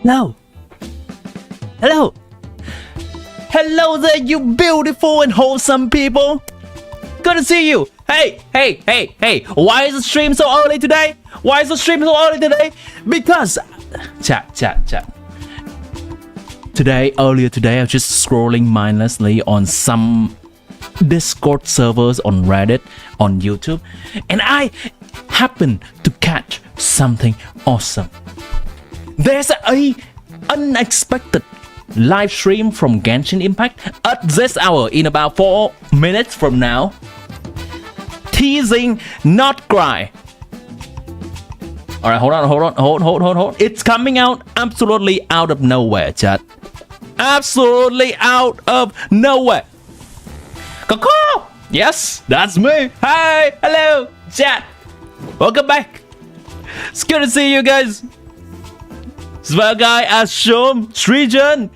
Hello. Hello. Hello there, you beautiful and wholesome people. Good to see you. Hey. Why is the stream so early today? Because chat. Earlier today, I was just scrolling mindlessly on some Discord servers on Reddit, on YouTube, and I happened to catch something awesome. There's a unexpected live stream from Genshin Impact at this hour in about 4 minutes from now, teasing NOD-KRAI. Alright, hold on. It's coming out absolutely out of nowhere, chat. Absolutely out of nowhere. Coco! Yes, that's me. Hi, hello, chat. Welcome back. It's good to see you guys. Svagai, Ashom, Srijan.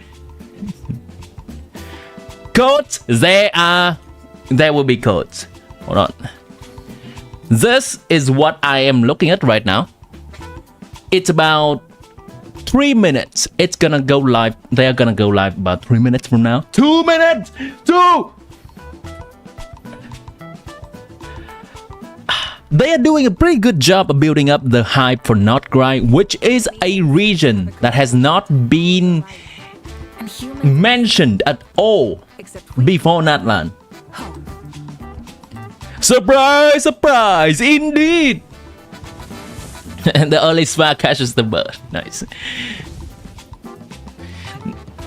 Codes, there will be codes. Hold on. This is what I am looking at right now. It's about 3 minutes. It's gonna go live. They are gonna go live about 3 minutes from now. 2 minutes! 2! They are doing a pretty good job of building up the hype for NOD-KRAI, which is a region that has not been mentioned at all before Natlan. Surprise, indeed! And the early swag catches the bird. Nice.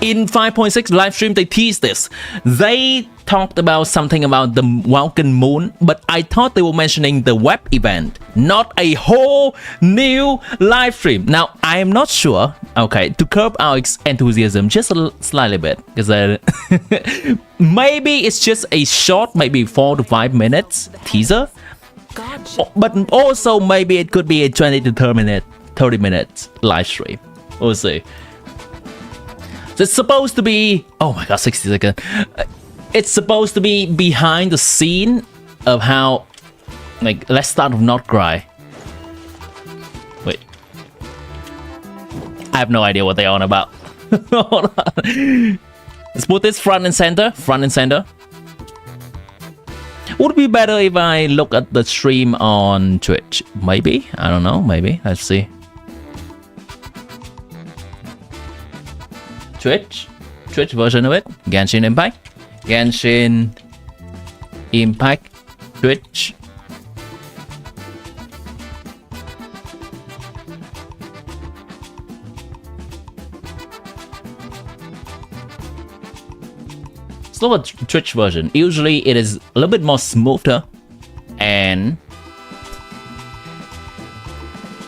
In 5.6 live stream, they teased this. They talked about something about the Vulcan Moon, but I thought they were mentioning the web event, not a whole new live stream. Now, I am not sure, okay, to curb our enthusiasm just a slightly bit, because maybe it's just a short, maybe 4 to 5 minutes teaser. Gotcha. But also maybe it could be a 20 to 30 minutes live stream. We'll see. So it's supposed to be, oh my god, 60 seconds. It's supposed to be behind the scene of how, like, let's start with NOD-KRAI. Wait. I have no idea what they're on about. Hold on. Let's put this front and center. Would it be better if I look at the stream on Twitch? Maybe? I don't know. Maybe. Let's see. Twitch version of it. Genshin Impact. Twitch. Let's look at Twitch version. Usually it is a little bit more smoother and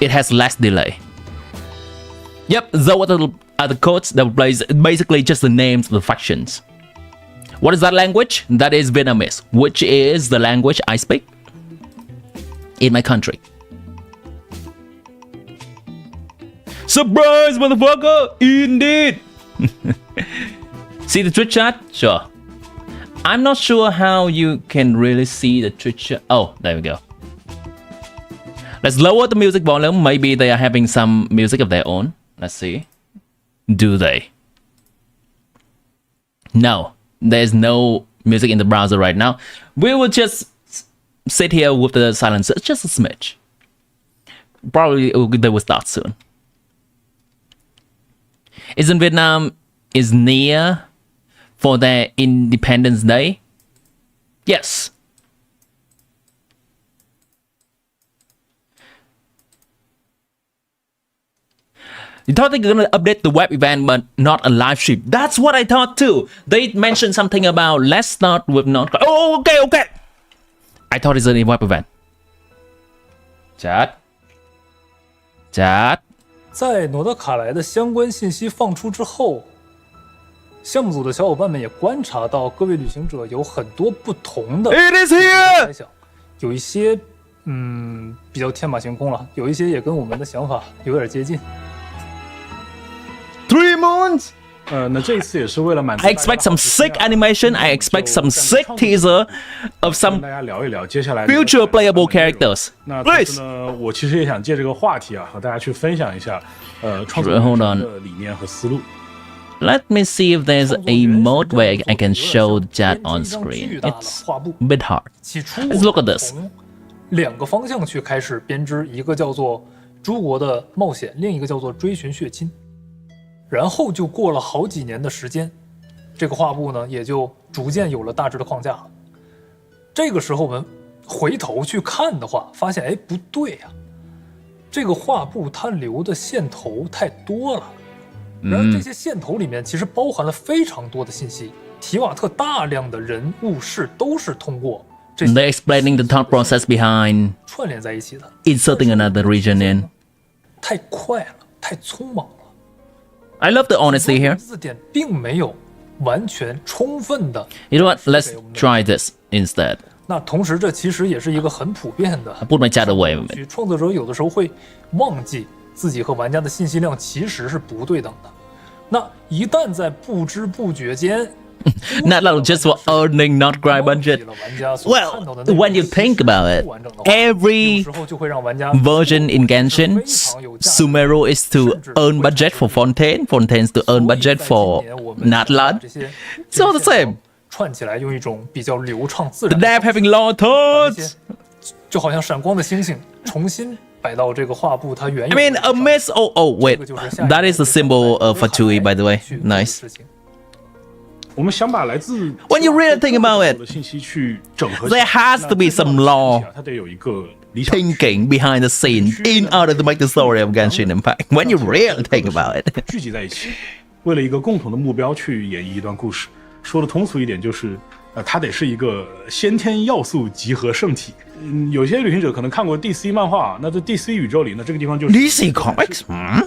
it has less delay. Yep, those are the codes that replace basically just the names of the factions. What is that language? That is Vietnamese, which is the language I speak in my country. Surprise, motherfucker! Indeed! See the Twitch chat? Sure. I'm not sure how you can really see the Twitch chat. Oh, there we go. Let's lower the music volume. Maybe they are having some music of their own. Let's see. Do they? No, there's no music in the browser right now. We will just sit here with the silencer, just a smidge. Probably they will start soon. Isn't Vietnam is near for their Independence Day? Yes. You thought they were gonna update the web event, but not a live stream. That's what I thought too. They mentioned something about let's start with NOD-KRAI. Oh, okay. I thought it's a web event. Chat. 在诺德卡莱的相关信息放出之后，项目组的小伙伴们也观察到，各位旅行者有很多不同的 It is here! 猜想，有一些比较天马行空了，有一些也跟我们的想法有点接近。 3 moons? 那这一次也是为了满足 I expect some sick animation. I expect some sick teaser of 跟 some 大家聊一聊接下来 future playable characters. 那同 Please. 时呢，我其实也想借这个话题啊，和大家去分享一下创作 Hold on 的理念和思路。 Let me see if there's a mode where I can show that on screen. It's a bit hard. 起初 Let's look at this. 从2个方向去开始编织，一个叫做诸国的冒险，另一个叫做追寻血亲。然后就过了好几年的时间，这个画布呢也就逐渐有了大致的框架了。这个时候我们回头去看的话，发现哎不对呀，这个画布它留的线头太多了。然而这些线头里面其实包含了非常多的信息，提瓦特大量的人物事都是通过这 They're 些 explaining the thought process behind 串联在一起的。 inserting another region in. 太快了，太匆忙了。 I love the honesty here. 字典并没有完全充分的。 You know what? Let's try this instead. 那同时，这其实也是一个很普遍的。 I put my chat away. 创作者有的时候会忘记自己和玩家的信息量其实是不对等的。那一旦在不知不觉间 Natlan just for earning NOD-KRAI budget. Well, when you think about it, every version in Genshin, Sumeru is to earn budget for Fontaine, Fontaine's to earn budget for Natlan. It's all the same. 串起来用一种比较流畅自 The 然 dev having long thoughts. 就好像闪光的星星重新摆到这个画布它原有 I mean, a miss. Oh, wait. That is the symbol of Fatui, by the way. Nice. 我们想把来自 When you really think about it, 的信息去整合 there has to be some law 它得有一个理想 thinking behind the scene in order to make the story of Genshin Impact. When you really think about it. 聚集在一起，为了一个共同的目标去演绎一段故事。说的通俗一点，就是它得是一个先天要素集合圣体。有些旅行者可能看过 DC 漫画，那在 DC 宇宙里呢，这个地方就是 DC Comics?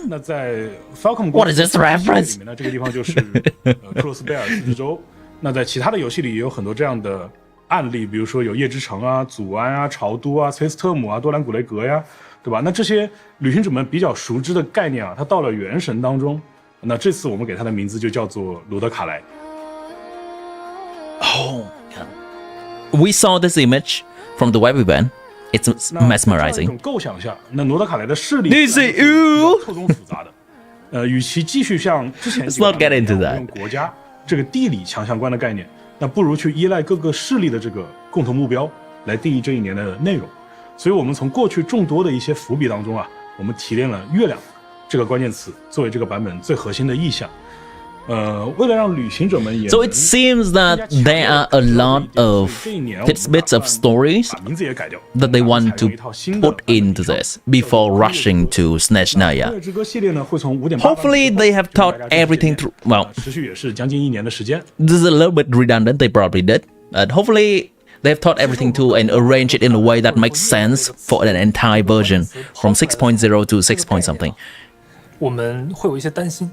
那在 Falcon What is this reference? 里面呢，这个地方就是克罗斯贝尔自治州。那在其他的游戏里也有很多这样的案例，比如说有夜之城啊、祖安啊、朝都啊、崔斯特姆啊、多兰古雷格呀，对吧？那这些旅行者们比较熟知的概念啊，它到了原神当中，那这次我们给它的名字就叫做罗德卡莱。Oh, we saw this image from the web event. It's 这样一 mesmerizing. 种构想下，那罗德卡莱的势力 This is 是比较错综复杂的。与其继续像之前 Let's not get into that. 用国家这个地理强相关的概念，那不如去依赖各个势力的这个共同目标来定义这一年的内容。所以我们从过去众多的一些伏笔当中啊，我们提炼了月亮这个关键词作为这个版本最核心的意象。为了让旅行者们也 So it seems that there are a lot of tidbits of stories 把名字也改掉 that they want to 一套新的 put into this before rushing to Snatch 音 Naya. 乐之歌系列呢会从5.8 Hopefully they have thought everything through. Well, 持续也是将近1年的时间。 this is a little bit redundant. They probably did. But hopefully they have thought everything through and arranged it in a way that makes sense for an entire version from 6.0 to 6 point something. 我们会有一些担心。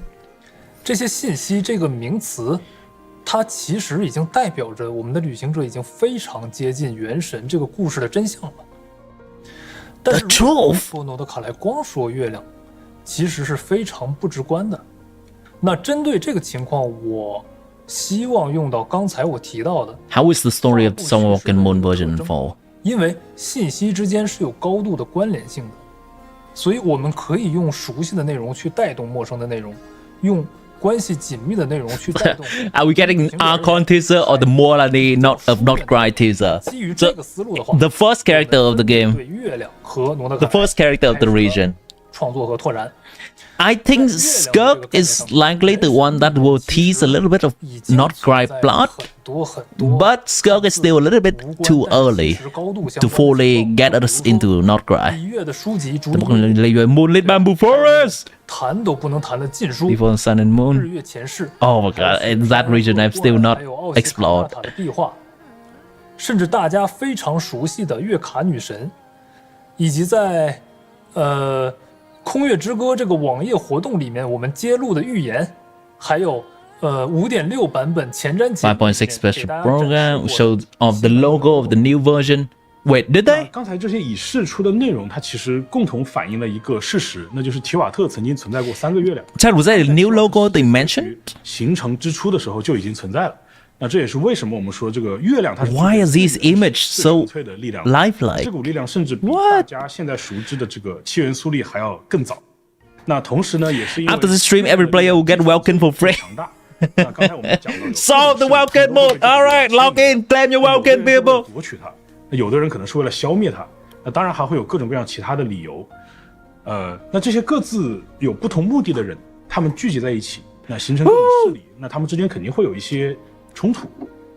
这些信息这个名词，它其实已经代表着我们的旅行者已经非常接近原神这个故事的真相了。但是如果说诺德卡莱光说月亮，其实是非常不直观的。那针对这个情况，我希望用到刚才我提到的 How is the story of the Sunwalking Moon version unfold? 因为信息之间是有高度的关联性的，所以我们可以用熟悉的内容去带动陌生的内容，用关系紧密的内容去带动。Are we getting Archon teaser or the Morlani NOD-KRAI teaser? 基于这个思路的话 The first character of the game, 对月亮和诺德 the 卡莱 first character of the region. 创作和拓展。 I think Skirk is likely the one that will tease a little bit of NOD-KRAI plot, 很多很多 but Skirk is still a little bit too early to fully get us into NOD-KRAI. 一月的书籍逐 Moonlit Bamboo Forest 谈都不能谈的禁书， before the Sun and 日 Moon. 月前世。 Oh my god, in that region I've still not 还有奥西卡纳 explored. 塔的壁画，甚至大家非常熟悉的月卡女神，以及在空月之歌这个网页活动里面我们揭露的预言，还有5.6版本前瞻解 5.6 special program showed of the logo of the new version. Wait, did they? 刚才这些已释出的内容，它其实共同反映了一个事实，那就是提瓦特曾经存在过3个月亮。Chad, was that a new logo they mentioned? 形成之初的时候就已经存在了。那这也是为什么我们说这个月亮它是 Why is this image so 纯粹的力量 lifelike? 这股力量甚至比大家现在熟知的这个7元素力还要更早。那同时呢，也是因为 After the stream, every player will get welcome for free. 强大。那刚才我们讲到 Solve the welcome mode. All right, log in, claim your welcome, people. 夺取它，有的人可能是为了消灭它，那当然还会有各种各样其他的理由。那这些各自有不同目的的人，他们聚集在一起，那形成各种势力，那他们之间肯定会有一些冲突。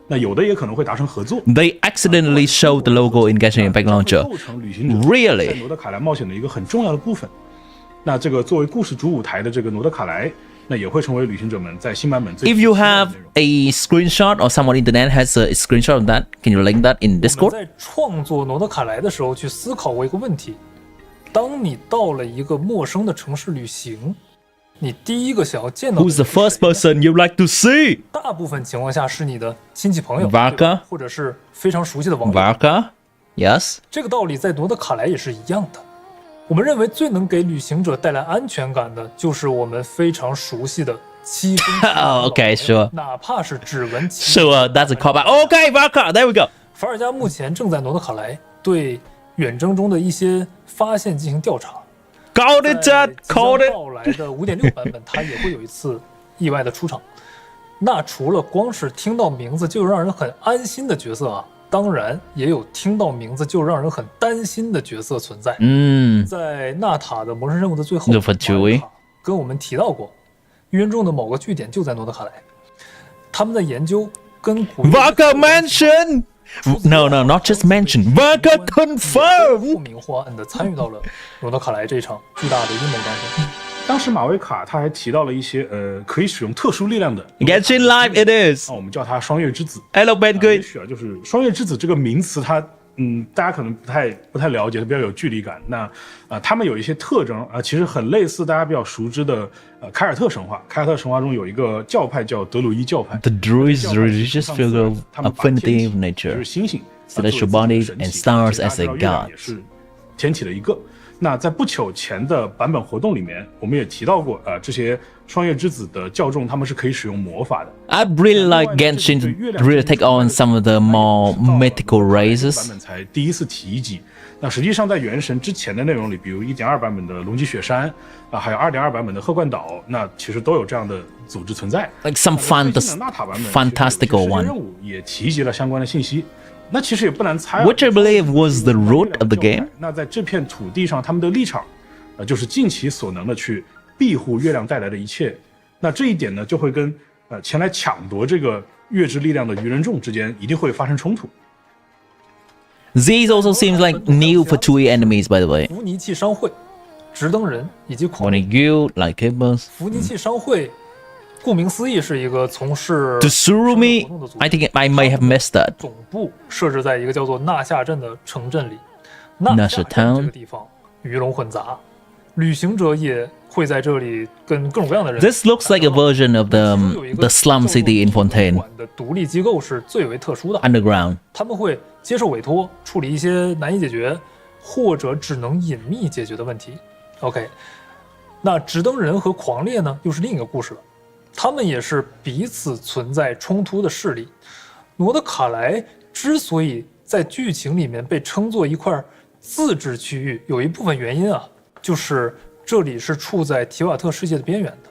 那有的也可能会达成合作。They accidentally showed the logo in Genshin Impact Launcher. 构成旅行者 Really? 在罗德卡莱冒险的一个很重要的部分。那这个作为故事主舞台的这个罗德卡莱，那也会成为旅行者们在新版本最 If you have a screenshot or someone on the internet has a screenshot of that, can you link that in 我们 Discord? 在创作诺德卡莱的时候去思考过一个问题：当你到了一个陌生的城市旅行，你第一个想要见到的 Who's the first person you like to see? 大部分情况下是你的亲戚朋友 Varka 对吧或者是非常熟悉的网友。 Varka? Yes. 这个道理在诺德卡莱也是一样的。我们认为最能给旅行者带来安全感的，就是我们非常熟悉的7分。Oh, okay, sure. 哪怕是只闻其 Sure, that's a callback. Okay, Varka, there we go. 法尔加目前正在诺德卡莱对远征中的一些发现进行调查。Called it, 在 Chad. 即将 Called it. 到来的5.6版本，它也会有一次意外的出场。那除了光是听到名字就让人很安心的角色啊，当然也有听到名字就让人很担心的角色存在。在纳塔的魔神任务的最后， The Fatui 马尔卡跟我们提到过，预言中的某个据点就在诺德卡莱，他们在研究跟古 Varka mentioned. No, not just mentioned. Varka 不 confirmed. 明或暗的参与到了诺德卡莱这场巨大的阴谋当中。当时马维卡他还提到了一些可以使用特殊力量的 Genshin Live it is. 我们叫它双月之子。 Hello, Ben 也 Good. 许就是双月之子这个名词它大家可能不太了解，它比较有距离感。那他们有一些特征其实很类似大家比较熟知的凯尔特神话。凯尔特神话中有一个教派叫德鲁伊教派。 The Druids' religious figure of affinity of 就 nature, 是星星 celestial bodies, and stars as a 月亮 god. 也是天体的一个。那在不久前的版本活动里面，我们也提到过，这些双月之子的教众他们是可以使用魔法的。 I really like Genshin to really take on some of the more mythical 版 races. 本才第一次提及。那实际上在原神之前的内容里，比如 1.2 版本的龙脊雪山还有 2.2 版本的鹤冠岛，那其实都有这样的组织存在。 Like some 那最新的纳塔版本 fantastical 其实有些 one. 任务也提及了相关的信息。那其实也不难猜 Which I believe was the root of the game. 那在这片土地上，他们的立场，就是尽其所能的去庇护月亮带来的一切。那这一点呢，就会跟前来抢夺这个月之力量的愚人众之间一定会发生冲突。 These also seems like new Fatui enemies, by the way. 福尼契商会、直登人以及狂 When you like Hibbos. 福尼契商会，顾名思义是一个从事 Tsurumi, 活动的组织 I think I may have missed that. 总部设置在一个叫做纳夏镇的城镇里。纳夏纳夏镇 town 这个地方鱼龙混杂，旅行者也会在这里跟各种各样的人。 This looks like a version of 有一个 the slum city in 叫做 Fontaine 管的独立机构是最为特殊的， underground. 他们会接受委托处理一些难以解决或者只能隐秘解决的问题。OK， 那直登人和狂猎呢，又是另一个故事了。他们也是彼此存在冲突的势力。罗德卡莱之所以在剧情里面被称作一块自治区域，有一部分原因啊，就是这里是处在提瓦特世界的边缘的。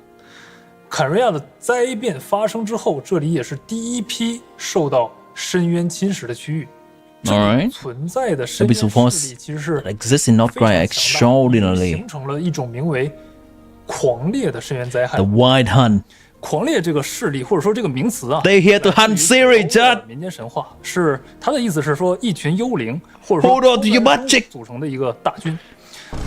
坎瑞亚的灾变发生之后，这里也是第一批受到深渊侵蚀的区域。这里 Alright. 存在的深渊势力其实是 That exists in NOD-KRAI 非常强大的， extraordinarily. 形成了一种名为狂猎的深渊灾害 The。White Hunt. 狂猎这个势力或者说这个名词啊 They here to hunt Siri, Judd. 民间神话是它的意思是说一群幽灵或者说 Hold on to your magic. 组成的一个大军，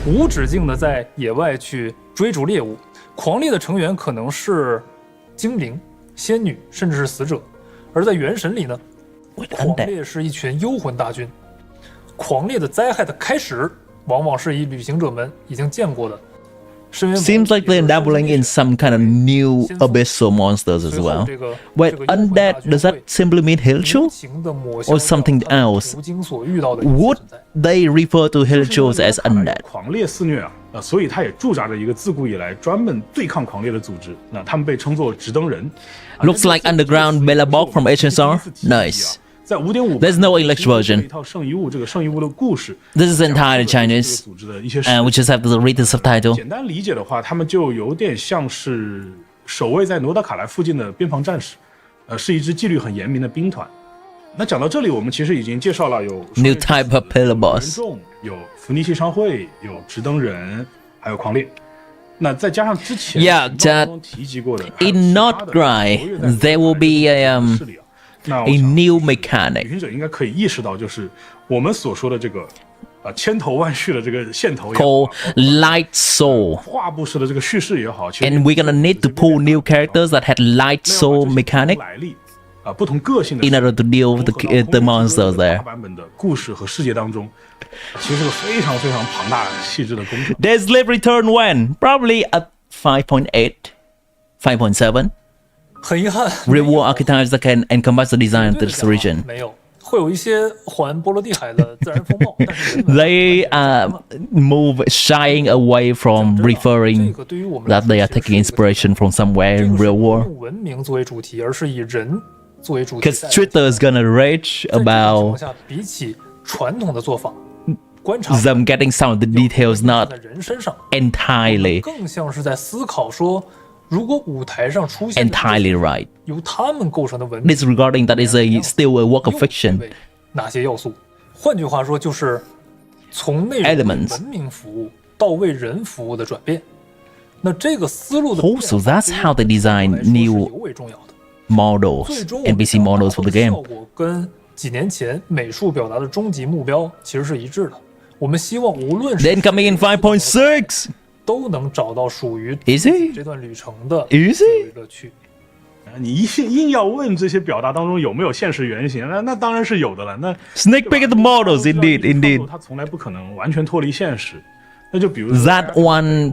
无止境的在野外去追逐猎物。狂猎的成员可能是精灵、仙女，甚至是死者。而在原神里呢，狂猎是一群幽魂大军。狂猎的灾害的开始，往往是以旅行者们已经见过的 Seems like they're dabbling in some kind of new abyssal monsters as well. Wait, undead, does that simply mean Hilchul? Or something else? Would they refer to Hilchuls as undead? 狂烈肆虐啊，所以它也驻扎着一个自古以来专门对抗狂烈的组织。那他们被称作直登人。Looks like underground Bellabog from HSR. Nice. 在 5.5 There's no English version. 一套圣遗物，这个圣遗物的故事。 This is entirely Chinese. 组织的一些 We just have to read the subtitle. 简单理解的话，他们就有点像是守卫在诺德卡莱附近的边防战士，是一支纪律很严明的兵团。那讲到这里，我们其实已经介绍了有 New type of pillar boss. 有腓尼西商会，有直登人，还有狂烈。那再加上之前 that 提及过的 in NOD-KRAI, there will be a new mechanic 旅行者应该可以意识到，就是我们所说的这个千头万绪的这个线头也好 called Light Soul. 画布式的这个叙事也好，其实 And we're gonna need to pull new characters that had Light Soul mechanic 来历不同个性的 in order to deal with the monsters 大 there. 版本的故事和世界当中，其实是个非常非常庞大细致的工程。 Does live return when? Probably at 5.8, 5.7. 很遗憾 Reward archetypes that can encompass the design of this region. 没有，会有一些环波罗的海的自然风貌，但是人文 They move shying away from 这 referring 个对于我们 that they are taking inspiration from somewhere 这 in 个是 real 不 war. 用文明作为主题，而是以人作为主题。 Because Twitter is gonna rage 在这种情况 about 下，比起传统的做法，观察 them getting some of the details 在 not 人身上， entirely 更像是在思考说，如果舞台上出现的 entirely right. 由他们构成的文明， Disregarding that is still a work of fiction. 哪些要素？换句话说，就是从内容 Elements 文明服务到为人服务的转变。那这个思路的变 Oh, 化 so that's how they design 对于我来说是 new 尤为重要的。 models, 最终我们 NPC models for the 效 game. 果跟几年前美术表达的终极目标其实是一致的。我们希望无论是 Then coming in 5.6. 都能找到属于 Is it? 这段旅程的 Is 最 it? 为乐趣。你硬要问这些表达当中有没有现实原型，那当然是有的了。那 Sneak peek at the models, indeed. 它从来不可能完全脱离现实。那就比如 That one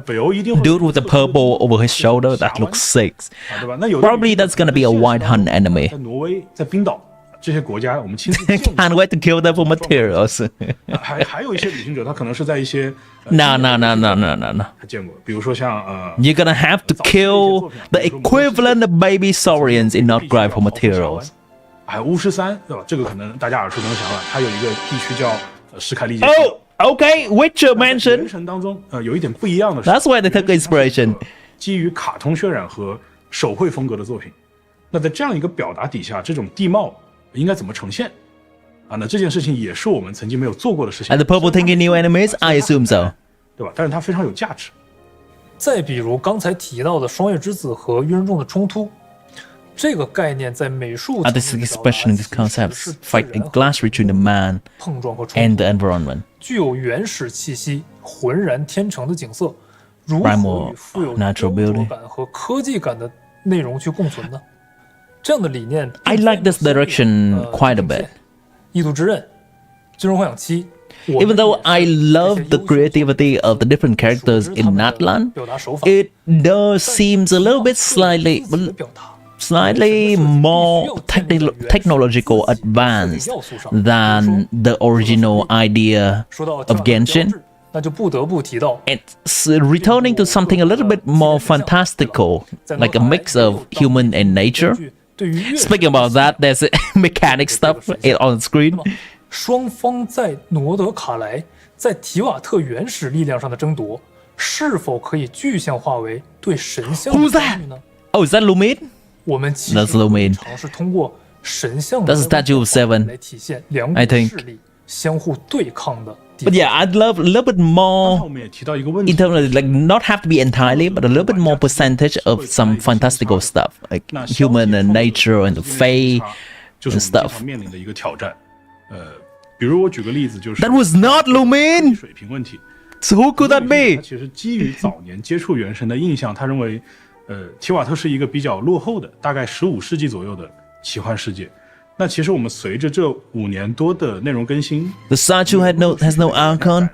北欧一定会 dude with the purple over his shoulder, that looks sick. 对吧？那有的 Probably that's gonna be a white hunt enemy. 在挪威、在冰岛这些国家，我们亲自见过 Can't wait to kill them for materials. 还有一些旅行者，他可能是在一些 No. 他见过，比如说像You're gonna have to kill the equivalent of baby saurians in NOD-KRAI for materials. 还有巫师三，对吧？这个可能大家耳熟能详了。它有一个地区叫史凯利杰。 Oh, okay. Witcher 原 mentioned. 神当中，有一点不一样的是 That's why they took inspiration. 基于卡通渲染和手绘风格的作品。那在这样一个表达底下，这种地貌应该怎么呈现？那这件事情也是我们曾经没有做过的事情。 And the purple thinking new enemies? I assume so. 对吧？但是它非常有价值。再比如刚才提到的双月之子和愚人众的冲突，这个概念在美术 Artistic expression of these concepts fight a glass between the man 碰撞和冲 and 突， the environment. 具有原始气息、浑然天成的景色，如何 Primal 与富有 natural 雕琢 beauty 感和科技感的内容去共存呢？这样的理念 I like this direction quite a bit. 异度之刃、最终幻想七。 Even though I love the creativity of the different characters in Natlan, 表达手法 it does seems a little bit slightly more technological advanced than the original idea 说到 of Genshin. 那就不得不提到 It's returning to something a little bit more fantastical, like a mix of human and nature. 对于乐 Speaking about that, there's mechanic stuff on screen. 双方在诺德卡莱在提瓦特原始力量上的争夺，是否可以具象化为对神像的 Who's 参与呢？ Oh, is that Lumine? 我们其 That's 实 Lumine. 尝试通过神像的 That's Statue of Seven. 来体现两 I 股 think. 势力相互对抗的地 But 方。 yeah, I'd love a little bit 刚才 more 我们也提到一个问题 in，terms of like not have to be entirely, but a little bit more percentage of some fantastical stuff, like human and nature and the fae 就 and 是我们经 stuff. 常面临的一个挑战。比如我举个例子，就是 That was not Lumine. 水平问题。 So who could that 他 be? 其实基于早年接触原神的印象，他认为，提瓦特是一个比较落后的，大概15世纪左右的奇幻世界。那其实我们随着这5年多的内容更新 The statue has no icon.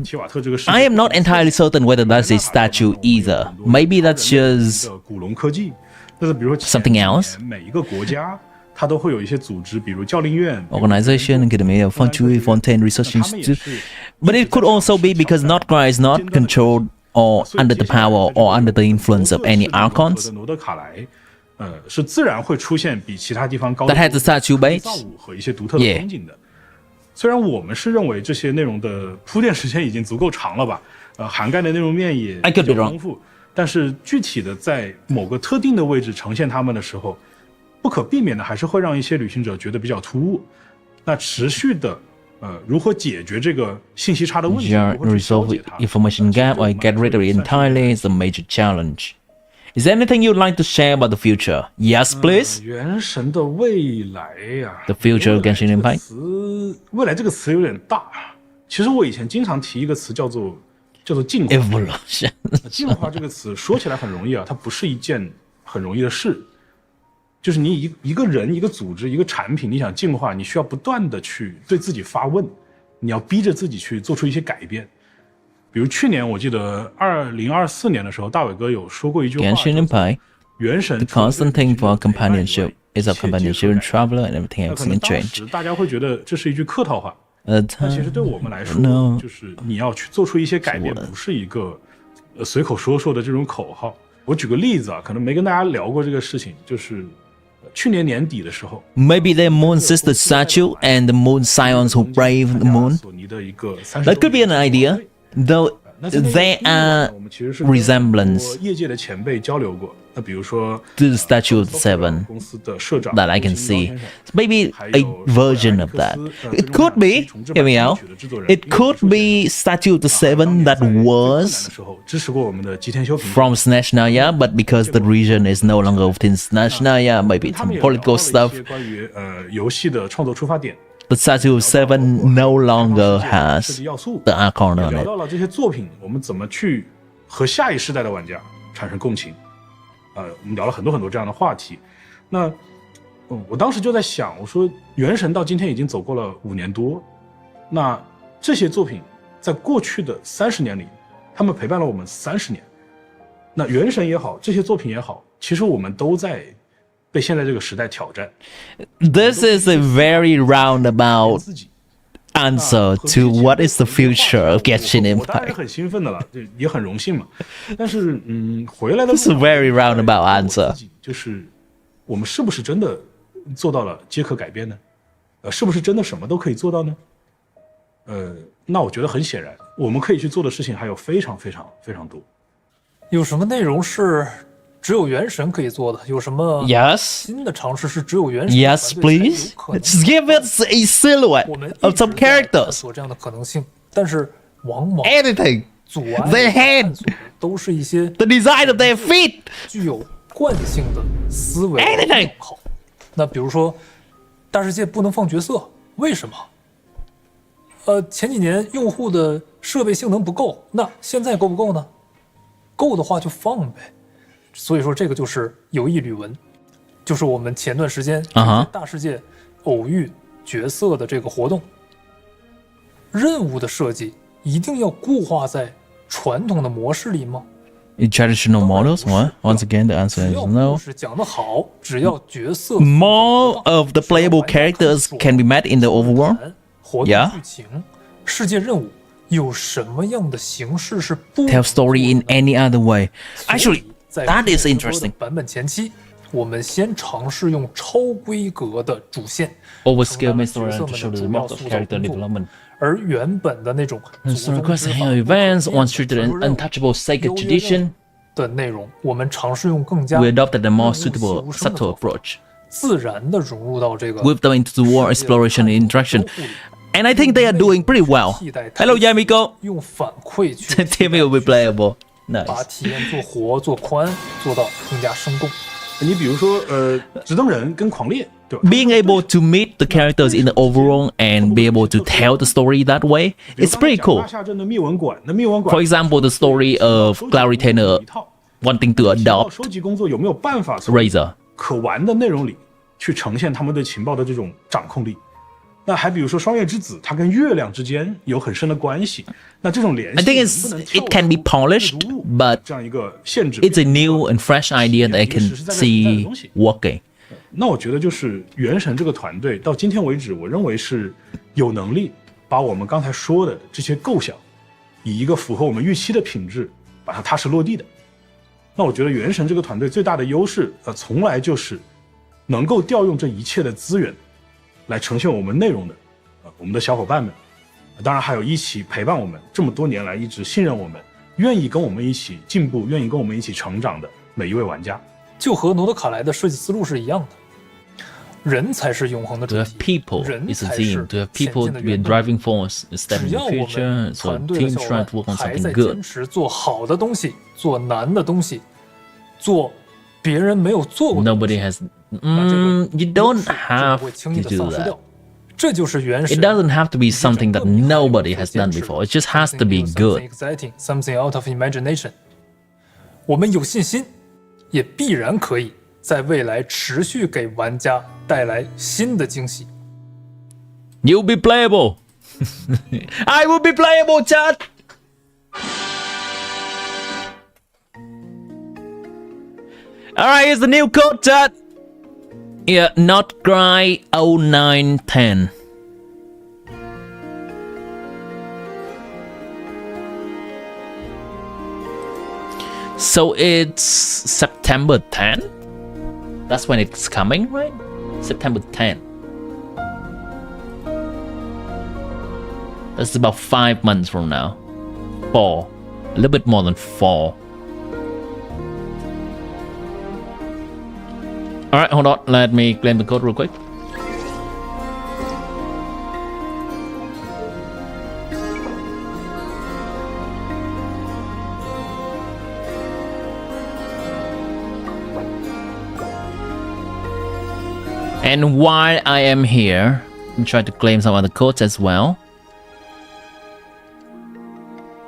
提瓦特这个世界 I am not entirely certain whether that's a statue either. Maybe that's just 古龙科技。但是比如说 something else. 每一个国家它都会有一些组织，比如教令院 Organization, Academia, Fondue, Fontaine Research Institute. But it could also be because NOD-KRAI is not controlled or under the power or under the influence of any archons 诺德卡莱是自然会出现比其他地方高 that has the statue 造 base. 物和一些独特的风景的。虽然我们是认为这些内容的铺垫时间已经足够长了吧，涵盖的内容面也 I could 比 be 较 wrong. 丰富，但是具体的在某个特定的位置呈现它们的时候，不可避免的还是会让一些旅行者觉得比较突兀。那持续的如何解决这个信息差的问题，如何去消 Resolve 解它 information gap or get rid of it entirely is a major challenge. Is there anything you'd like to share about the future? Yes, please. 原神的未来呀 The future of Genshin Impact. 未来这个词有点大。其实我以前经常提一个词叫做进化。Evolution. 进化这个词说起来很容易啊，它不是一件很容易的事。就是你一个人、一个组织、一个产品，你想进化，你需要不断的去对自己发问，你要逼着自己去做出一些改变。比如去年我记得2024年的时候，大伟哥有说过一句话 Genshin Impact. 原神 The constant thing for our companionship is our companionship and traveler and everything 那 else 可能 can 当 change. 时大家会觉得这是一句客套话， A 但其实 time 对我们来说 No 就是你要去做出一些改变，不是一个随口说的这种口号。我举个例子啊，可能没跟大家聊过这个事情，就是去年年底的时候， Maybe they're moon sister statue and the moon scions who brave the moon. 索尼的一个30 That could be an idea, though 那在那个 they 地方 are 我们其实是跟 resemblance 很多业界的前辈交流过。那比如说 to the statue of the seven 公司的社长 that I can 吴清高 see. 先生 Maybe 还 a 有 version of that. It could be, hear me out, it could be statue of the seven that was 支持过我们的吉田修平 from Snatchnaya, but because the region is no longer within Snatchnaya, maybe 他 some 们也聊到 political 了 stuff. 一些关于游戏的创作出发点 The statue of seven no longer 设 has 计要素 the icon 也 on 聊 it. 到了这些作品我们怎么去和下一世代的玩家产生共情。我们聊了很多这样的话题。那我当时就在想，我说原神到今天已经走过了5年多，那这些作品在过去的30年里，他们陪伴了我们30年。那原神也好，这些作品也好，其实我们都在被现在这个时代挑战。 This is a very roundabout 自己 answer to what is the future of Genshin 我当然 Impact. 很兴奋的了，也很荣幸嘛。但是回来的路 This is a very roundabout 我 answer. 自己就是我们是不是真的做到了皆可改变呢？是不是真的什么都可以做到呢？那我觉得很显然，我们可以去做的事情还有非常多。有什么内容是只有原神可以做的？有什么 Yes, 新的尝试是只有原神 yes, 团队才有 please. 可能 Just give us a 我 silhouette 们 of some 一直在探 characters. 索这样的可能性，但是往往 Anything. 阻碍 Their hand 探索的都是一些 The design of their feet. 具有惯性的思维 Anything 好，那比如说大世界不能放角色，为什么？前几年用户的设备性能不够，那现在够不够呢？够的话就放呗。所以说这个就是有一缕文，就是我们前段时间大世界偶遇角色的这个活动，任务的设计一定要固化在传统的模式里吗？ In traditional models, what? Once again, the answer 只 is 要 no. 故事讲得好，只要角色 More of the playable characters can be met in the overworld. 活动 Yeah. 剧情、世界任务有什么样的形式是不 Tell story in any other way. 所以 Actually, 在 that is 更多的 interesting. 版本前期，我们先尝试用超规格的主线 Overskill 承担 main 了角 story 色 to 们 show 的 the 主要 remote 塑 of 造 character 工作， development. 而原本的那种 Story quests, hero events, one treated an untouchable sacred tradition. 的内容，我们尝试用更加 We adopted a more 润物细 suitable, 无声的 subtle 做法 approach. 自然的融入到这个 With them into the world exploration and interaction. And I think they are doing pretty well. Hello, Yamiko. 用反馈去 Timmy will be playable. 把 Nice. 体验做活做宽，做到更加生动。你比如说直登人跟狂猎，对吧？ Being able to meet the characters in the overall and be able to tell the story that way, it's pretty cool. 大夏镇的灭文馆，那灭文馆 For example, the story of Clary Tanner 一套 wanting to 提到 adopt 收集工作有没有办法从 Razor. 可玩的内容里去呈现他们对情报的这种掌控力。那还比如说双月之子，它跟月亮之间有很深的关系。那这种联系 I think 能不能 it can be polished, 跳出 but 这样一个限制 it's a new and fresh idea that I can see working. 那我觉得就是原神这个团队到今天为止，我认为是有能力把我们刚才说的这些构想，以一个符合我们预期的品质，把它踏实落地的。那我觉得原神这个团队最大的优势，从来就是能够调用这一切的资源，来呈现我们内容的，我们的小伙伴们，当然还有一起陪伴我们这么多年来一直信任我们，愿意跟我们一起进步，愿意跟我们一起成长的每一位玩家。就和诺德卡莱的设计思路是一样的，人才是永恒的主 To 题 have people 人 is a 才 theme. 是 To have 前 people 进 to 的 be a 原动力。 driving force, a step 只 in 要 the 我 future. 们 So 团队的 teams 小 try 伙 to work 伴 on 还 something 在 good. 坚持做好的东西，做难的东西，做别人没有做过的东西， Nobody has. 那这个 You don't 优势就 have 不会轻易 to 的 do 丧失 that. 掉。这就是原神。 It doesn't have to be something that 一整个 nobody 所 has done 坚持的 before. It just has to something be new, good. something exciting, something out of imagination。我们有信心，也必然可以在未来持续给玩家带来新的惊喜。 You'll be playable. I will be playable, chat. Alright, here's the new code, chat. Yeah, NOD-KRAI 0910. So it's September 10? That's when it's coming, right? September 10. That's about 5 months from now. 4. A little bit more than 4. Alright, hold on. Let me claim the code real quick. And while I am here, I'm trying to claim some other codes as well.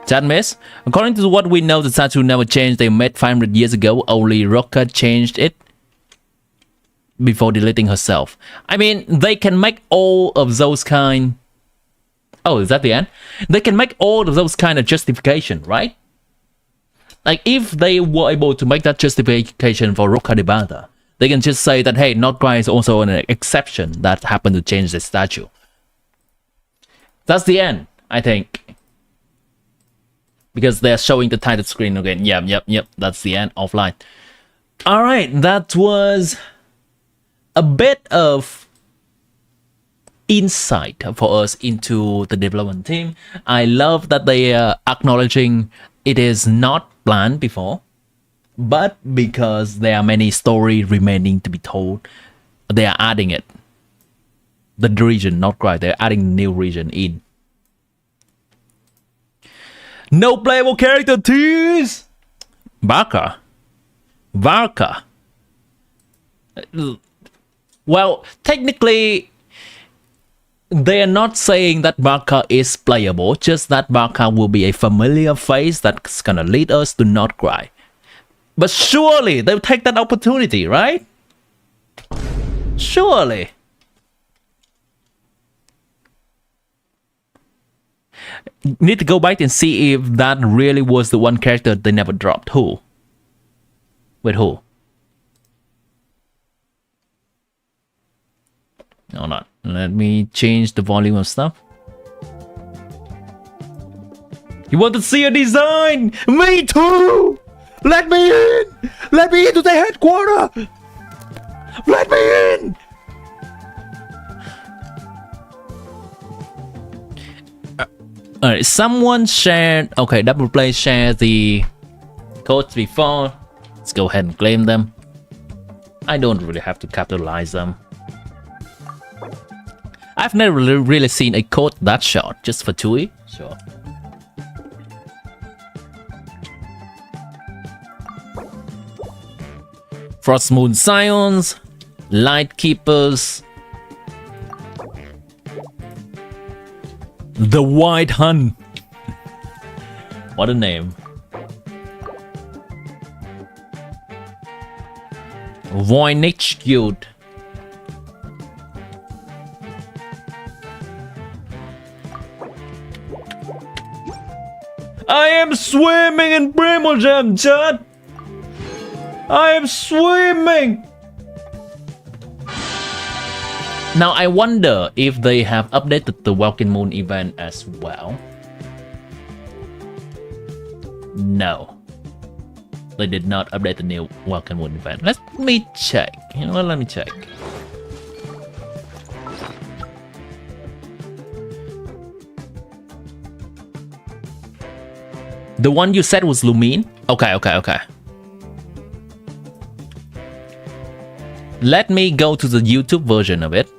Chat miss? According to what we know, the statue never changed. They met 500 years ago. Only Roka changed it before deleting herself. I mean, they can make all of those kind... Oh, is that the end? They can make all of those kind of justification, right? Like, if they were able to make that justification for Roka Debata, they can just say that, hey, NOD-KRAI is also an exception that happened to change the statue. That's the end, I think. Because they're showing the title screen again. Yep. That's the end offline. Alright, that was a bit of insight for us into the development team. I love that they are acknowledging it is not planned before, but because there are many stories remaining to be told, they are adding it. The region, NOD-KRAI, they're adding new region in. No playable character, tease! Varka. Well, technically, they are not saying that Varka is playable, just that Varka will be a familiar face that's gonna lead us to NOD-KRAI. But surely they'll take that opportunity, right? Surely. Need to go back and see if that really was the one character they never dropped. Who? Wait, who? No, not. Let me change the volume of stuff. You want to see a design? Me too! Let me in! Let me into the headquarters! Let me in! Alright, someone shared... Okay, Double Play shared the codes before. Let's go ahead and claim them. I don't really have to capitalize them. I've never really seen a code that short, just for Tui. Sure. Frost Moon Scions, Light Keepers, The White Hun. What a name. Voynich Guild. I am swimming in Primogem, chat. I am swimming. Now I wonder if they have updated the Welkin Moon event as well. No. They did not update the new Welkin Moon event. Let me check. You know what? Let me check. The one you said was Lumine? Okay. Let me go to the YouTube version of it,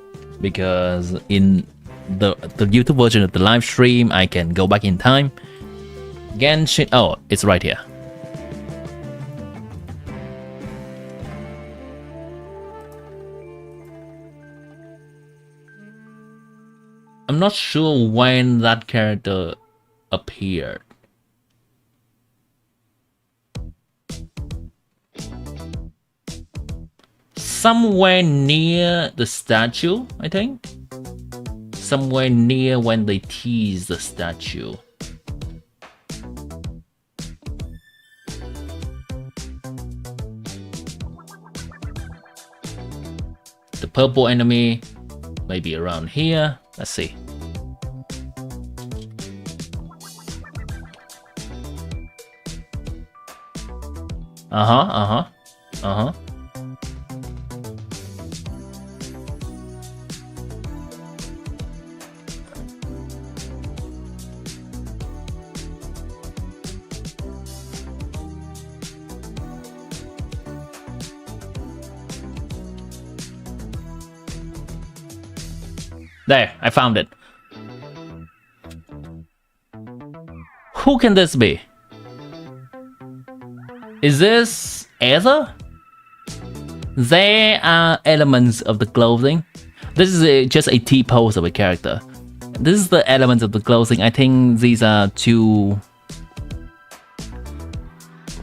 because in the YouTube version of the live stream, I can go back in time. Genshin, oh, it's right here. I'm not sure when that character appeared. Somewhere near the statue, I think. Somewhere near when they tease the statue. The purple enemy maybe around here. Let's see. There, I found it. Who can this be? Is this Ether? There are elements of the clothing. This is just a T-pose of a character. This is the elements of the clothing. I think these are two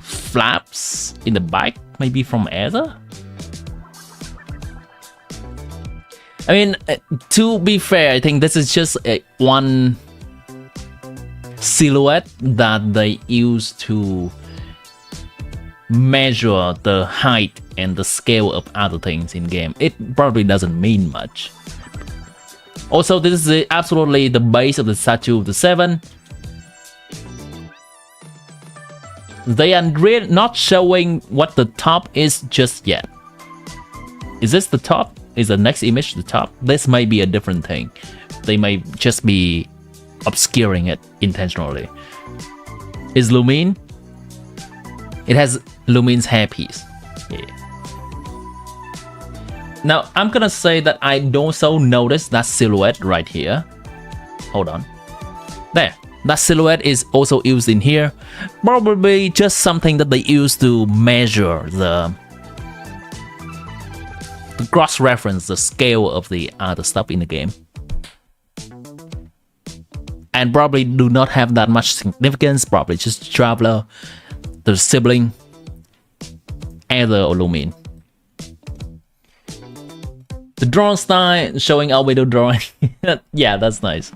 flaps in the back, maybe from Ether? I mean, to be fair, I think this is just one silhouette that they use to measure the height and the scale of other things in game. It probably doesn't mean much. Also, this is absolutely the base of the statue of the Seven. They are not showing what the top is just yet. Is this the top? Is the next image the top? This might be a different thing. They might just be obscuring it intentionally. Is Lumine? It has Lumine's hairpiece. Yeah. Now, I'm gonna say that I also noticed that silhouette right here. Hold on. There. That silhouette is also used in here. Probably just something that they use to measure the cross-reference the scale of the other stuff in the game. And probably do not have that much significance. Probably just Traveler, the sibling, Ether or Lumine. The drawn style showing albedo drawing. Yeah, that's nice.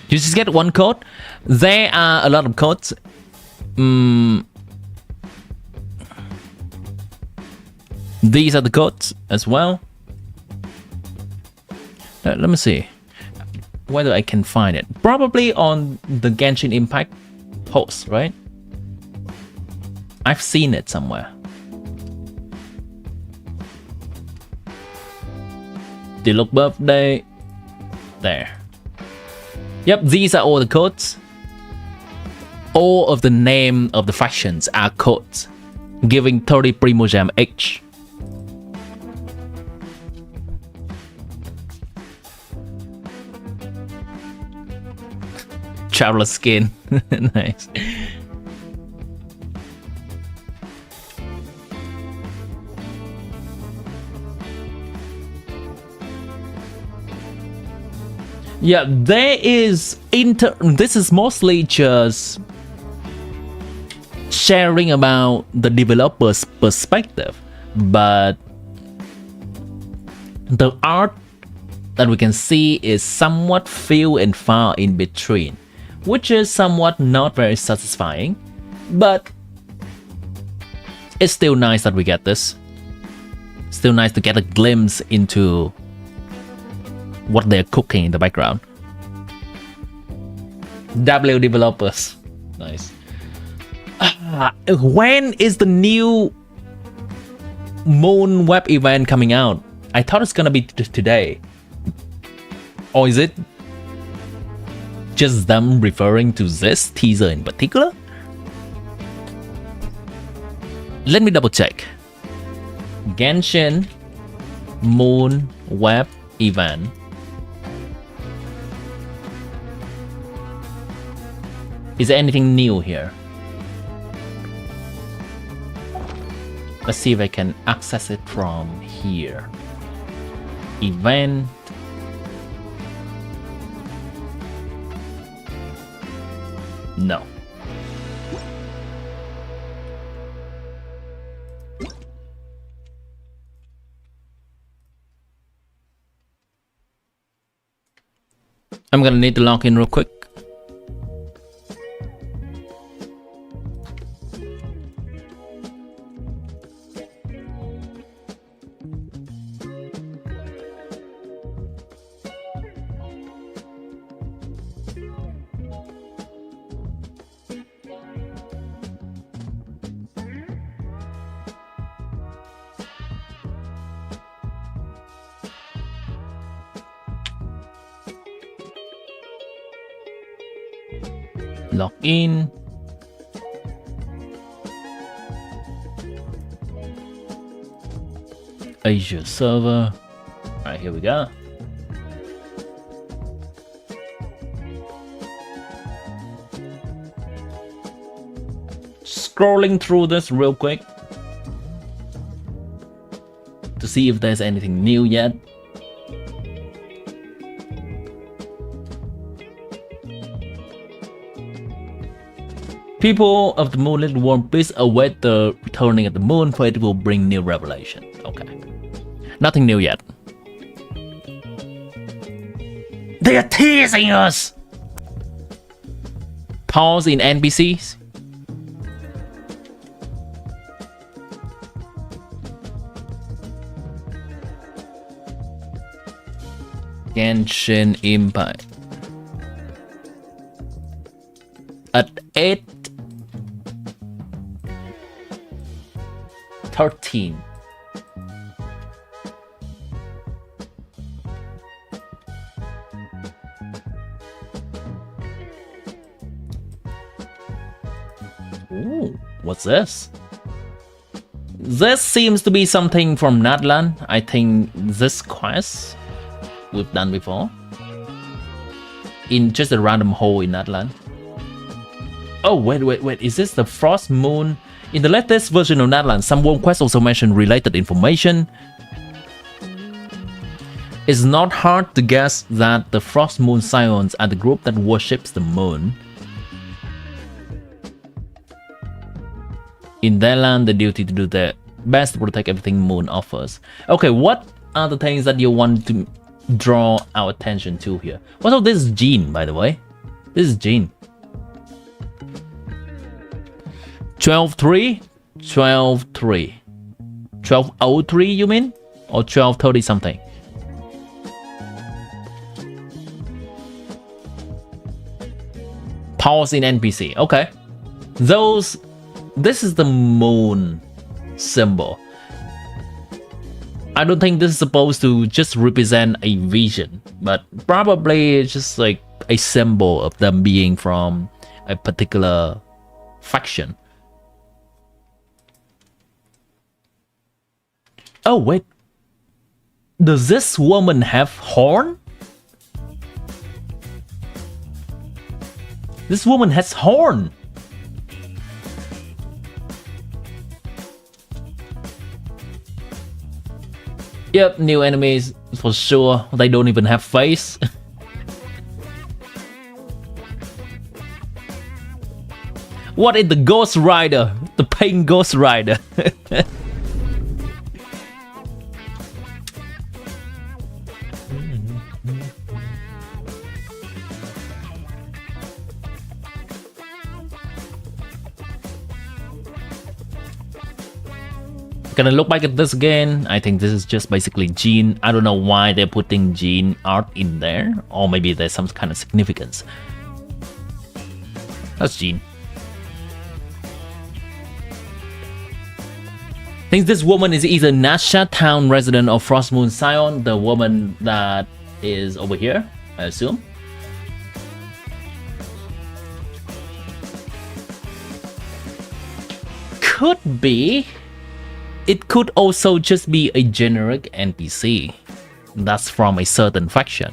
You just get one code. There are a lot of codes. These are the codes as well. Let me see whether I can find it. Probably on the Genshin Impact post, right? I've seen it somewhere. Diluc birthday. There. Yep, these are all the codes. All of the name of the factions are codes, giving 30 Primogem each. Traveler skin. Nice. Yeah, there is this is mostly just sharing about the developer's perspective, but the art that we can see is somewhat few and far in between. which is somewhat not very satisfying, but it's still nice that we get this. Still nice to get a glimpse into what they're cooking in the background. W developers. Nice. When is the new Moon web event coming out? I thought it's gonna be today. Or is it just them referring to this teaser in particular? Let me double check. Genshin Moon web event. Is there anything new here? Let's see if I can access it from here. Event. No. I'm gonna need to log in real quick. Log in. Azure server. Alright, here we go. Scrolling through this real quick to see if there's anything new yet. People of the Moonlit World, please await the returning of the moon, for it will bring new revelation. Okay. Nothing new yet. They are teasing us! Pause in NPCs. Genshin Impact. At 8:13. Ooh, what's this? This seems to be something from Natlan. I think this quest we've done before. In just a random hole in Natlan. Oh, wait. Is this the Frost Moon? In the latest version of Natlan, some world quests also mention related information. It's not hard to guess that the Frost Moon Scions are the group that worships the moon. In their land, the duty to do their best to protect everything moon offers. Okay, what are the things that you want to draw our attention to here? What's up? This is Jean, by the way. This is Jean. 12:03, 12:03, 12:03. You mean, or 12:30 something? Pause in NPC. Okay, those. This is the moon symbol. I don't think this is supposed to just represent a vision, but probably it's just like a symbol of them being from a particular faction. Oh wait, does this woman have horn? This woman has horn. Yep, new enemies for sure. They don't even have face. What is the Ghost Rider? The pink Ghost Rider. Gonna look back at this again. I think this is just basically Jean. I don't know why they're putting Jean art in there, or maybe there's some kind of significance. That's Jean. I think this woman is either Nasha, town resident of Frostmoon Scion, the woman that is over here, I assume. Could be. It could also just be a generic NPC that's from a certain faction.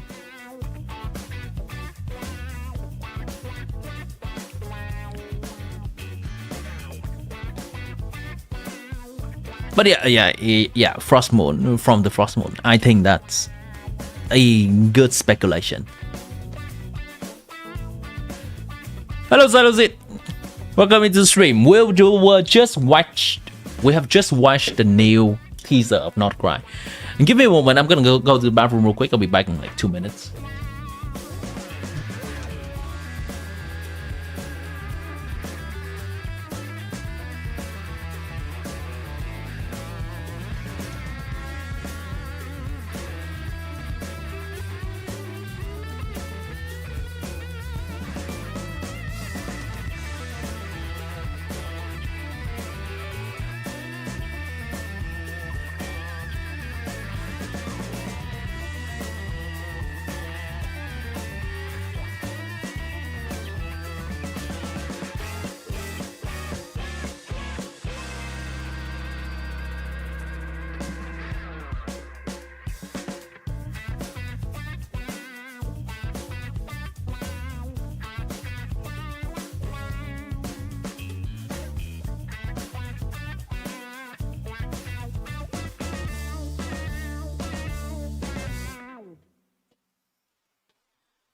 But yeah, Frostmoon, from the Frostmoon. I think that's a good speculation. Hello, Saluzit. Welcome into the stream. We have just watched the new teaser of NOD-KRAI. And give me a moment. I'm gonna go to the bathroom real quick. I'll be back in like 2 minutes.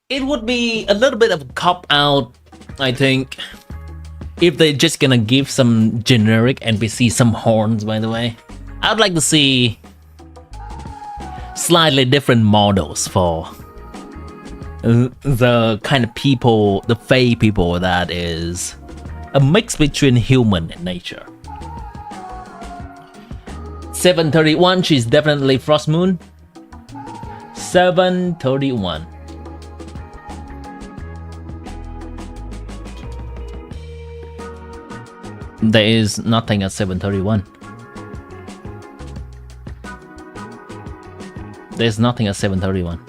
It would be a little bit of a cop-out, I think, if they're just gonna give some generic NPC some horns, by the way. I'd like to see slightly different models for the kind of people, the Fae people that is a mix between human and nature. 731, she's definitely Frostmoon. 731. There is nothing at 731. There's nothing at 731.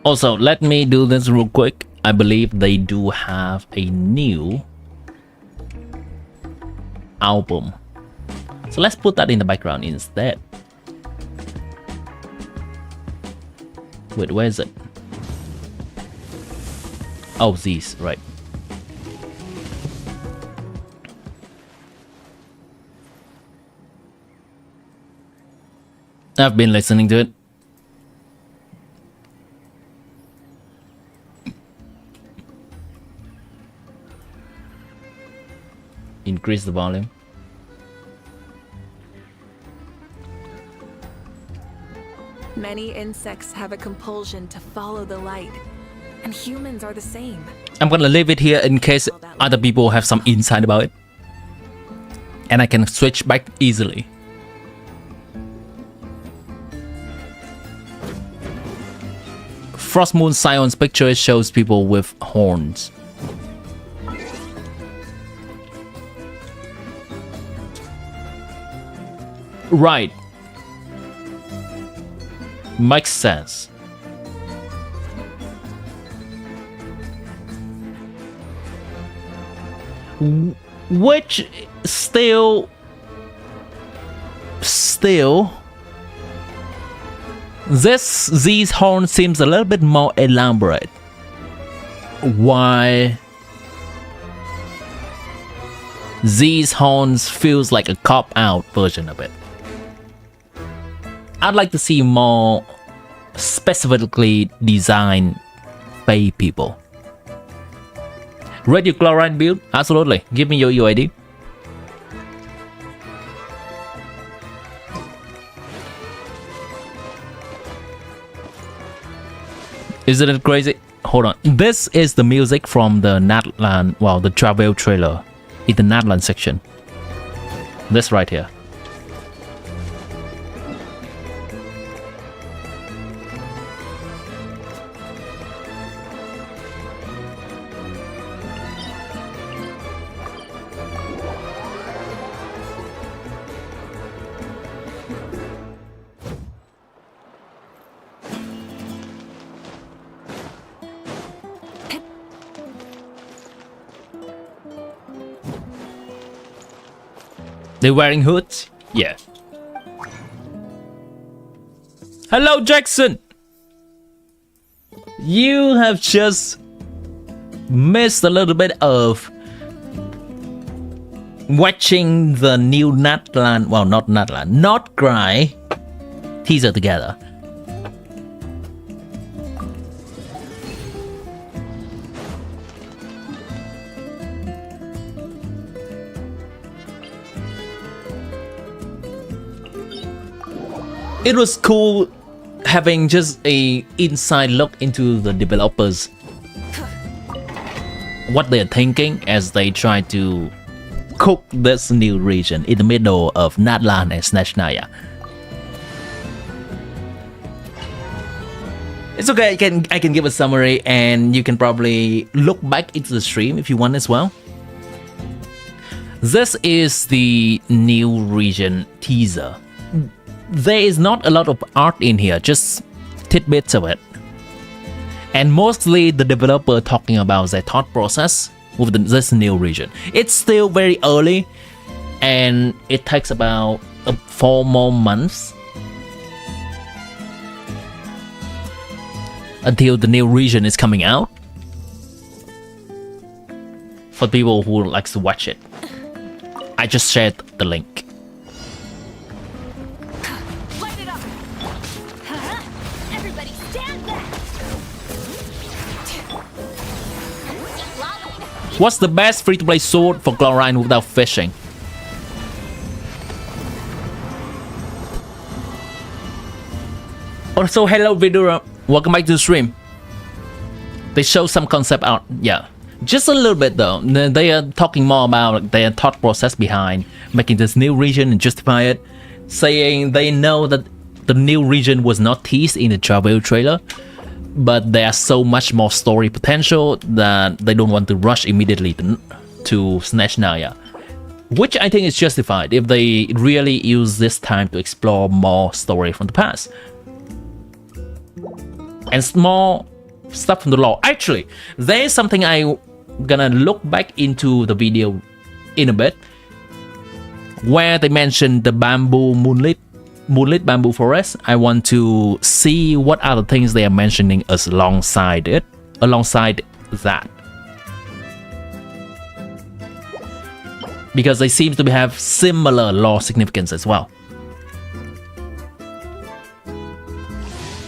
Also, let me do this real quick. I believe they do have a new album. So let's put that in the background instead. Wait, where is it? Oh, these, right. I've been listening to it. Increase the volume. Many insects have a compulsion to follow the light, and humans are the same. I'm gonna leave it here in case other people have some insight about it, and I can switch back easily. Frostmoon Scion's picture shows people with horns. Right. Makes sense. Which still these horns seems a little bit more elaborate. Why these horns feels like a cop-out version of it. I'd like to see more specifically designed Fae people. Radio Chlorine build? Absolutely. Give me your UID. Isn't it crazy? Hold on. This is the music from the Natlan, well, the travel trailer in the Natlan section. This right here. They're wearing hoods? Yeah. Hello, Jackson! You have just missed a little bit of watching the new Natlan, well, not Natlan, NOD-KRAI teaser together. It was cool having just a inside look into the developers, what they're thinking as they try to cook this new region in the middle of Natlan and Snezhnaya. It's okay, I can give a summary and you can probably look back into the stream if you want as well. This is the new region teaser. There is not a lot of art in here, just tidbits of it. And mostly the developer talking about their thought process with this new region. It's still very early and it takes about 4 more months until the new region is coming out. For people who likes to watch it. I just shared the link. What's the best free-to-play sword for Chlorine without fishing? Also, hello Vidura, welcome back to the stream. They show some concept art, yeah. Just a little bit though. They are talking more about their thought process behind making this new region and justify it. Saying they know that the new region was not teased in the travel trailer, but there's so much more story potential that they don't want to rush immediately to Snezhnaya. Which I think is justified if they really use this time to explore more story from the past. And small stuff from the lore. Actually, there's something I'm gonna look back into the video in a bit, where they mentioned the bamboo moonlit bamboo forest. I want to see what other things they are mentioning alongside that, because they seem to have similar lore significance as well.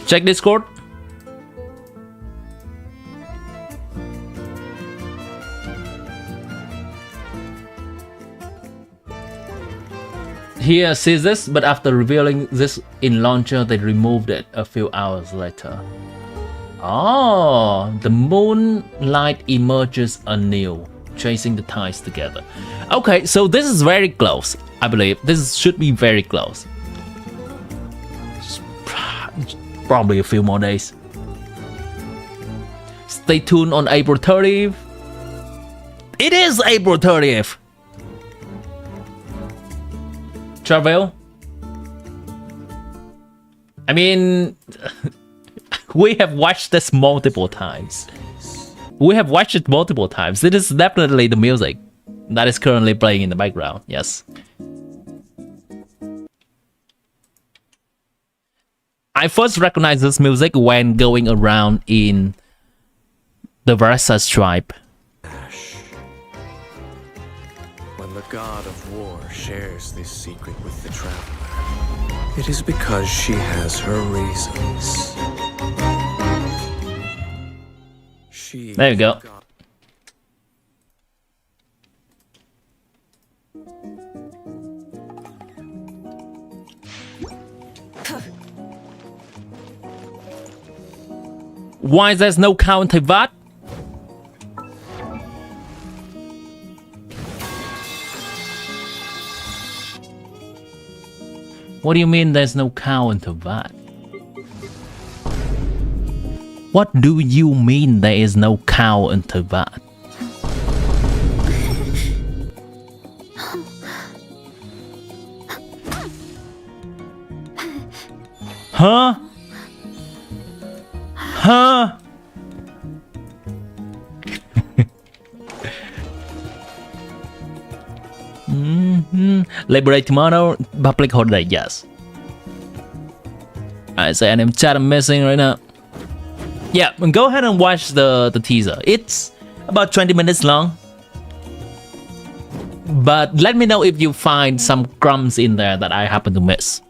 Check Discord. Here sees this, but after revealing this in launcher, they removed it a few hours later. Oh, the moonlight emerges anew, chasing the ties together. Okay, so this is very close. I believe this should be very close. Probably a few more days. Stay tuned on April 30th. It is April 30th. Travel. I mean, we have watched this multiple times. We have watched it multiple times. It is definitely the music that is currently playing in the background. Yes. I first recognized this music when going around in the Versa's tribe. When the god of war shares this secret with the traveler, it is because she has her reasons. There you go. Why there's no counter VAT? What do you mean there's no counter VAT? What do you mean there is no counter VAT? Huh? Huh? Liberate tomorrow, public holiday, yes. I say I'm chat I'm missing right now. Yeah, go ahead and watch the teaser. It's about 20 minutes long. But let me know if you find some crumbs in there that I happen to miss.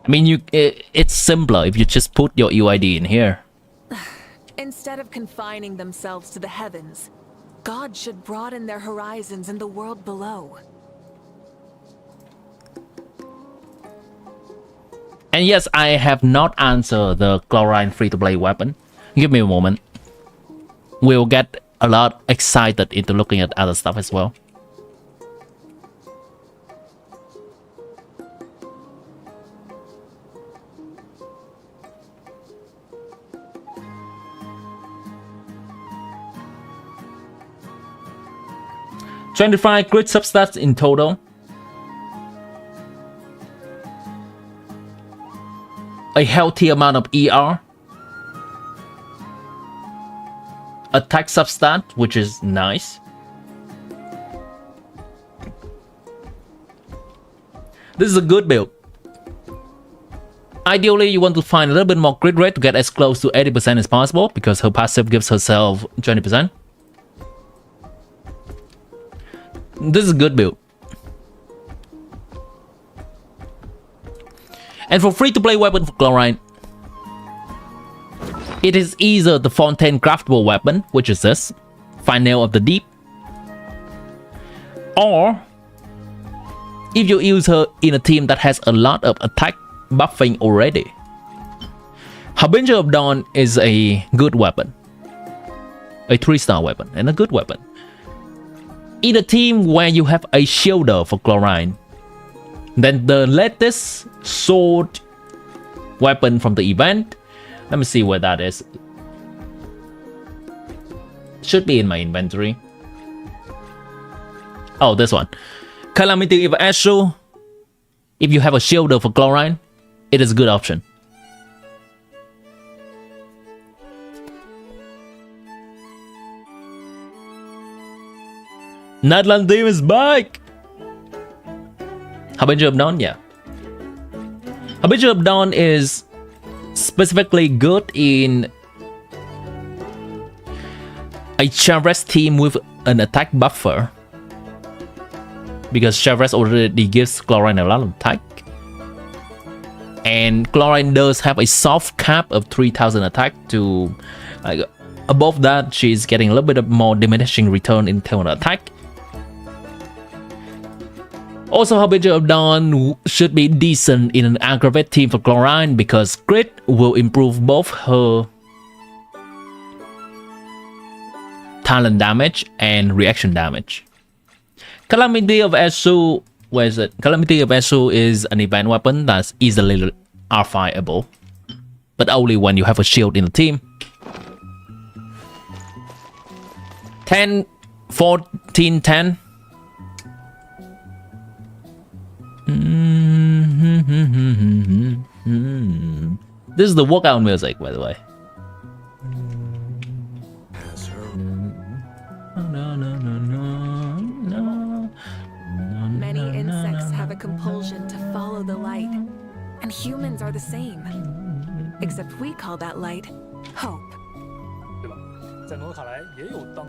I mean, it's simpler if you just put your UID in here. Instead of confining themselves to the heavens, God should broaden their horizons in the world below. And yes, I have not answered the chlorine free-to-play weapon. Give me a moment. We'll get a lot excited into looking at other stuff as well. $25 crit substats in total. A healthy amount of ER. Attack substat, which is nice. This is a good build. Ideally, you want to find a little bit more crit rate to get as close to 80% as possible, because her passive gives herself 20%. This is a good build. And for free-to-play weapon for Chlorine, it is either the Fontaine craftable weapon, which is this, Final of the Deep, or if you use her in a team that has a lot of attack buffing already, Harbinger of Dawn is a good weapon, a 3-star weapon, and a good weapon. In a team where you have a shielder for Chlorine, then the latest sword weapon from the event, let me see where that is. Should be in my inventory. Oh, this one. Calamity of Ashu. If you have a shielder for Chlorine, it is a good option. Natlan team is back! Harbinger of Dawn, yeah. Harbinger of Dawn is specifically good in a Chavez team with an attack buffer, because Chavez already gives Chlorine a lot of attack, and Chlorine does have a soft cap of 3000 attack to above that she's getting a little bit of more diminishing return in terms of attack. Also, Harbinger of Dawn should be decent in an aggravate team for Chlorine, because crit will improve both her talent damage and reaction damage. Calamity of Ashu, where is it? Calamity of Ashu is an event weapon that's easily R5able, but only when you have a shield in the team. 10, 14, 10. This is the workout music, by the way. Many insects have a compulsion to follow the light, and humans are the same. Except we call that light hope. 对吧？在诺卡莱也有当。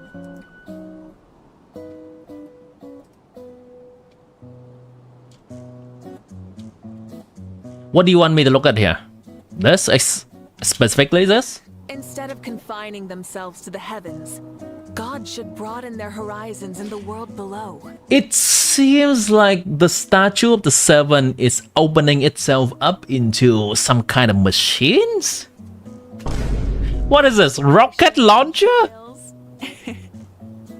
What do you want me to look at here? This? Specifically this? Instead of confining themselves to the heavens, God should broaden their horizons in the world below. It seems like the statue of the seven is opening itself up into some kind of machines? What is this? Rocket launcher?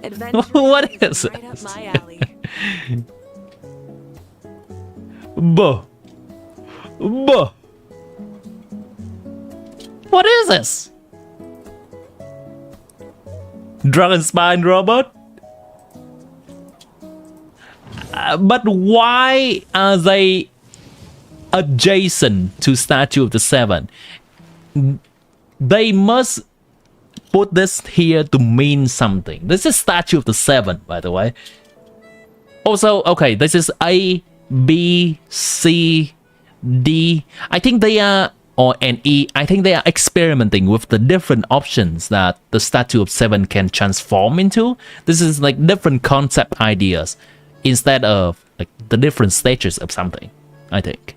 What is right up this? my alley. Buh. Buh. What is this? Dragon spine robot? But why are they adjacent to Statue of the Seven? They must put this here to mean something. This is Statue of the Seven, by the way. Also, okay, this is A, B, C, D. I think they are, or and E. I think they are experimenting with the different options that the Statue of Seven can transform into. This is like different concept ideas instead of like the different stages of something, I think.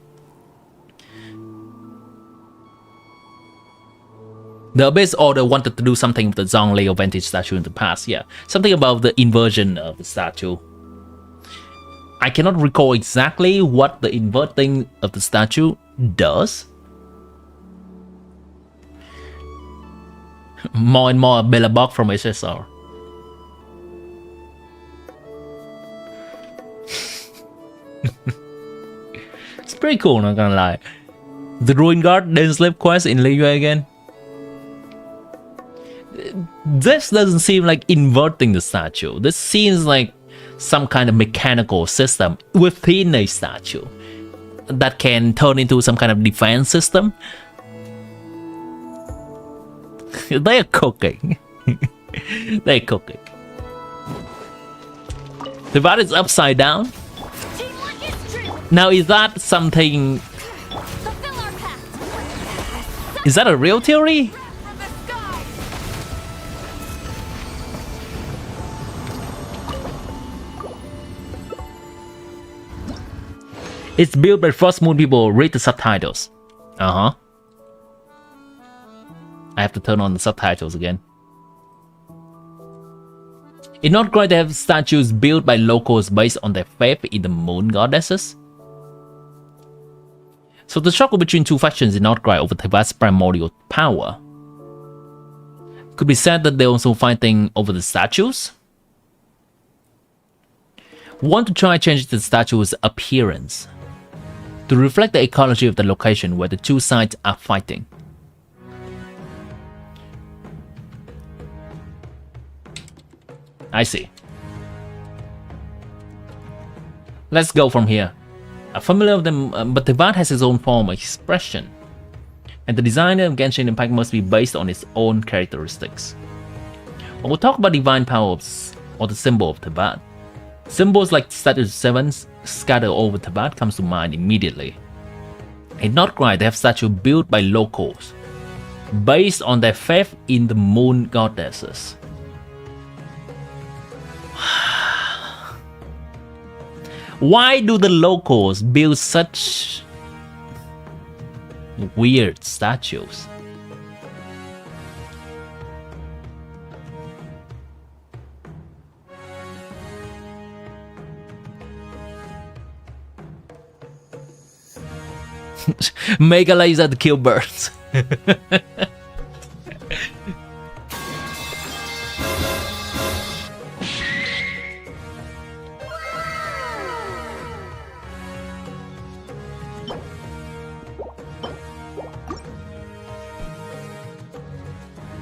The Abyss Order wanted to do something with the Zhonglio vintage statue in the past, yeah. Something about the inversion of the statue. I cannot recall exactly what the inverting of the statue does. More and more Billabong from SSR. It's pretty cool, not gonna lie. The Ruin Guard didn't slip quest in Liyue again. This doesn't seem like inverting the statue. This seems like some kind of mechanical system within a statue that can turn into some kind of defense system. They're cooking. They're cooking. The bot is upside down. Now, is that something? Is that a real theory? It's built by First Moon people. Read the subtitles. I have to turn on the subtitles again. In NOD-KRAI, they have statues built by locals based on their faith in the moon goddesses. So the struggle between two factions in NOD-KRAI over Teyvat's primordial power. Could be said that they're also fighting over the statues. Want to try changing the statue's appearance to reflect the ecology of the location where the two sides are fighting. I see. Let's go from here. Familiar with them, but Teyvat has its own form of expression, and the designer of Genshin Impact must be based on its own characteristics. When we talk about divine powers or the symbol of Teyvat, symbols like Statue of Sevens scattered over Teyvat comes to mind immediately. In NOD-KRAI, they have statues built by locals based on their faith in the moon goddesses. Why do the locals build such weird statues? Mega laser to kill birds.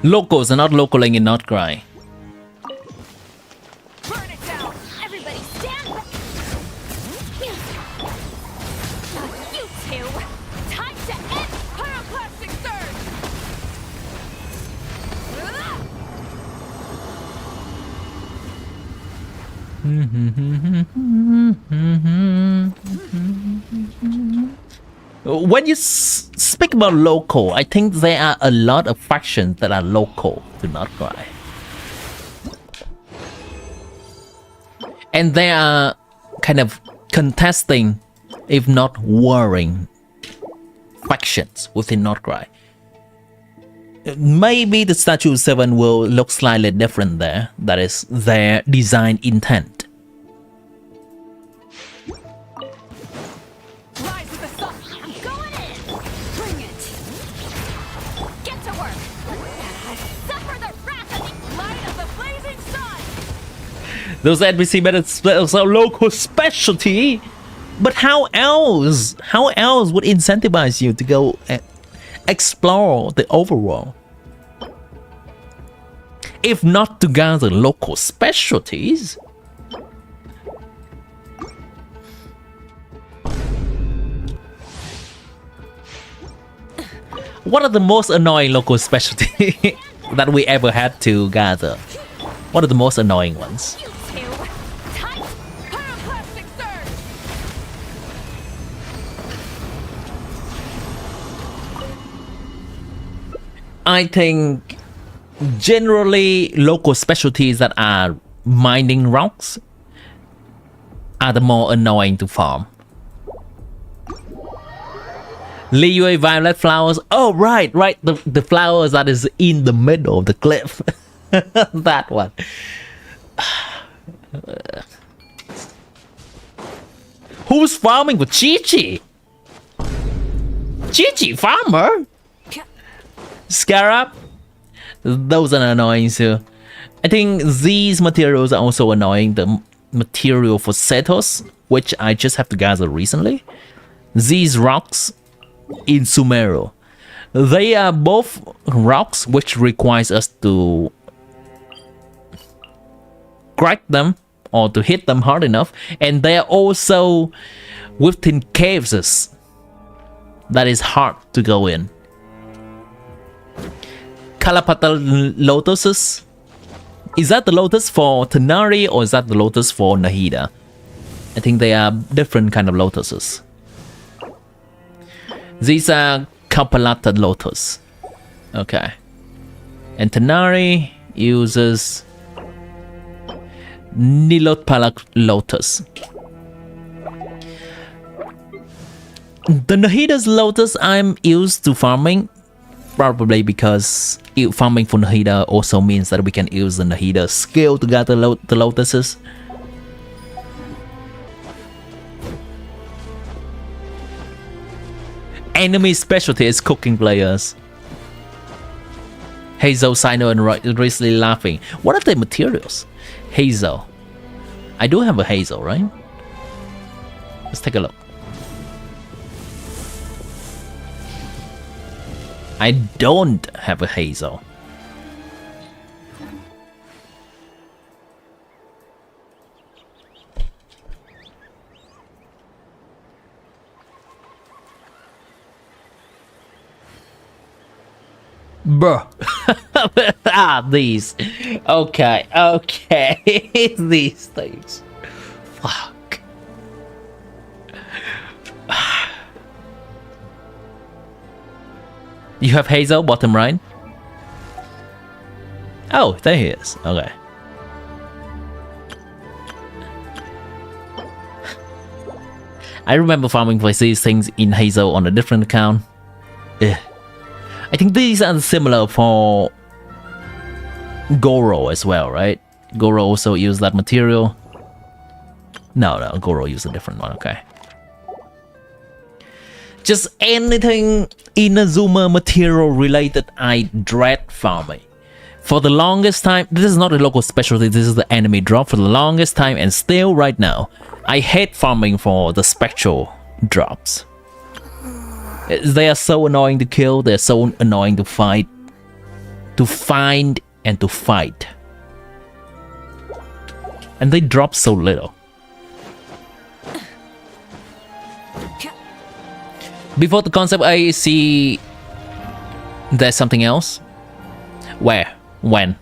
Locals are not localing in NOD-KRAI. Burn it down! Everybody stand back! You two! Time to end Pyroclastic Surge! When you speak about local, I think there are a lot of factions that are local to NOD-KRAI. And they are kind of contesting, if not warring, factions within NOD-KRAI. Maybe the Statue 7 will look slightly different there. That is their design intent. Rise to the sun. I'm going in. Bring it. Get to work. Suffer the wrath of the light of the blazing sun. Those NPC methods are local specialty. But how else? How else would incentivize you to go and explore the overworld? If not to gather local specialties? What are the most annoying local specialties that we ever had to gather? What are the most annoying ones? You two. Tight. Pyroclastic surge. I think generally local specialties that are mining rocks are the more annoying to farm. Liyue violet flowers. Oh, right. The flowers that is in the middle of the cliff. That one. Who's farming for Chi-Chi? Chi-Chi farmer? Scarab? Those are annoying too. I think these materials are also annoying. The material for Setos, which I just have to gather recently. These rocks in Sumeru. They are both rocks which requires us to crack them or to hit them hard enough, and they are also within caves that is hard to go in. Kalapata lotuses. Is that the lotus for Tanari or is that the lotus for Nahida? I think they are different kind of lotuses. These are Kapalata lotus. Okay. And Tanari uses Nilotpalak lotus. The Nahida's lotus I'm used to farming, probably because farming for Nahida also means that we can use the Nahida skill to gather the lotuses. Enemy specialty is cooking players. Hazel, Sino, and Risley laughing. What are the materials? Hazel. I do have a hazel, right? Let's take a look. I don't have a hazel. Bruh. These. Okay. These things. Fuck. You have Hazel, bottom right? Oh, there he is. Okay. I remember farming for these things in Hazel on a different account. Ugh. I think these are similar for Goro as well, right? Goro also used that material. No, Goro used a different one, okay. Just anything Inazuma material related, I dread farming. For the longest time, this is not a local specialty, this is the enemy drop. For the longest time and still right now, I hate farming for the spectral drops. They are so annoying to kill, they're so annoying to fight. To find and to fight. And they drop so little. Before the concept, I see there's something else. Where? When?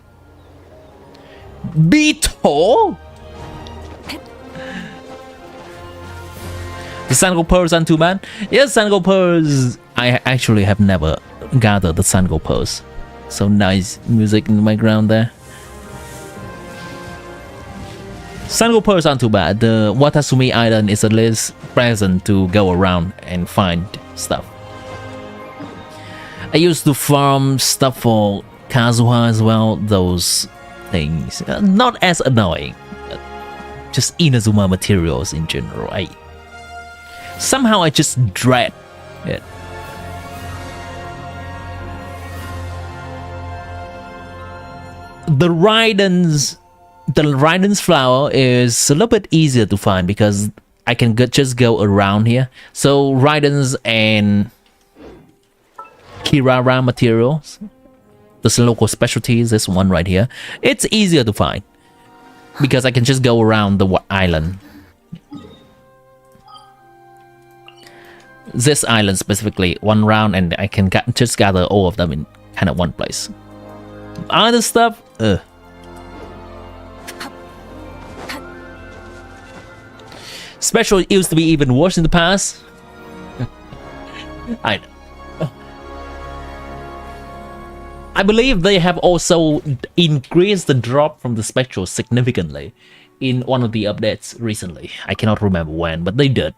Beetle? The Sango Pearls aren't too bad. Yes, Sango Pearls. I actually have never gathered the Sango Pearls. So nice music in the background there. Sango Pearls aren't too bad. The Watasumi Island is at least present to go around and find stuff. I used to farm stuff for Kazuha as well. Those things, not as annoying. Just Inazuma materials in general. Somehow I just dread it. The Raiden's flower is a little bit easier to find because I can just go around here. So Raiden's and Kirara materials, the local specialties, this one right here, it's easier to find because I can just go around the island. This island specifically, one round, and I can just gather all of them in kind of one place. Other stuff, Special used to be even worse in the past. I believe they have also increased the drop from the Spectral significantly in one of the updates recently. I cannot remember when, but they did.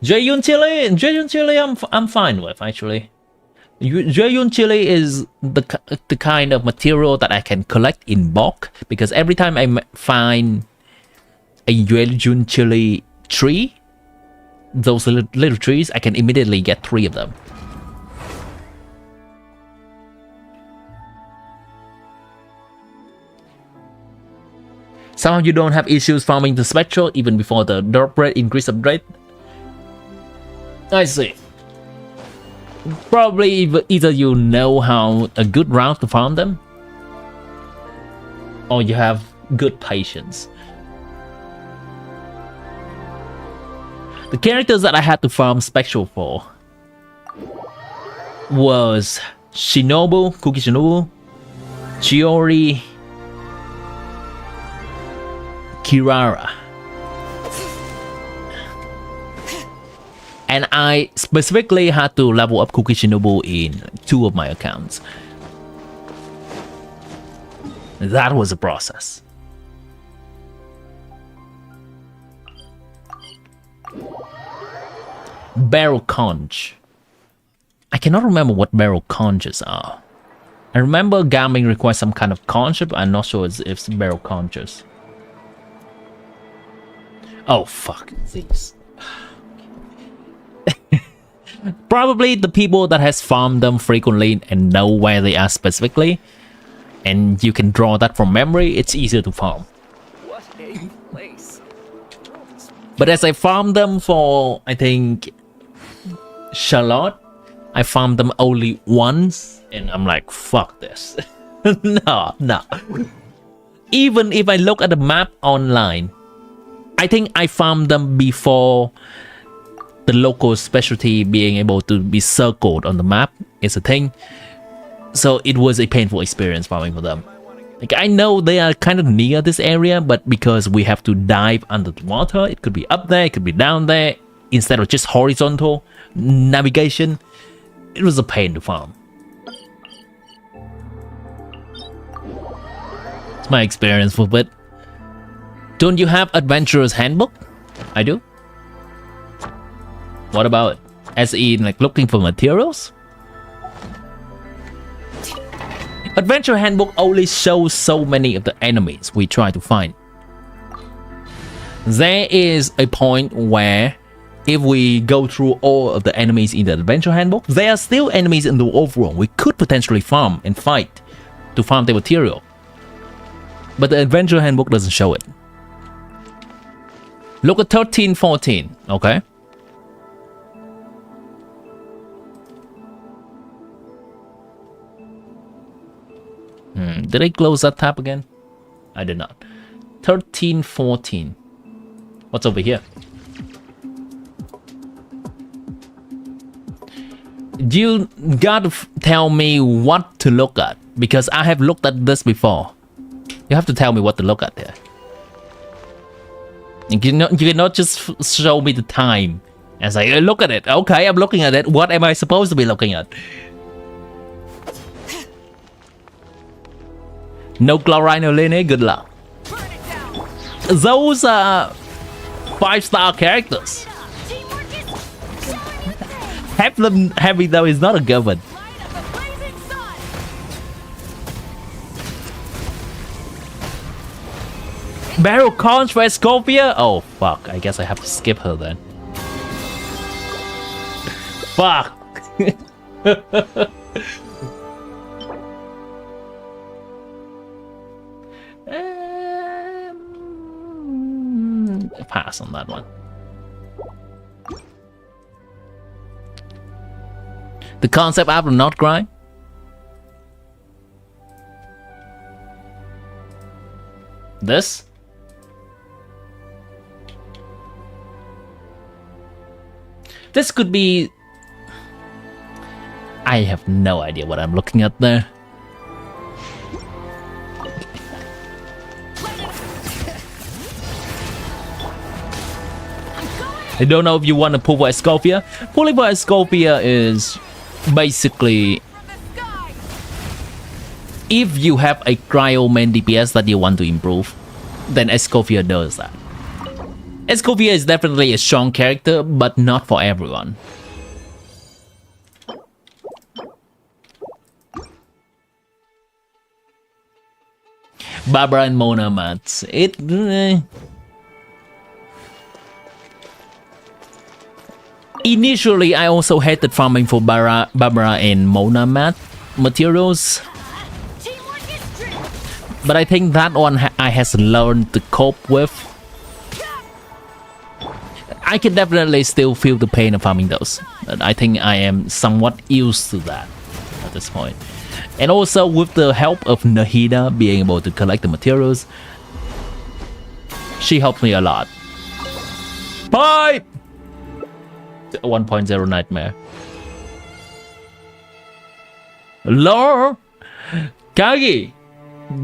Jeyun Chili, I'm fine with actually. Jeyun Chili is the kind of material that I can collect in bulk because every time I find a Jeyun Chili tree, those little trees, I can immediately get 3 of them. Somehow you don't have issues farming the Spectral even before the drop rate increase upgrade. I see. Probably either you know how a good route to farm them, or you have good patience. The characters that I had to farm Spectral for was Shinobu, Kuki Shinobu, Chiori, Kirara. And I specifically had to level up Kuki Shinobu in 2 of my accounts. That was a process. Barrel conch. I cannot remember what barrel conches are. I remember Gaming requires some kind of conch, but I'm not sure if it's barrel conches. Oh fuck these. Probably the people that has farmed them frequently and know where they are specifically, and you can draw that from memory, it's easier to farm. What a place. But as I farmed them for, I think, Charlotte, I farmed them only once, and I'm like, fuck this. No. Even if I look at the map online, I think I farmed them before the local specialty being able to be circled on the map is a thing. So it was a painful experience farming for them. Like, I know they are kind of near this area, but because we have to dive under the water, it could be up there, it could be down there, instead of just horizontal navigation, it was a pain to farm. It's my experience with it. Don't you have Adventurer's Handbook? I do. What about it? As in, like, looking for materials? Adventure Handbook only shows so many of the enemies we try to find. There is a point where if we go through all of the enemies in the Adventure Handbook, there are still enemies in the overworld we could potentially farm and fight to farm the material. But the Adventure Handbook doesn't show it. Look at 1314, okay? Did I close that tab again? I did not. 1314. What's over here? You gotta tell me what to look at, because I have looked at this before. You have to tell me what to look at there. You cannot just show me the time and say, look at it. Okay, I'm looking at it. What am I supposed to be looking at? No chlorine or linear, good luck. Those are 5-star characters. Have them heavy though is not a given. Light of the blazing sun. Barrel cons for Escopia? Oh fuck, I guess I have to skip her then. Fuck. Pass on that one. The concept art of NOD-KRAI? This? This could be... I have no idea what I'm looking at there. I don't know if you want to pull for Escopia. Pulling for Escopia is basically if you have a cryo main DPS that you want to improve, then Escopia does that. Escopia is definitely a strong character, but not for everyone. Barbara and Mona mats. Initially, I also hated farming for Barbara and Mona mat materials. Teamwork is strength. But I think that one I has learned to cope with. I can definitely still feel the pain of farming those. But I think I am somewhat used to that at this point. And also with the help of Nahida being able to collect the materials, she helped me a lot. Bye! 1.0 nightmare. Lore! Kagi!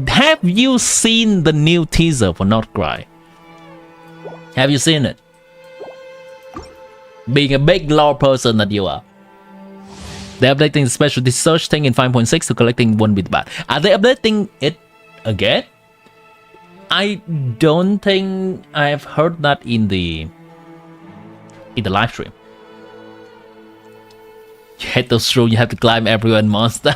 Have you seen the new teaser for NOD-KRAI? Have you seen it? Being a big lore person that you are. They're updating the specialty search thing in 5.6 to collecting one bit bad. Are they updating it again? I don't think I've heard that in the live stream. You hit those through, you have to climb everyone monster.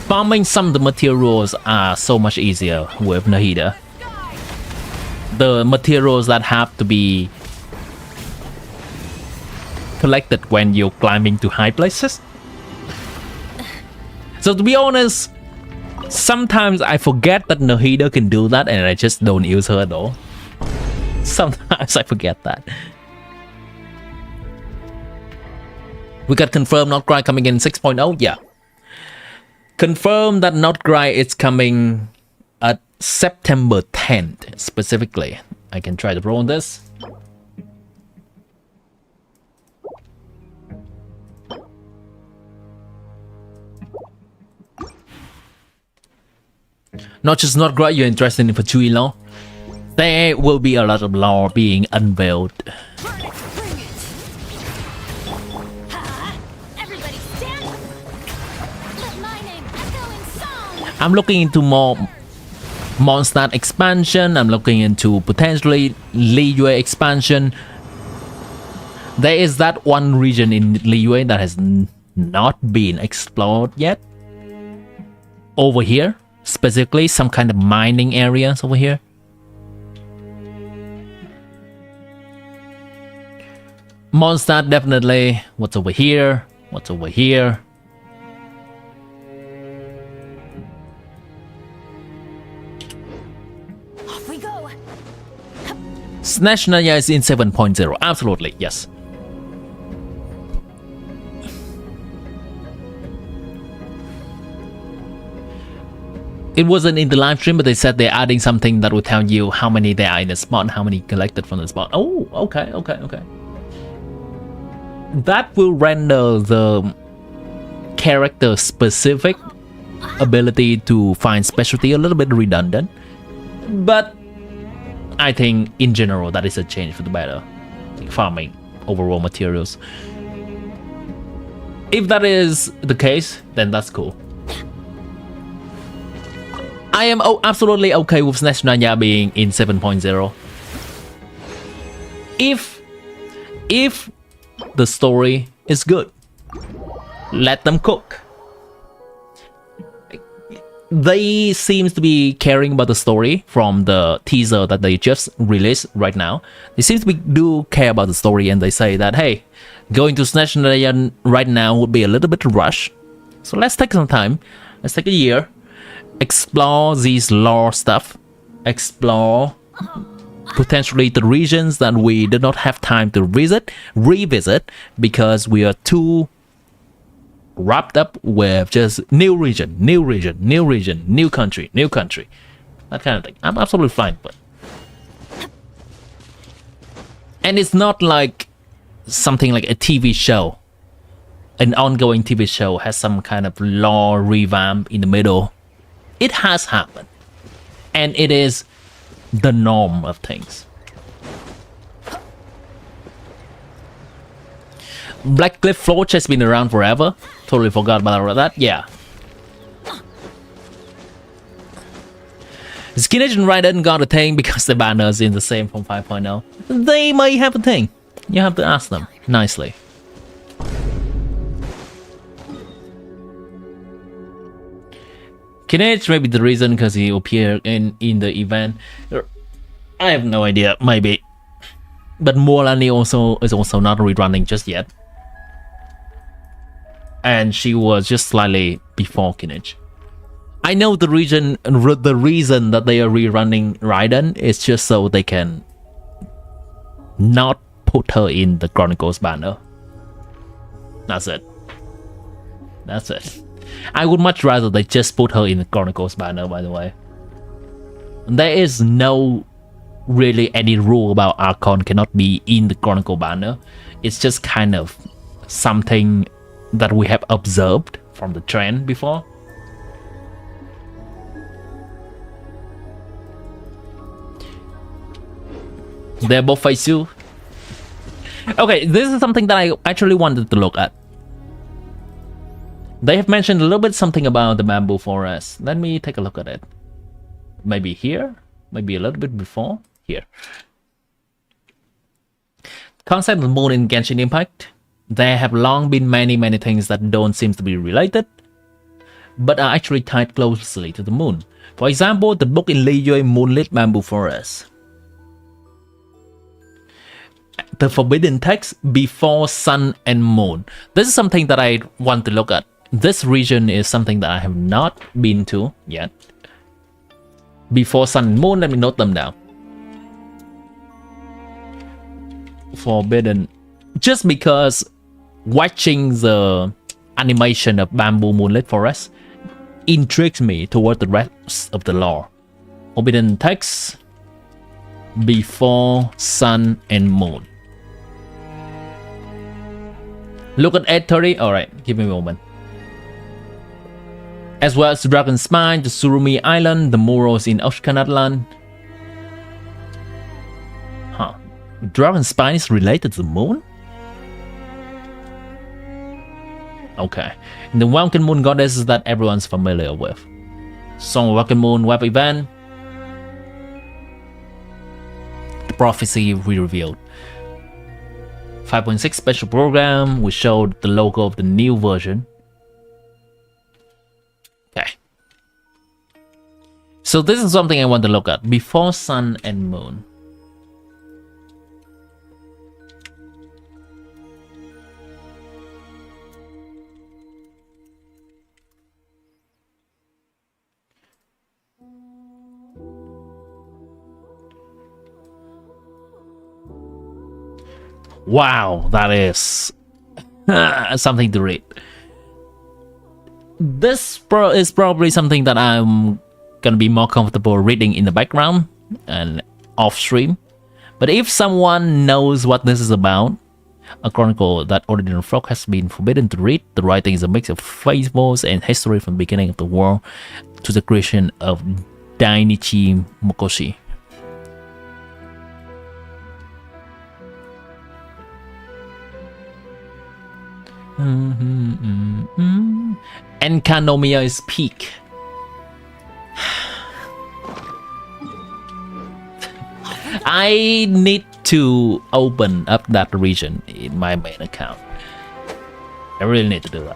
Farming some of the materials are so much easier with Nahida. The materials that have to be collected when you're climbing to high places. So to be honest, sometimes I forget that Nahida can do that and I just don't use her at all. Sometimes I forget that. We got confirmed NOD-KRAI coming in 6.0, yeah. Confirmed that NOD-KRAI is coming at September 10th specifically. I can try to roll this. Not just NOD-KRAI, you're interested in for Chui lore. There will be a lot of lore being unveiled. I'm looking into more Mondstadt expansion. I'm looking into potentially Liyue expansion. There is that one region in Liyue that has not been explored yet. Over here, specifically some kind of mining areas over here. Mondstadt definitely. What's over here? What's over here? Snatch Naya is in 7.0. Absolutely, yes. It wasn't in the live stream, but they said they're adding something that will tell you how many there are in the spot, how many collected from the spot. Oh, okay. That will render the character specific ability to find specialty a little bit redundant. But I think in general that is a change for the better. Like farming overall materials. If that is the case, then that's cool. I am absolutely okay with Snatch Nanya being in 7.0. If the story is good, let them cook. They seems to be caring about the story from the teaser that they just released right now. They seem to do care about the story, and they say that, hey, going to Snatch Nanya right now would be a little bit rush. So let's take some time. Let's take a year. Explore these lore stuff. Explore potentially the regions that we did not have time to revisit because we are too wrapped up with just new region, new country, that kind of thing. I'm absolutely fine, but and it's not like something like a TV show, an ongoing TV show has some kind of lore revamp in the middle. It has happened, and it is the norm of things. Black Cliff Forge has been around forever. Totally forgot about that. Yeah. Skinage and Raiden got a thing because the banners in the same from 5.0. They may have a thing. You have to ask them nicely. Kinage may be the reason because he appeared in the event. I have no idea, maybe. But Morlani is also not rerunning just yet. And she was just slightly before Kinage. I know the reason that they are rerunning Raiden is just so they can not put her in the Chronicles banner. That's it. That's it. I would much rather they just put her in the Chronicles banner, by the way. There is no really any rule about Archon cannot be in the Chronicle banner. It's just kind of something that we have observed from the trend before. They're both face you. Okay, this is something that I actually wanted to look at. They have mentioned a little bit something about the bamboo forest. Let me take a look at it. Maybe here, maybe a little bit before here. Concept of the moon in Genshin Impact. There have long been many things that don't seem to be related, but are actually tied closely to the moon. For example, the book in Liyue Moonlit Bamboo Forest. The forbidden text before sun and moon. This is something that I want to look at. This region is something that I have not been to yet. Before sun and moon, let me note them down. Forbidden. Just because watching the animation of Bamboo Moonlit Forest intrigues me toward the rest of the lore. Forbidden text before sun and moon. Look at 830. Alright, give me a moment. As well as Dragon Spine, the Surumi Island, the murals in Oshkanatlan. Huh. Dragon Spine is related to the moon? Okay. The Welkin Moon Goddess that everyone's familiar with. Song of Welkin Moon web event. The prophecy we revealed. 5.6 special program. We showed the logo of the new version. Okay. So this is something I want to look at. Before sun and moon. Wow, that is something to read. This is probably something that I'm gonna be more comfortable reading in the background and off stream. But if someone knows what this is about, a chronicle that ordinary folk has been forbidden to read. The writing is a mix of fables and history from the beginning of the world to the creation of Dainichi Mokoshi. Enkanomiya is peak. I need to open up that region in my main account. I really need to do that.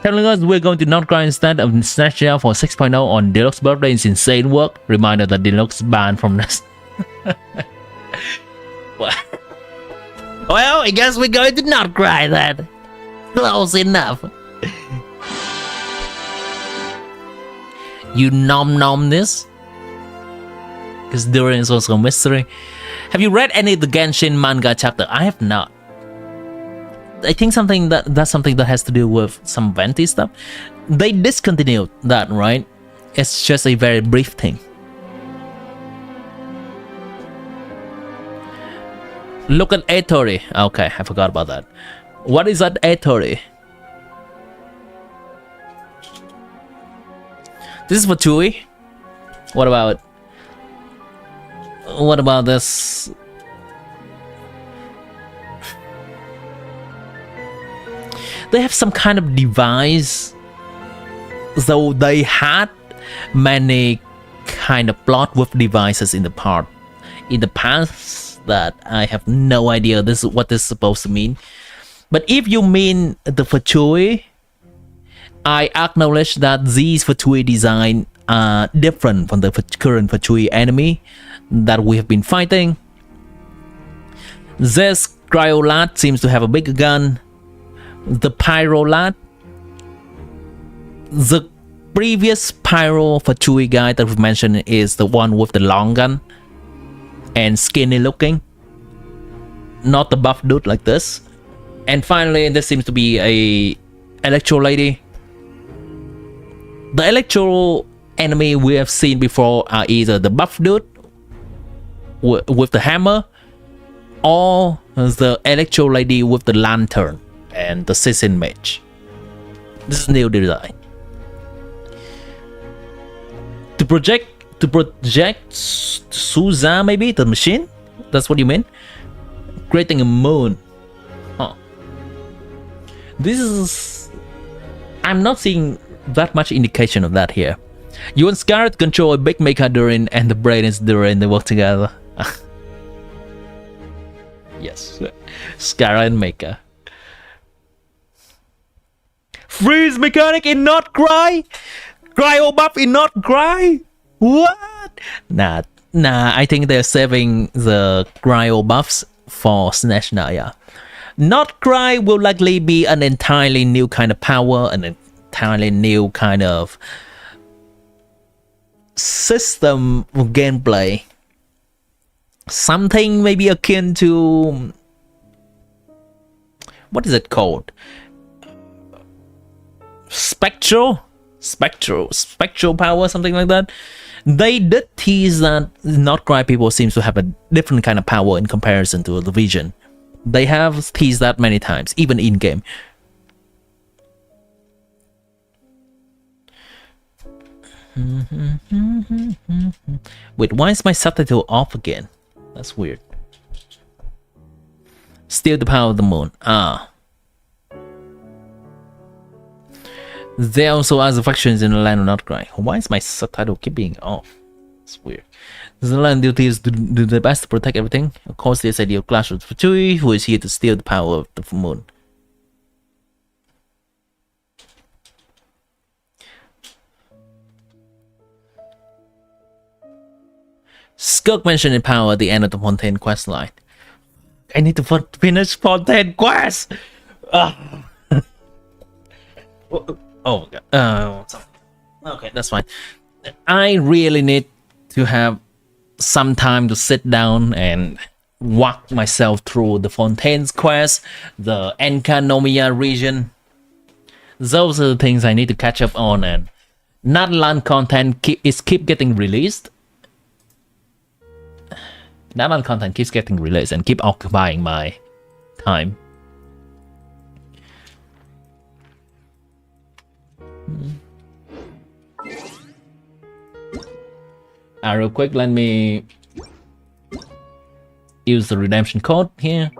Telling us we're going to NOD-KRAI instead of Snatch Shell for 6.0 on Deluxe birthday is insane work. Reminder that Deluxe banned from this. Well, I guess we're going to NOD-KRAI then. Close enough. You nom this? Because Durin is also a mystery. Have you read any of the Genshin manga chapter? I have not. I think that's something that has to do with some Venti stuff. They discontinued that, right? It's just a very brief thing. Look at Atori. Okay, I forgot about that. What is that Atori? This is for Chewie. What about this? They have some kind of device, though they had many kind of plot with devices in the past that I have no idea what this is supposed to mean. But if you mean the Fatui, I acknowledge that these Fatui design are different from the current Fatui enemy that we have been fighting. This Cryolat seems to have a bigger gun. The Pyrolat, the previous Pyro Fatui guy that we've mentioned is the one with the long gun and skinny looking, not the buff dude like this. And finally, this seems to be a Electro Lady. The Electro enemy we have seen before are either the buff dude with the hammer or the Electro Lady with the lantern and the Sissin Mage. This is new design. To project Suza, maybe the machine. That's what you mean. Creating a moon. Huh. This is. I'm not seeing that much indication of that here. You and Scarlet control a big mecha Durin, and the brain is Durin. They work together. Yes, Scarlet and mecha. Freeze mechanic in NOD-KRAI? Cryo buff in NOD-KRAI? What? Nah, I think they're saving the cryo buffs for Snatch now, yeah. NOD-KRAI will likely be an entirely new kind of power, an entirely new kind of system of gameplay. Something maybe akin to... what is it called? Spectral power, something like that. They did tease that NOD-KRAI people seems to have a different kind of power in comparison to the Vision. They have teased that many times, even in game. Wait, why is my subtitle off again? That's weird. Steal the power of the moon. Ah. There also are the factions in the land of NOD-KRAI. Why is my subtitle keep being off? It's weird. The land duty is to do the best to protect everything. Of course, there's ideal clash with Fatui, who is here to steal the power of the moon. Skirk mentioned in power at the end of the Fontaine quest line. I need to finish Fontaine quest! Oh my god. Okay, that's fine. I really need to have some time to sit down and walk myself through the Fontaine's quest, the Enkanomiya region. Those are the things I need to catch up on, and natlan content keep getting released. Natlan content keeps getting released and keep occupying my time. Real quick, let me use the redemption code here.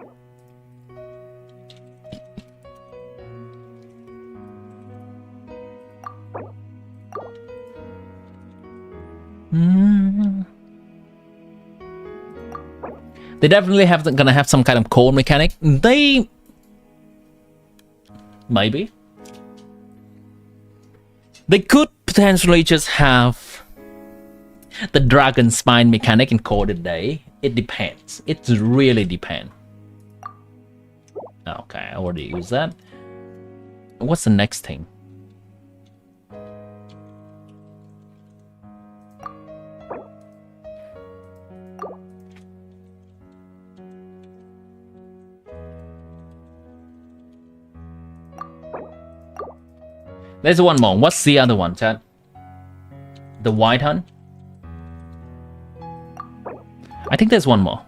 They definitely gonna have some kind of code mechanic. They maybe they could potentially just have the dragon spine mechanic encoded there. It depends. It really depends. Okay, I already used that. What's the next thing? There's one more. What's the other one, chat? The white hunt? I think there's one more.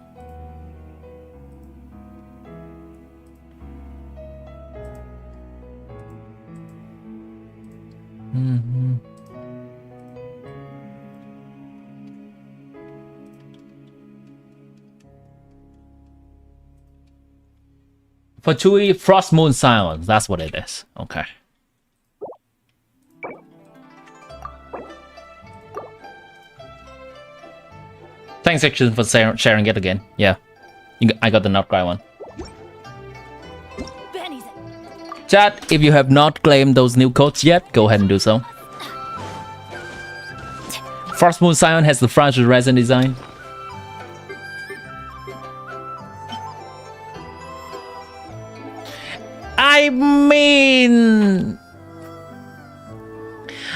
For Chewie, Frost Moon Silence. That's what it is. Okay. Thanks, Action, for sharing it again. Yeah, I got the NOD-KRAI one. Benny's Chat, if you have not claimed those new codes yet, go ahead and do so. Frost Moon Scion has the fragile resin design. I mean,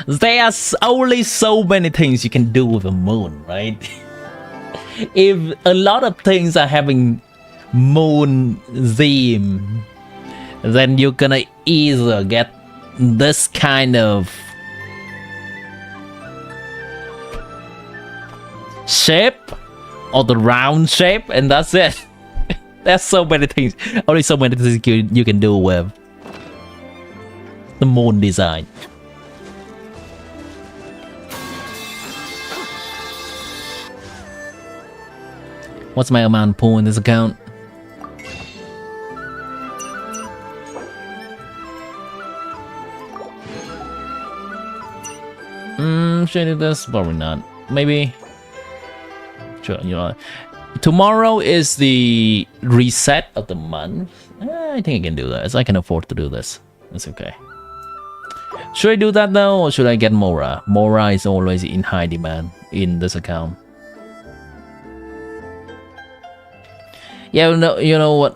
there's only so many things you can do with a moon, right? If a lot of things are having moon theme, then you're gonna either get this kind of shape or the round shape, and that's it. There's so many things, only so many things you can do with the moon design. What's my amount pool in this account? Should I do this? Probably not. Maybe. Sure, you know. Tomorrow is the reset of the month. I think I can do this. I can afford to do this. It's okay. Should I do that though, or should I get Mora? Mora is always in high demand in this account. Yeah, you know what?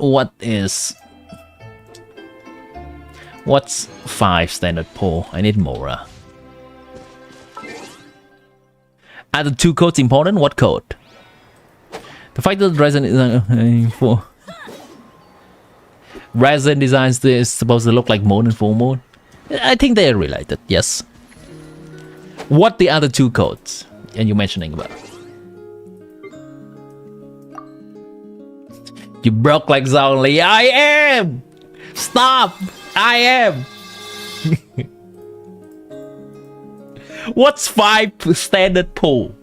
What's 5 standard pull? I need Mora. Are the 2 codes important? What code? The fact that resin is for resin designs is supposed to look like moon and full moon. I think they are related. Yes. What the other 2 codes? And you mentioning about? You broke like only. I am. Stop. I am. What's 5 standard pool?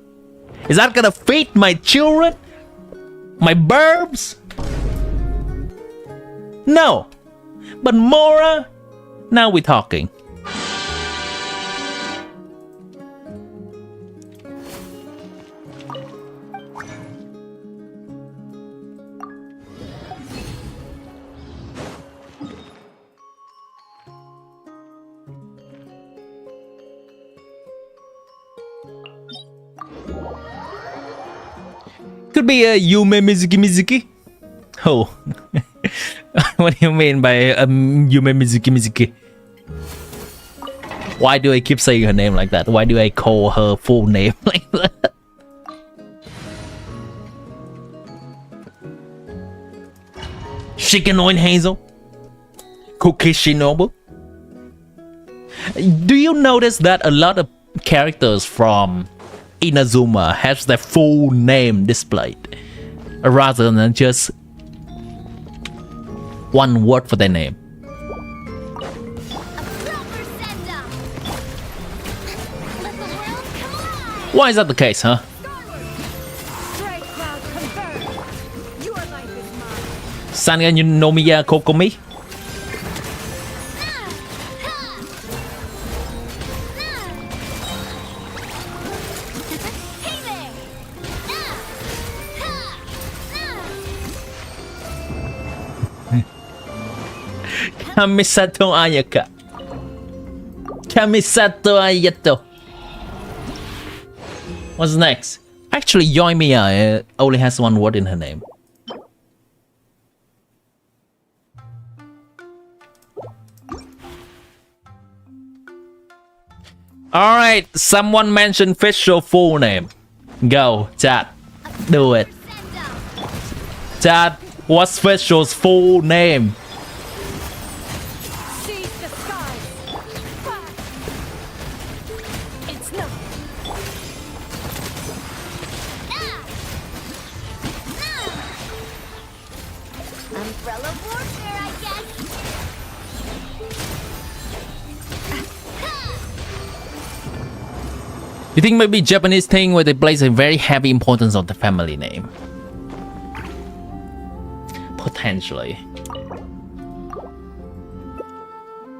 Is that gonna feed my children? My burbs? No. But Mora? Now we're talking. Could be a Yume Mizuki. Oh. What do you mean by Yume Mizuki? Why do I keep saying her name like that? Why do I call her full name like that? Shikanoin Hazel? Cookie Shinobu? Do you notice that a lot of characters from Inazuma has their full name displayed rather than just one word for their name? Why is that the case, huh? Sanga Nomiya Kokomi. Hey there! Kamisato Ayaka. Kamisato Ayato. What's next? Actually, Yoimiya only has one word in her name. Alright, someone mentioned official full name. Go, chat. Do it. Chat, what's official's full name? Seize the skies! It's no... Umbrella warfare, I guess! You think maybe Japanese thing where they place a very heavy importance on the family name? Potentially.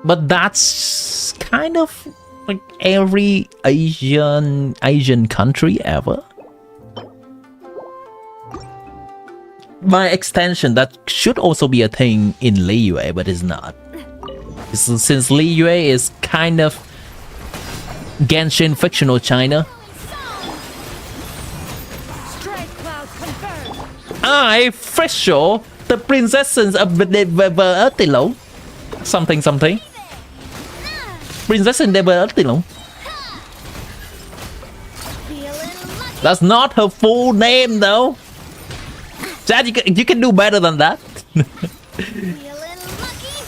But that's kind of like every Asian country ever. By extension, that should also be a thing in Liyue, but it's not. Since Liyue is kind of Genshin fictional China. Strike cloud confirmed! I, official, the princesses of the something something. Princess in the Feeling lucky! That's not her full name though. Chad, you can do better than that. Feeling lucky!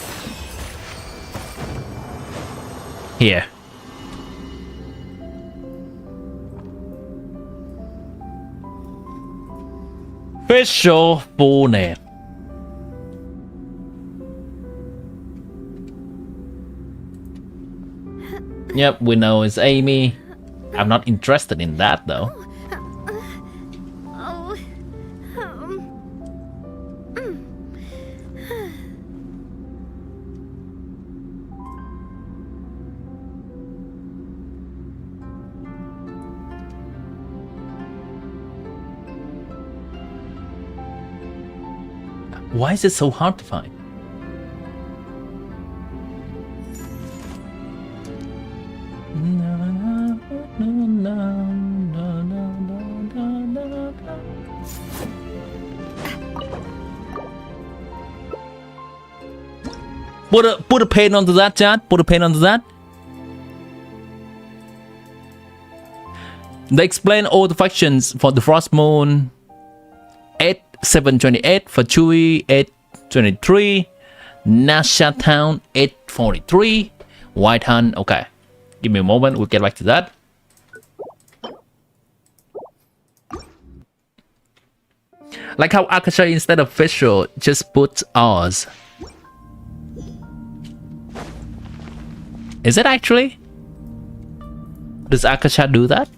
Here. Official full name. Yep, we know it's Amy. I'm not interested in that though. Oh... Why is it so hard to find? Put a pen onto that, chat. Put a pen onto that. They explain all the factions for the Frost Moon. 728 for Chui, 823, Nasha Town, 843, White Hunt. Okay, give me a moment, we'll get back to that. Like how Akasha instead of official just puts ours. Is it actually? Does Akasha do that?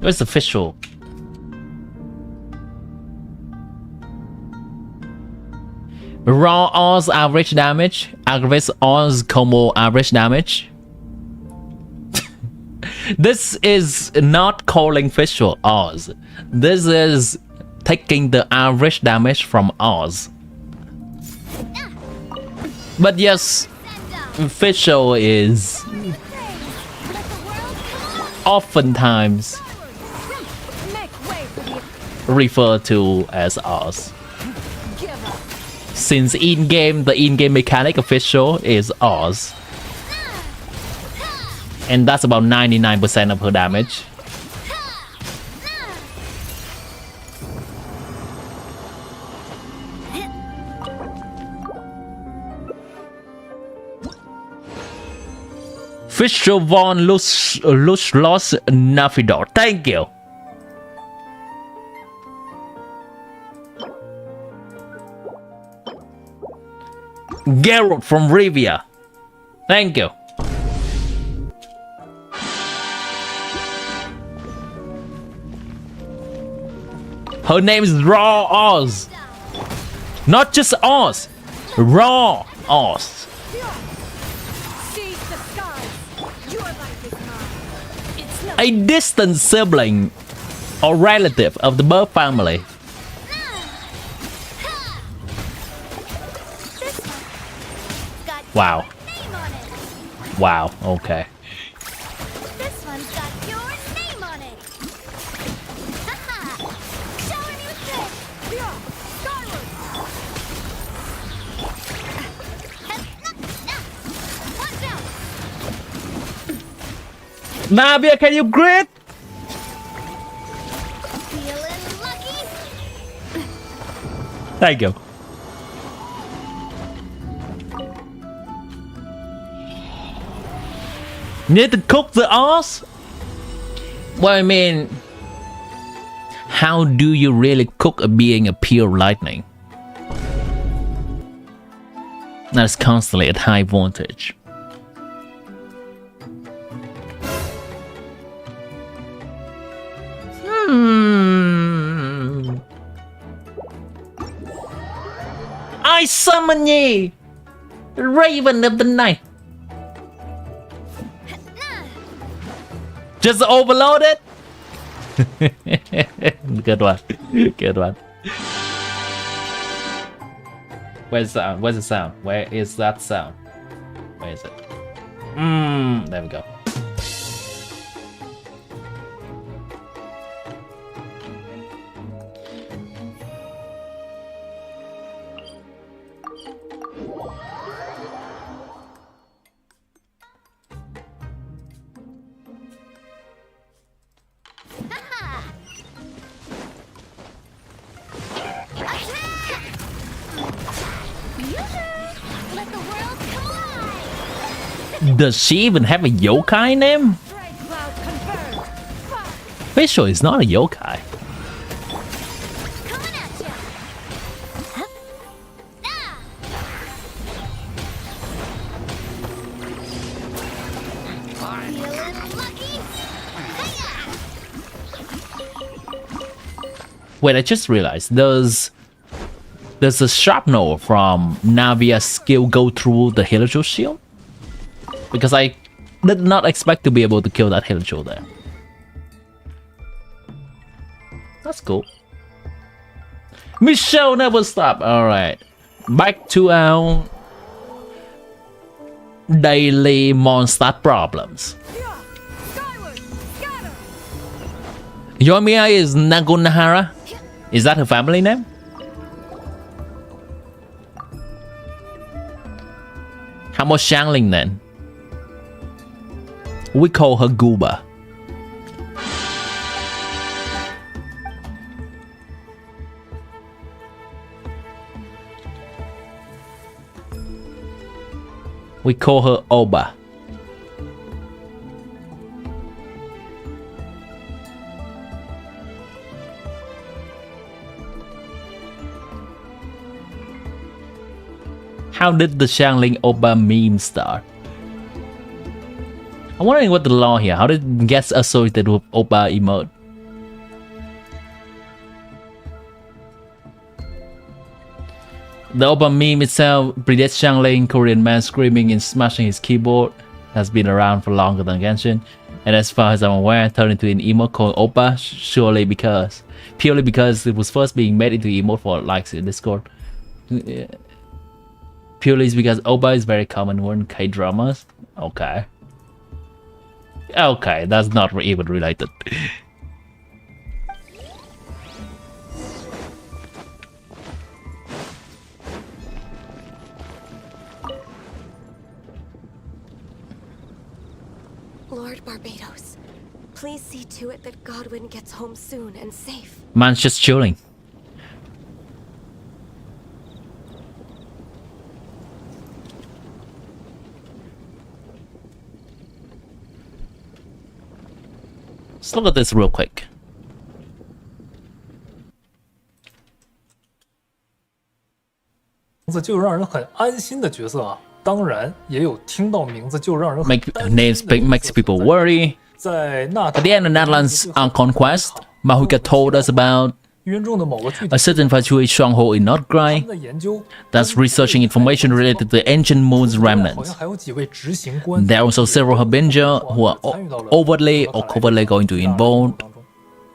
Where's the official? Raw Oz average damage. Aggravates Oz combo average damage. This is not calling official Oz. This is taking the average damage from Oz. But yes, official is oftentimes referred to as Oz. Since in-game, the in-game mechanic official is Oz. And that's about 99% of her damage. Fisher von Luschloss Nafidor. Thank you. Geralt from Rivia. Thank you. Her name is Raw Oz. Not just Oz. Raw Oz. Seize the skies. Your life is mine. It's no A distant sibling or relative of the bird family. this one. Got Wow. your name on it. Wow, okay. This one's got your name on it. Haha. Showing you trick. Yeah. Skyward. Watch out. Navia, can you grit? Feeling lucky? Thank you. Need to cook the Oz? Well, I mean, how do you really cook a being of pure lightning? That's constantly at high voltage. I summon ye, Raven of the Night. Just overload it. Good one. Good one. Where's the sound? Where's the sound? Where is that sound? Where is it? There we go. Let the world collide. Does she even have a yokai name? Strike cloud confirmed. Visual is not a yokai. Coming at you. Huh? Ah. Feeling lucky? Hiya! Wait, I just realized does the shrapnel from Navia's skill go through the Hilichurl shield? Because I did not expect to be able to kill that Hilichurl there. That's cool. Michelle never stop. Alright. Back to our daily monster problems. Skyward! Scatter! Yoimiya is Nagunahara. Is that her family name? How about Shangling then? We call her Gooba. We call her Oba. How did the Shangling Oba meme start? I'm wondering what the law here. How did it get associated with Oba emote? The Oba meme itself predates Shangling. Korean man screaming and smashing his keyboard has been around for longer than Genshin, and as far as I'm aware, turned into an emote called Oba purely because it was first being made into emote for likes in Discord. Purely is because Oba is very common word in K-dramas. Okay. Okay, that's not even related. Lord Barbados, please see to it that Godwin gets home soon and safe. Man's just chilling. Let's look at this real quick. 字就让人很安心的角色啊，当然也有听到名字就让人很 Make 担心的 names 角色 makes people 存在。 worry. 在纳 At the end of Natlan's conquest, Mahuka told us about 预言中的某个具体 a certain virtuous stronghold in 他 NOD-KRAI 们的研究 that's researching information related to the ancient moon's 好 remnants. 像还有几位执行官 There are also several Harbinger who are 参与到了 overtly or covertly going to be involved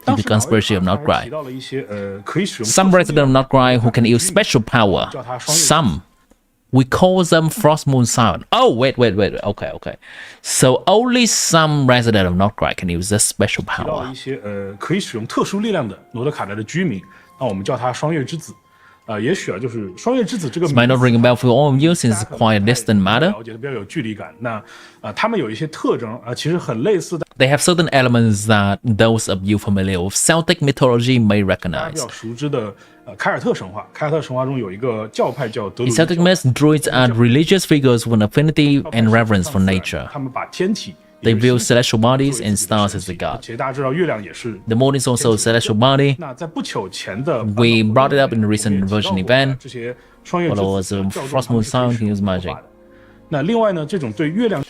当 in 时 the conspiracy of 马维卡还提 NOD-KRAI. 到了一些可以使用 Some 特殊力 residents of 量 NOD-KRAI who can use special power. 叫它双月 Some. We call them Frost Moon Scion. Oh, wait. Okay. So only some resident of NOD-KRAI can use this special 提到了 power. 一些可以使用特殊力量的罗德卡莱的居民，那我们叫他双月之子。也许就是双月之子这个名 Might 字 not ring a bell for all of you since it's quite a distant matter. 了解的比较有距离感。那他们有一些特征其实很类似的， They have certain elements that those of you familiar with Celtic mythology may 大家比 recognize. 较熟知的凯尔特神话。凯尔特神话中有一个教派叫德鲁 In 伊教 Celtic myths, druids are religious figures with an affinity and reverence for 上自然 nature. 他们把天体 They 也就是 view 星 celestial bodies 作为 and 自己的 stars 神 as the 器 god. 其实大家知道月亮也是 The moon is also a celestial body. 那在不久前的 We brought it up in a recent 我们也提到 version 过 event. 这些双月之 Although 子 as a 教宗 Frost 他们 Moon 是可以 Scion 使 can 用 use 魔 magic. 法的。那另外呢，这种对月亮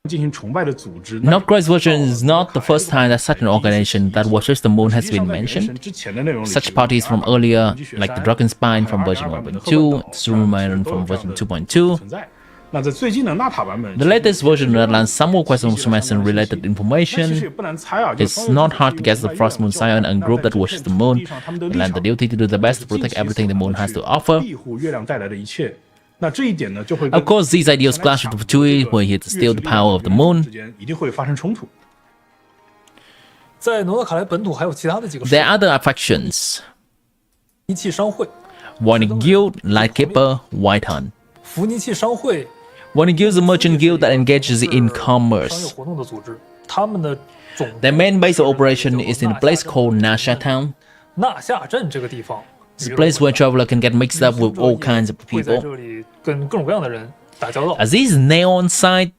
进行崇拜的组织 NOD-KRAI's version is not the first time that such an organization that worships the moon has been mentioned. 之前的内容里 Such parties from earlier, like the Dragonspine from version 1.2, Superman from version 2.2. 存在。那在最近的纳塔版本 The latest version that lands some more questions from and related 那其实也 information. 不难猜啊，就是 It's not hard to guess the Frost Moon Scion and group that worships the moon 那在这片土地上他们的立 and 场 the duty to do the best to 尽 protect 其所 everything the 能 moon 地 has 去 to offer. 庇护月亮带来的一切。那这一点呢，就会跟 Of course, these ideas clash with Tui, who are here to steal the power of the moon. 之间一定会发生冲突。在罗德卡莱本土还有其他的几个 There are other factions: 尼契商会、 Warning Guild, Lightkeeper, White Hunt. 福尼契商会 Warning Guild is a merchant guild that engages 是 in 商业 commerce. 活动的组织，他们的总 Their main base of operation is in a place called Nasha Town. 纳夏镇这个地方， It's a place where traveler can get mixed up with all kinds of 会在 people. 这里跟各种各样的人打交道。 Are these neon sign?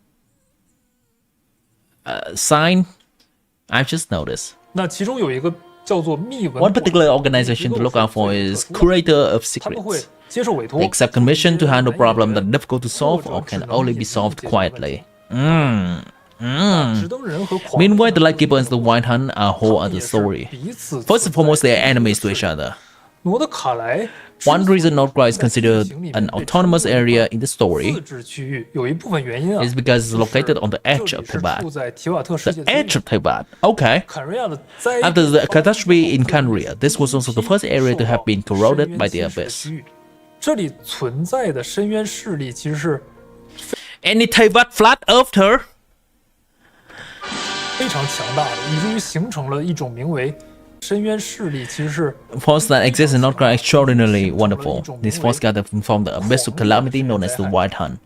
I've just noticed. 那其中有一个叫做密文 One particular organization to look out for is Curator of 他们会 Secrets. 接受委托 They accept commission to handle problems that are difficult to solve or can only be solved quietly. 直登人和狂 Meanwhile, the Lightkeeper and the White Hunt are a whole 他们 other 也是 story. 彼此 First and foremost, they are enemies to each other. 罗德卡莱 One reason NOD-KRAI is considered an autonomous area in the 自 story 治区域有一部分原因啊 is because it's located on the 这 edge 里 of 是 Tibet. 处在提瓦特世 The 界最 edge of Tibet. Okay. 坎瑞亚的灾 After the catastrophe in Kanria, this was also the first area to have been corroded by the abyss. 这里存在的深渊势力其实是 Any Tibet flat earther? 非常强大的，以至于形成了一种名为深渊势力，其实是 Force that exists in NOD-KRAI are extraordinarily wonderful. This force gathered from the abyss of calamity known as the White Hunt.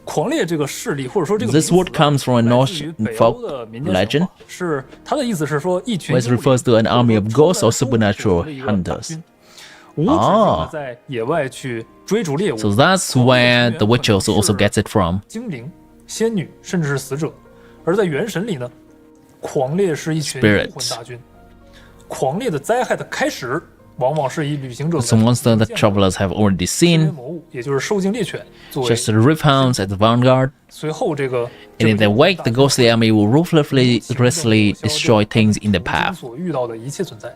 狂烈这个势力，或者说这个 This 名 word 词啊 comes from a 来自于 Norse 北欧的 folk 民间神 legend, 话，是它的意思是说一群 which refers to an army of ghosts or supernatural hunters. 无止境的在野外去追逐猎物。 So that's where the Witcher also gets it from. 精灵、仙女，甚至是死者。而在原神里呢，狂猎是一群 Spirits 幽魂大军。狂猎的灾害的开始，往往是以旅行者 It's a monster that travelers have already 深渊 seen, 魔物，也就是受精猎犬作为。 just the Rift Hounds at the vanguard. 随后这个 And in their wake, the ghostly army will ruthlessly destroy things in their path. 所遇到的一切存在。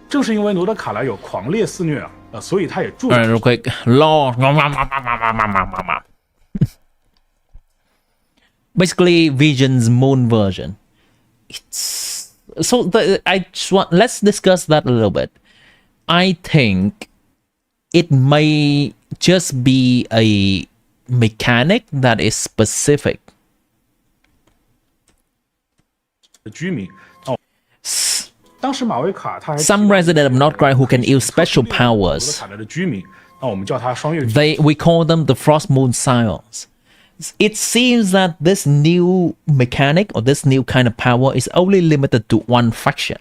正是因为罗德卡莱有狂烈肆虐所以他也注 Alright, real quick. Lord. Basically, Vision's moon version. It's so let's discuss that a little bit. I think it may just be a mechanic that is specific. 的居民当时马维卡他还 Some resident of NOD-KRAI who can use special 罗德 powers. 卡莱的居民，那我们叫他双月居民。 We call them the Frost Moon Scions. It seems that this new mechanic or this new kind of power is only limited to one faction.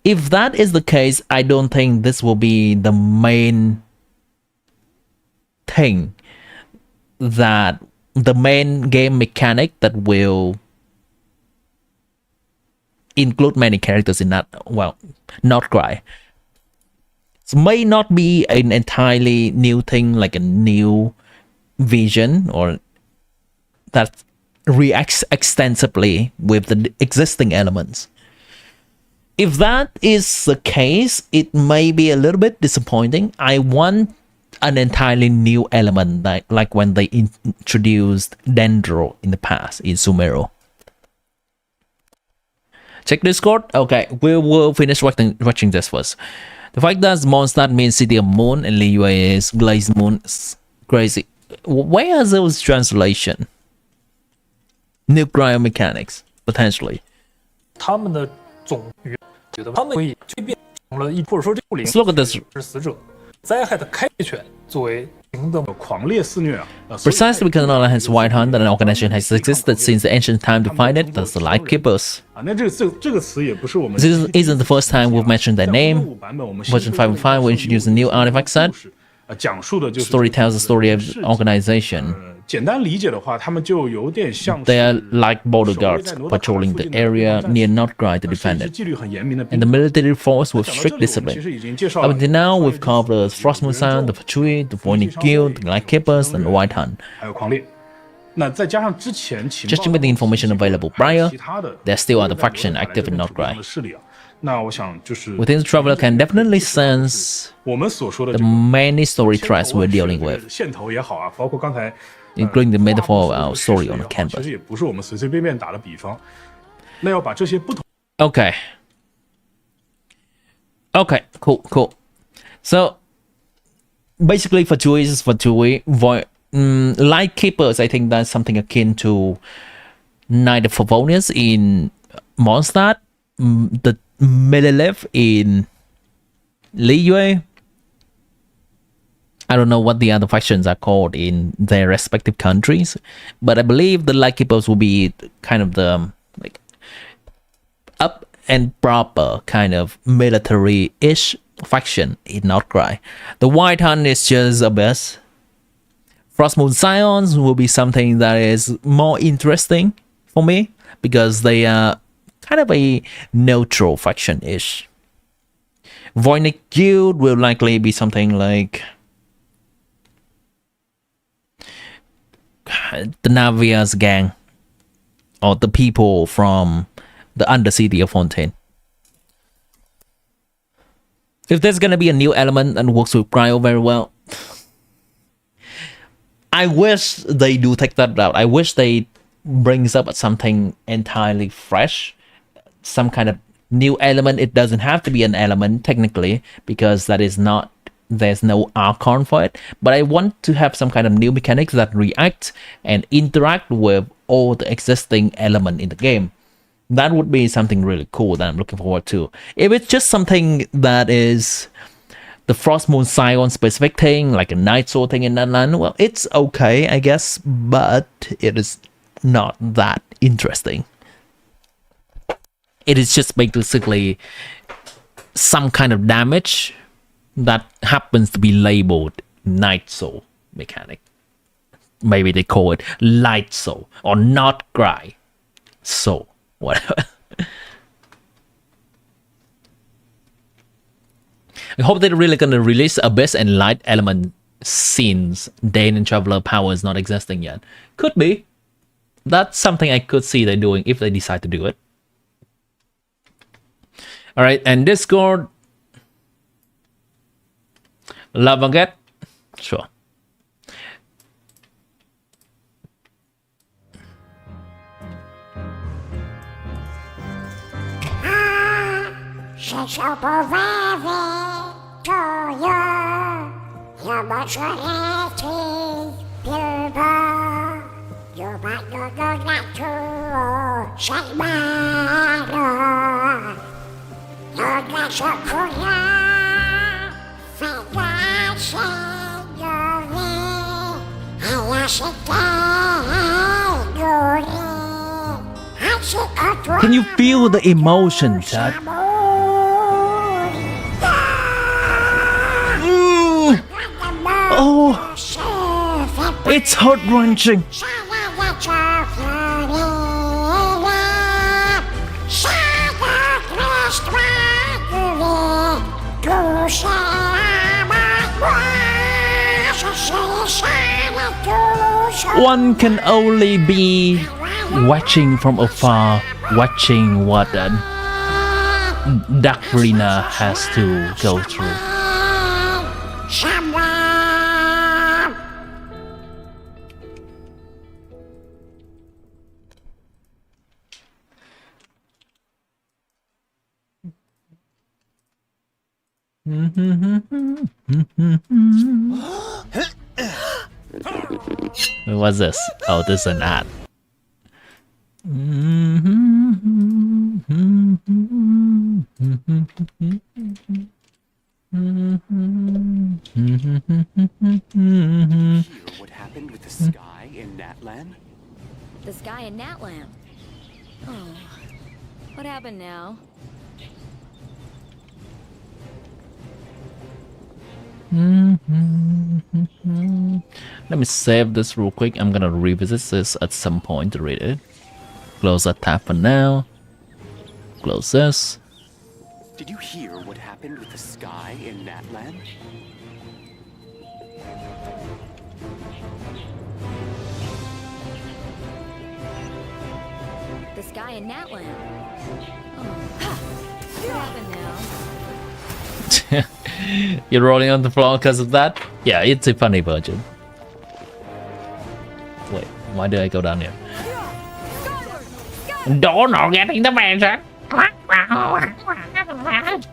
If that is the case, I don't think this will be the main thing, that the main game mechanic that will include many characters in that, well, NOD-KRAI. So may not be an entirely new thing, like a new vision or that reacts extensively with the existing elements. If that is the case, it may be a little bit disappointing. I want an entirely new element, like when they introduced Dendro in the past in Sumero. Check Discord. Okay, we will finish watching this first. The fact that Mondstadt means City of Moon and Liyue is Glazed Moon is crazy. Where are those translation? Nuclear mechanics, potentially. 他们的总语觉得他们可以蜕变成了或者说这部灵 Let's look at this. 是死者灾害的开猎犬作为灵的狂烈肆虐啊。Precisely because NOD has White Hunt, that an organization has existed since the ancient time to find it, that's the Lightkeepers. 啊，那这个词也不是我们 This isn't the first time we've mentioned their name. 版本我们 Version 5.5 will introduce a new artifact set. 讲述的就是 Story tells the story of organization. 简单理解的话，他们就有点像 They are like border guards patrolling the area near NOD-KRAI to defend it. 纪律很严明的 And the military force with strict 其 discipline. 实已经介绍 Up 了 until now, we've covered the Frostmoon Sound, the Fatui, the Voiding Guild, the Lightkeepers, and the White Hunt. 还有狂烈。那再加上之前情 Judging by the information available 还有 prior, 其他的 there are still other factions active in 的 NOD-KRAI. 势力啊。那我想就是 Within the traveler can definitely sense 我们所说的 the 这个 many story threads we're dealing with, 线头也好啊，包括刚才 including the metaphor of our story on the 其 canvas. 实也不是我们随随便便打的比方。那要把这些不同 Okay. Okay, cool. So, basically Fatui is Fatui. Lightkeepers, I think that's something akin to Knight of Favonius in Mondstadt. The Melilith in Liyue. I don't know what the other factions are called in their respective countries, but I believe the Lightkeepers will be kind of the like up and proper kind of military-ish faction in NOD-KRAI. The White Hunt is just a best. Frostmoon Scions will be something that is more interesting for me because they are kind of a neutral faction-ish. Voiding Guild will likely be something like the Navia's gang or the people from the Undercity of Fontaine. If there's gonna be a new element and works with Cryo very well, I wish they do take that route. I wish they brings up something entirely fresh, some kind of new element. It doesn't have to be an element technically because that is not, there's no Archon for it, but I want to have some kind of new mechanics that react and interact with all the existing element in the game. That would be something really cool that I'm looking forward to. If it's just something that is the Frostmoon Scion specific thing, like a Night Soul thing in Natlan, well, it's okay, I guess, but it is not that interesting. It is just basically some kind of damage that happens to be labeled Night Soul mechanic. Maybe they call it Light Soul or NOD-KRAI Soul, whatever. I hope they're really gonna release Abyss and Light element since Dane and Traveler power is not existing yet. Could be. That's something I could see they're doing if they decide to do it. Alright, and Discord. Love Baguette? Sure. Can you feel the emotion, Chad? Oh, it's heart-wrenching. One can only be watching from afar, watching what Darkrina has to go through. What's this? Oh, this is an ad. What happened with the sky in Natlan? The sky in Natlan. Oh, what happened now? Let me save this real quick. I'm gonna revisit this at some point to read it. Close that tab for now. Close this. Did you hear what happened with the sky in Natlan? The sky in Natlan. Oh, what happened now? You're rolling on the floor because of that? Yeah, it's a funny version. Wait, why did I go down here? Don't not getting the message. Come take a look.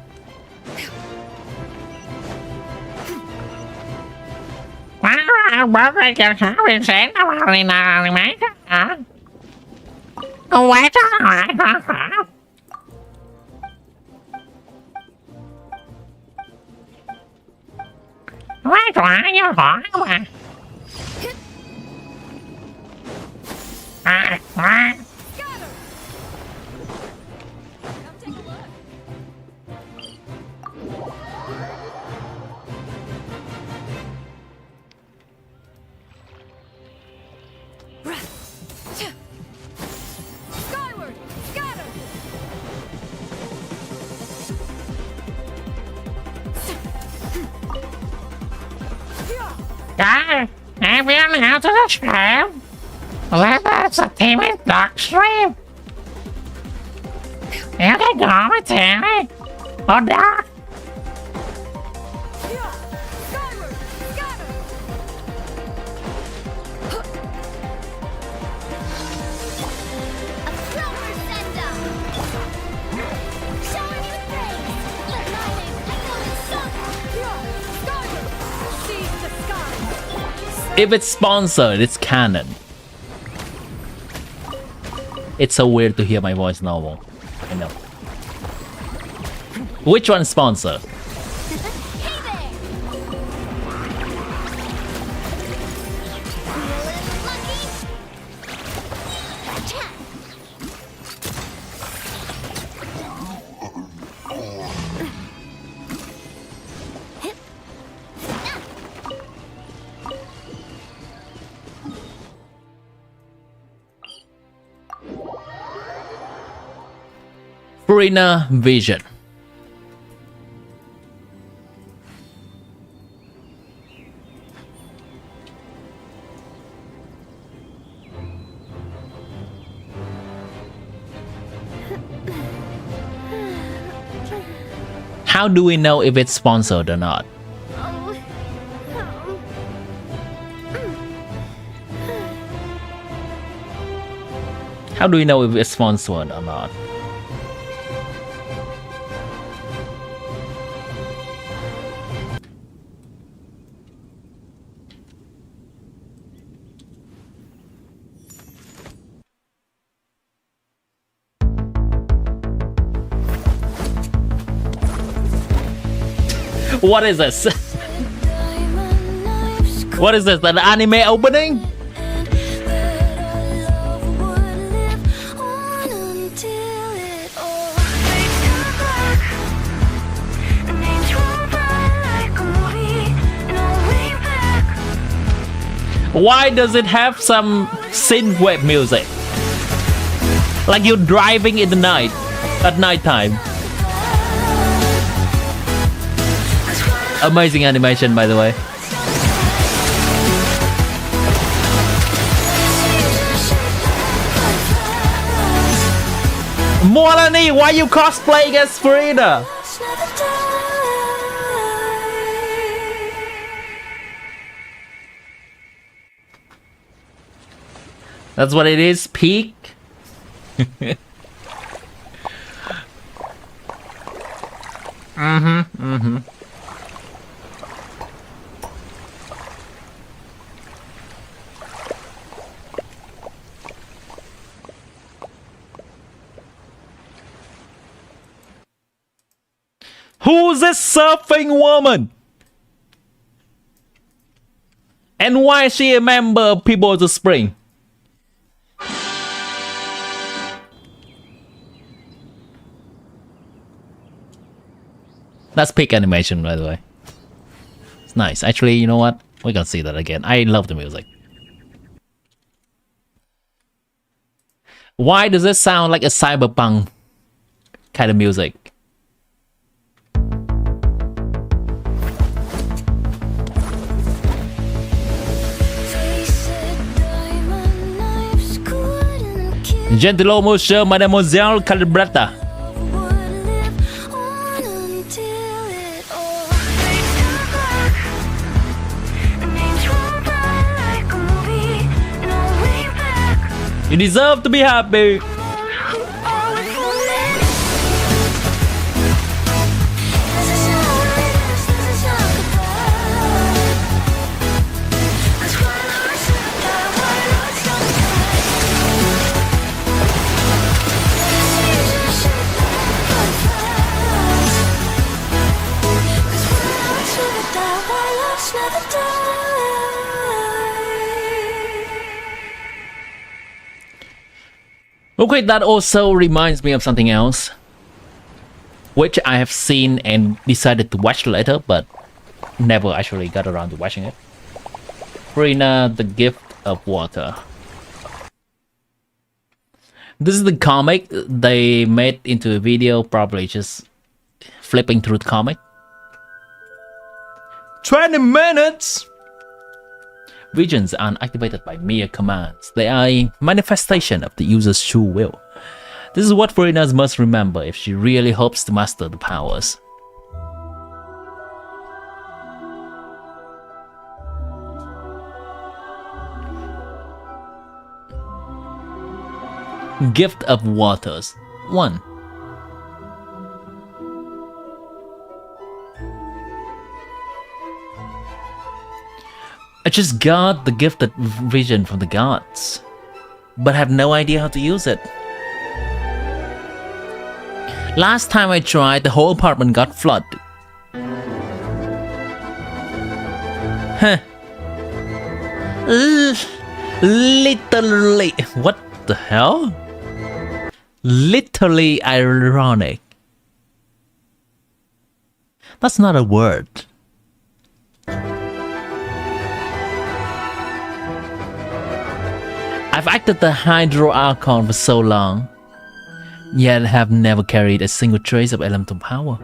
Skyward! Scatter! Guys, have you now to the stream? Let's a team in dark stream. You can go with Terry or dark. Skyward! Scatter! A silver send-up! Showing you praise! Let my name echo in song! Skyward! Seize the sky! If it's sponsored, it's canon. It's so weird to hear my voice normal. I know. Which one's sponsored? Hey there! Feeling lucky? Attack! Furina Vision. How do we know if it's sponsored or not? How do we know if it's sponsored or not? What is this? What is this? An anime opening? Why does it have some synthwave music? Like you're driving in the night, at nighttime. Amazing animation, by the way. Melanie, why you cosplaying as Farina? That's what it is, peak. Who's this surfing woman? And why is she a member of People of the Spring? That's peak animation, by the way. It's nice. Actually, you know what? We're gonna see that again. I love the music. Why does it sound like a cyberpunk kind of music? Gentilomo, Mademoiselle Calibrata. You deserve to be happy. Okay, that also reminds me of something else, which I have seen and decided to watch later, but never actually got around to watching it. Farina, The Gift of Water. This is the comic they made into a video, probably just flipping through the comic. 20 minutes! Visions aren't activated by mere commands. They are a manifestation of the user's true will. This is what Farina must remember if she really hopes to master the powers. Gift of Waters 1. I just got the gifted vision from the gods, but have no idea how to use it. Last time I tried, the whole apartment got flooded. Huh. Literally, what the hell? Literally ironic. That's not a word. I've acted the Hydro Archon for so long, yet have never carried a single trace of elemental power.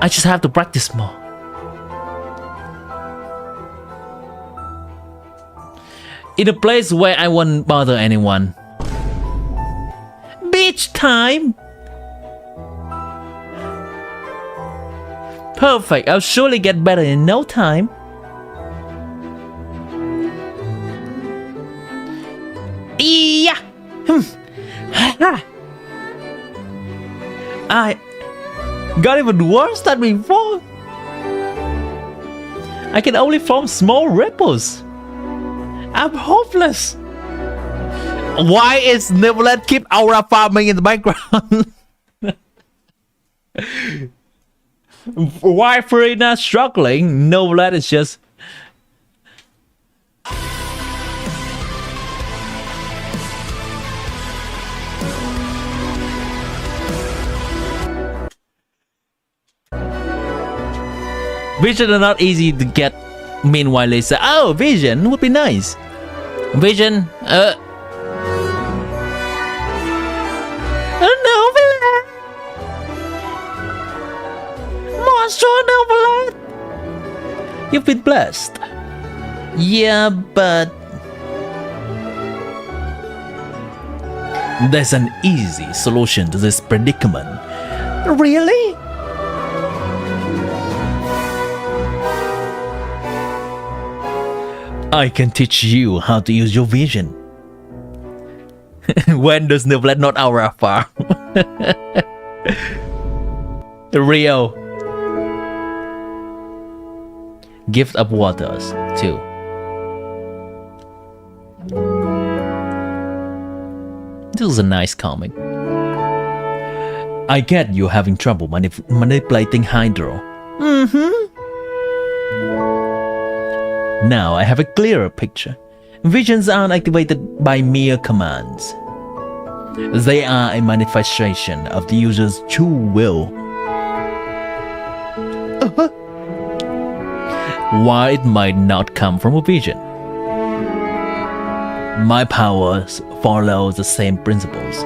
I just have to practice more. In a place where I won't bother anyone. Beach time! Perfect, I'll surely get better in no time. Yeah. I got even worse than before. I can only form small ripples. I'm hopeless. Why is Neverland keep aura farming in the background? Why Farina struggling? Neverland is just. Vision are not easy to get. Meanwhile, they say, "Oh, Vision would be nice." Vision, Neverland, Monster Neverland. You've been blessed. Yeah, but There's an easy solution to this predicament. Really? I can teach you how to use your vision. When does Nevlet not our farm? Rio. Gift of Waters, too. This is a nice comic. I get you having trouble manipulating Hydro. Now I have a clearer picture. Visions aren't activated by mere commands. They are a manifestation of the user's true will. Why it might not come from a vision. My powers follow the same principles.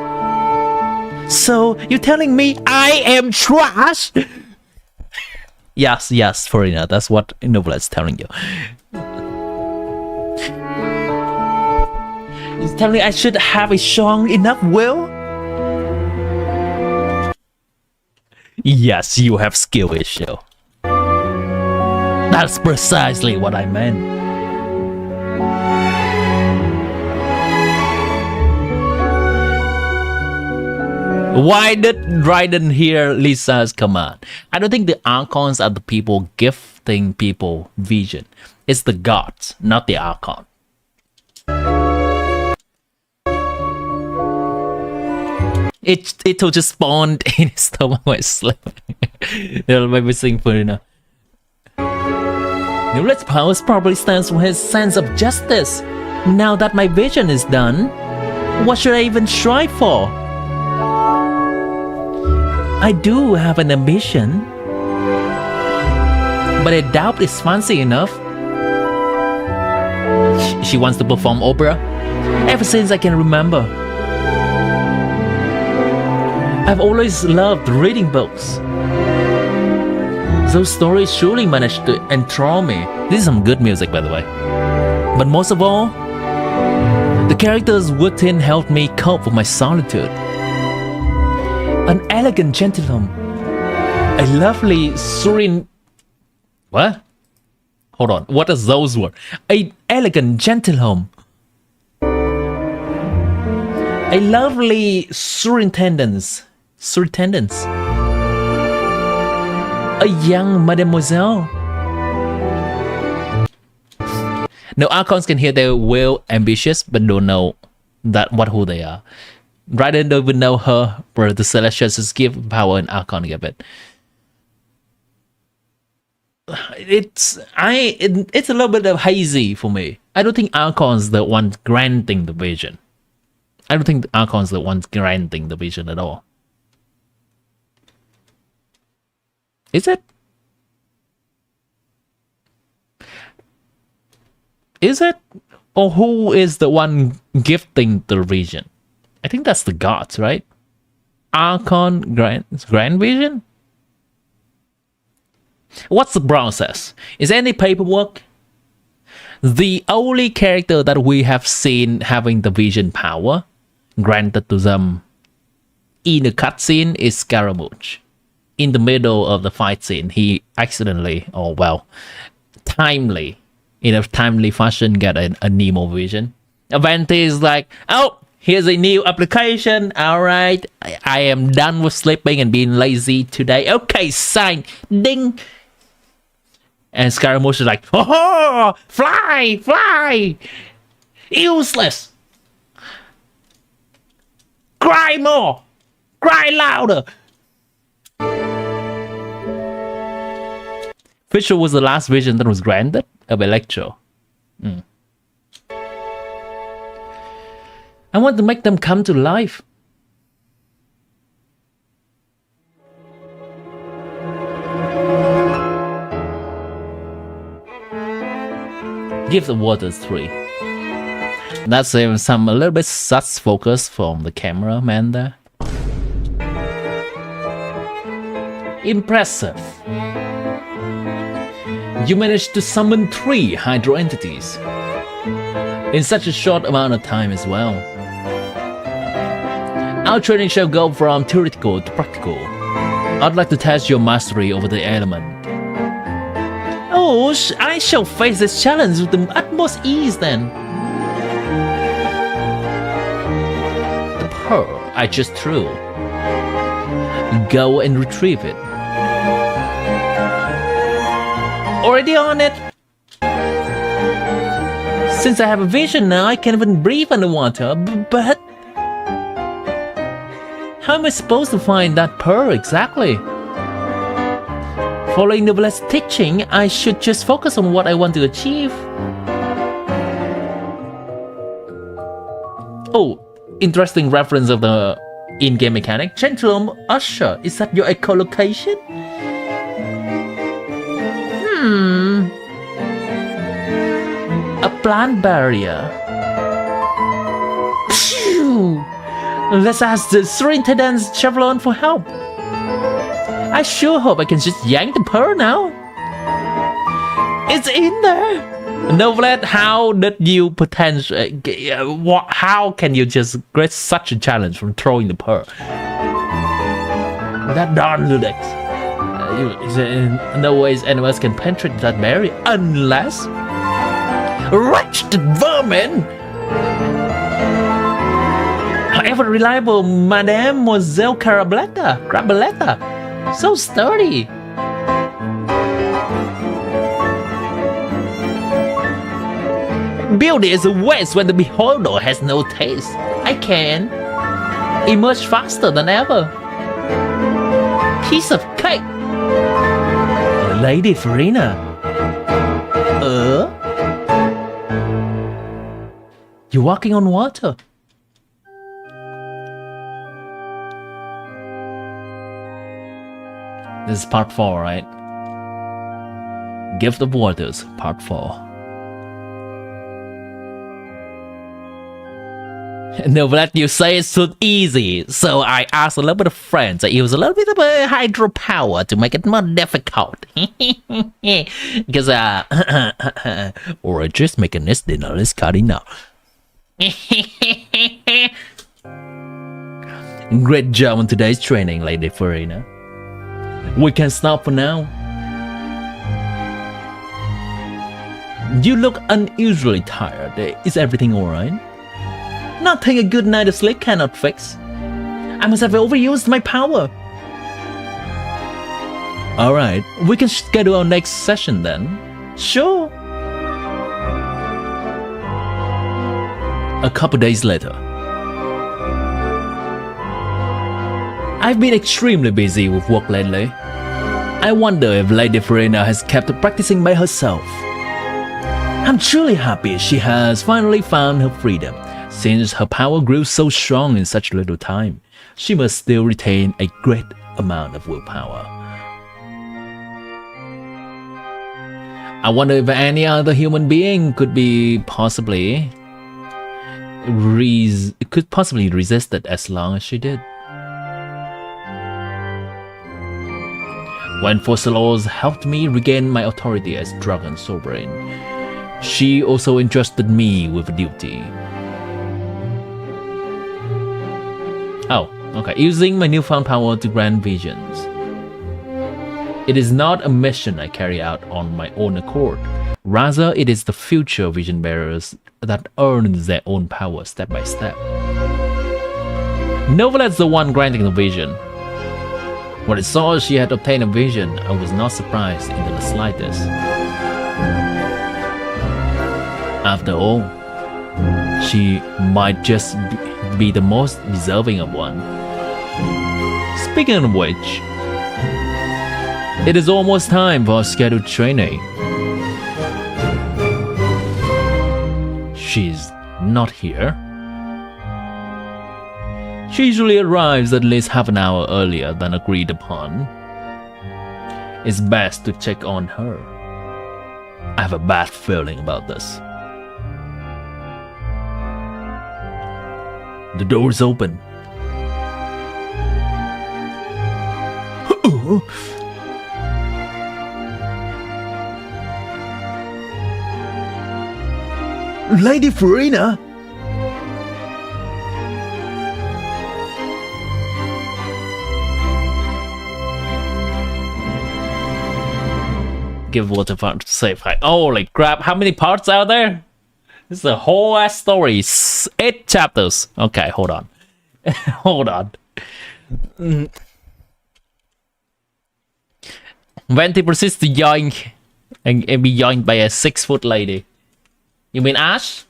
So, you're telling me I am trash? Yes, Farina, that's what Novelet's telling you. He's telling me I should have a strong enough will? Yes, you have skill issue. That's precisely what I meant. Why did Raiden hear Lisa's command? I don't think the Archons are the people gifting people vision. It's the gods, not the Archon. It will just spawned in his stomach while sleeping. They'll maybe sing for you now. Newlet's powers probably stands for his sense of justice. Now that my vision is done, what should I even strive for? I do have an ambition, but I doubt it's fancy enough. She wants to perform opera ever since I can remember. I've always loved reading books. Those stories surely managed to enthrall me. This is some good music, by the way. But most of all, the characters within helped me cope with my solitude. An elegant gentleman, a lovely serene... What? Hold on, what is those words? An elegant gentleman. A lovely superintendent. A young mademoiselle. No, Archons can hear their will ambitious, but don't know who they are. Raiden don't even know her, but the Celestials just give power and Archon give it. It's a little bit of hazy for me. I don't think Archon's the one granting the vision. I don't think Archon's the one granting the vision at all. Is it? Is it? Or who is the one gifting the vision? I think that's the gods, right? Archon grant vision? What's the process? Is there any paperwork? The only character that we have seen having the vision power granted to them in a cutscene is Scaramouche. In the middle of the fight scene, he accidentally, or well, in a timely fashion, get a Nemo vision. Avanti is like, oh, here's a new application. All right, I am done with sleeping and being lazy today. Okay, sign, ding. And Scaramouche is like, oh, fly, useless. Cry more, cry louder. Fisher was the last vision that was granted of Electro. I want to make them come to life. Give the Waters 3. That's some a little bit sus focus from the cameraman there. Impressive. You managed to summon 3 Hydro entities in such a short amount of time as well. Our training shall go from theoretical to practical. I'd like to test your mastery over the element. Oh, I shall face this challenge with the utmost ease then. The pearl I just threw. Go and retrieve it. Already on it. Since I have a vision now, I can't even breathe underwater, but... How am I supposed to find that pearl exactly? Following Novelette's teaching, I should just focus on what I want to achieve. Oh, interesting reference of the in-game mechanic. Gentleman Usher, is that your echolocation? A plant barrier. Phew. Let's ask the Superintendent's Chevron for help. I sure hope I can just yank the pearl now. It's in there. Novelette, how did you how can you just get such a challenge from throwing the pearl? That darn Ludex. In no ways animals can penetrate that barrier unless... Wretched vermin! However reliable Mademoiselle Carabaletta. So sturdy. Beauty is a waste when the beholder has no taste. I can emerge faster than ever. Piece of cake. Lady Farina. You're walking on water. This is part 4, right? Gift of Waters, part 4. Novelette, you say it's so easy, so I asked a little bit of friends to use a little bit of hydropower to make it more difficult. Because, or just making this dinner is cut enough. Great job on today's training, Lady Farina. We can stop for now. You look unusually tired. Is everything alright? Nothing a good night of sleep cannot fix. I must have overused my power. Alright, we can schedule our next session then. Sure. A couple days later. I've been extremely busy with work lately. I wonder if Lady Farina has kept practicing by herself. I'm truly happy she has finally found her freedom. Since her power grew so strong in such little time, she must still retain a great amount of willpower. I wonder if any other human being could possibly resist it as long as she did. When Fossilors helped me regain my authority as Dragon Sovereign, she also entrusted me with a duty. Oh, okay. Using my newfound power to grant visions. It is not a mission I carry out on my own accord. Rather, it is the future vision bearers that earn their own power step by step. Novelette's the one granting the vision. When I saw she had obtained a vision, I was not surprised in the slightest. After all, she might just be the most deserving of one. Speaking of which, it is almost time for our scheduled training. She's not here. She usually arrives at least half an hour earlier than agreed upon. It's best to check on her. I have a bad feeling about this. The door's open. Lady Farina! give water font to save height. Holy crap, how many parts are there? This is a whole ass story. 8 chapters. Okay, hold on. Hold on. When he proceeds to yoink and be yoinked by a 6-foot lady. You mean Ash?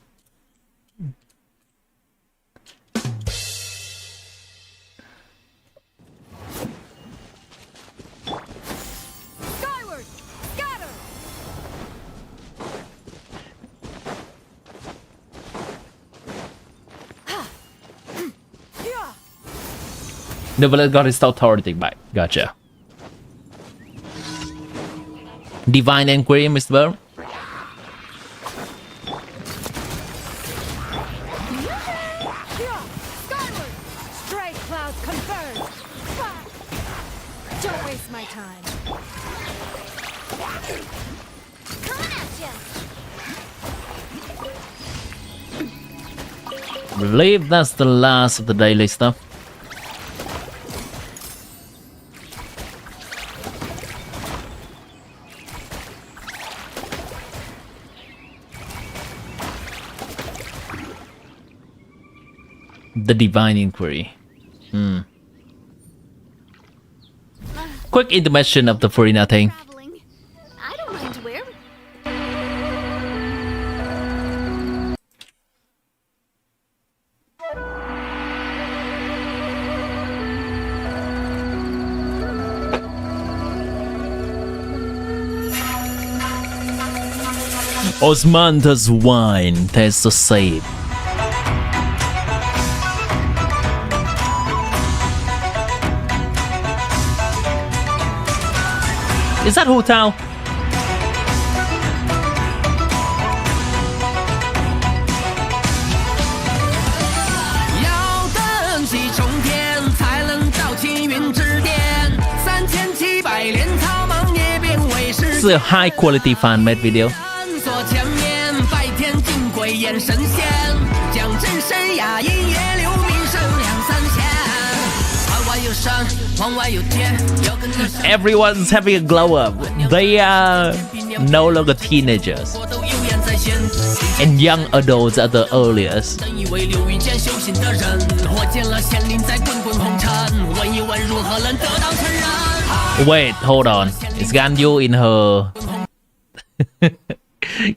Skyward! Scatter! The villain got his authority back. Gotcha. Divine Inquiry, Mr. Burr. Skyward! Stray clouds converge! Don't waste my time. Coming at ya! Believe that's the last of the daily stuff. The Divine Inquiry. Quick intermission of the Farina thing. Traveling. I don't mind where. Osmanthus wine tastes the same. Is that hotel? This is a high quality fan made video. Everyone's having a glow up. They are no longer teenagers. And young adults are the earliest. Wait, hold on. Is Ganyu in her...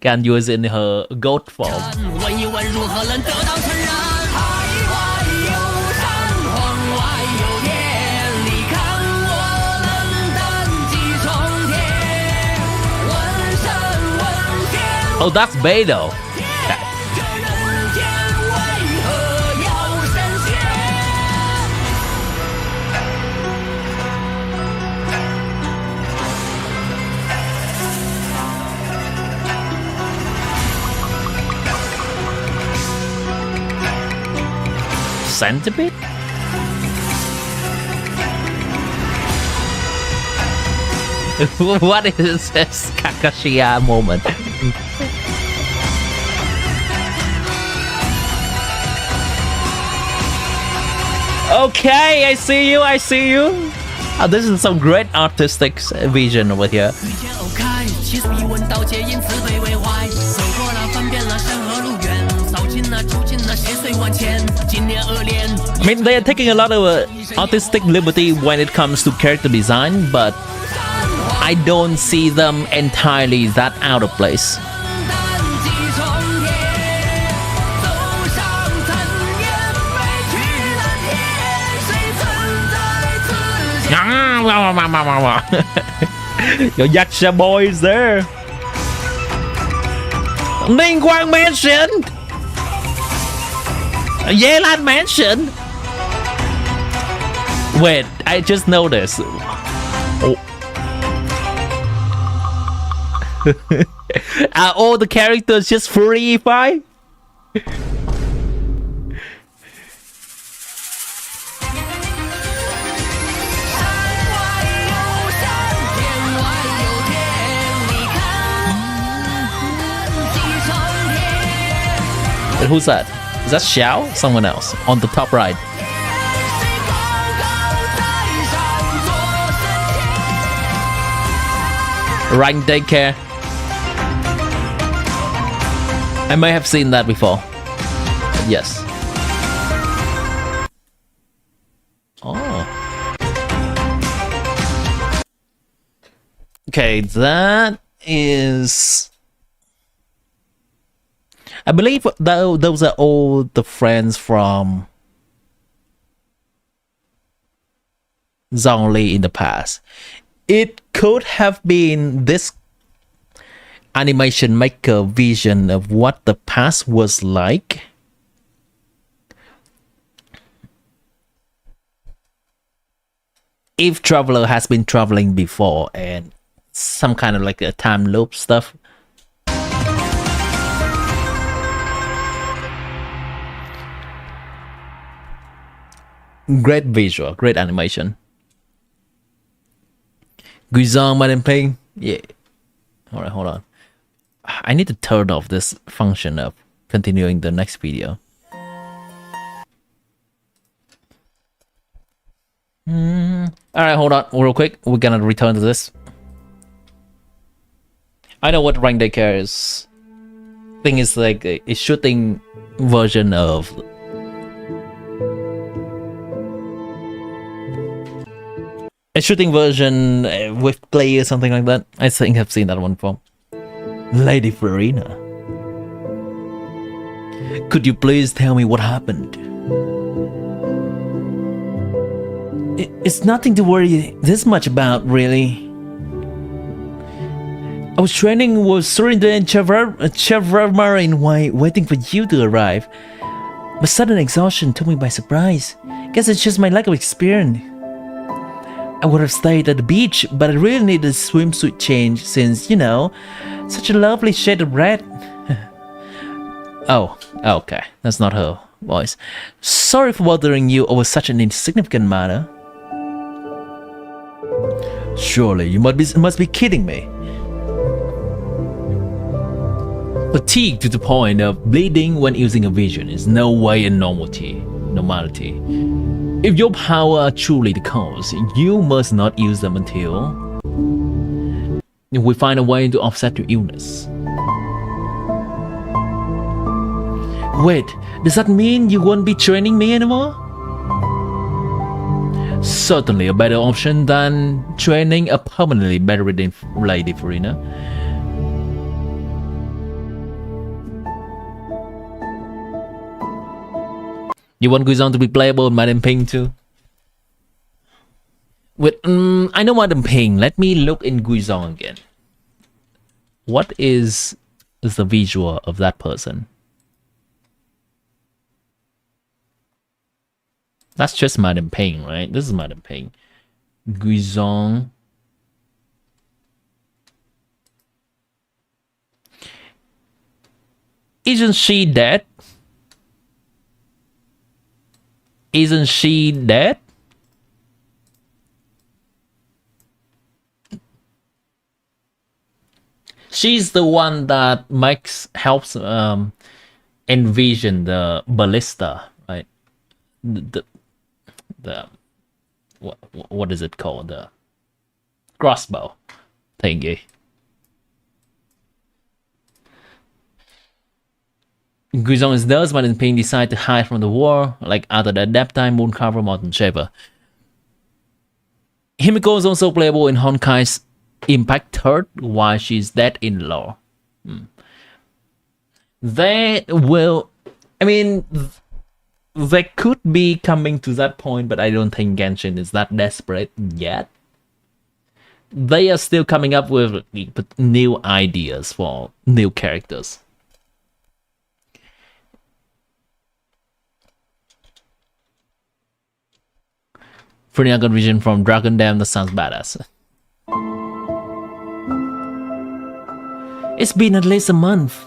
Ganyu is in her goat form. Oh, that's Beidou. Okay. Centipede? What is this Kakashiya moment? Okay, I see you, I see you. Oh, this is some great artistic vision over here. I mean, they are taking a lot of artistic liberty when it comes to character design, but I don't see them entirely that out of place. Your Yaksha boy is there. Ning Quang Mansion. Yelan Mansion. Wait, I just noticed. Oh. Are all the characters just free fi? Who's that? Is that Xiao? Someone else on the top right. Rank daycare. I may have seen that before. Yes. Oh. Okay, that is... I believe those are all the friends from Zhongli in the past. It could have been this animation maker vision of what the past was like. If Traveler has been traveling before and some kind of like a time loop stuff. Great visual, great animation. Guizhong Madam Ping. Yeah. Alright, hold on. I need to turn off this function of continuing the next video. Alright, hold on real quick. We're gonna return to this. I know what rank daycare is. Thing is like a shooting version of a shooting version with play or something like that. I think I've seen that one before. Lady Farina, could you please tell me what happened? It's nothing to worry this much about, really. I was training with Surinder and Chevrolet while waiting for you to arrive. But sudden exhaustion took me by surprise. Guess it's just my lack of experience. I would have stayed at the beach, but I really needed a swimsuit change since, you know, such a lovely shade of red. Oh, okay. That's not her voice. Sorry for bothering you over such an insignificant matter. Surely you must be kidding me. Fatigue to the point of bleeding when using a vision is no way a normality. If your power are truly the cause, you must not use them until we find a way to offset your illness. Wait, does that mean you won't be training me anymore? Certainly a better option than training a permanently bedridden Lady Farina. You want Guizhong to be playable in Madam Ping too? Wait, I know Madam Ping. Let me look in Guizhong again. What is the visual of that person? That's just Madam Ping, right? This is Madam Ping. Guizhong. Isn't she dead? Isn't she dead? She's the one that helps envision the ballista, right? The what is it called? The crossbow thingy. Guizhong is thus, but in Ping decide to hide from the war, like other than Adaptime, Mooncarver, Mountain Shaver. Himiko is also playable in Honkai's Impact 3rd, while she's dead in lore. They will... I mean, they could be coming to that point, but I don't think Genshin is that desperate yet. They are still coming up with new ideas for new characters. Fruniagon vision from Dragon Dam, that sounds badass. It's been at least a month.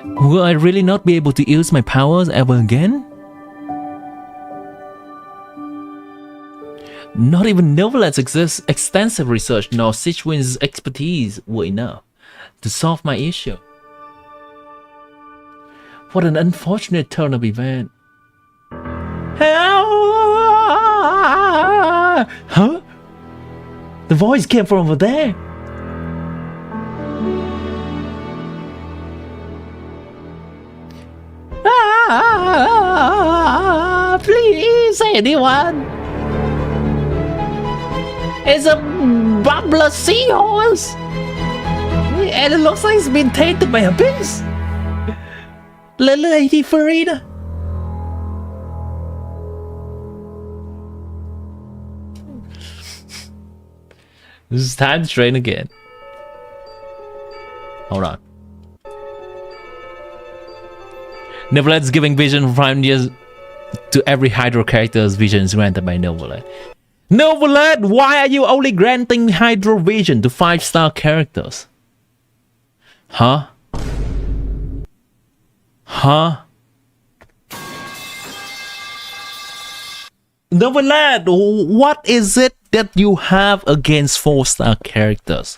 Will I really not be able to use my powers ever again? Not even Novelet's extensive research nor Sichuan's expertise were enough to solve my issue. What an unfortunate turn of event. Huh? The voice came from over there. say anyone. It's a bubbler seahorse. And it looks like it's been tainted by a beast. Lady Farina. This is time to train again. Hold on. Neverland's giving vision for 5 years to every Hydro character's vision is granted by Neverland. Neverland, why are you only granting Hydro vision to 5-star characters? Huh? Huh? Neverland, what is it that you have against 4-star characters?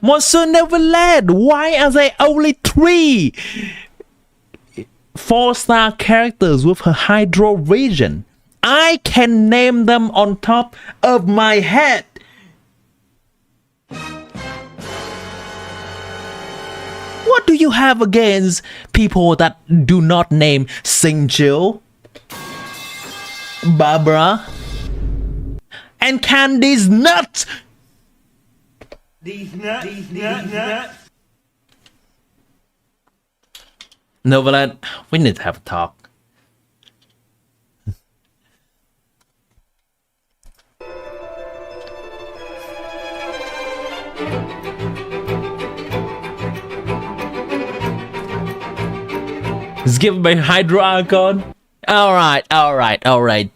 Monster Neverland, why are there only 3 4-star characters with a Hydro vision? I can name them on top of my head. What do you have against people that do not name Singjill, Barbara, and Candy's Nut? Neverland, we need to have a talk. It's given by Hydro Archon. Alright.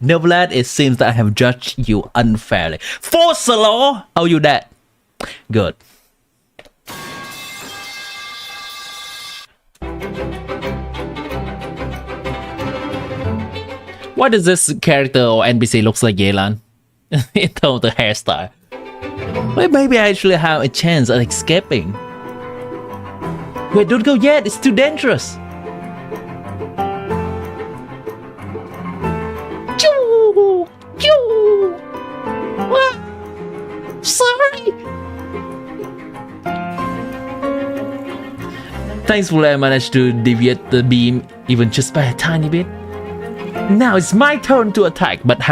Neverland, it seems that I have judged you unfairly. Force law! Oh, you dead. Good. Why does this character or NPC looks like Yelan? In terms of the hairstyle. Well, maybe I actually have a chance at escaping. Wait, don't go yet, it's too dangerous. Sorry. Thankfully, I managed to deviate the beam even just by a tiny bit. Now it's my turn to attack. But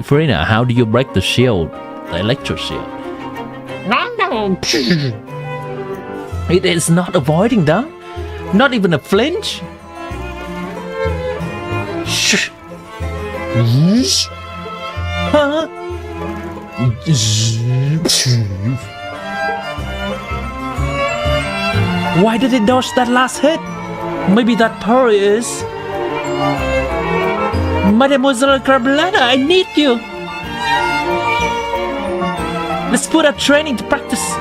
Farina, how do you break the shield, the electro shield? No. It is not avoiding them. Not even a flinch. Shh. Huh? Why did it dodge that last hit? Maybe that power is... Mademoiselle Carboletta, I need you! Let's put our training to practice.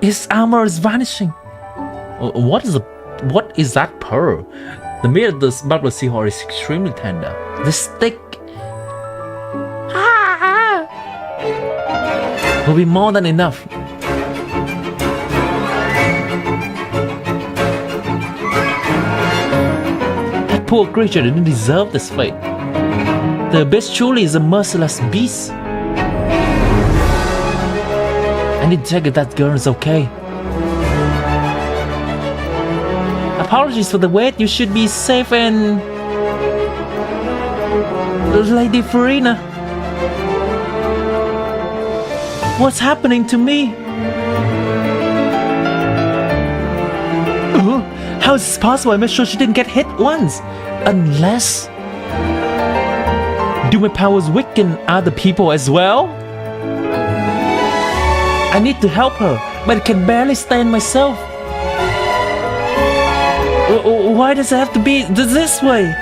His armor is vanishing. What is that pearl? The meat of this bubbler seahorse is extremely tender. The stick will be more than enough. That poor creature didn't deserve this fate. The abyss truly is a merciless beast. I need to check if that girl is okay. Apologies for the wait. You should be safe and... Lady Farina. What's happening to me? How is this possible? I made sure she didn't get hit once. Unless... Do my powers weaken other people as well? I need to help her, but I can barely stand myself. Why does it have to be this way?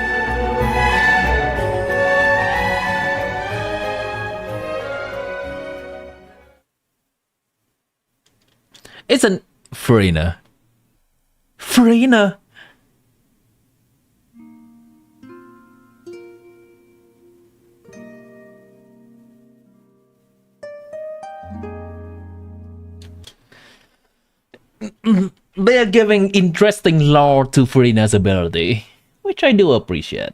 Isn't Farina? Farina? They are giving interesting lore to Farina's ability, which I do appreciate.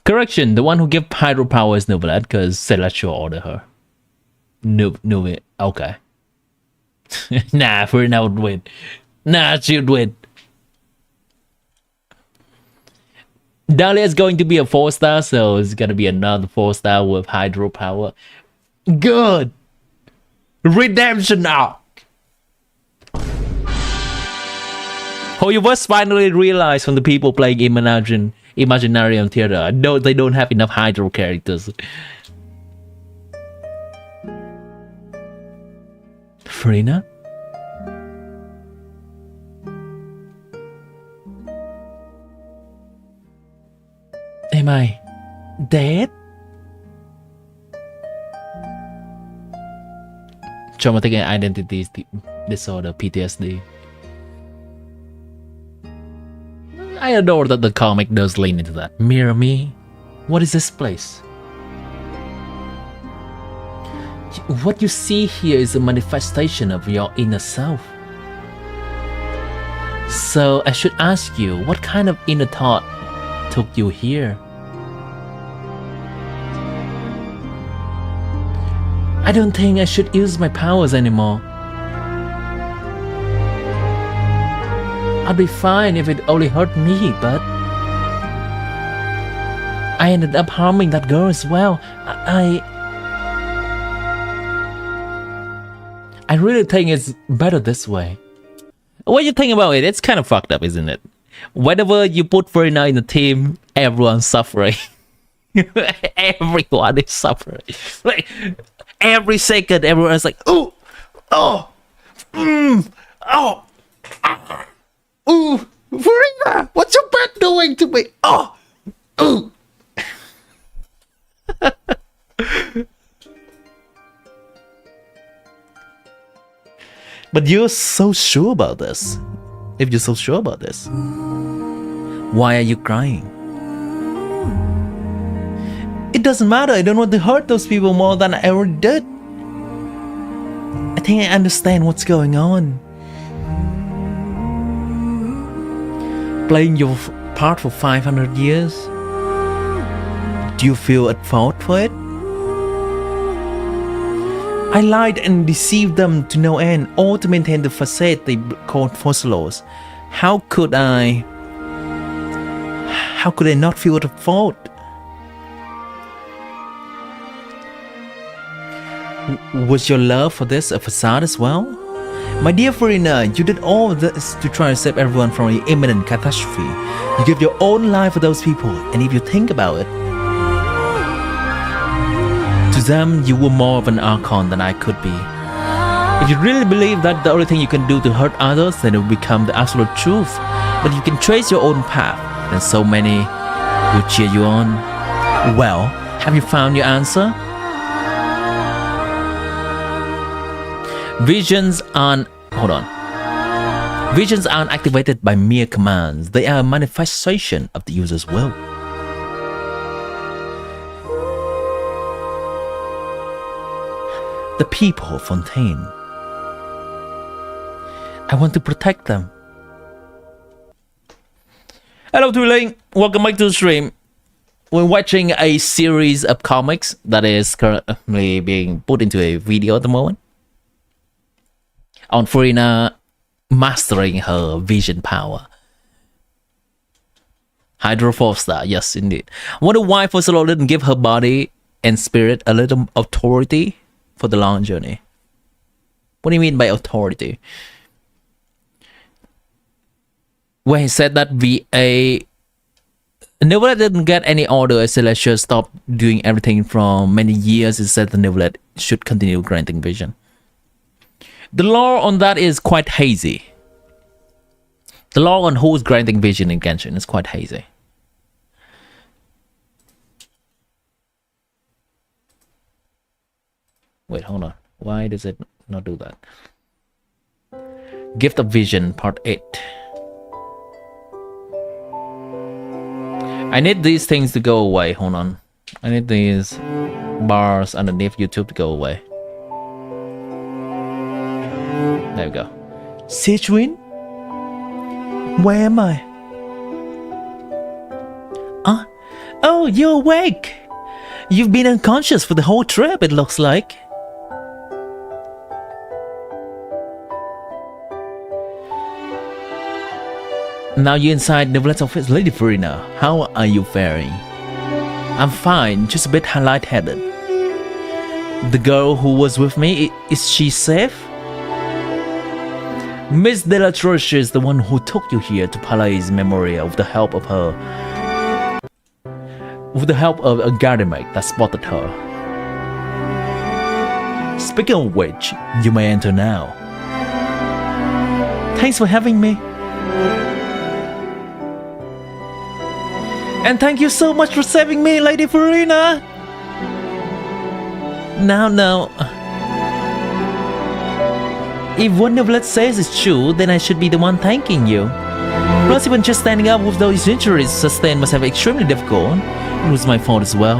Correction, the one who gave hydro power is Neverland, because Celestial ordered her. No way. Okay. Nah, Farina would win. Nah, she would win. Dahlia is going to be a 4-star, so it's gonna be another 4-star with hydropower. Good. Redemption arc. Oh, you must finally realize from the people playing Imaginarium Theater, no, they don't have enough hydro characters. Farina? Am I dead? Traumatic identity disorder, PTSD. I adore that the comic does lean into that. Mirror me. What is this place? What you see here is a manifestation of your inner self. So I should ask you, what kind of inner thought took you here? I don't think I should use my powers anymore. I'd be fine if it only hurt me, but I ended up harming that girl as well. I really think it's better this way. What do you think about it? It's kind of fucked up, isn't it? Whenever you put Farina in the team, everyone's suffering. Everyone is suffering. Like every second, everyone's like, oh, ooh, Farina, what's your back doing to me? Ooh. But you're so sure about this. If you're so sure about this, why are you crying? It doesn't matter. I don't want to hurt those people more than I already did. I think I understand what's going on. Playing your part for 500 years. Do you feel at fault for it? I lied and deceived them to no end, all to maintain the facade they called Fossilors. How could I not feel at fault? Was your love for this a facade as well? My dear Farina, you did all of this to try to save everyone from an imminent catastrophe. You gave your own life for those people, and if you think about it, to them, you were more of an Archon than I could be. If you really believe that the only thing you can do to hurt others, then it will become the absolute truth. But you can trace your own path, and so many will cheer you on. Well, have you found your answer? Visions aren't activated by mere commands. They are a manifestation of the user's will. The people of Fontaine. I want to protect them. Hello Tuling, welcome back to the stream. We're watching a series of comics that is currently being put into a video at the moment. On Farina mastering her vision power. Hydro 4-star, yes indeed. Wonder why Fossil didn't give her body and spirit a little authority for the long journey. What do you mean by authority? When he said that Neverlet didn't get any order, Celestia stopped doing everything from many years. It said the Neverlet should continue granting vision. The law on that is quite hazy. The law on who's granting vision in Genshin is quite hazy. Wait, hold on. Why does it not do that? Gift of Vision, Part 8. I need these things to go away. Hold on. I need these bars underneath YouTube to go away. There we go. Sichuan? Where am I? Oh, you're awake. You've been unconscious for the whole trip, it looks like. Now you're inside Nevlet's office. Lady Farina, how are you faring? I'm fine, just a bit lightheaded. The girl who was with me, is she safe? Miss De La Troche is the one who took you here to Palais Memoria with the help of her. With the help of a guardian that spotted her. Speaking of which, you may enter now. Thanks for having me. And thank you so much for saving me, Lady Farina. Now. If what Nevlet says is true, then I should be the one thanking you. Plus, even just standing up with those injuries sustained must have been extremely difficult. It was my fault as well.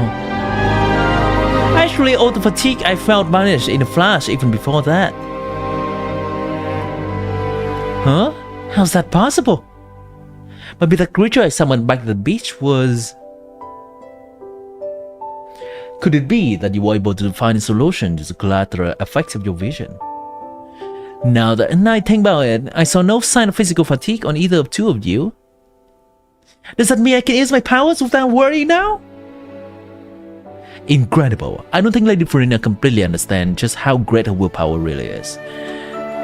Actually, all the fatigue I felt vanished in a flash even before that. Huh? How's that possible? Maybe the creature I summoned back at the beach was... Could it be that you were able to find a solution to the collateral effects of your vision? Now that I think about it, I saw no sign of physical fatigue on either of two of you. Does that mean I can use my powers without worry now? Incredible. I don't think Lady Farina completely understands just how great her willpower really is.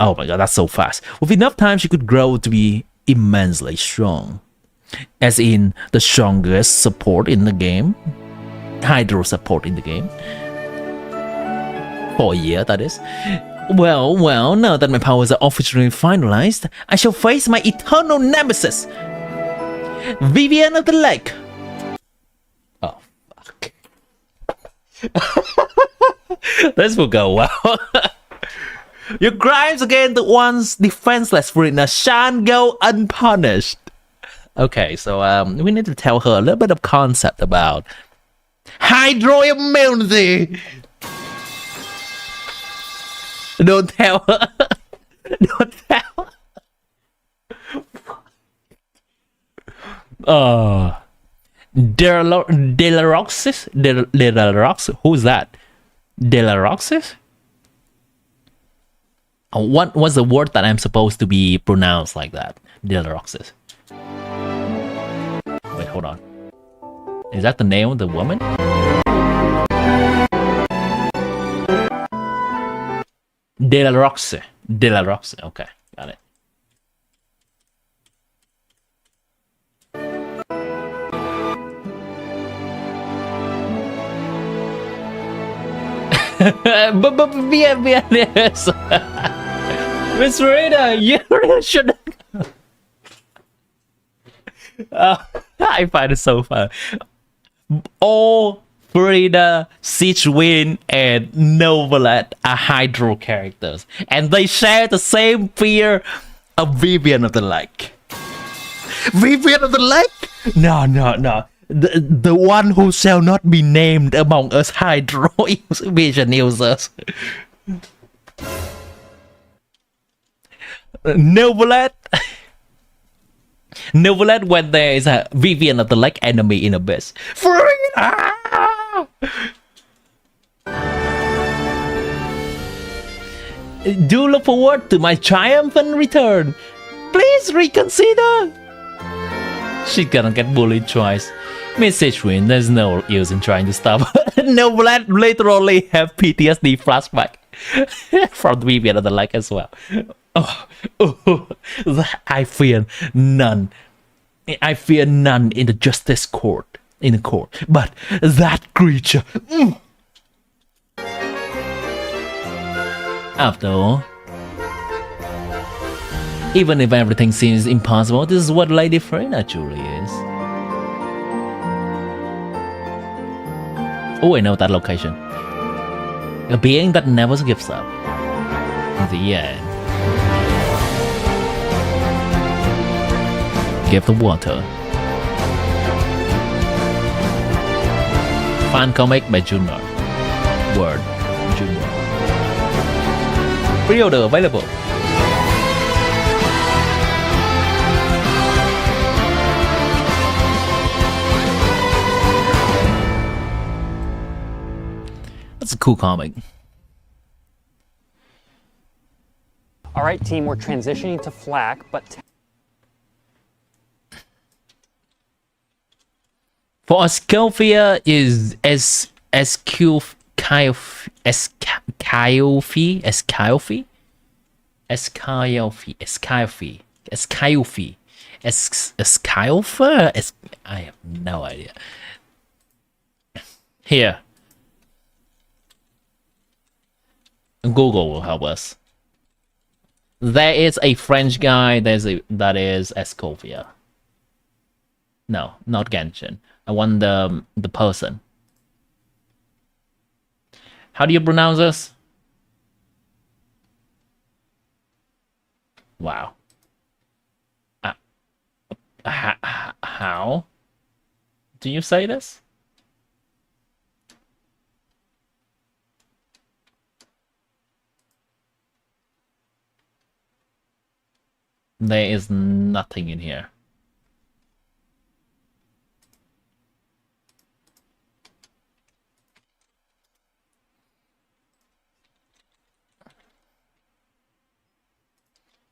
Oh my god, that's so fast. With enough time, she could grow to be immensely strong. As in, the strongest support in the game. Hydro support in the game. For a year, that is. Well, now that my powers are officially finalized, I shall face my eternal nemesis, Vivian of the Lake. Oh, fuck. This will go well. Your crimes against the once defenseless Farina shan't go unpunished. Okay, so we need to tell her a little bit of concept about hydro immunity. Don't tell her. Don't tell her. Delaroxis? Delaroxis? Who's that? Delaroxis? What's the word that I'm supposed to be pronounced like that? Delaroxis. Wait, hold on. Is that the name of the woman? Delaroxis. Delaroxis. Okay, got it. But yes. Miss Farina, you really shouldn't. I find it so fun. All Farina, Siegwin, and Novelet are Hydro characters, and they share the same fear of Vivian of the Lake. Vivian of the Lake? No. The one who shall not be named among us Hydro vision users. Novelet when there is a Vivian of the Lake enemy in Abyss. Farina! Do look forward to my triumphant return. Please reconsider. She's gonna get bullied twice. Miss Siegwin, there's no use in trying to stop her. Novelet literally have PTSD flashback from Vivian of the Lake as well. I fear none. I fear none in the justice court. In the court, but that creature. After all, even if everything seems impossible, this is what Lady Farina truly is. Oh, I know that location. A being that never gives up. The end. Give the water. Fan comic by Junior. Word. Junior. Pre-order available. That's a cool comic. All right, team, we're transitioning to flak, but For Escofia is Escofy. I have no idea. Here, Google will help us. There is a French guy that is Escofia. No, not Genshin. I want the person. How do you pronounce this? Wow. How do you say this? There is nothing in here.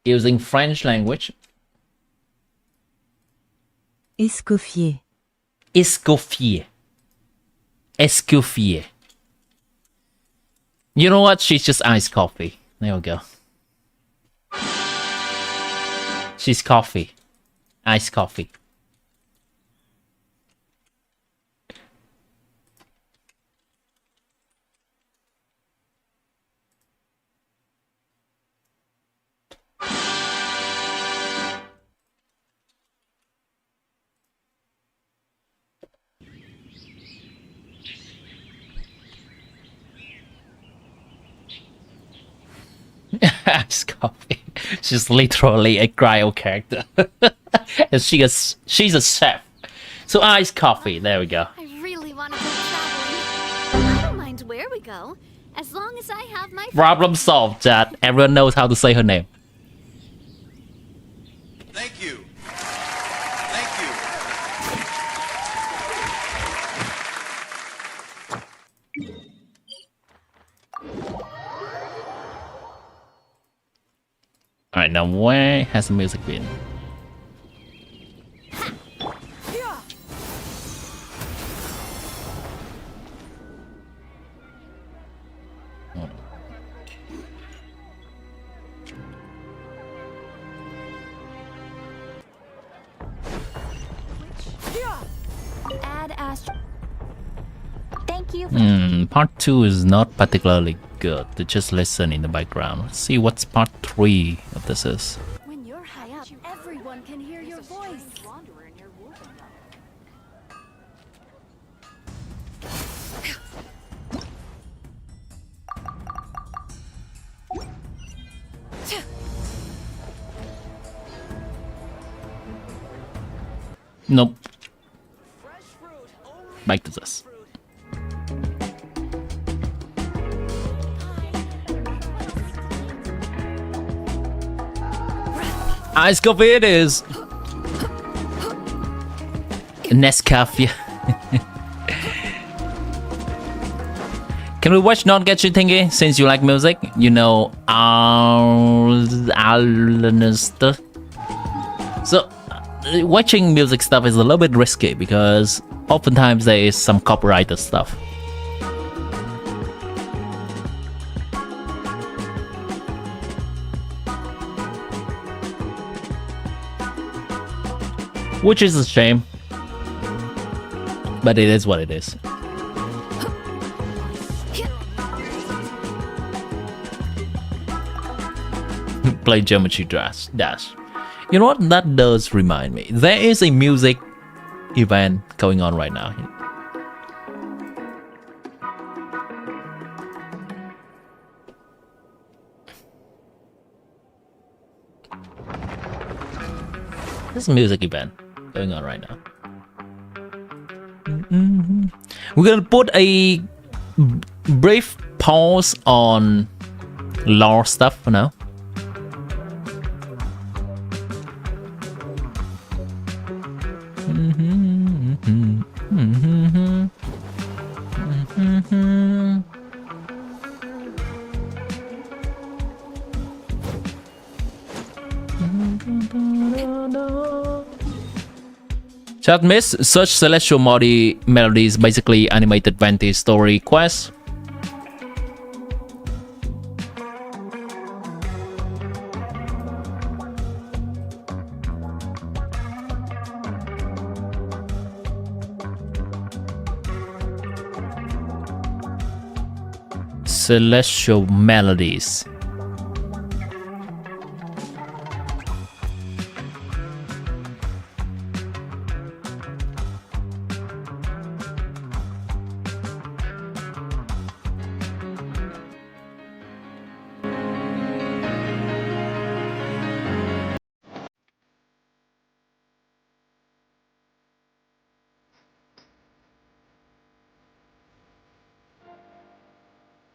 Using French language. Escoffier. Escoffier. Escoffier. You know what? She's just iced coffee. There we go. She's coffee. Iced coffee. Iced coffee. She's literally a cryo character. And she's a chef. So iced coffee. There we go. I really want to go traveling. I don't mind where we go, as long as I have my Problem solved, chat. Everyone knows how to say her name. Thank you. Thank you. Alright, now where has the music been? Add Astro. Thank you. Part 2 is not particularly good to just listen in the background. Let's see what's part 3 of this is. When you're high up, everyone can hear your voice. Nope. Back to this. Ice coffee it is. Nescafe. Can we watch Not Get You Thingy since you like music? You know, So, watching music stuff is a little bit risky because oftentimes there is some copyrighted stuff. Which is a shame. But it is what it is. Play Geometry Dash. You know what? That does remind me. There is a music event going on right now. There's a music event going on right now. We're gonna put a brief pause on lore stuff for now. Chat miss such celestial melodies, basically animated Venti story quest. Celestial melodies.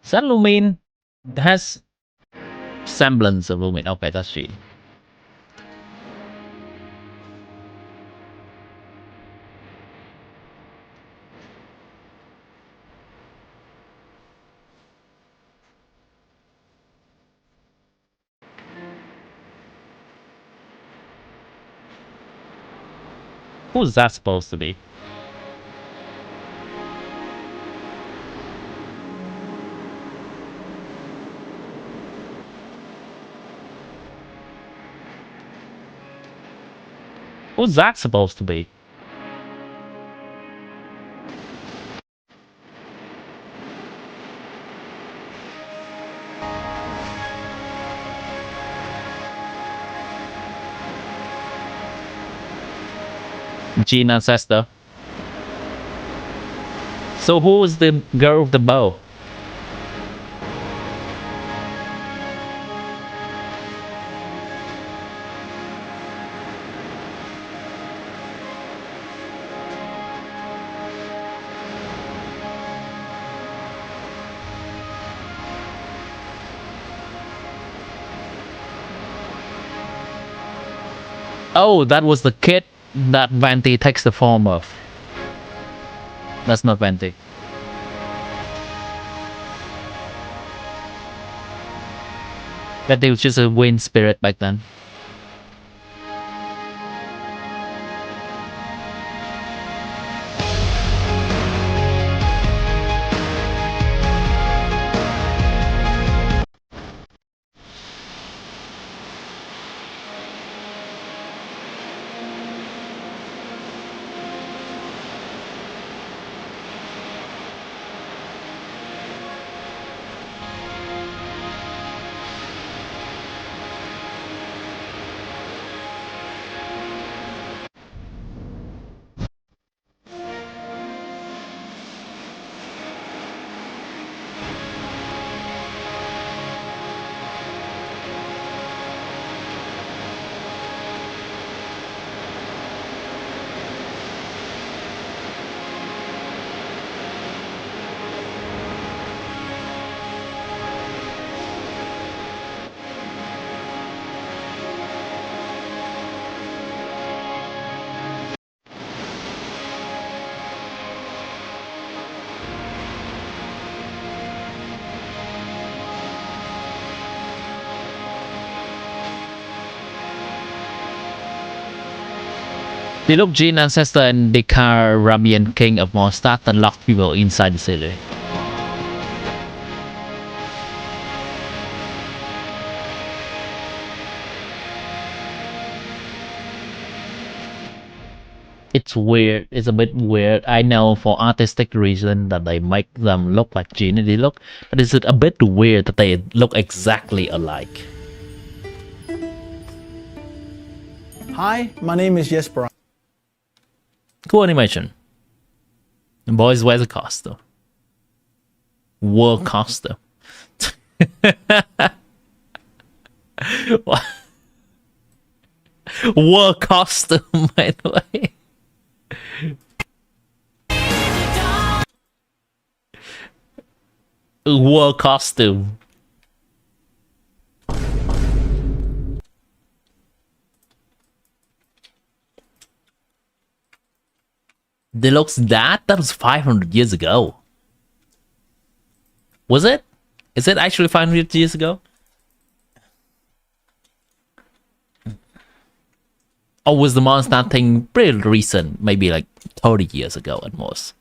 Is that Lumin? It has semblance of Lumin. Okay, that's she. Who's that supposed to be? Who's that supposed to be? Gene ancestor. So who is the girl with the bow? Oh, that was the kid that Venti takes the form of. That's not Venti. Venti was just a wind spirit back then. They look Gene ancestor and Dekaramian king of Mondstadt and locked people inside the city. It's weird. It's a bit weird. I know for artistic reason that they make them look like Gene and they look, but it's a bit weird that they look exactly alike. Hi, my name is Jesper. Cool animation. The boys wears a costume. War costume. War costume, by the way. War costume. Deluxe that was 500 years ago. Was it? Is it actually 500 years ago? Or was the mod starting pretty recent, maybe like 30 years ago at most?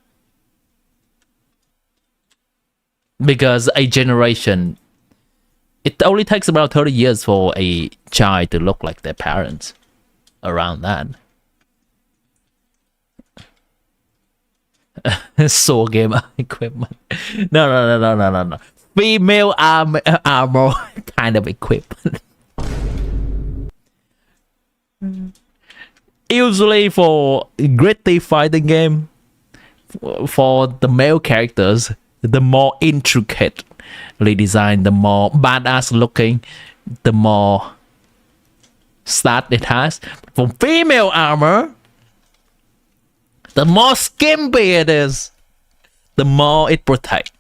Because a generation, it only takes about 30 years for a child to look like their parents. Around that. Saw gamer equipment. No. Female armor kind of equipment. Usually for gritty fighting game, for the male characters, the more intricately designed, the more badass looking, the more stat it has. For female armor, the more skimpy it is, the more it protects.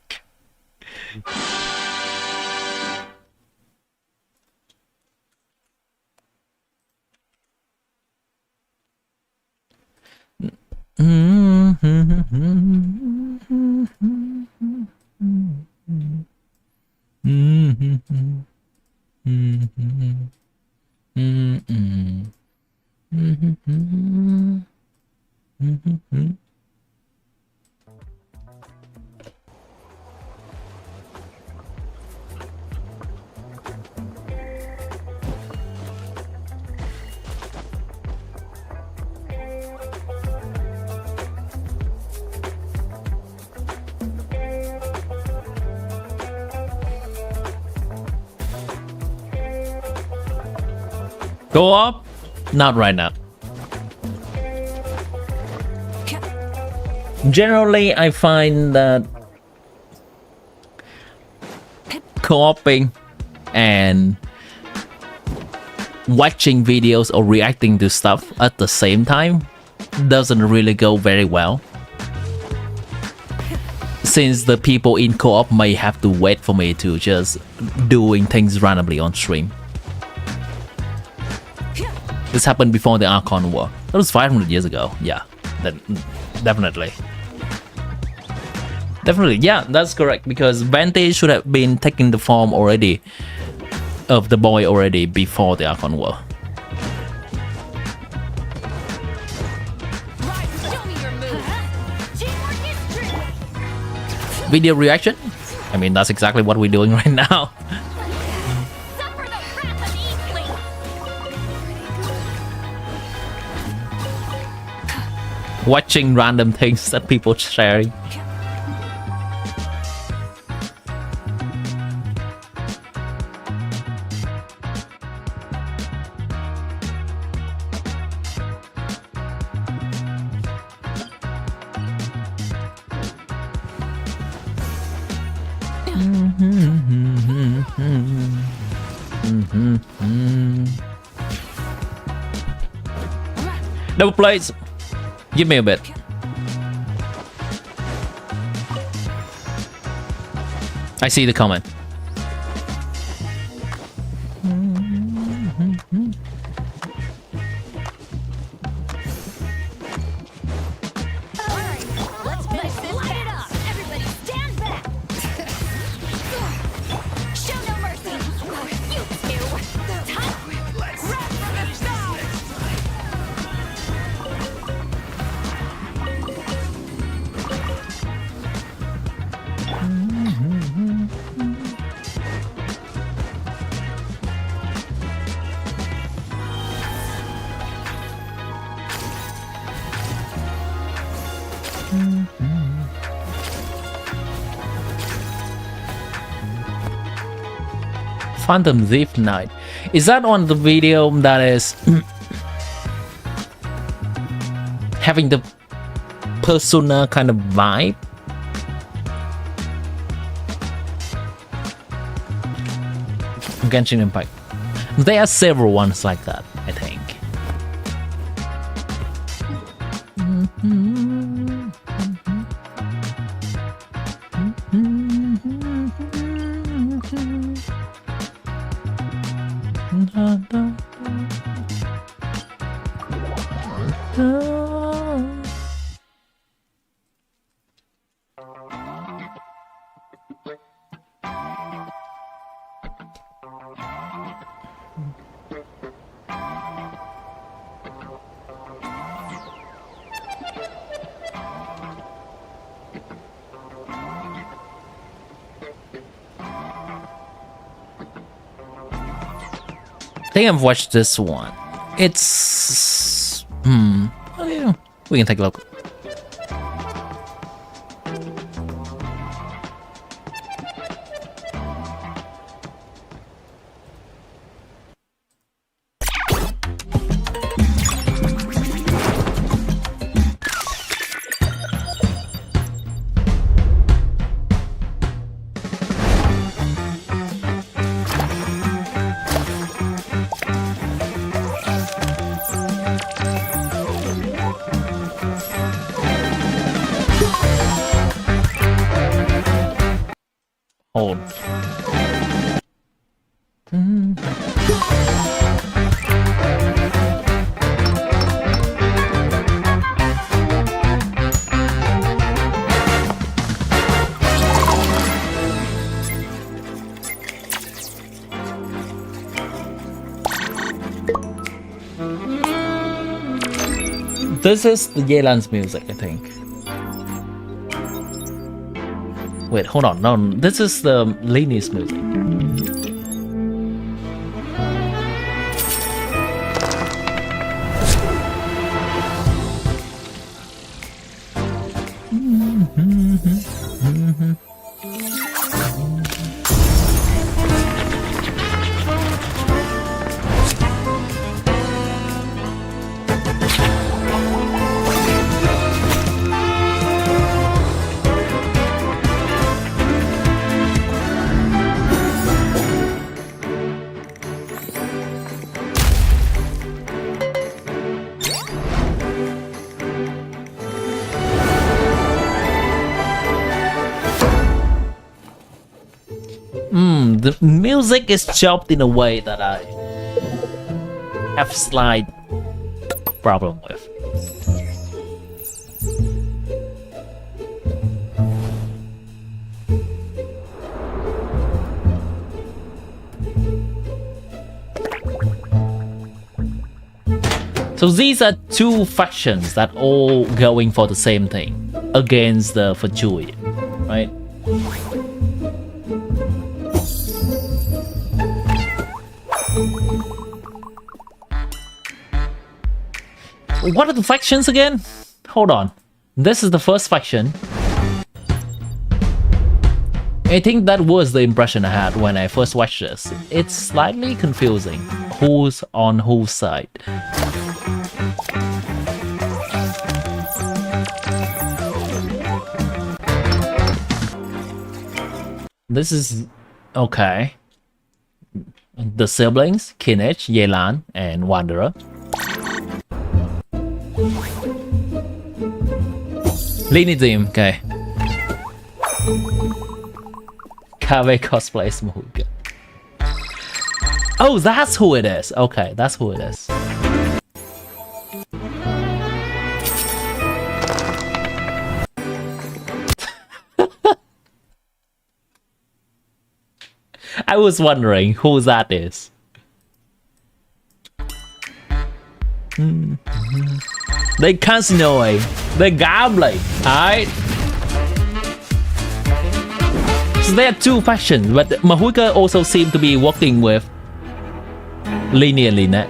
Go up? Not right now. Generally, I find that co-oping and watching videos or reacting to stuff at the same time doesn't really go very well, since the people in co-op may have to wait for me to just doing things randomly on stream. This happened before the Archon War. That was 500 years ago. Yeah, definitely. Definitely, yeah, that's correct. Because Vante should have been taking the form already of the boy already before the Archon War. Video reaction? I mean, that's exactly what we're doing right now. Watching random things that people sharing. Double plates. Give me a bit. I see the comment. Let's finish this. Light it up. Everybody stand back. Show no mercy. You two. Grab from the side. Phantom Thief Knight. Is that on the video that is having the Persona kind of vibe? Genshin Impact. There are several ones like that, I think. I think I've watched this one. It's oh, yeah. We can take a look. Hold. This is the Yelan's music, I think. Wait, hold on. No, this is the Lini's music. The music is chopped in a way that I have slight problem with. So these are two factions that all going for the same thing against the Fajui, right? What are the factions again? Hold on. This is the first faction. I think that was the impression I had when I first watched this. It's slightly confusing. Who's on whose side? This is... okay. The siblings, Kinech, Yelan, and Wanderer. Lini team, okay. Kave cosplays Mahuga. Oh, that's who it is. Okay, that's who it is. I was wondering who that is. The casino, the gambling, alright? So there are two factions, but Mahuika also seemed to be working with Lini and Lynette.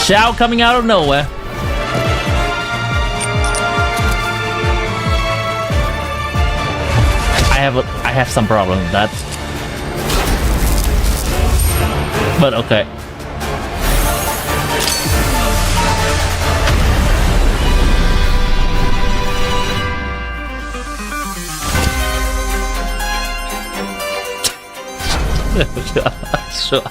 Shout coming out of nowhere. I have some problem with that. But okay. Sure.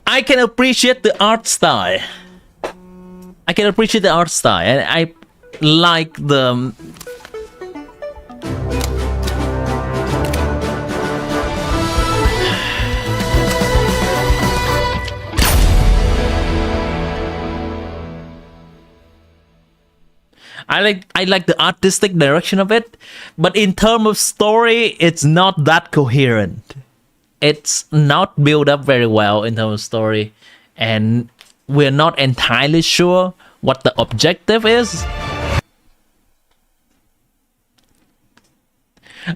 I can appreciate the art style. I can appreciate the art style, and I like the I like the artistic direction of it, but in terms of story, it's not that coherent. It's not built up very well in terms of story, and we're not entirely sure what the objective is.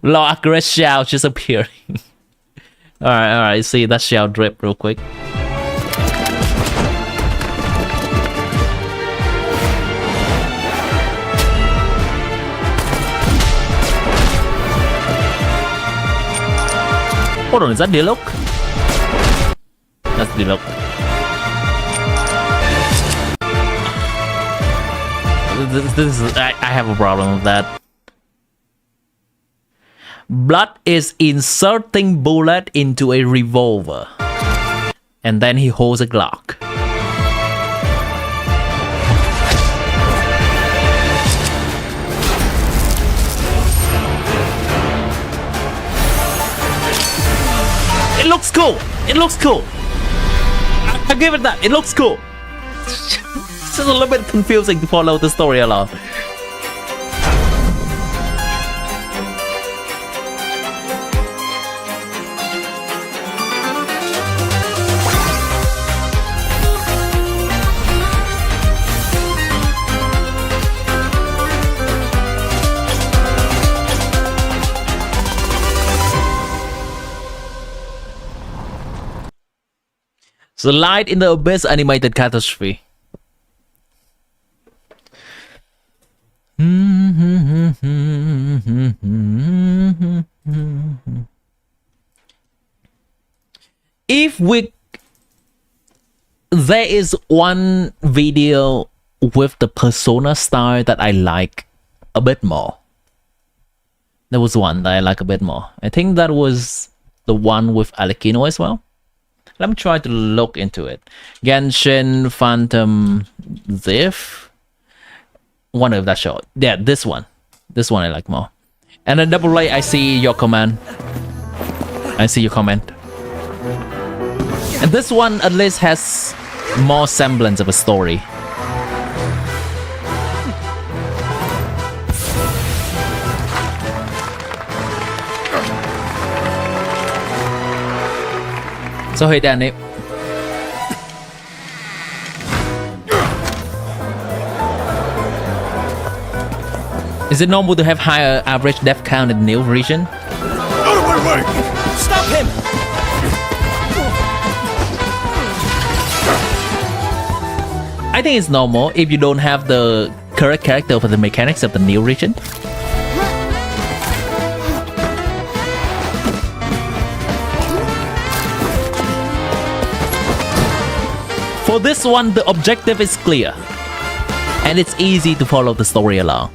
Lord Aggress shell just appearing. Alright, see that shell drip real quick. Hold on, is that Dialog? That's Dialog. This is, I have a problem with that. Blood is inserting bullet into a revolver, and then he holds a Glock. It looks cool. It looks cool. I give it that. It looks cool. It's just a little bit confusing to follow the story along. The Light in the Abyss animated catastrophe. If we... There is one video with the persona style that I like a bit more. There was one that I like a bit more. I think that was the one with Alekino as well. Let me try to look into it. Genshin Phantom Ziff. One of that show. Yeah, this one. This one I like more. And then Double A, I see your comment. I see your comment. And this one at least has more semblance of a story. So hey Danny. Is it normal to have higher average death count in the new version? Out of my way! Stop him! I think it's normal if you don't have the correct character for the mechanics of the new region. For this one, the objective is clear, and it's easy to follow the story along.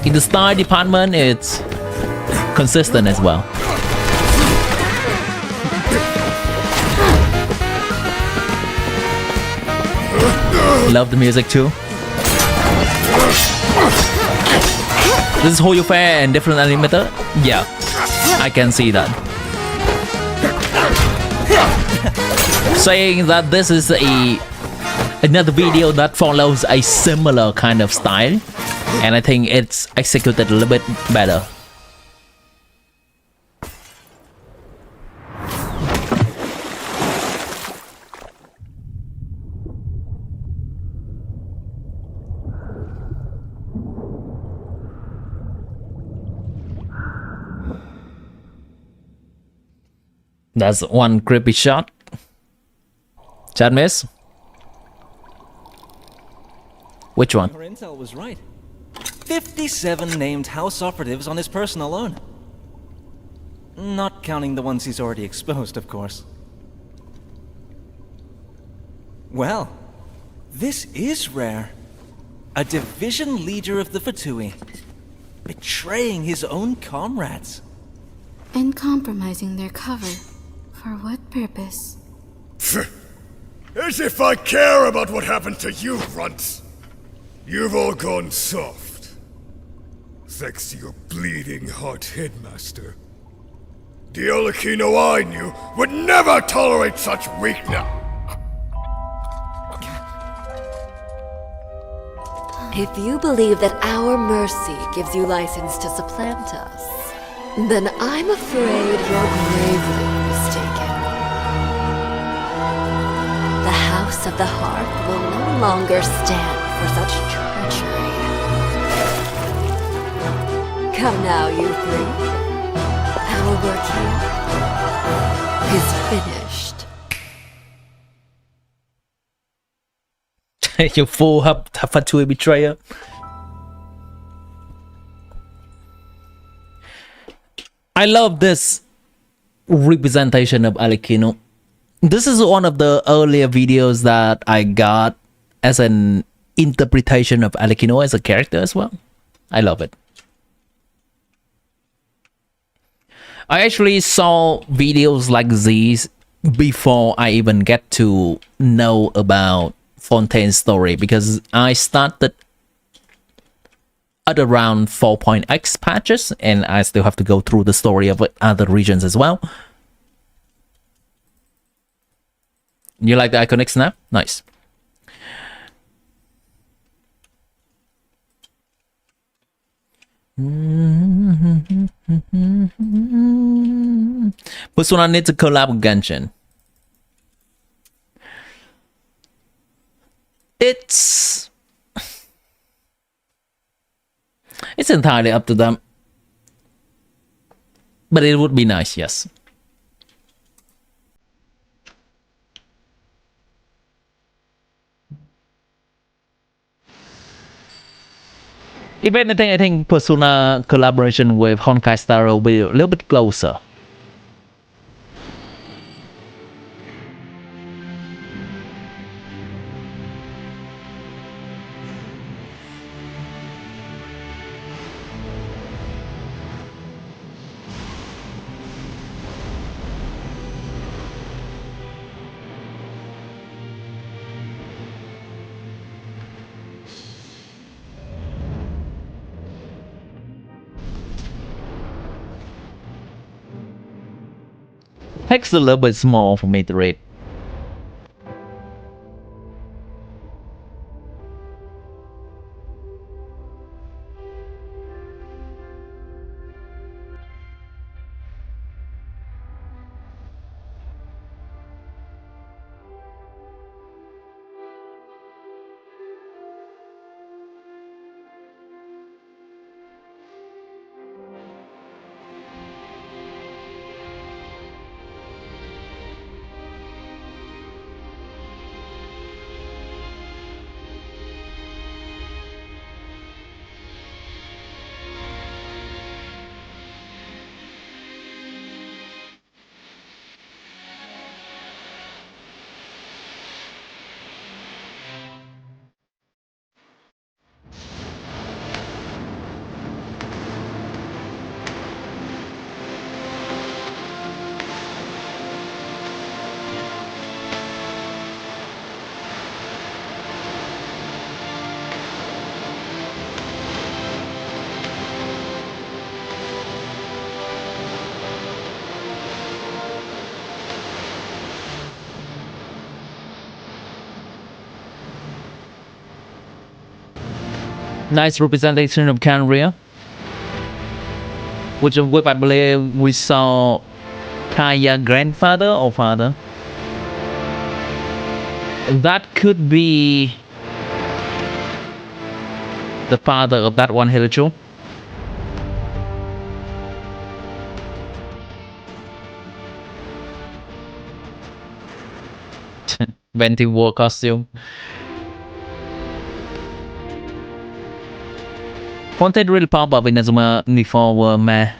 In the style department, it's consistent as well. Love the music too. This is Hoyo Fair and different animator? Yeah, I can see that. Saying that this is another video that follows a similar kind of style, and I think it's executed a little bit better. That's one creepy shot. Chat miss. Which one? Her intel was right. 57 named house operatives on his person alone. Not counting the ones he's already exposed, of course. Well, this is rare. A division leader of the Fatui, betraying his own comrades. And compromising their cover. For what purpose? As if I care about what happened to you, runts! You've all gone soft. Thanks to your bleeding heart headmaster. The Olakino I knew would never tolerate such weakness! If you believe that our mercy gives you license to supplant us, then I'm afraid you're gravely mistaken. The House of the Hearth will no longer stand for such treachery. Come now, you three. Our work here is finished. You fool, Fatui betrayer. I love this representation of Alikino. This is one of the earlier videos that I got as an interpretation of Alikino as a character as well. I love it. I actually saw videos like these before I even get to know about Fontaine's story, because I started at around 4.x patches and I still have to go through the story of other regions as well. You like the iconic snap? Nice. Persona needs to collab with Genshin. It's entirely up to them, but it would be nice, yes. If anything, I think Persona collaboration with Honkai Star will be a little bit closer. Takes a little bit small for me to read. Nice representation of Canria, which I believe we saw Kaya grandfather or father. That could be the father of that one Hilichu. Venti war costume. Content really pop up in Azuma before meh.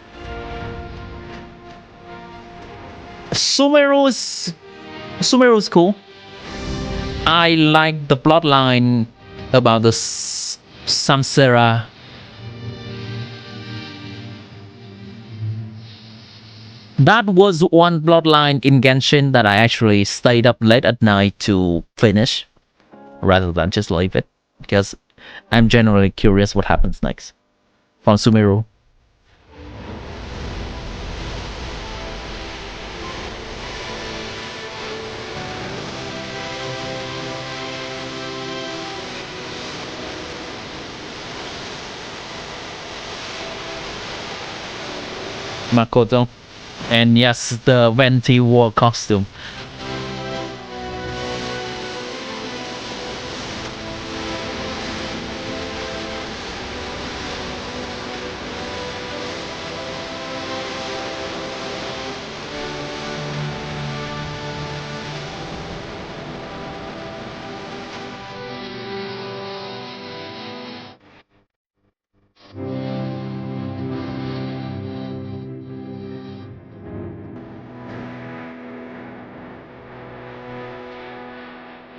Sumeru's cool. I like the plotline about the Samsara. That was one plotline in Genshin that I actually stayed up late at night to finish, rather than just leave it, because I'm generally curious what happens next from Sumeru. Makoto. And yes, the Venti war costume.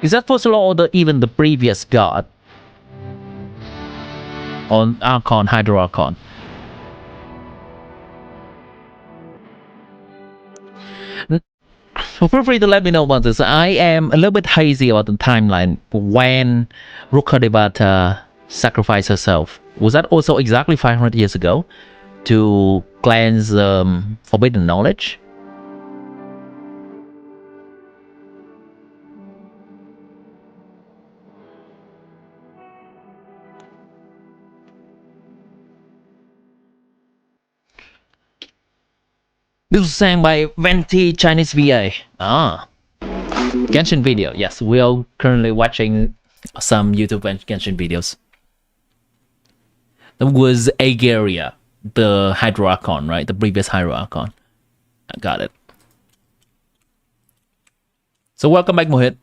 Is that first law or even the previous god? On Archon, Hydro Archon. So feel free to let me know about this. I am a little bit hazy about the timeline when Rukkhadevata sacrificed herself. Was that also exactly 500 years ago to cleanse forbidden knowledge? This was sang by Venti Chinese VA. Genshin video. Yes, we are currently watching some YouTube Genshin videos. That was Agaria, the Hydro Archon, right? The previous Hydro Archon. I got it. So welcome back, Mohit.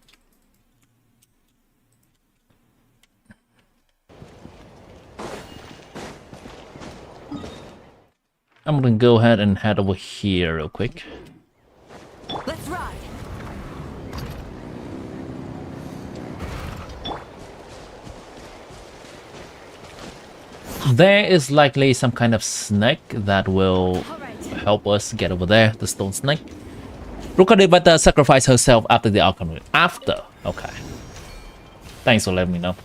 I'm gonna go ahead and head over here real quick. Let's ride. There is likely some kind of snake that will help us get over there, the stone snake. Rukkhadevata sacrificed herself after the alchemy. After, okay. Thanks for letting me know.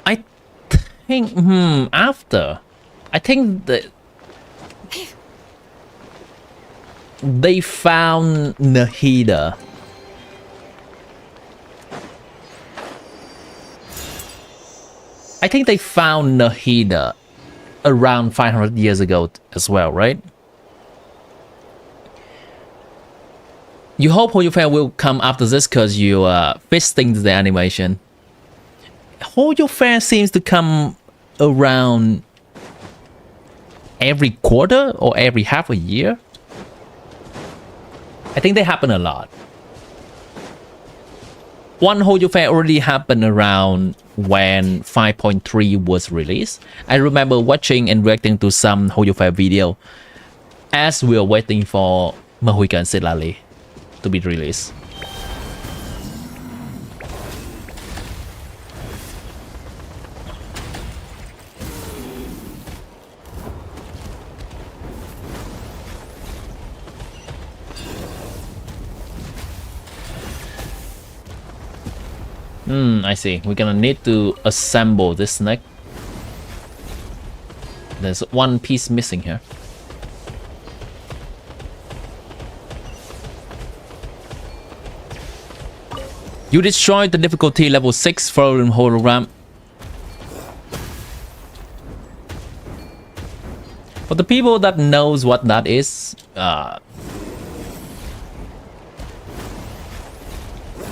I think, after. I think that they found Nahida. I think they found Nahida around 500 years ago as well, right? You hope Hoyofair will come after this because you are fisting the animation. Hoyofair seems to come around every quarter or every half a year. I think they happen a lot. One Hoyofair already happened around when 5.3 was released. I remember watching and reacting to some Hoyofair video as we were waiting for Mahuika and Silali to be released. I see. We're gonna need to assemble this snake. There's one piece missing here. You destroyed the difficulty level 6 Forum hologram. For the people that knows what that is,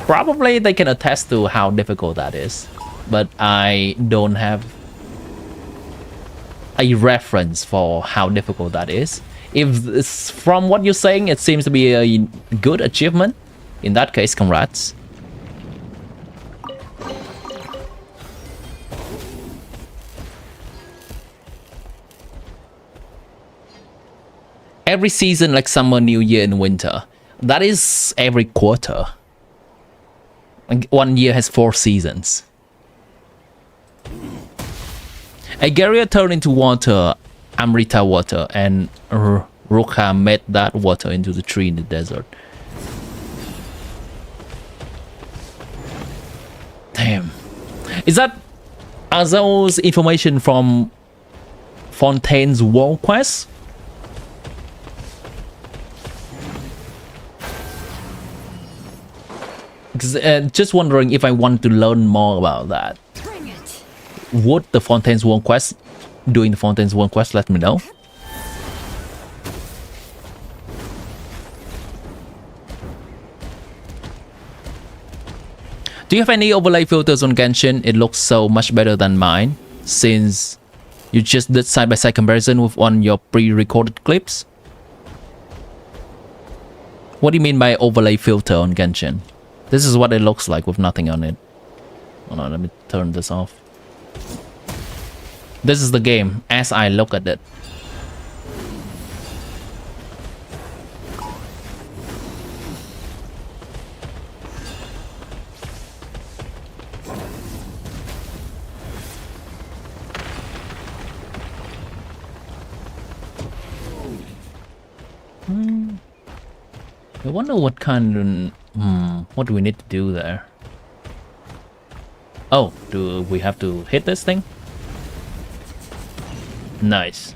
probably they can attest to how difficult that is, but I don't have a reference for how difficult that is. If it's, from what you're saying, it seems to be a good achievement. In that case, congrats. every season, like summer, new year, and winter. That is every quarter. Like 1 year has 4 seasons. Agaria turned into water, Amrita water, and Rukha made that water into the tree in the desert. Damn. Are those information from Fontaine's World Quest? Just wondering if I want to learn more about that. Would the Fontaine's World Quest, doing the Fontaine's World Quest, let me know? Do you have any overlay filters on Genshin? It looks so much better than mine, since you just did side-by-side comparison with one of your pre-recorded clips. What do you mean by overlay filter on Genshin? This is what it looks like with nothing on it. Hold on, let me turn this off. This is the game as I look at it. I wonder what kind of... what do we need to do there? Oh, do we have to hit this thing? Nice.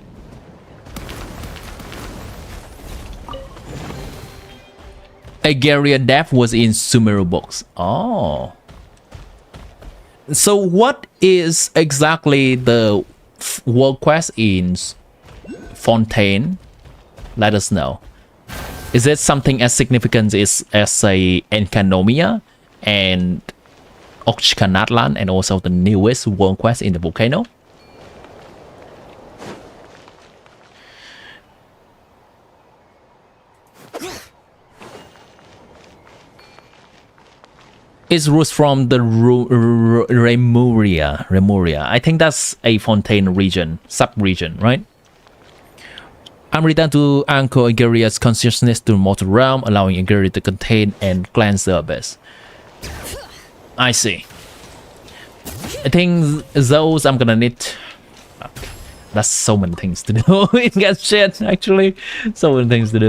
Agaria death was in Sumeru books. Oh. So what is exactly the world quest in Fontaine? Let us know. Is it something as significant as a Enkanomia and Okshka Natlan, and also the newest world quest in the volcano? It's roots from the Remuria. I think that's a Fontaine region, sub-region, right? I'm returned to anchor Agaria's consciousness to the mortal realm, allowing Agaria to contain and cleanse the abyss. I see. I think those I'm gonna need... That's so many things to do in Genshin, actually. So many things to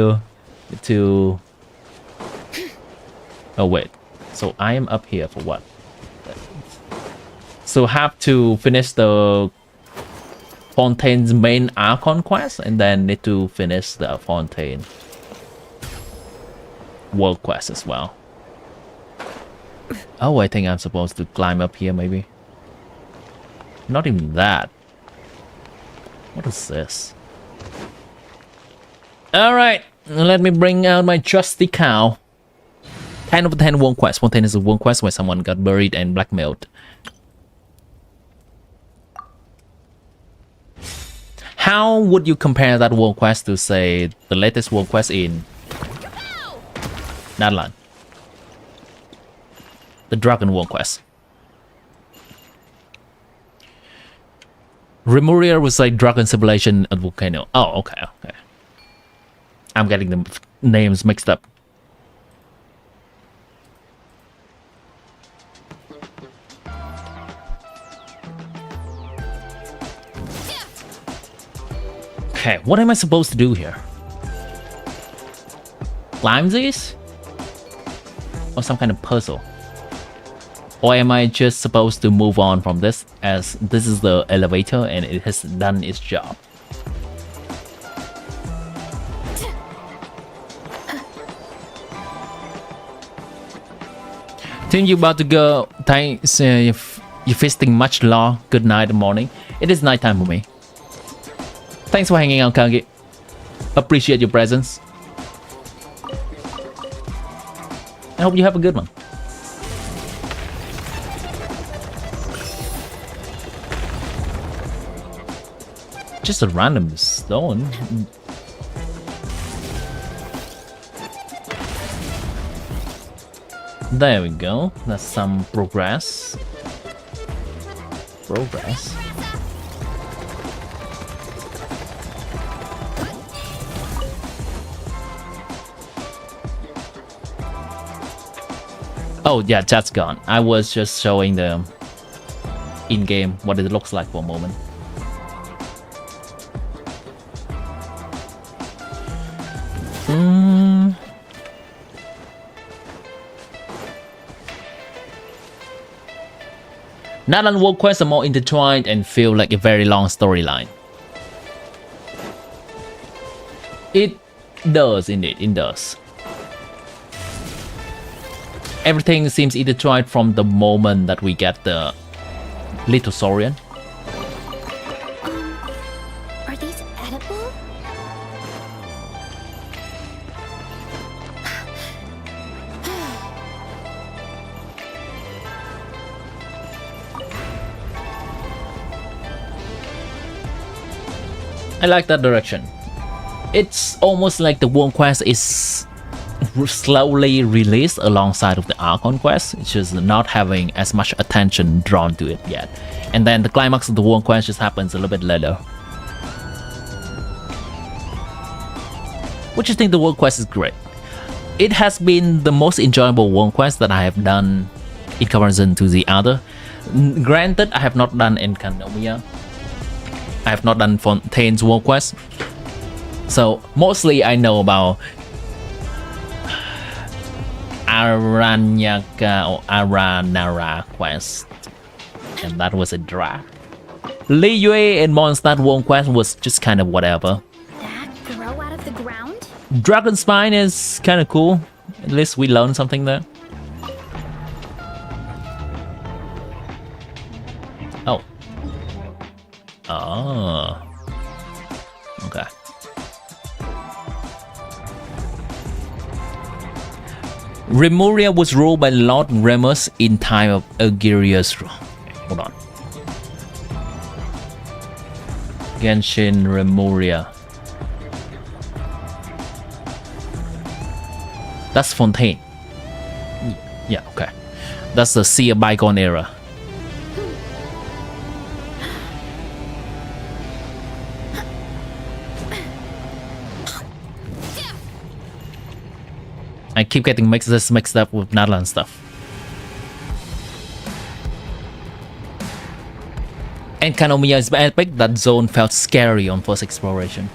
do. Oh, wait. So I am up here for what? So have to finish the Fontaine's main Archon quest, and then need to finish the Fontaine world quest as well. Oh, I think I'm supposed to climb up here, maybe. Not even that. What is this? Alright, let me bring out my trusty cow. 10 over 10 world quest. Fontaine is a world quest where someone got buried and blackmailed. How would you compare that world quest to, say, the latest world quest in Natlan? The Dragon world quest. Remuria was like Dragon Civilization at Volcano. Oh, okay, okay. I'm getting the names mixed up. Okay, what am I supposed to do here? Climb these? Or some kind of puzzle? Or am I just supposed to move on from this, as this is the elevator and it has done its job? Think you're about to go. Thanks, you're feasting much law. Good night, morning. It is nighttime for me. Thanks for hanging out, Kage. Appreciate your presence. I hope you have a good one. Just a random stone. There we go. That's some progress. Progress. Oh yeah, that's gone. I was just showing the in-game what it looks like for a moment. Natlan world quests are more intertwined and feel like a very long storyline. It does, indeed, it does. Everything seems intertwined from the moment that we get the little Saurian. Are these edible? I like that direction. It's almost like the world quest is slowly released alongside of the Archon quest. It's just not having as much attention drawn to it yet. And then the climax of the world quest just happens a little bit later. Which I think the world quest is great. It has been the most enjoyable world quest that I have done in comparison to the other. Granted, I have not done Enkanomia. I have not done Fontaine's world quest. So mostly I know about Aranyaka or Aranara quest, and that was a drag. Li Yue and Mondstadt world quest was just kind of whatever. That grow out of the ground? Dragon Spine is kind of cool. At least we learned something there. Oh. Oh. Okay. Remuria was ruled by Lord Remus in time of Agiria's rule. Hold on. Genshin Remuria. That's Fontaine. Yeah, okay. That's the Sea of Bygone era. I keep getting mixed up with Natlan stuff. And Kanomiya is epic. That zone felt scary on first exploration.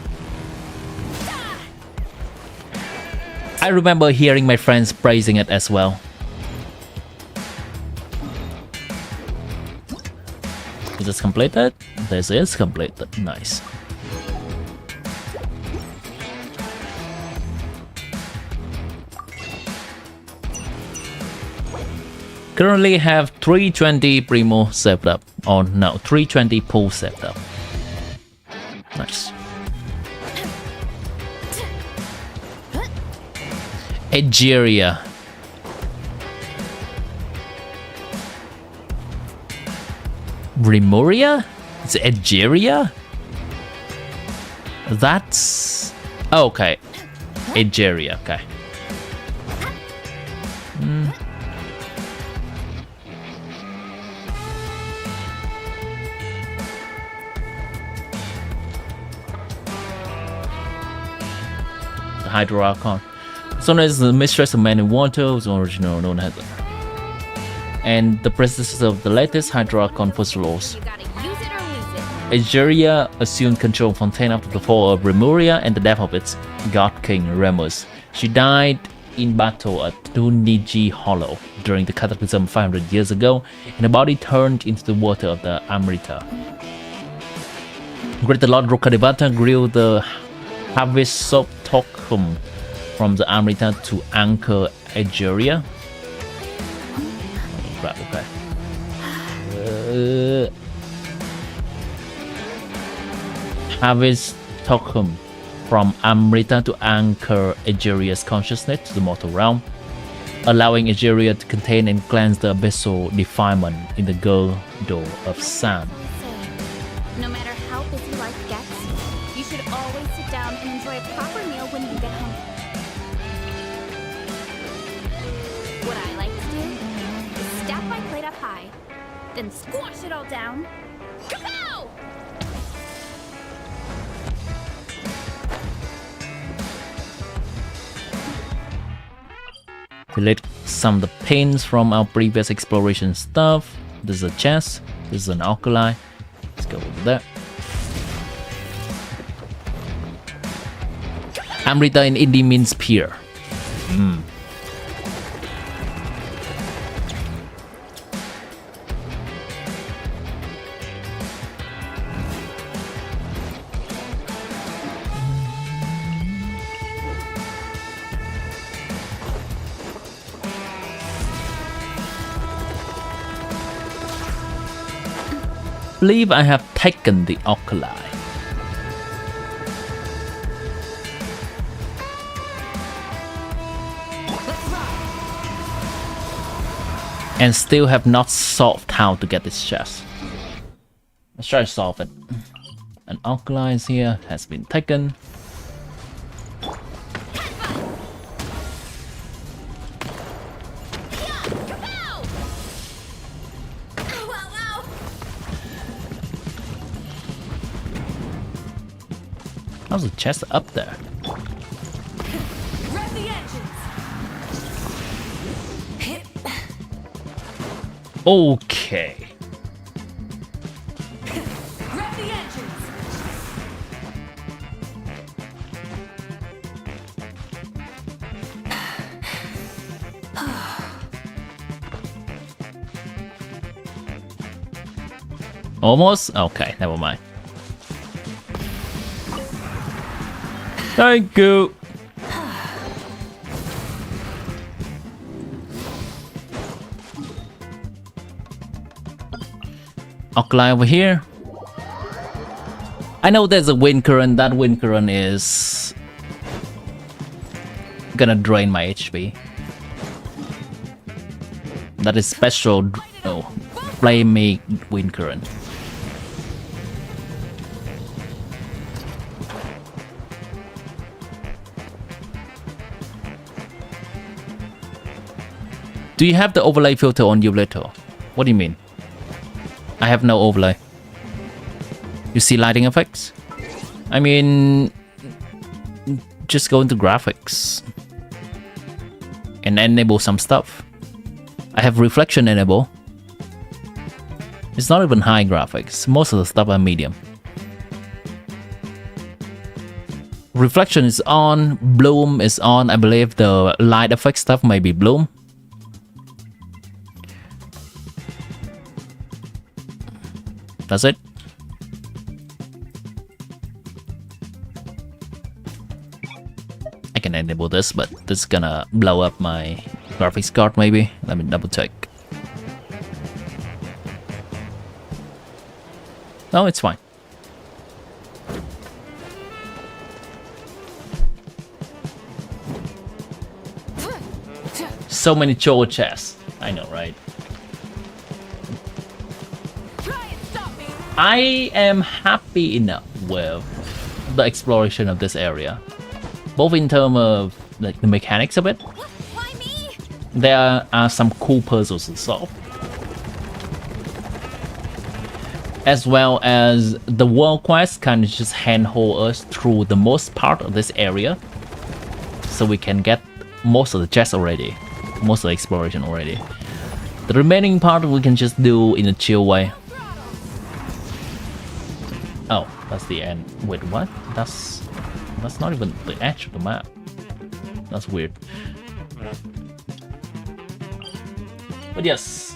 I remember hearing my friends praising it as well. Is this completed? This is completed. Nice. Currently have 320 Primo saved up. Oh no, 320 pool saved up. Nice. Algeria. Remuria? It's Algeria? That's... Oh, okay. Algeria, okay. Hydro Archon. Sona is the mistress of man and water, was original known as and the princess of the latest Hydro Archon first laws. Algeria assumed control of Fontaine after the fall of Remuria and the death of its god king Remus. She died in battle at Tuniji Hollow during the cataclysm 500 years ago, and her body turned into the water of the Amrita. Great Lord Rukadevata grew the harvest soap Tokum from the Amrita to anchor Algeria. Right, okay. Harvest Tokum from Amrita to anchor Algeria's consciousness to the mortal realm, allowing Algeria to contain and cleanse the abyssal defilement in the girdle of sand. No matter how busy life gets, you should always sit down and enjoy a proper meal when you get home. What I like to do is stack my plate up high, then squash it all down. Kapow! Collect some of the pins from our previous exploration stuff. This is a chest. This is an alkali. Let's go over there. Amrita in Hindi means pure. Believe I have taken the alkali. And still have not solved how to get this chest. Let's try to solve it. An alkali is here, has been taken. How's the chest up there? Rev the engines. Okay. Rev the engines. Almost? Okay, never mind. Thank you. Alkali over here. I know there's a wind current. That wind current is gonna drain my HP. That is special. Oh, flaming wind current. Do you have the overlay filter on your little? What do you mean? I have no overlay. You see lighting effects? I mean, just go into graphics and enable some stuff. I have reflection enable. It's not even high graphics. Most of the stuff are medium. Reflection is on, bloom is on. I believe the light effect stuff may be bloom. That's it. I can enable this, but this is gonna blow up my graphics card maybe. Let me double check. No, it's fine. So many Cho chests. I know, right? I am happy enough with the exploration of this area, both in terms of like the mechanics of it. There are some cool puzzles to solve, as well as the world quest kind of just handhold us through the most part of this area, so we can get most of the chests already, most of the exploration already. The remaining part we can just do in a chill way. Oh, that's the end. Wait, what? That's not even the edge of the map. That's weird. But yes,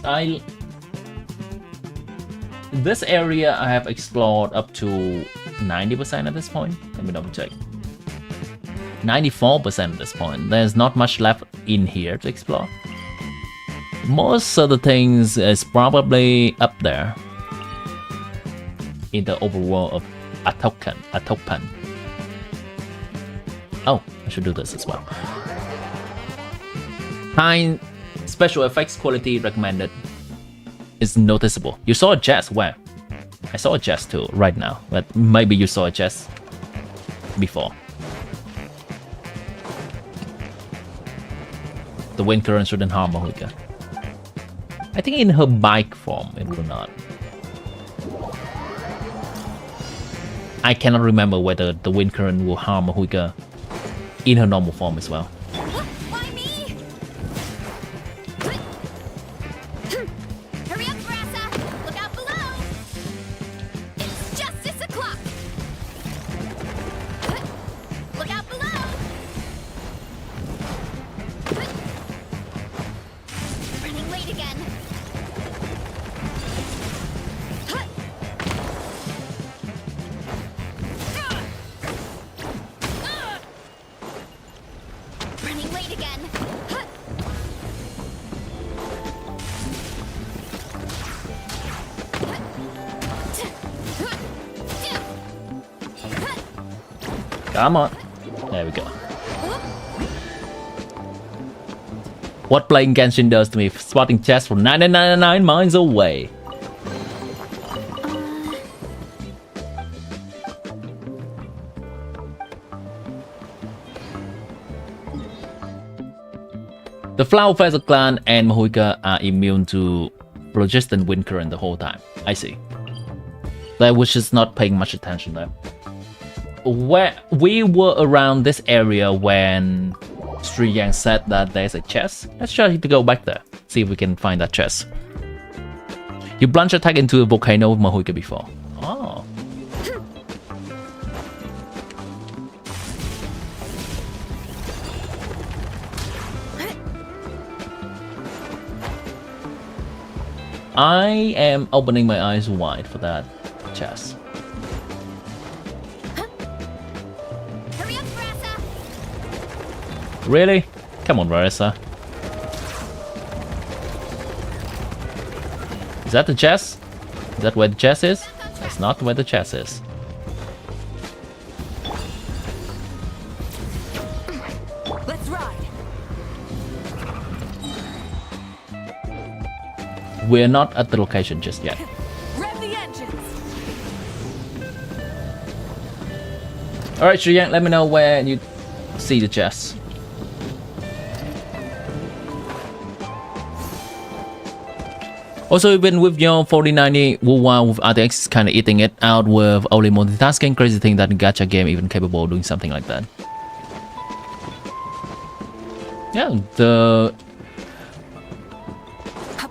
this area I have explored up to 90% at this point. Let me double check. 94% at this point. There's not much left in here to explore. Most of the things is probably up there in the overworld of Atokan. Oh, I should do this as well. High special effects quality recommended is noticeable. You saw a chest where? I saw a chest too right now, but maybe you saw a chest before. The wind current shouldn't harm Mahulika. I think in her bike form it will not. I cannot remember whether the wind current will harm Mahuika in her normal form as well. again. Come on. There we go. What playing Genshin does to me, spotting chests from 999 miles away. The Flower Festival clan and Mahuika are immune to Phlogiston wind current the whole time. I see. I was just not paying much attention there. Where we were around this area when Sri Yang said that there's a chest. Let's try to go back there, see if we can find that chest. You plunge attack into a volcano with Mahuika before. Oh. I am opening my eyes wide for that chest. Hurry up, Rasa. Really? Come on, Rarissa. Is that the chest? Is that where the chest is? That's not where the chest is. Let's ride. We're not at the location just yet. Rev the engines. Alright, Shiyang, let me know where you see the chest. Also, even with your 4090 Wuwa with RTX is kind of eating it out with only multitasking. Crazy thing that gacha game even capable of doing something like that. Yeah, the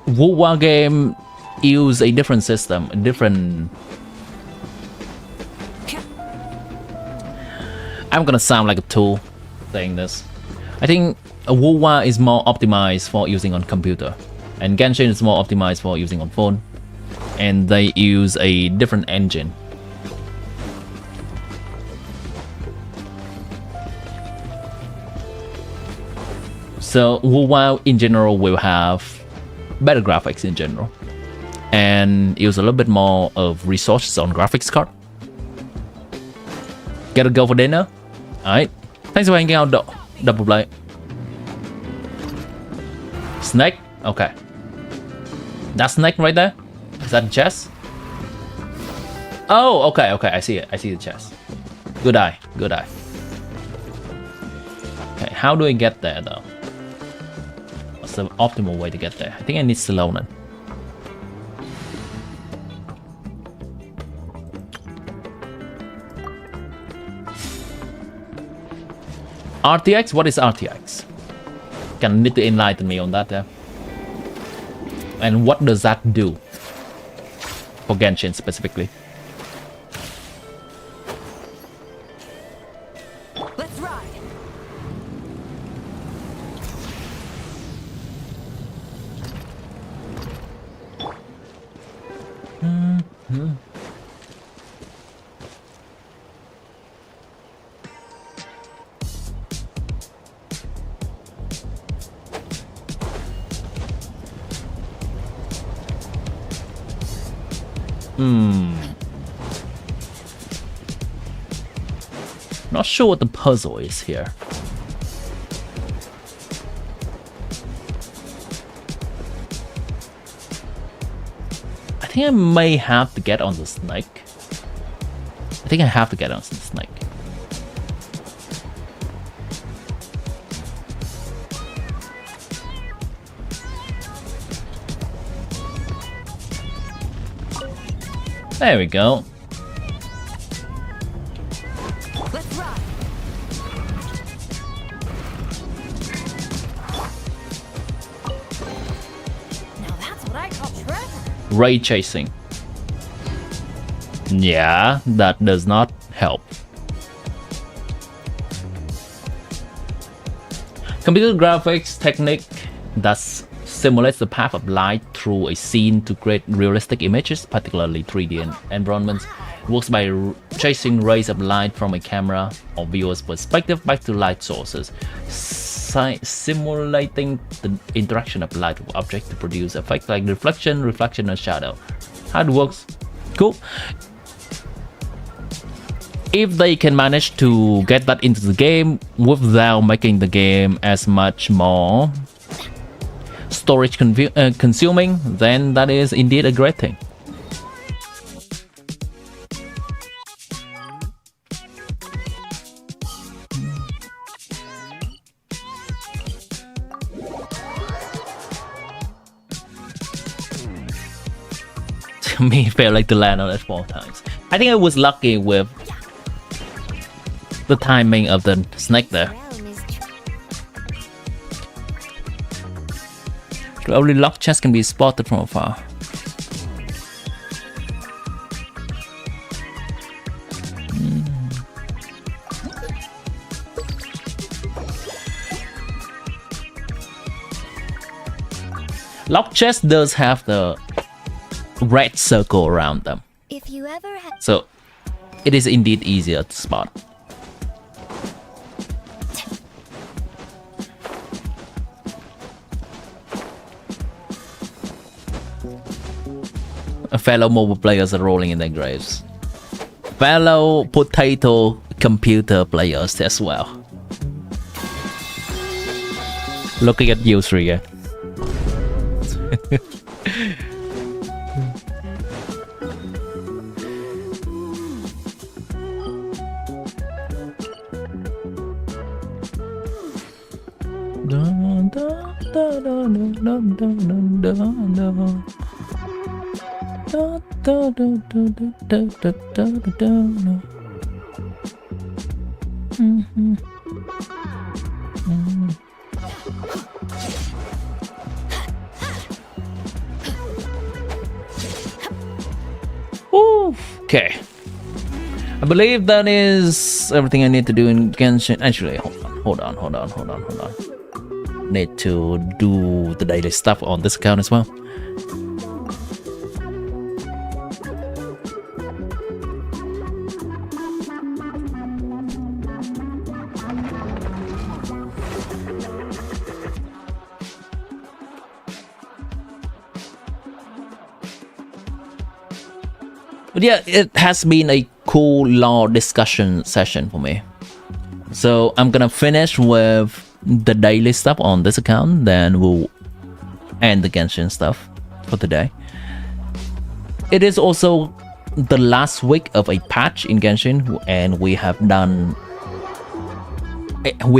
Wuwa game use a different system, a different... I'm gonna sound like a tool saying this. I think Wuwa is more optimized for using on computer, and Genshin is more optimized for using on phone, and they use a different engine. So Wuwa in general will have better graphics in general, and use a little bit more of resources on graphics card. Gotta go for dinner? Alright. Thanks for hanging out, Double Play. Snake? Okay. That snake right there? Is that a chest? Oh, okay, okay. I see it. I see the chest. Good eye. Good eye. Okay, how do I get there though? What's the optimal way to get there? I think I need Salonen. RTX? What is RTX? Can need to enlighten me on that there. And what does that do? For Genshin specifically. Let's ride. Not sure what the puzzle is here. I think I may have to get on the snake. I think I have to get on the snake. There we go. Let's ride. Now that's what I call treasure. Ray tracing. Yeah, that does not help. Computer graphics technique that simulates the path of light through a scene to create realistic images, particularly 3D environments. It works by chasing rays of light from a camera or viewer's perspective back to light sources. simulating the interaction of light with object to produce effects like reflection, and shadow. How it works? Cool. If they can manage to get that into the game without making the game as much more storage consuming, then that is indeed a great thing. Me felt like to land on it 4 times. I think I was lucky with the timing of the snake there. Only locked chests can be spotted from afar. Locked chest does have the red circle around them, If you ever so it is indeed easier to spot. Fellow mobile players are rolling in their graves. Fellow potato computer players as well. Looking at you, Sriya. Okay. I believe that is everything I need to do in Genshin. Actually, hold on. Need to do the daily stuff on this account as well. But yeah, it has been a cool lore discussion session for me. So I'm gonna finish with the daily stuff on this account, then we'll end the Genshin stuff for today. It is also the last week of a patch in Genshin, and we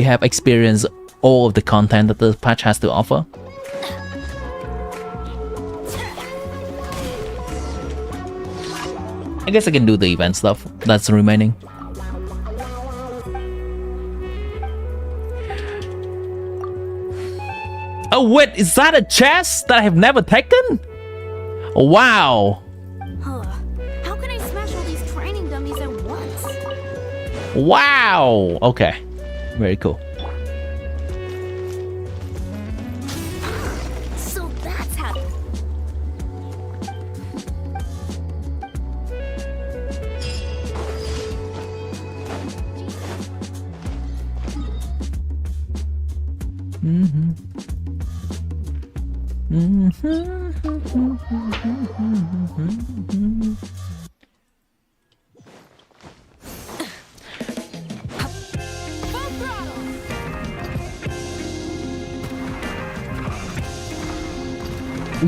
have experienced all of the content that the patch has to offer. I guess I can do the event stuff that's remaining. Oh wait, is that a chest that I have never taken? Wow. Huh. How can I smash all these training dummies at once? Wow. Okay. Very cool. So that's how.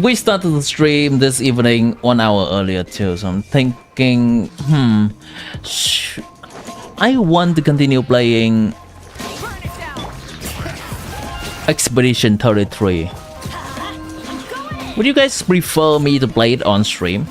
We started the stream this evening 1 hour earlier too, so I'm thinking, I want to continue playing Expedition 33. Would you guys prefer me to play it on stream?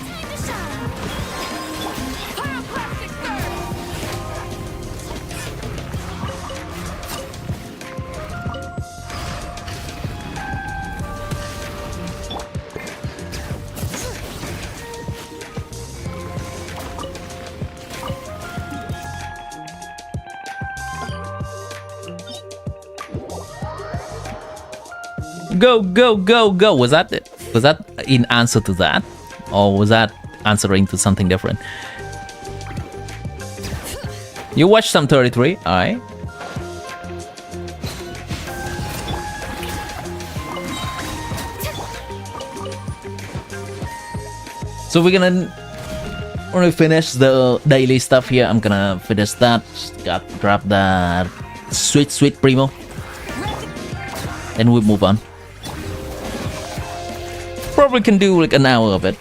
Go, go, go, go. Was that it? Was that in answer to that? Or was that answering to something different? You watched some 33, alright. So we're gonna finish the daily stuff here. I'm gonna finish that. Grab that sweet primo, and we'll move on. Probably can do like an hour of it.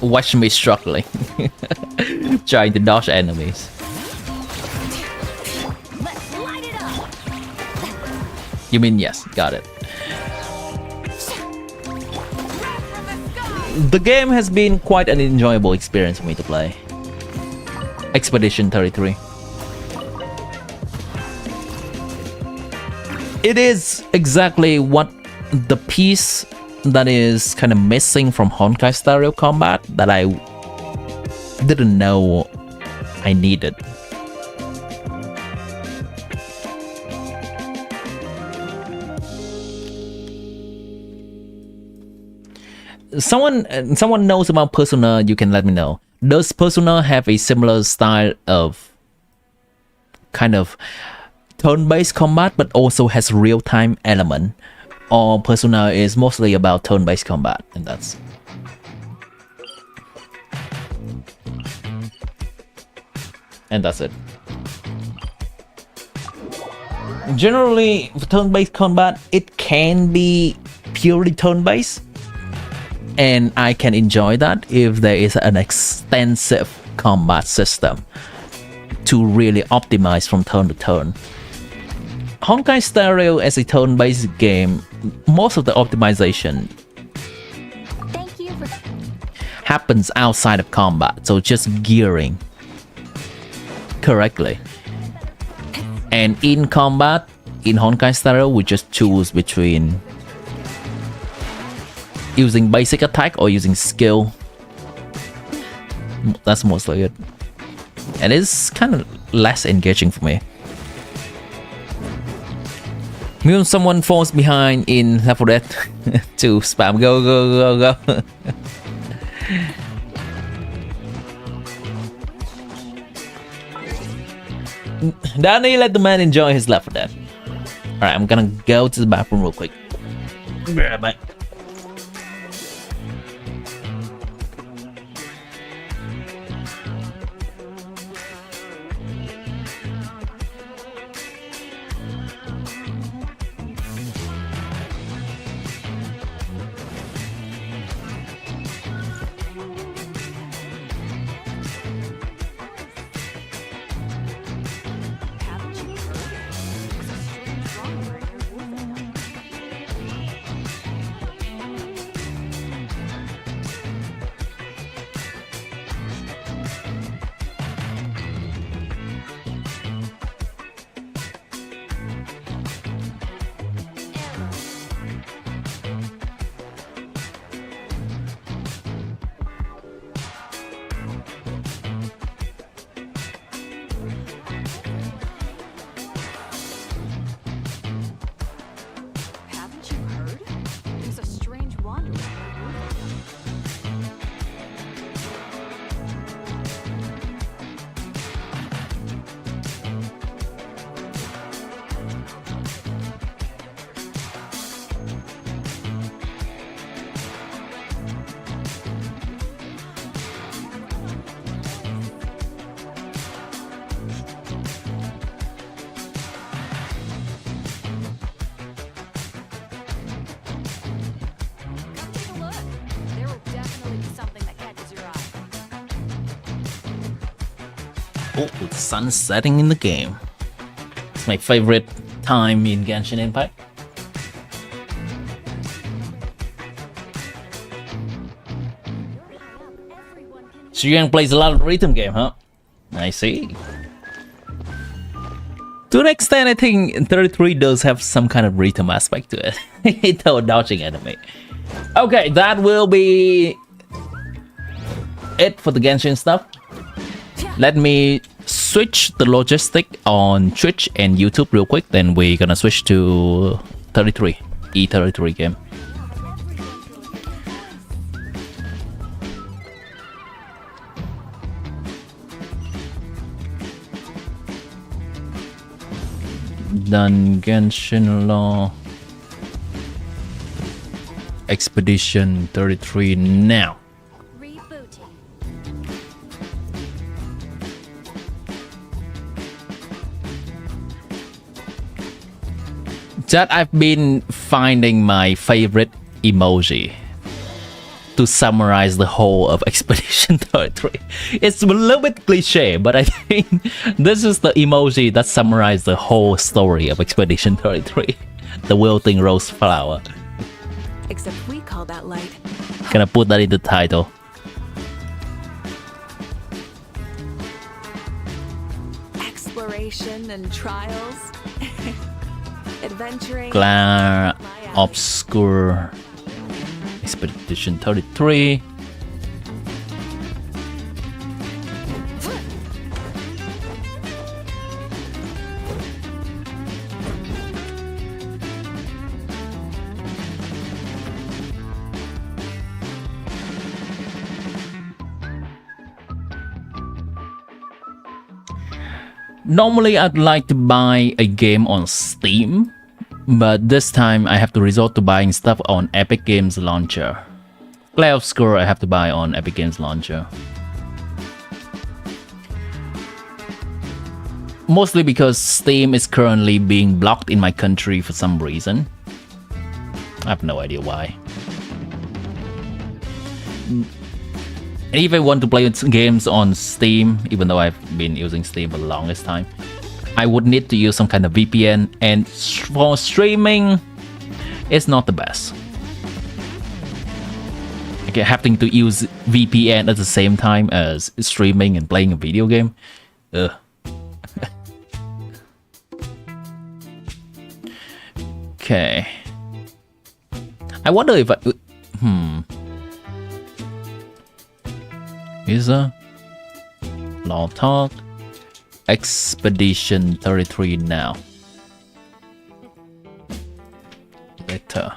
Watch me struggling, trying to dodge enemies. You mean yes, got it. The game has been quite an enjoyable experience for me to play. Expedition 33. It is exactly what the piece that is kind of missing from Honkai Star combat that I didn't know I needed. Someone knows about Persona, you can let me know. Does Persona have a similar style of kind of turn-based combat but also has real-time element? Or Persona is mostly about turn-based combat, and that's it. Generally, for turn-based combat, it can be purely turn-based, and I can enjoy that if there is an extensive combat system to really optimize from turn to turn. Honkai Star Rail as a turn-based game, most of the optimization happens outside of combat, so just gearing correctly. And in combat, in Honkai Star Rail, we just choose between using basic attack or using skill. That's mostly it. And it's kind of less engaging for me. When someone falls behind in Left 4 Dead to spam go. Danny, let the man enjoy his Left 4 Dead. Alright, I'm gonna go to the bathroom real quick. Be right back. Oh, the sun setting in the game. It's my favorite time in Genshin Impact. So Yang plays a lot of rhythm game, huh? I see. To an extent, I think 33 does have some kind of rhythm aspect to it. It's a dodging enemy. Okay, that will be it for the Genshin stuff. Let me switch the logistic on Twitch and YouTube real quick, then we're gonna switch to 33, E33 game. Done Genshin Law. Expedition 33 now. Rebooting. That I've been finding my favorite emoji to summarize the whole of Expedition 33. It's a little bit cliche, but I think this is the emoji that summarizes the whole story of Expedition 33. The wilting rose flower. Except we call that light. Gonna put that in the title. Exploration and trials. Adventuring. Clair Obscure. Expedition 33. Normally I'd like to buy a game on Steam, but this time I have to resort to buying stuff on Epic Games Launcher. Clair Obscure I have to buy on Epic Games Launcher. Mostly because Steam is currently being blocked in my country for some reason. I have no idea why. And if I want to play games on Steam, even though I've been using Steam for the longest time, I would need to use some kind of VPN, and for streaming, it's not the best. Okay, having to use VPN at the same time as streaming and playing a video game. Ugh. Okay. I wonder if I... TEASER, Law Talk, Expedition 33 now. Better.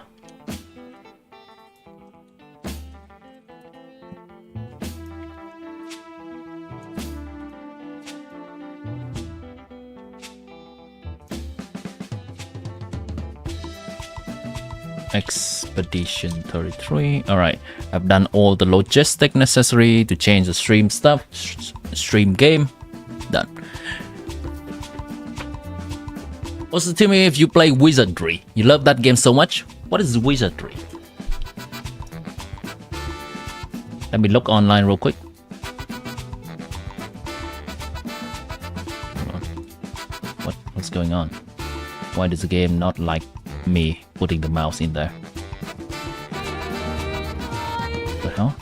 Expedition 33. Alright, I've done all the logistic necessary to change the stream stuff. Stream game. Done. Also tell me if you play Wizardry. You love that game so much? What is Wizardry? Let me look online real quick. What's going on? Why does the game not like me putting the mouse in there? What the hell?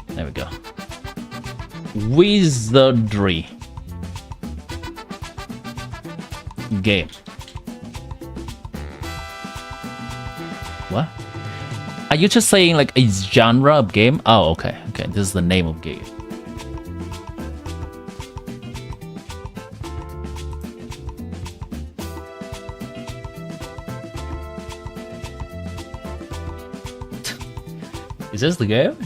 There we go. Wizardry game. What? Are you just saying like a genre of game? Oh, okay. Okay, this is the name of game. Is this the game?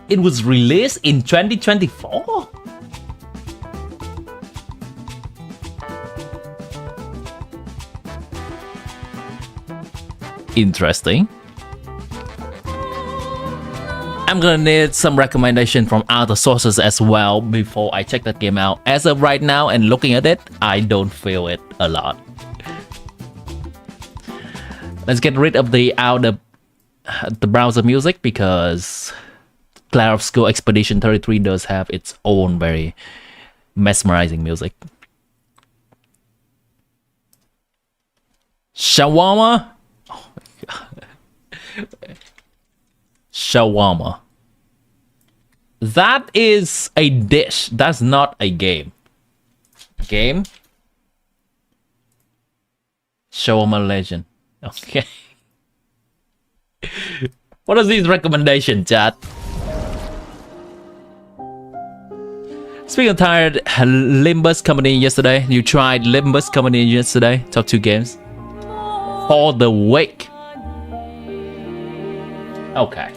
It was released in 2024? Interesting. I'm gonna need some recommendation from other sources as well before I check that game out. As of right now and looking at it, I don't feel it a lot. Let's get rid of the browser music because Clair Obscure Expedition 33 does have its own very mesmerizing music. Shawarma? Oh my god. Shawarma. That is a dish. That's not a game. Game? Shawarma Legend. Okay. What is these recommendations, chat? Speaking of tired, Limbus Company yesterday. You tried Limbus Company yesterday. Top 2 games. For the Wake. Okay.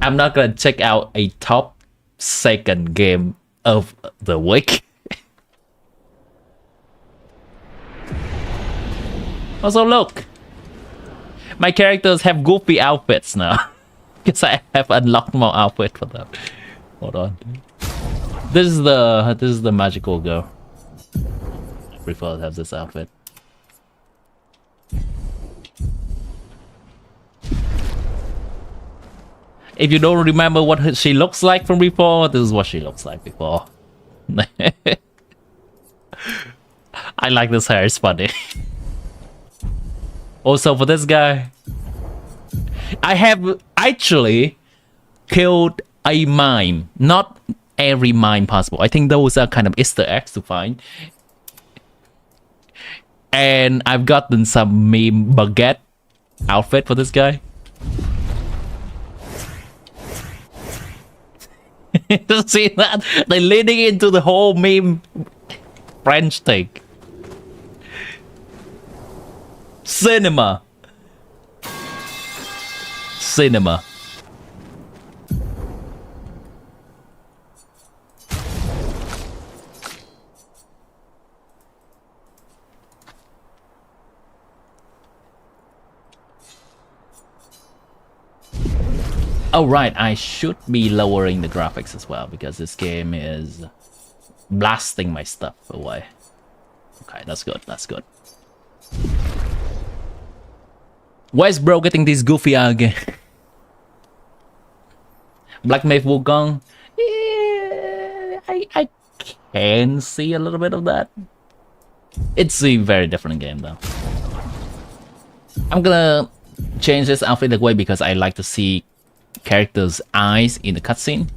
I'm not gonna check out a top second game of the week. Also, look, my characters have goofy outfits now because I have unlocked more outfit for them. Hold on. This is the magical girl. I prefer to have this outfit. If you don't remember what she looks like from before, this is what she looks like before. I like this hair, it's funny. Also, for this guy, I have actually killed a mime. Not every mime possible. I think those are kind of Easter eggs to find. And I've gotten some meme baguette outfit for this guy. See that? They're leading into the whole meme French thing. Cinema. Cinema. Oh right, I should be lowering the graphics as well because this game is blasting my stuff away. Okay, that's good, that's good. Where's bro getting this goofy again? Black Mave Wukong? Yeah, I can see a little bit of that. It's a very different game though. I'm gonna change this outfit away because I like to see characters' eyes in the cutscene.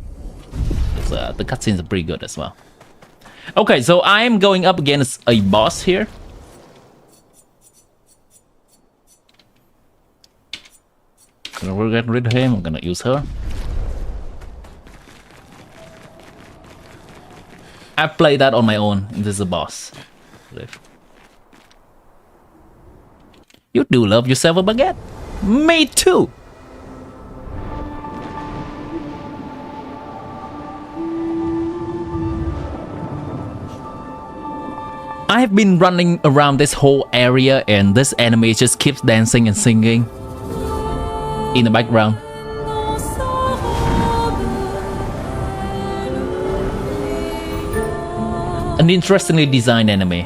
The cutscenes are pretty good as well. Okay, so I'm going up against a boss here. Gonna get rid of him. I'm gonna use her. I played that on my own. This is a boss. You do love yourself a baguette. Me too. I've been running around this whole area and this enemy just keeps dancing and singing in the background. An interestingly designed enemy.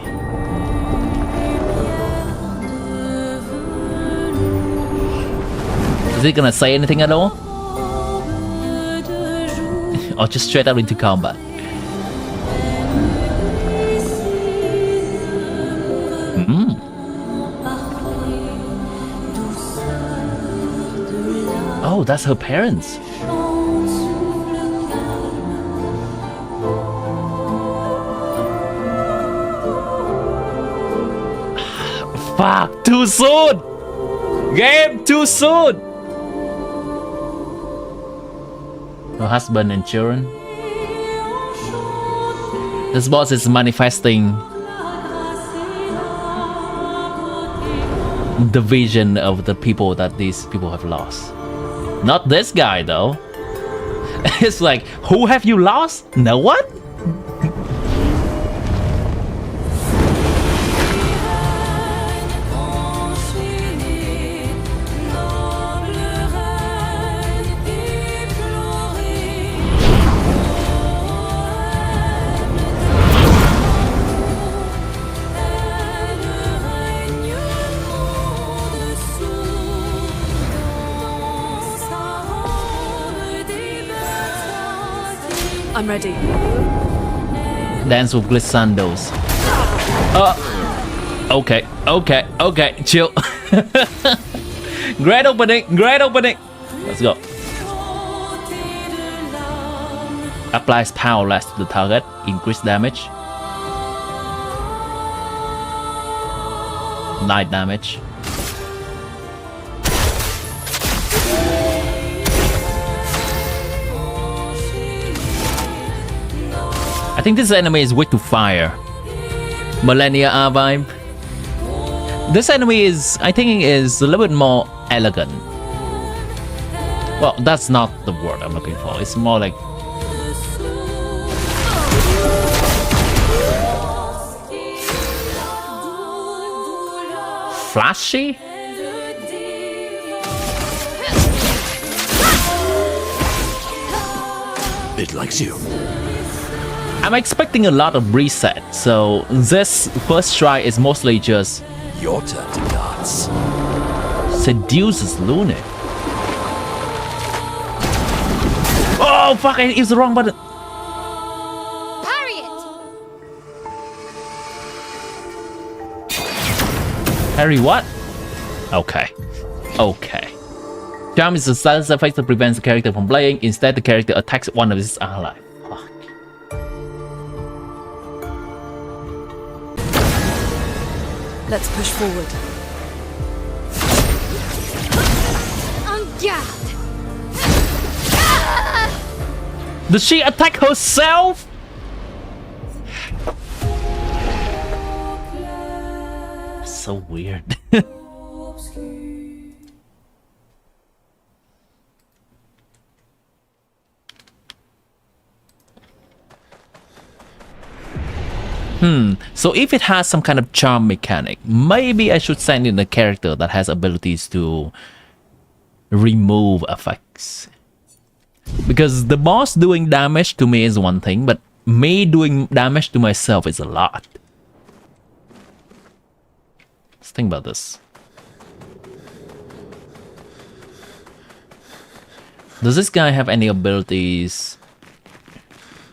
Is he gonna say anything at all? Or just straight out into combat? Oh, that's her parents. Fuck, too soon! Game, too soon! Her husband and children. This boss is manifesting the vision of the people that these people have lost. Not this guy though. It's like, who have you lost? No one? I'm ready. Dance with glissandos. Okay, chill. Great opening, great opening. Let's go. Applies power less to the target, increase damage. Light damage. I think this enemy is weak to fire. Millennia R vibe. This enemy is, I think, is a little bit more elegant. Well, that's not the word I'm looking for. It's more like flashy. It likes you. I'm expecting a lot of reset, so this first try is mostly just your turn to dance. Seduces Luna. Oh fuck! I used the wrong button. Parry it. Harry, what? Okay. Okay. Charm is a status effect that prevents the character from playing. Instead, the character attacks one of his allies. Fuck. Let's push forward. On guard. Does she attack herself? So weird. So if it has some kind of charm mechanic, maybe I should send in a character that has abilities to remove effects. Because the boss doing damage to me is one thing, but me doing damage to myself is a lot. Let's think about this. Does this guy have any abilities?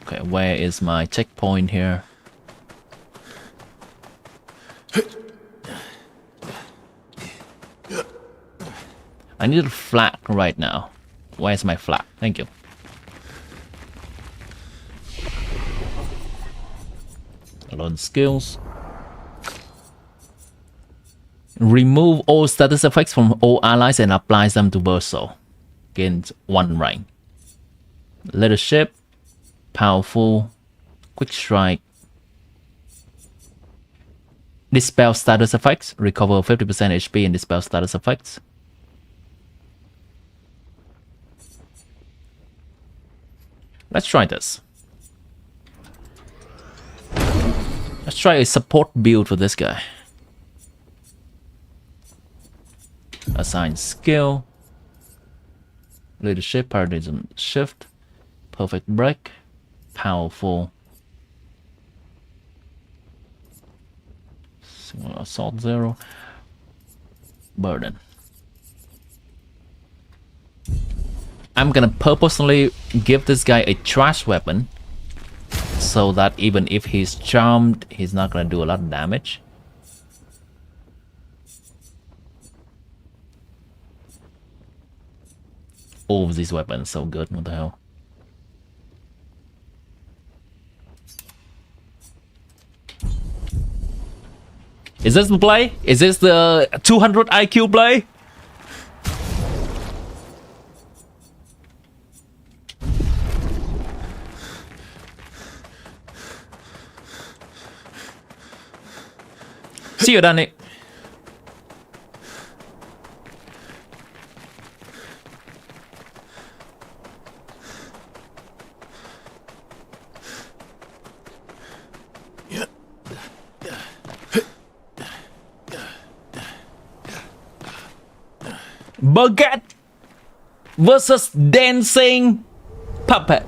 Okay, where is my checkpoint here? I need a flag right now. Where's my flag? Thank you. Learn skills. Remove all status effects from all allies and applies them to Verso. Gains 1 rank. Leadership. Powerful. Quick strike. Dispel status effects. Recover 50% HP and dispel status effects. Let's try this. Let's try a support build for this guy. Assign skill. Leadership, paradigm shift. Perfect break. Powerful. Single assault 0. Burden. I'm gonna purposely give this guy a trash weapon so that even if he's charmed, he's not gonna do a lot of damage. All of these weapons so good, what the hell. Is this the play? Is this the 200 IQ play? See you, Danny. Baguette versus dancing puppet.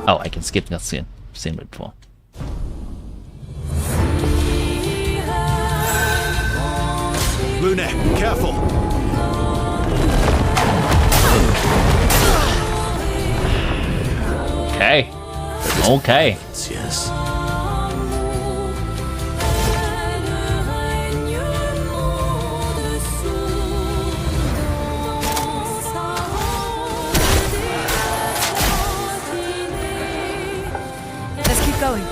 Oh, I can skip that scene. I've seen it before. Luna, careful! Okay. Okay. Yes. Let's keep going.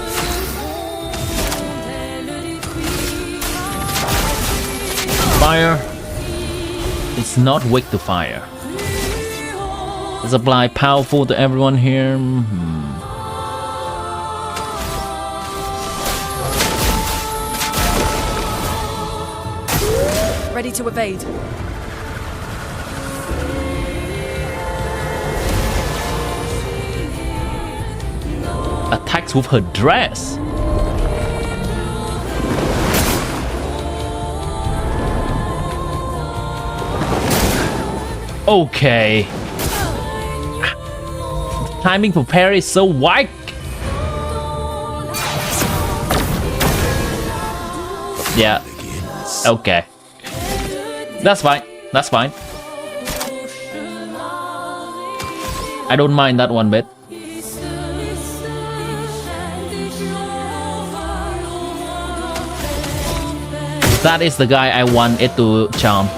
Fire. It's not weak to fire. Let's apply powerful to everyone here. Ready to evade. Attacks with her dress. Okay. Timing for parry is so whack. Yeah. Okay. That's fine. That's fine. I don't mind that one bit. That is the guy I want it to charm.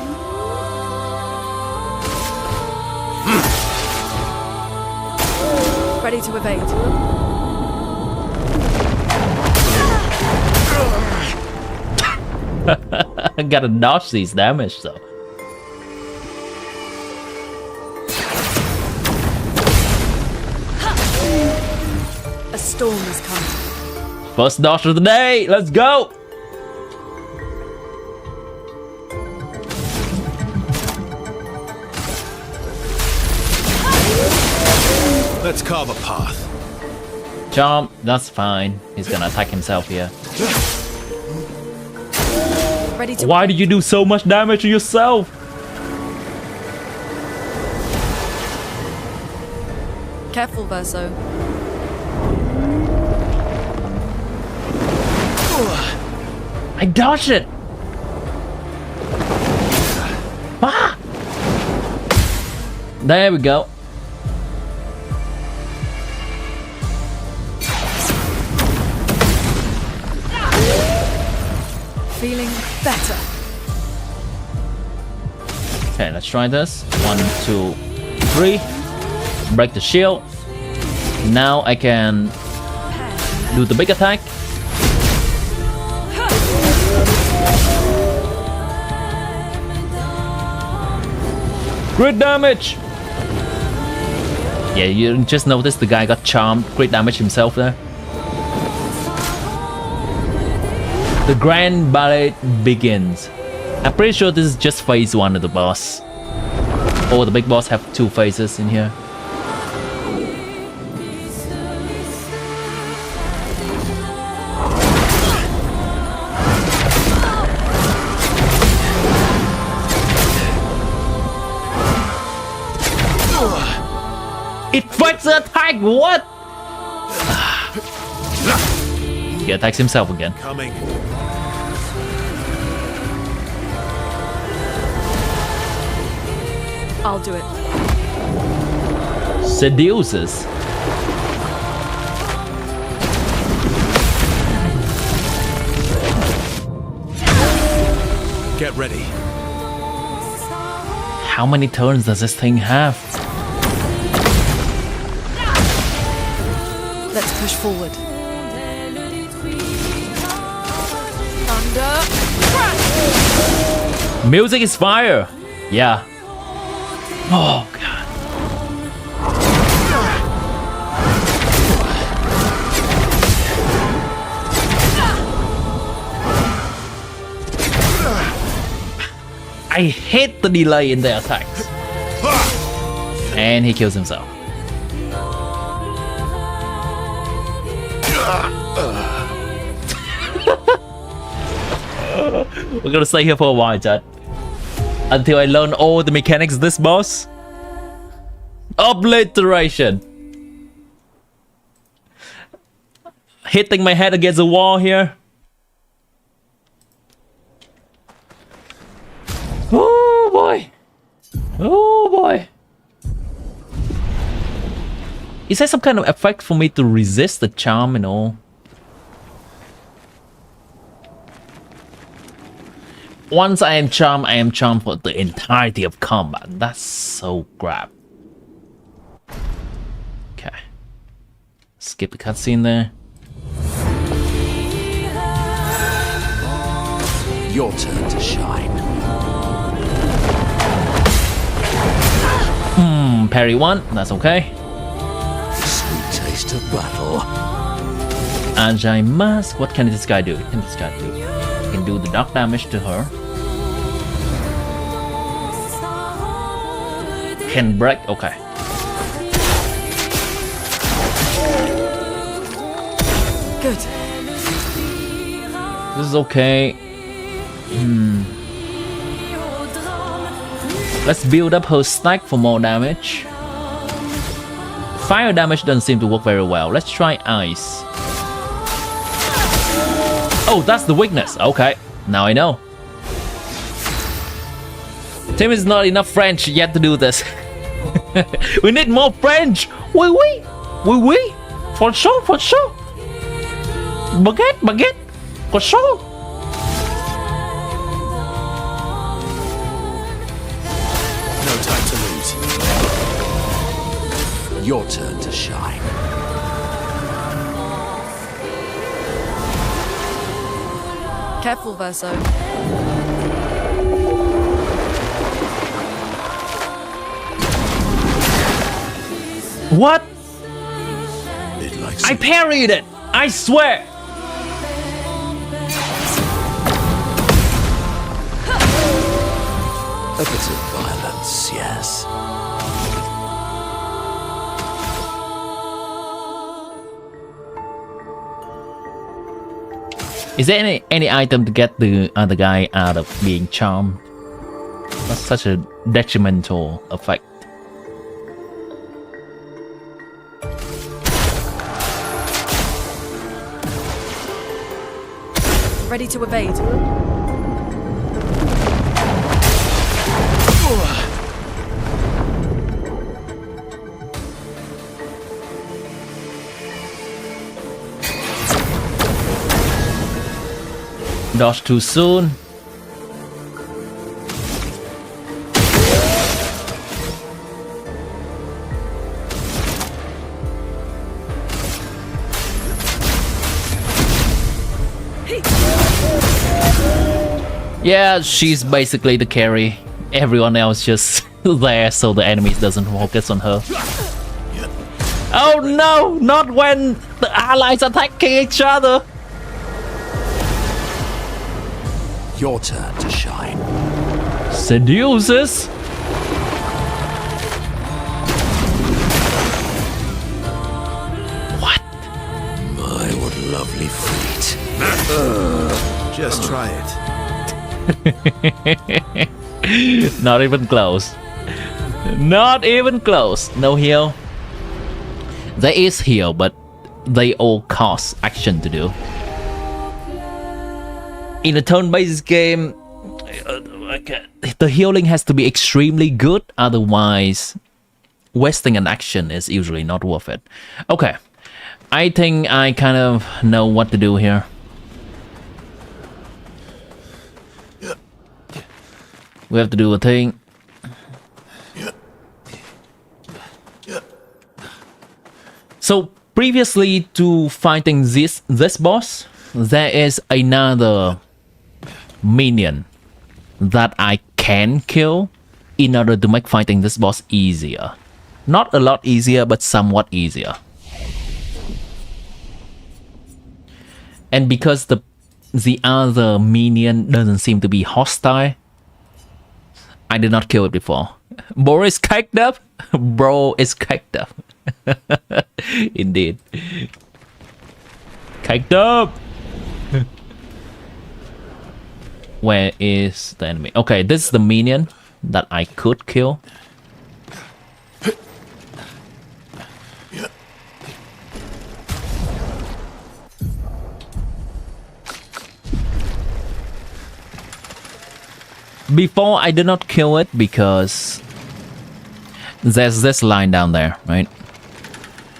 Ready to evade. I gotta dodge these damage though. A storm is coming. First dodge of the day. Let's go. Let's carve a path. Charm, that's fine. He's gonna attack himself here. Ready to Why did you do so much damage to yourself? Careful, Verso. I dodged it. Ah! There we go. Feeling better. Okay, let's try this. 1, 2, 3. Break the shield. Now I can do the big attack. Crit damage! Yeah, you just noticed the guy got charmed. Crit damage himself there. The grand ballet begins. I'm pretty sure this is just phase 1 of the boss. Oh, the big boss have 2 phases in here. It fights the attack! What? He attacks himself again. Coming. I'll do it. Seduces. Get ready. How many turns does this thing have? Let's push forward. Thunder. Music is fire. Yeah. Oh god. I hate the delay in the attacks. And he kills himself. We're gonna stay here for a while, chat. Until I learn all the mechanics of this boss. Obliteration. Hitting my head against the wall here. Oh boy. Oh boy. Is there some kind of effect for me to resist the charm and all? Once I am charmed for the entirety of combat. That's so crap. Okay. Skip the cutscene there. Your turn to shine. parry one. That's okay. Sweet taste of battle. Agile Mask. What can this guy do? What can this guy do? He can do the dark damage to her. Can break. Okay. Good. This is okay. Let's build up her stack for more damage. Fire damage doesn't seem to work very well. Let's try ice. Oh, that's the weakness. Okay, now I know. Team is not enough French yet to do this. We need more French. Oui, oui. Oui, oui. For sure, for sure. Baguette, baguette. For sure. No time to lose. Your turn to shine. Careful, Verso. What? It likes I parried it. I swear. a bit of violence, yes. Is there any item to get the other guy out of being charmed? That's such a detrimental effect. Ready to evade. Dodge too soon. Yeah, she's basically the carry. Everyone else just there so the enemies doesn't focus on her. Oh no, not when the allies attacking each other. Your turn to shine. Seduces. What? My, what lovely feet. Just try it. Not even close. Not even close. No heal. There is heal, but they all cost action to do. In a turn-based game, the healing has to be extremely good, otherwise wasting an action is usually not worth it. Okay, I think I kind of know what to do here. We have to do a thing. So previously to fighting this boss, there is another minion that I can kill in order to make fighting this boss easier. Not a lot easier, but somewhat easier. And because the other minion doesn't seem to be hostile, I did not kill it before. Bro is caked up. Bro is caked up. Indeed. Caked up. Where is the enemy? Okay, this is the minion that I could kill. Before I did not kill it because there's this line down there, right?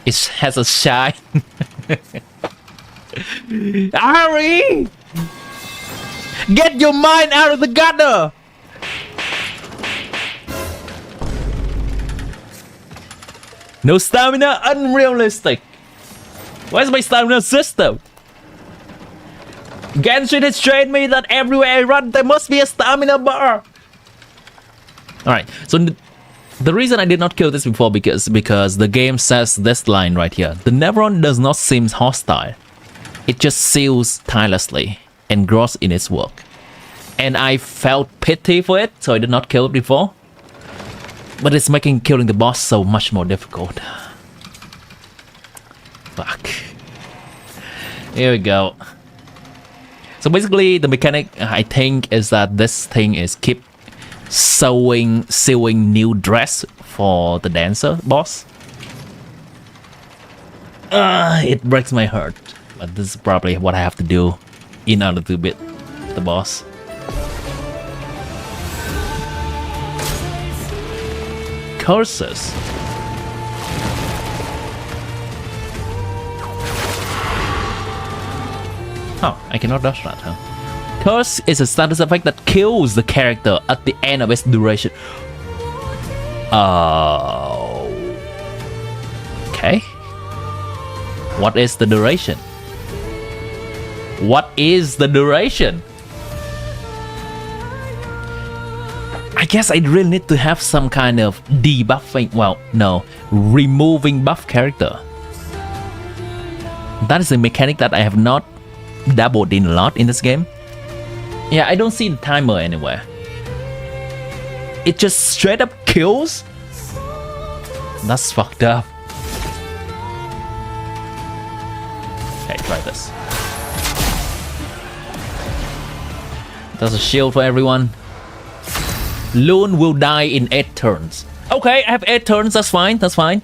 It has a shine. Hurry! Get your mind out of the gutter! No stamina, unrealistic. Where's my stamina system? Genshin has trained me that everywhere I run there must be a stamina bar. Alright, so The reason I did not kill this before because the game says this line right here. The Nevron does not seem hostile. It just seals tirelessly and grows in its work. And I felt pity for it, so I did not kill it before. But it's making killing the boss so much more difficult. Fuck. Here we go. So basically the mechanic I think is that this thing is keep sewing new dress for the dancer boss. It breaks my heart, but this is probably what I have to do in order to beat the boss. Curses. Oh, I cannot dodge that, huh? Curse is a status effect that kills the character at the end of its duration. Oh. Okay. What is the duration? What is the duration? I guess I really need to have some kind of debuffing, well, no, removing buff character. That is a mechanic that I have not dabbled in a lot in this game. Yeah, I don't see the timer anywhere. It just straight up kills? That's fucked up. Okay, try this. There's a shield for everyone. Loon will die in 8 turns. Okay, I have 8 turns, that's fine, that's fine.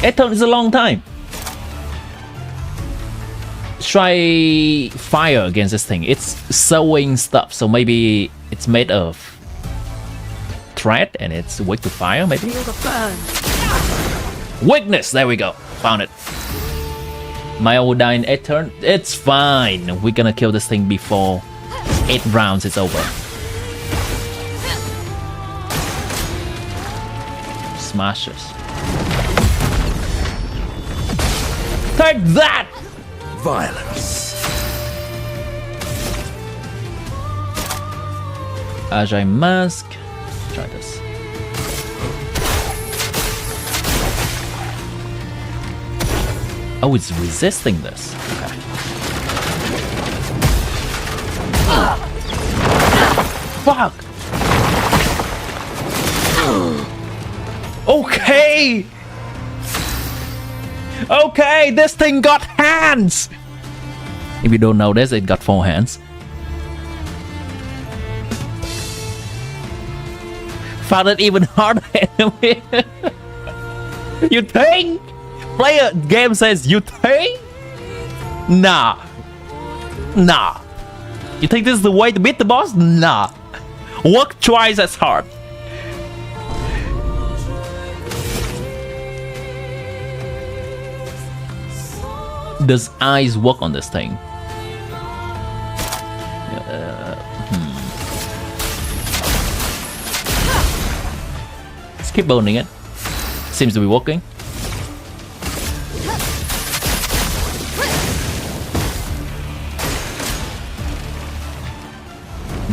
8 turns is a long time. Try fire against this thing. It's sewing stuff, so maybe it's made of thread and it's weak to fire, maybe? Weakness! There we go. Found it. Maya will die in 8 turns. It's fine. We're gonna kill this thing before 8 rounds is over. Smashes. Take that! Violence. Ajay Mask. Try this. Oh, it's resisting this. Okay. Fuck! Okay! Okay, this thing got hands! If you don't know this, it got 4 hands. Found it even harder enemy. You think? Player game says you think? Nah. Nah. You think this is the way to beat the boss? Nah. Work twice as hard. Does eyes work on this thing? Let's keep burning it. Seems to be working.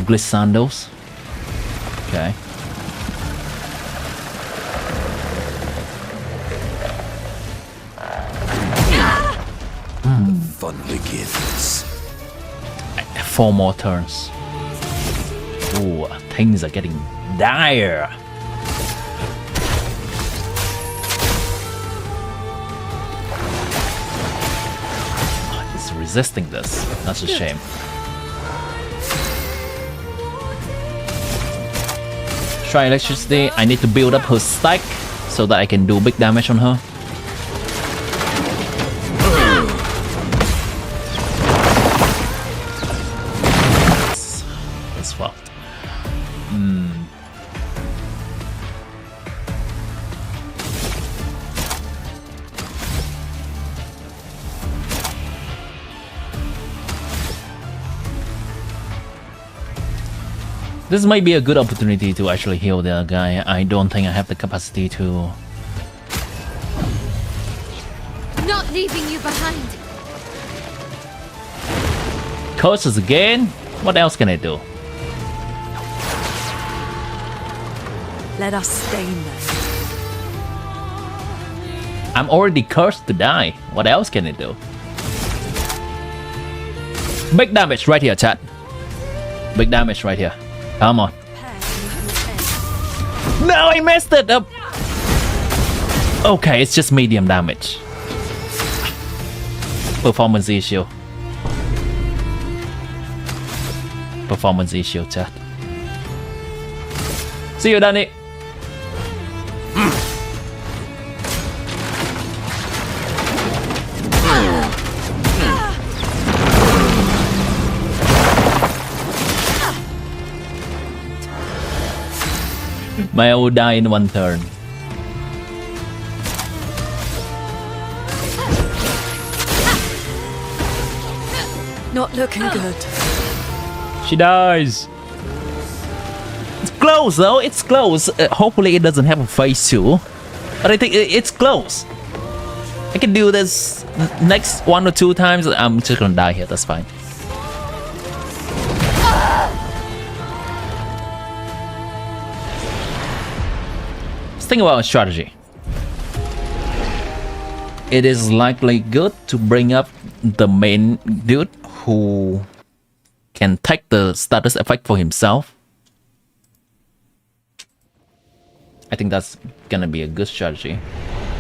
Glissandos. Okay. Fun begins. 4 more turns. Ooh, things are getting dire. It's resisting this. That's a shame. Try electricity. I need to build up her stack so that I can do big damage on her. It's fucked. This might be a good opportunity to actually heal the guy. I don't think I have the capacity to. Not leaving you behind. Curses again? What else can I do? Let us stain them. I'm already cursed to die. What else can it do? Big damage right here, chat. Big damage right here. Come on. No, I messed it up. Okay, it's just medium damage. Performance issue. Performance issue, chat. See you, Danny. May I will die in one turn. Not looking good. She dies. It's close though, it's close. Hopefully it doesn't have a phase 2. But I think it's close. I can do this next 1 or 2 times. I'm just gonna die here, that's fine. Let's think about a strategy. It is likely good to bring up the main dude who can take the status effect for himself. I think that's gonna be a good strategy.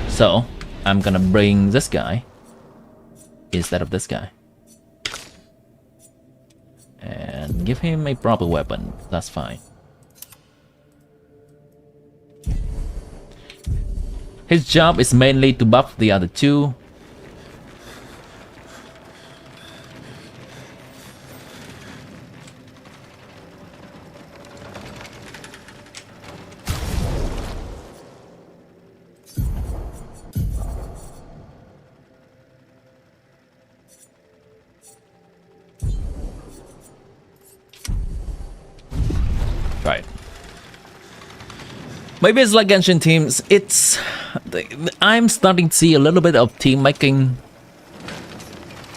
So I'm gonna bring this guy instead of this guy and give him a proper weapon. That's fine. His job is mainly to buff the other two. Right. Maybe it's like Genshin teams. I'm starting to see a little bit of team making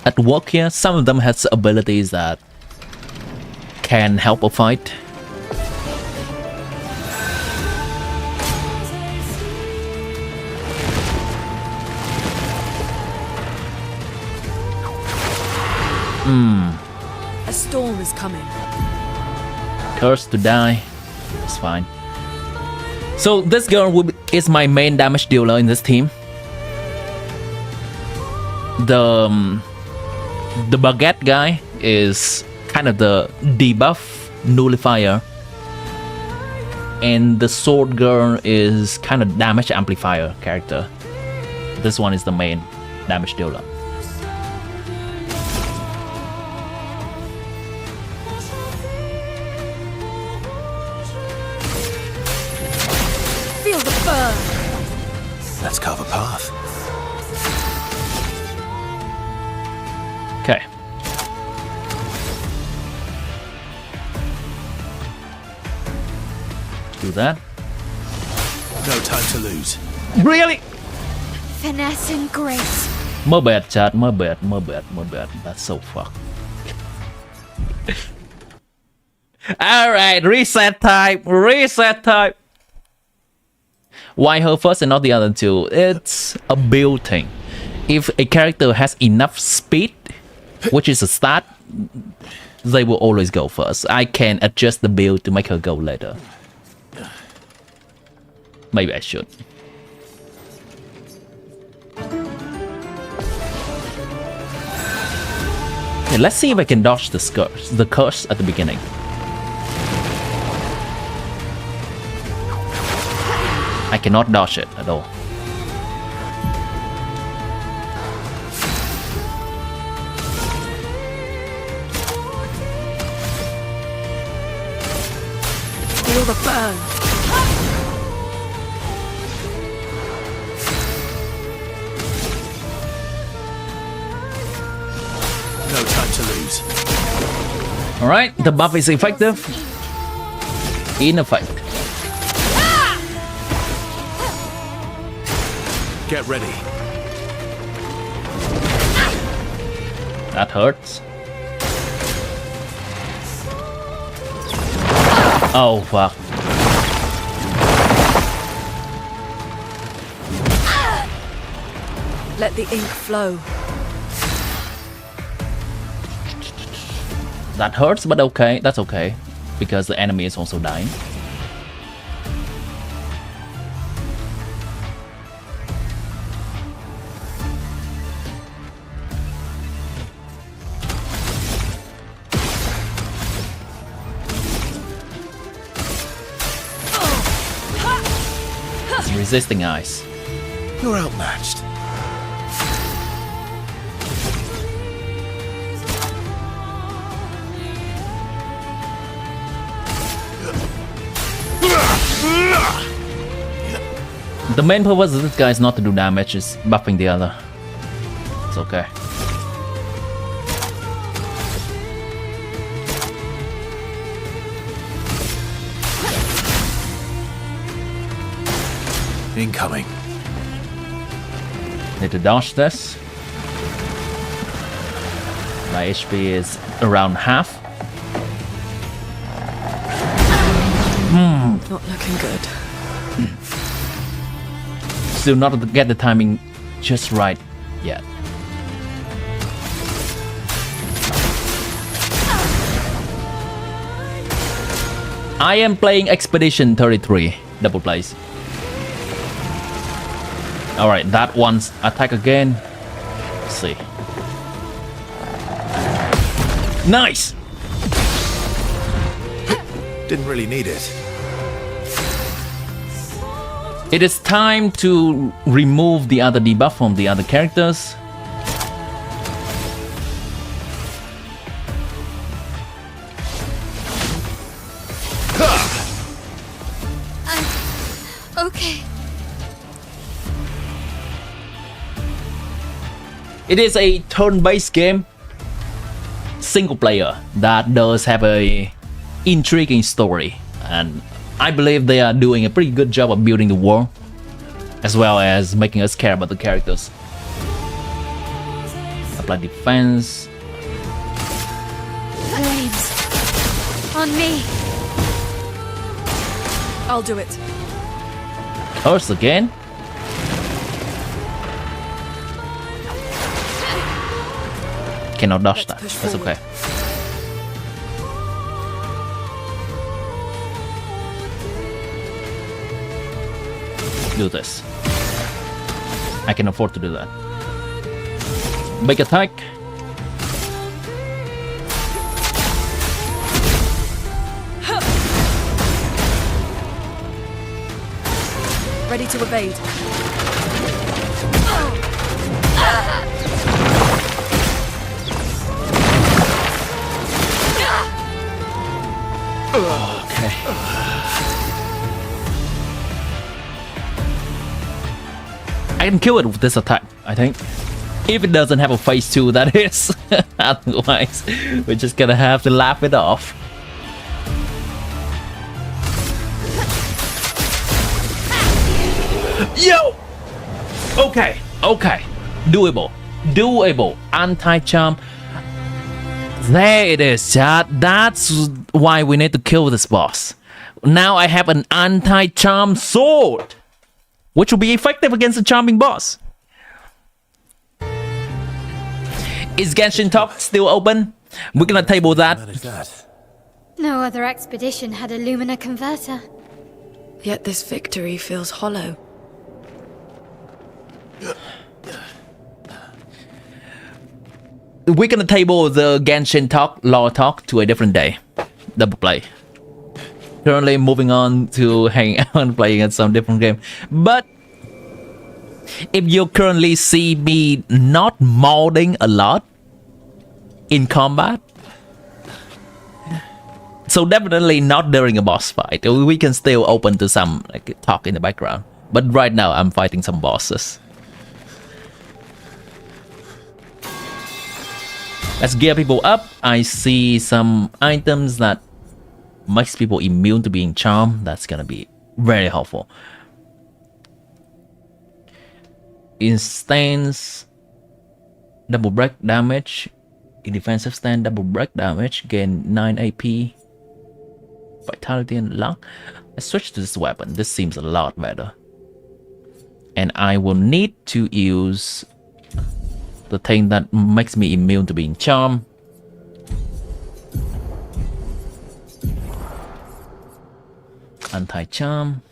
at work here. Some of them has abilities that can help a fight. A storm is coming. Cursed to die. It's fine. So this girl is my main damage dealer in this team. The baguette guy is kind of the debuff nullifier, and the sword girl is kind of damage amplifier character. This one is the main damage dealer. Feel the burn. Let's carve a path. Okay. Do that. No time to lose. Really? Finesse and grace. My bad, chat. My bad. That's so fucked. Alright, reset time. Why her first and not the other two? It's a build thing. If a character has enough speed, which is a stat, they will always go first. I can adjust the build to make her go later. Maybe I should. Okay, let's see if I can dodge the curse at the beginning. I cannot dodge it at all. Feel the burn. No time to lose. Alright, the buff is effective. In effect. Get ready. That hurts. Oh fuck. Let the ink flow. That hurts, but okay, that's okay. Because the enemy is also dying. It's resisting ice. You're outmatched. The main purpose of this guy is not to do damage, it's buffing the other. It's okay. Incoming. Need to dodge this. My HP is around half. Not looking good. Still not to get the timing just right yet. I am playing Expedition 33 double plays. Alright, that one's attack again. Let's see. Nice! Didn't really need it. It is time to remove the other debuff from the other characters. Okay. It is a turn-based game, single player, that does have a intriguing story, and I believe they are doing a pretty good job of building the world, as well as making us care about the characters. Apply defense. Flames. On me. I'll do it. Curse again. Cannot dodge that. That's okay. Do this. I can afford to do that. Big attack. Ready to evade. Okay. I can kill it with this attack, I think. If it doesn't have a phase 2, that is. Otherwise, we're just gonna have to laugh it off. Yo! Okay, okay. Doable. Doable. Anti-charm. There it is, chat. That's why we need to kill this boss. Now I have an anti-charm sword, which will be effective against a charming boss. Is Genshin Talk still open? We're gonna table that. No other expedition had a Lumina converter. Yet this victory feels hollow. We're gonna table the Genshin Talk, lore talk, to a different day. Double play. Currently moving on to hang out and playing at some different game. But if you currently see me not modding a lot in combat, so definitely not during a boss fight. We can still open to some like talk in the background. But right now I'm fighting some bosses. Let's gear people up. I see some items that makes people immune to being charmed. That's gonna be very helpful. Instance double break damage. In defensive stand, double break damage. Gain 9 AP. Vitality and luck. Let's switch to this weapon. This seems a lot better. And I will need to use The thing that makes me immune to being charmed. Anti-charm.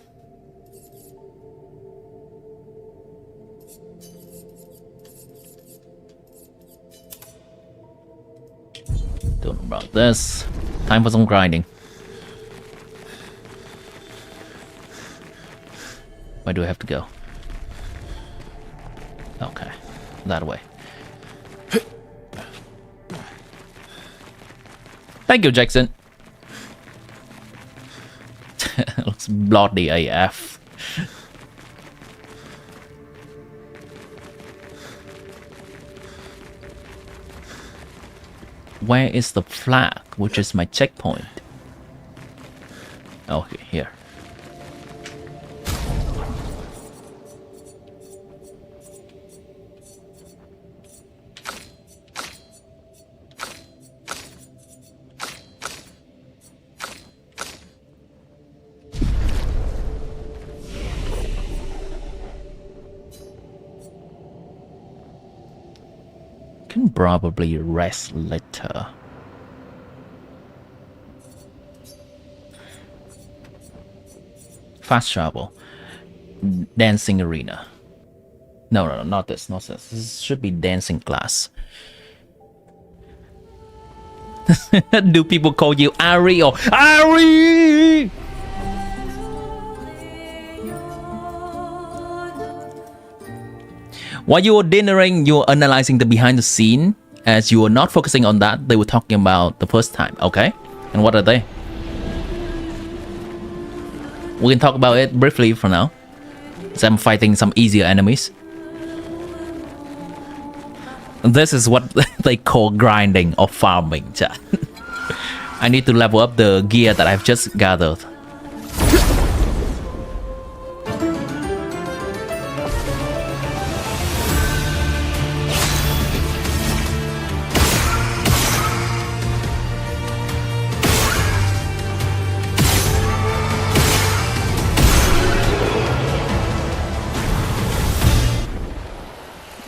Don't know about this. Time for some grinding. Where do I have to go? Okay, that way. Thank you, Jackson. Looks bloody AF. Where is the flag, which is my checkpoint? Okay, here. Can probably rest later. Fast travel. Dancing arena. No, not this, not this. This should be dancing class. Do people call you Ari or Ari? While you were dinnering, you were analyzing the behind the scene. As you were not focusing on that, they were talking about the first time, okay? And what are they? We can talk about it briefly for now. So I'm fighting some easier enemies. This is what they call grinding or farming, chat. I need to level up the gear that I've just gathered.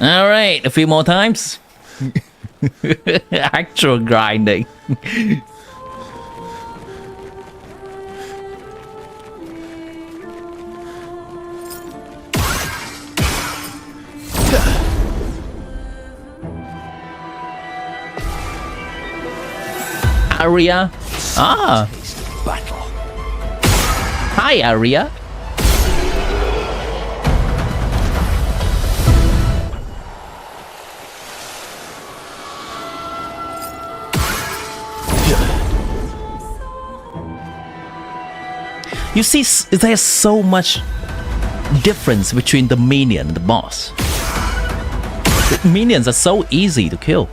All right, a few more times. Actual grinding. Aria. Ah. Hi, Aria. You see, there's so much difference between the minion and the boss. The minions are so easy to kill.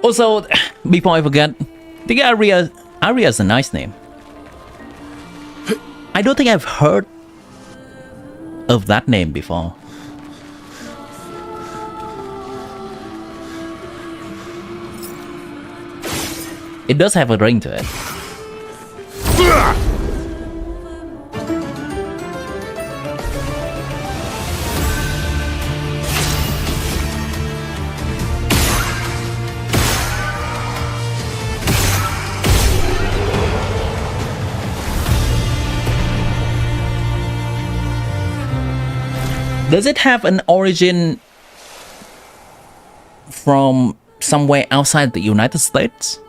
Also, before I forget, the Aria is a nice name. I don't think I've heard of that name before. It does have a ring to it. Does it have an origin from somewhere outside the United States?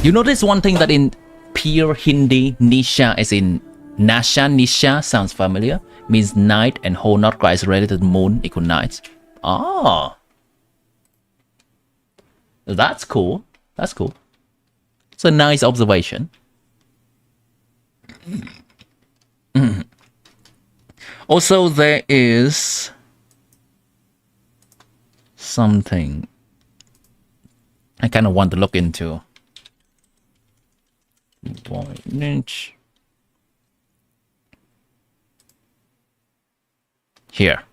You notice one thing that in pure Hindi, Nisha as in Nasha, Nisha sounds familiar. Means night, and whole NOD-KRAI is related to the moon equal nights. Ah. That's cool. That's cool. It's a nice observation. Also, there is something I kind of want to look into. Voynich. Here.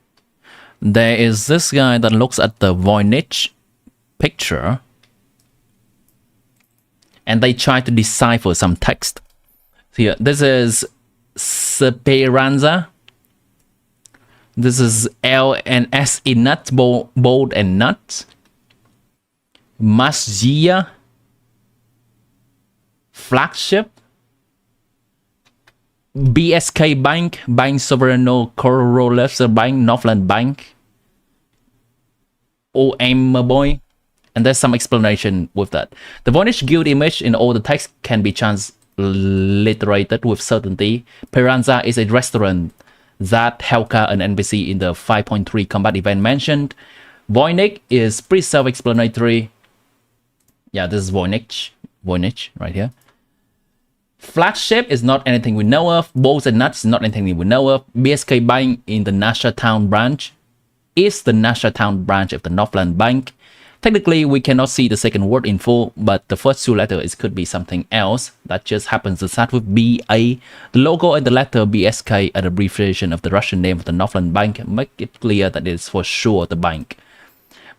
There is this guy that looks at the Voynich picture. And they try to decipher some text. Here, this is Speranza. This is L and S in nuts, bold and nuts. Masjia. Flagship. BSK Bank, Bank Soberano Corolefser Bank, Northland Bank. OM Boy. And there's some explanation with that. The Voynich Guild image in all the text can be transliterated with certainty. Peranza is a restaurant that Helka, an NPC in the 5.3 combat event, mentioned. Voynich is pretty self-explanatory. Yeah, this is Voynich. Voynich, right here. Flagship is not anything we know of. Balls and Nuts is not anything we know of. BSK Bank in the Nasha Town branch is the Nasha Town branch of the Northland Bank. Technically, we cannot see the second word in full, but the first two letters could be something else that just happens to start with BA. The logo and the letter BSK are the abbreviation of the Russian name of the Northland Bank. Make it clear that it is for sure the bank.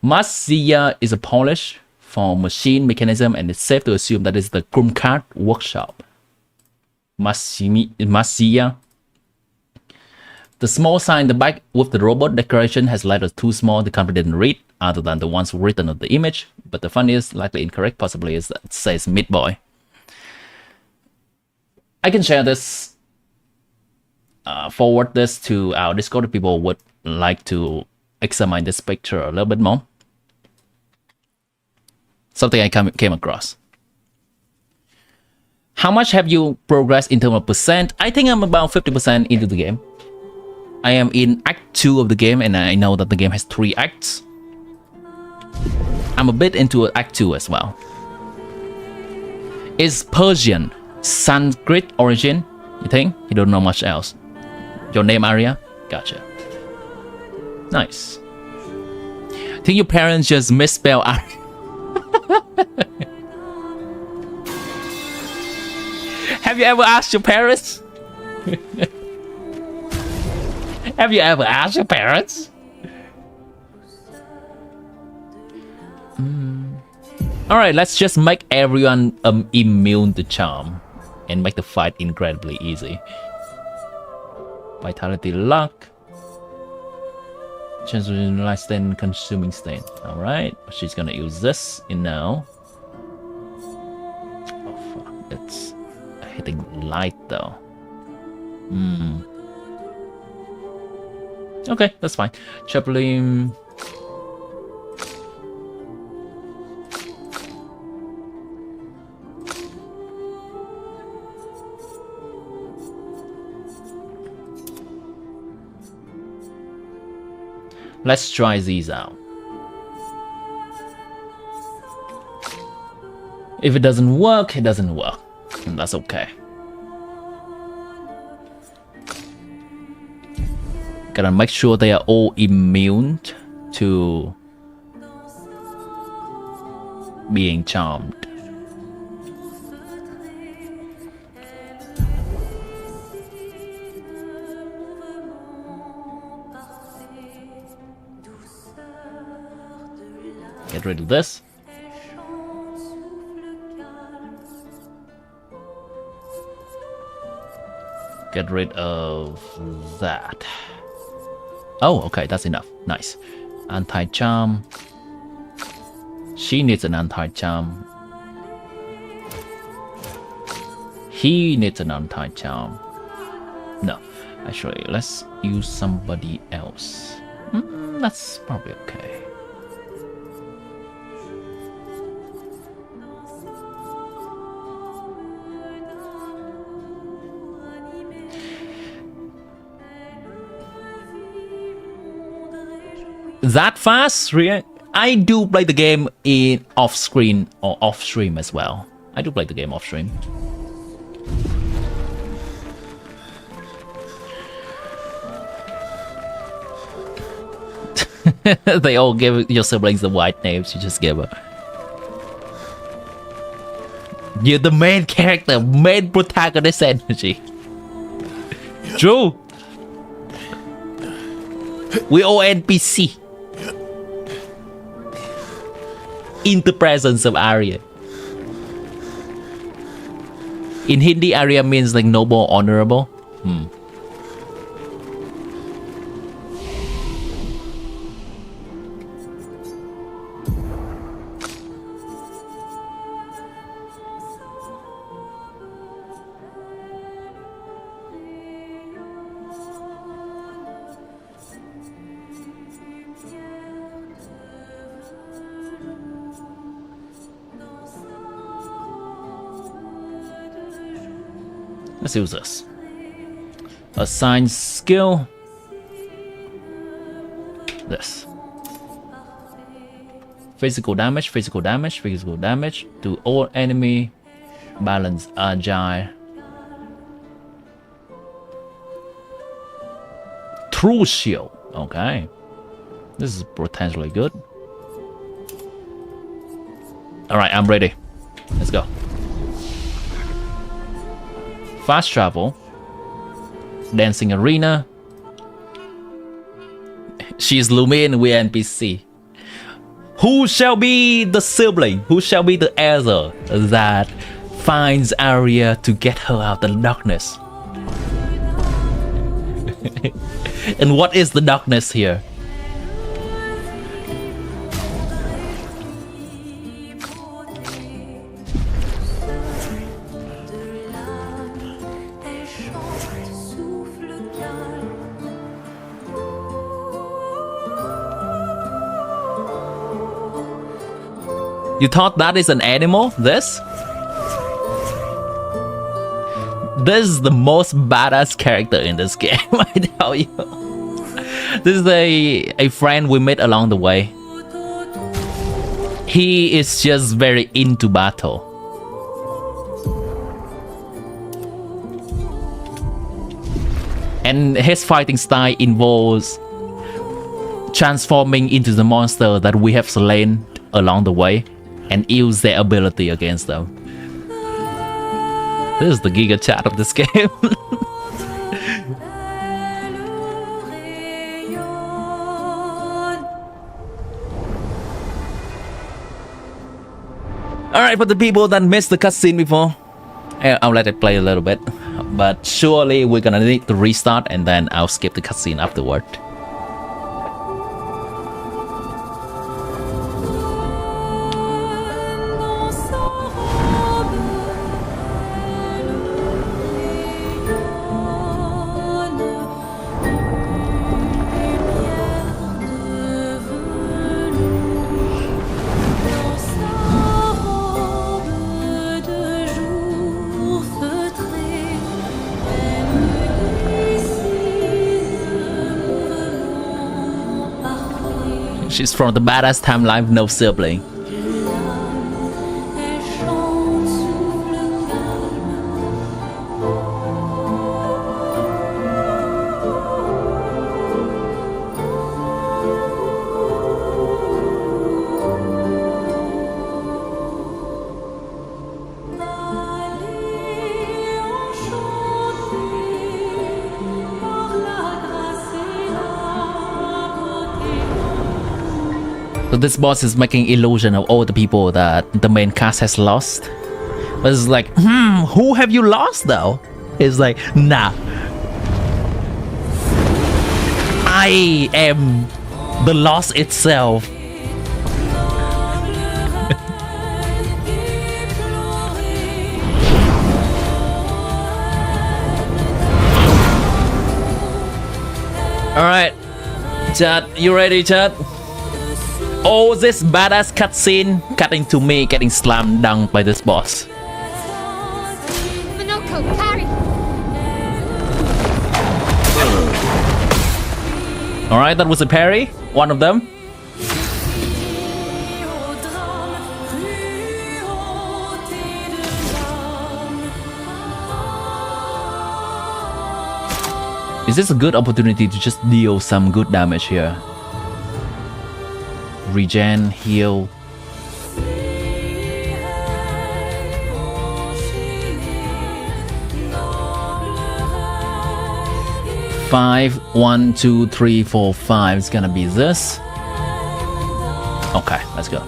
Masjia is a Polish for machine mechanism, and it's safe to assume that it's the Krumkart workshop. Masjia. The small sign in the back with the robot decoration has letters too small the company didn't read, other than the ones written on the image. But the funniest, likely incorrect possibly, is that it says Meat Boy. I can share this, forward this to our Discord if people would like to examine this picture a little bit more. Something I came across. How much have you progressed in terms of percent? I think I'm about 50% into the game. I am in Act 2 of the game, and I know that the game has 3 acts. I'm a bit into Act 2 as well. Is Persian Sanskrit origin? You think? You don't know much else. Your name, Arya? Gotcha. Nice. Think your parents just misspelled Arya? Have you ever asked your parents? Have you ever asked your parents? Alright, let's just make everyone immune to charm and make the fight incredibly easy. Vitality luck. Chance of light stain, consuming stain. Alright, she's gonna use this in now. Oh fuck, it's hitting light though. Okay, that's fine. Chaplain. Let's try these out. If it doesn't work, it doesn't work. And that's okay. Gotta make sure they are all immune to being charmed. Get rid of this. Get rid of that. Oh, okay, that's enough. Nice. Anti-charm. She needs an anti-charm. He needs an anti-charm. No, actually, let's use somebody else. That's probably okay. That fast? I do play the game in off-screen or off-stream as well. I do play the game off-stream. They all give your siblings the white names you just gave her. You're the main character, main protagonist energy. True. We all NPC. In the presence of Arya. In Hindi, Arya means like noble, honorable. Let's use this. Assign skill. This. Physical damage, physical damage, physical damage to all enemy. Balance, agile. True shield. Okay. This is potentially good. Alright, I'm ready. Let's go. Fast travel. Dancing arena. She's Lumion, we NPC. Who shall be the sibling? Who shall be the elder that finds Arya to get her out of the darkness? And what is the darkness here? You thought that is an animal? This? This is the most badass character in this game, I tell you. This is a friend we met along the way. He is just very into battle. And his fighting style involves transforming into the monster that we have slain along the way and use their ability against them. This is the giga chat of this game. Alright, for the people that missed the cutscene before, I'll let it play a little bit. But surely we're gonna need to restart and then I'll skip the cutscene afterward. She's from the badass timeline, no sibling. So this boss is making illusion of all the people that the main cast has lost. But it's like, who have you lost though? It's like, nah. I am the loss itself. Alright, chat, you ready, chat? Oh, this badass cutscene cutting to me getting slammed down by this boss. Minoko, parry! Alright, that was a parry. One of them. Is this a good opportunity to just deal some good damage here? Regen, heal. 5, 1, 2, 3, 4, 5. It's gonna be this. Okay, let's go.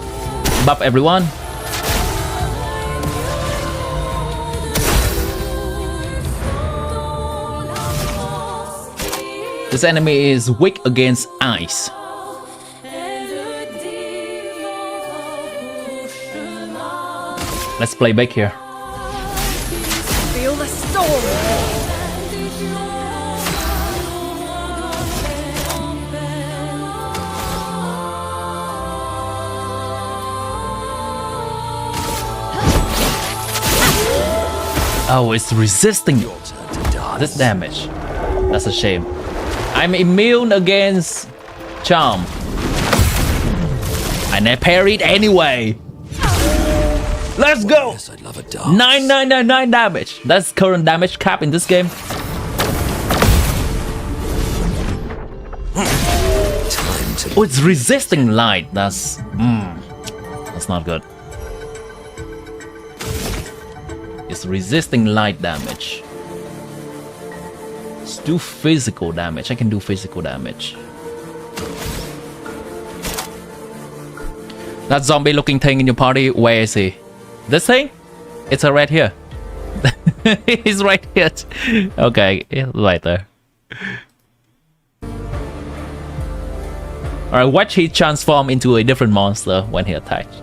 Buff everyone. This enemy is weak against ice. Let's play back here. Feel the storm. Oh, it's resisting this damage. That's a shame. I'm immune against charm. And I parried anyway. Let's go! 9999 damage. That's current damage cap in this game. Oh, it's resisting light. That's not good. It's resisting light damage. Let's do physical damage. I can do physical damage. That zombie looking thing in your party, where is he? This thing? It's right here. He's right here. Okay, right there. Alright, watch he transform into a different monster when he attacks.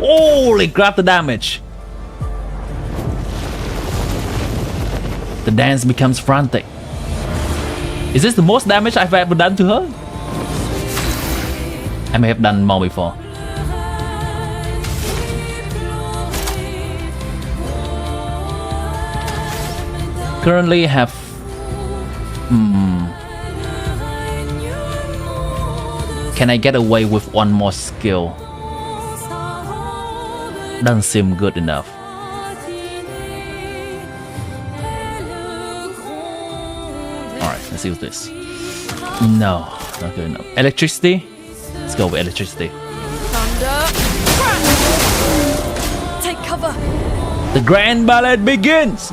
Holy crap, the damage! The dance becomes frantic. Is this the most damage I've ever done to her? I may have done more before. Currently have... Can I get away with one more skill? Doesn't seem good enough. Alright, let's use this. No, not good enough. Electricity? Let's go with electricity. Thunder. Take cover. The grand ballet begins!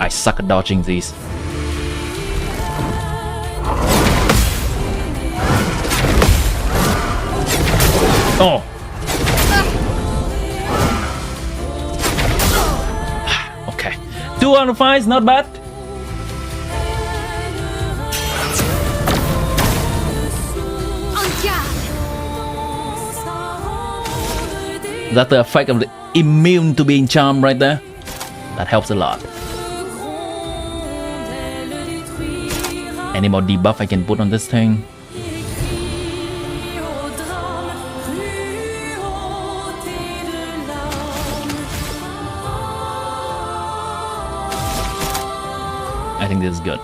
I suck at dodging these. Oh! Okay. 2 out of 5 is not bad. Is that the effect of the immune to being charmed right there? That helps a lot. Any more debuff I can put on this thing? I think this is good.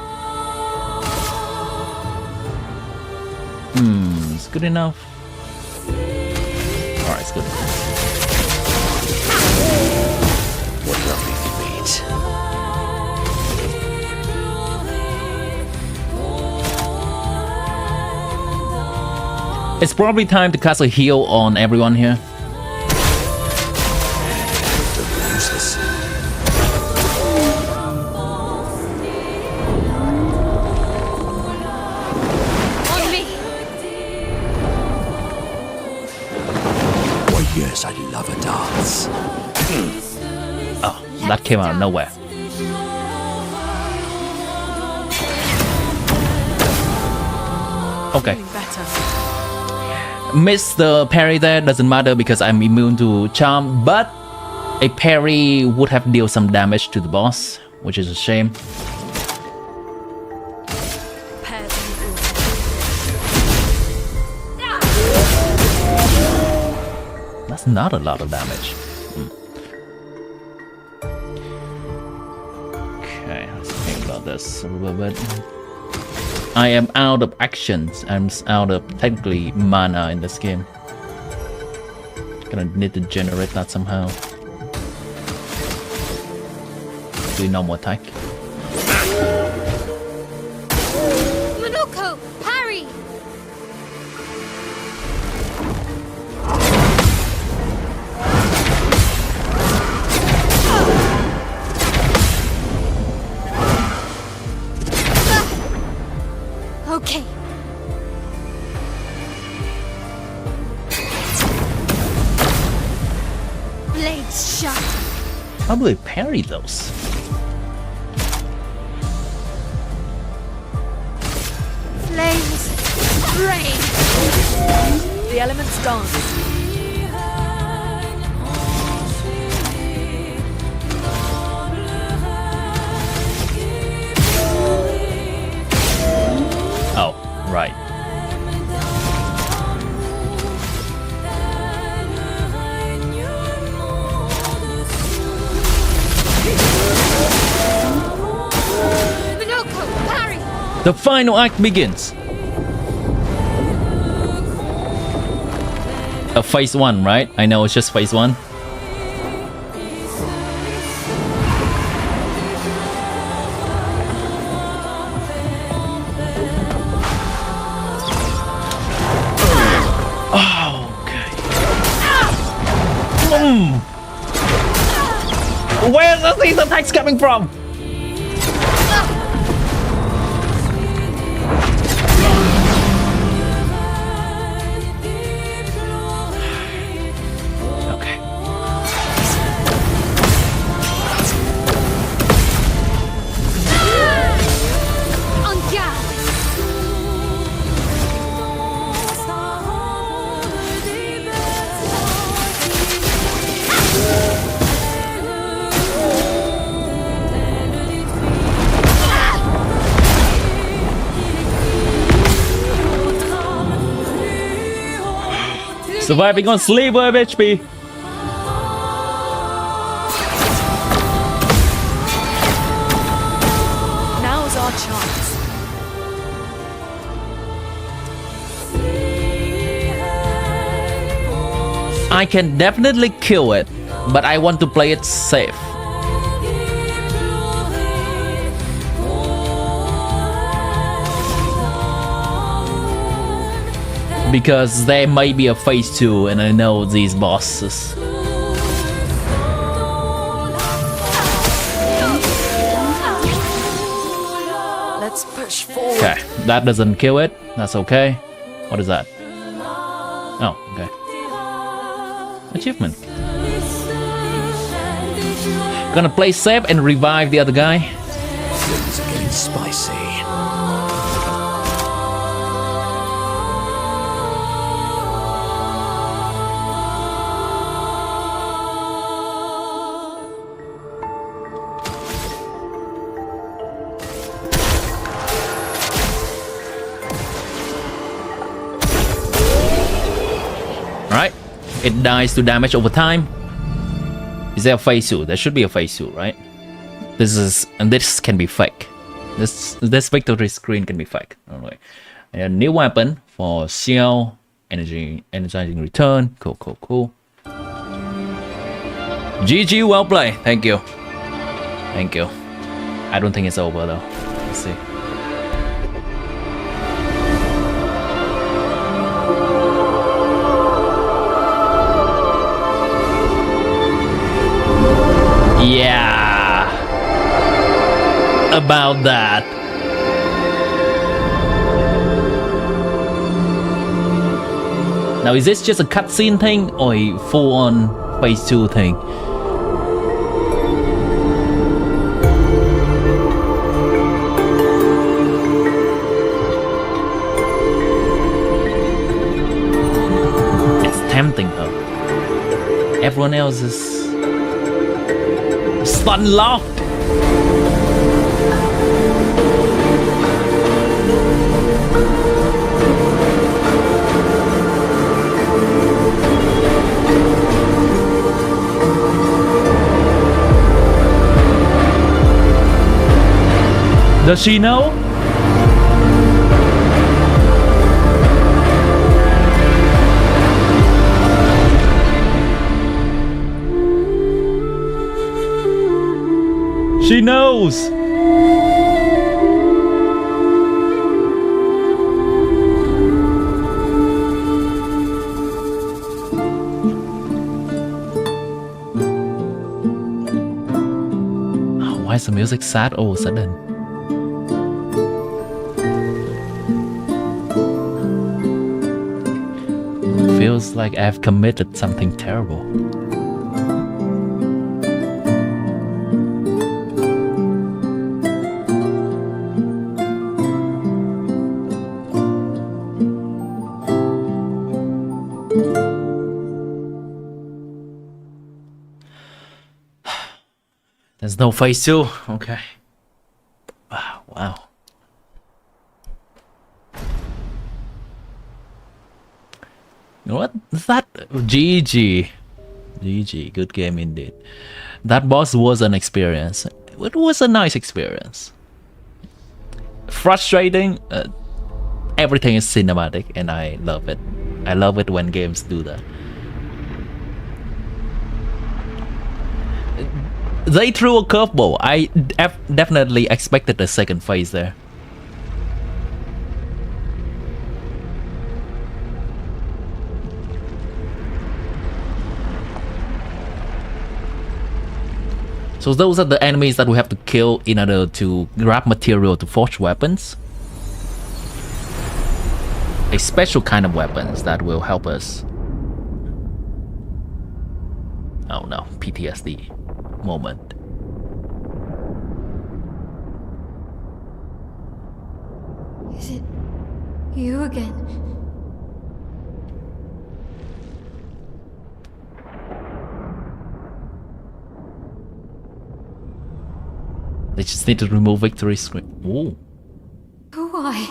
It's good enough. Alright, it's good. What lovely feet. It's probably time to cast a heal on everyone here. Useless. On me. Why, yes, I love a dance. Oh, that came out of nowhere. Okay. Missed the parry there, doesn't matter because I'm immune to charm, but a parry would have dealt some damage to the boss, which is a shame. That's not a lot of damage. Okay, let's think about this a little bit. I am out of actions. I'm out of technically mana in this game. Gonna need to generate that somehow. Do normal attack. Blades shine. Probably parry those. Flames rain. The elements dance. Oh, right. Minoko, parry. The final act begins. Phase 1, right? I know it's just phase 1. Where's these attacks coming from? Okay. On guard. Surviving on sliver of HP. Now's our chance. I can definitely kill it, but I want to play it safe. Because there may be a phase 2 and I know these bosses. Let's push forward. Okay, that doesn't kill it. That's okay. What is that? Oh, okay. Achievement. Gonna play safe and revive the other guy. Things are getting spicy. Right? It dies to damage over time. Is there a phase 2? There should be a phase 2, right? This can be fake. This victory screen can be fake. Anyway, a new weapon for Xiao, energizing return. Cool. GG, well played. Thank you. I don't think it's over though. Let's see. Yeah, about that. Now, is this just a cutscene thing or a full-on phase 2 thing? It's tempting her. Everyone else is stun locked. Does she know? She knows! Oh, why is the music sad all of a sudden? Feels like I've committed something terrible. There's no phase 2. Okay. Wow. You know what? That GG. GG. Good game indeed. That boss was an experience. It was a nice experience. Frustrating. Everything is cinematic and I love it. I love it when games do that. They threw a curveball. I definitely expected a second phase there. So those are the enemies that we have to kill in order to grab material to forge weapons. A special kind of weapons that will help us. Oh no, PTSD moment. Is it you again? They just need to remove victory screen. Ooh. Why?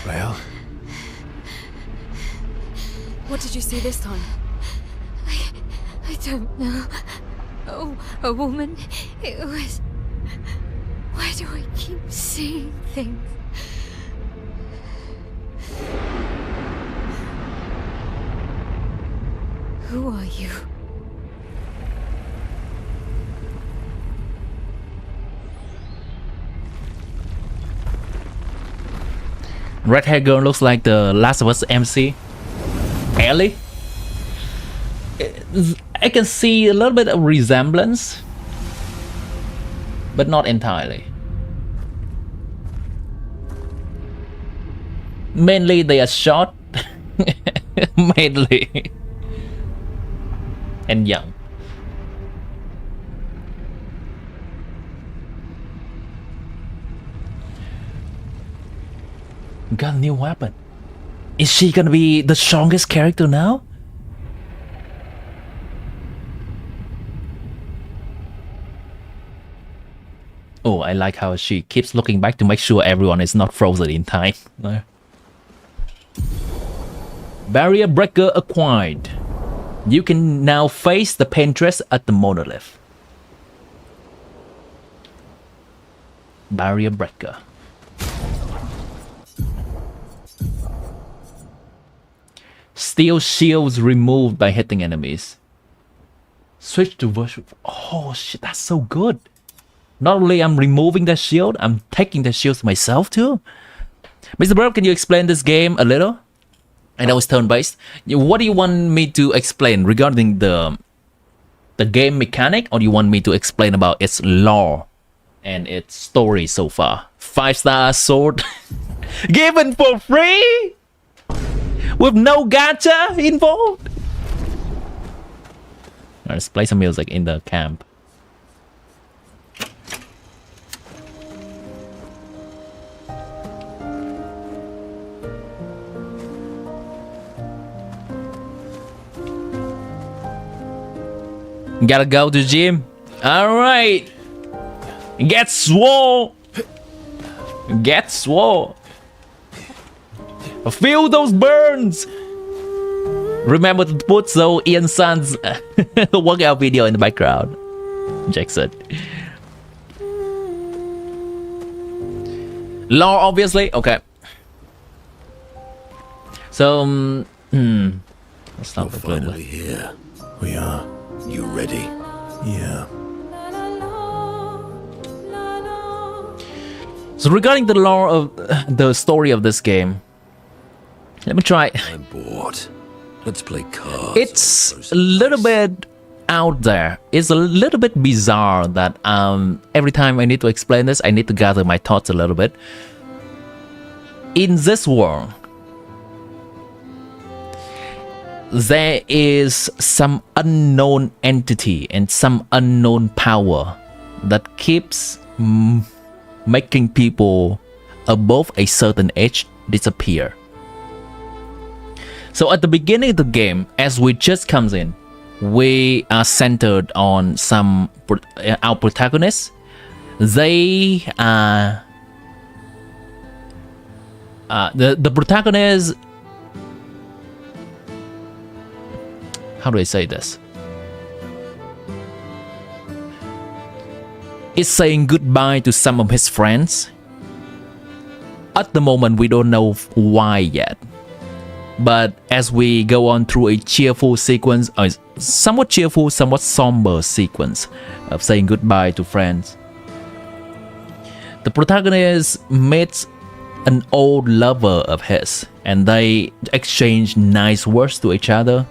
Well, What did you see this time? I don't know. Oh, a woman. It was. Why do I keep seeing things? Who are you? Red hair girl looks like the Last of Us MC. Ellie? I can see a little bit of resemblance, but not entirely. Mainly they are short. Mainly. And young. Got a new weapon. Is she gonna be the strongest character now? Oh, I like how she keeps looking back to make sure everyone is not frozen in time. No. Barrier breaker acquired. You can now face the paintress at the monolith. Barrier breaker. Steel shields removed by hitting enemies. Switch to virtual. Oh shit, that's so good. Not only I'm removing the shield, I'm taking the shields myself too. Mr. Bro, can you explain this game a little? I know it's turn-based. What do you want me to explain regarding the game mechanic, or do you want me to explain about its lore and its story so far? 5-star sword given for free with no gacha involved. Let's play some music in the camp. Gotta go to gym. Alright. Get swole. Get swole. Feel those burns. Remember to put so Ian San's workout video in the background. Jackson. Lore, obviously. Okay. So, let's start with finally here. We are. You ready? Yeah. So regarding the lore of the story of this game, let me try. I'm bored. Let's play cards. It's a little bit out there. It's a little bit bizarre that every time I need to explain this, I need to gather my thoughts a little bit. In this world, there is some unknown entity and some unknown power that keeps making people above a certain age disappear. So at the beginning of the game, as we just comes in, we are centered on our protagonists. They are the protagonist. How do I say this? Is saying goodbye to some of his friends. At the moment, we don't know why yet. But as we go on through a cheerful sequence, somewhat cheerful, somewhat somber sequence of saying goodbye to friends, the protagonist meets an old lover of his, and they exchange nice words to each other.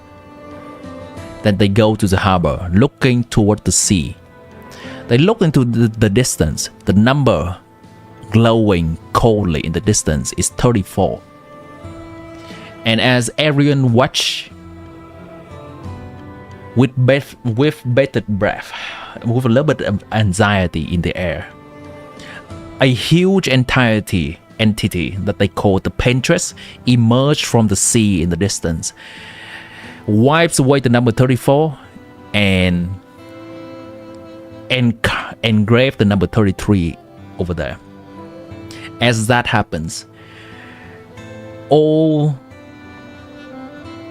Then they go to the harbor, looking toward the sea. They look into the distance. The number glowing coldly in the distance is 34. And as everyone watch with bated breath, with a little bit of anxiety in the air, a huge entity that they call the Paintress emerged from the sea in the distance, wipes away the number 34 and engrave the number 33 over there. As that happens, all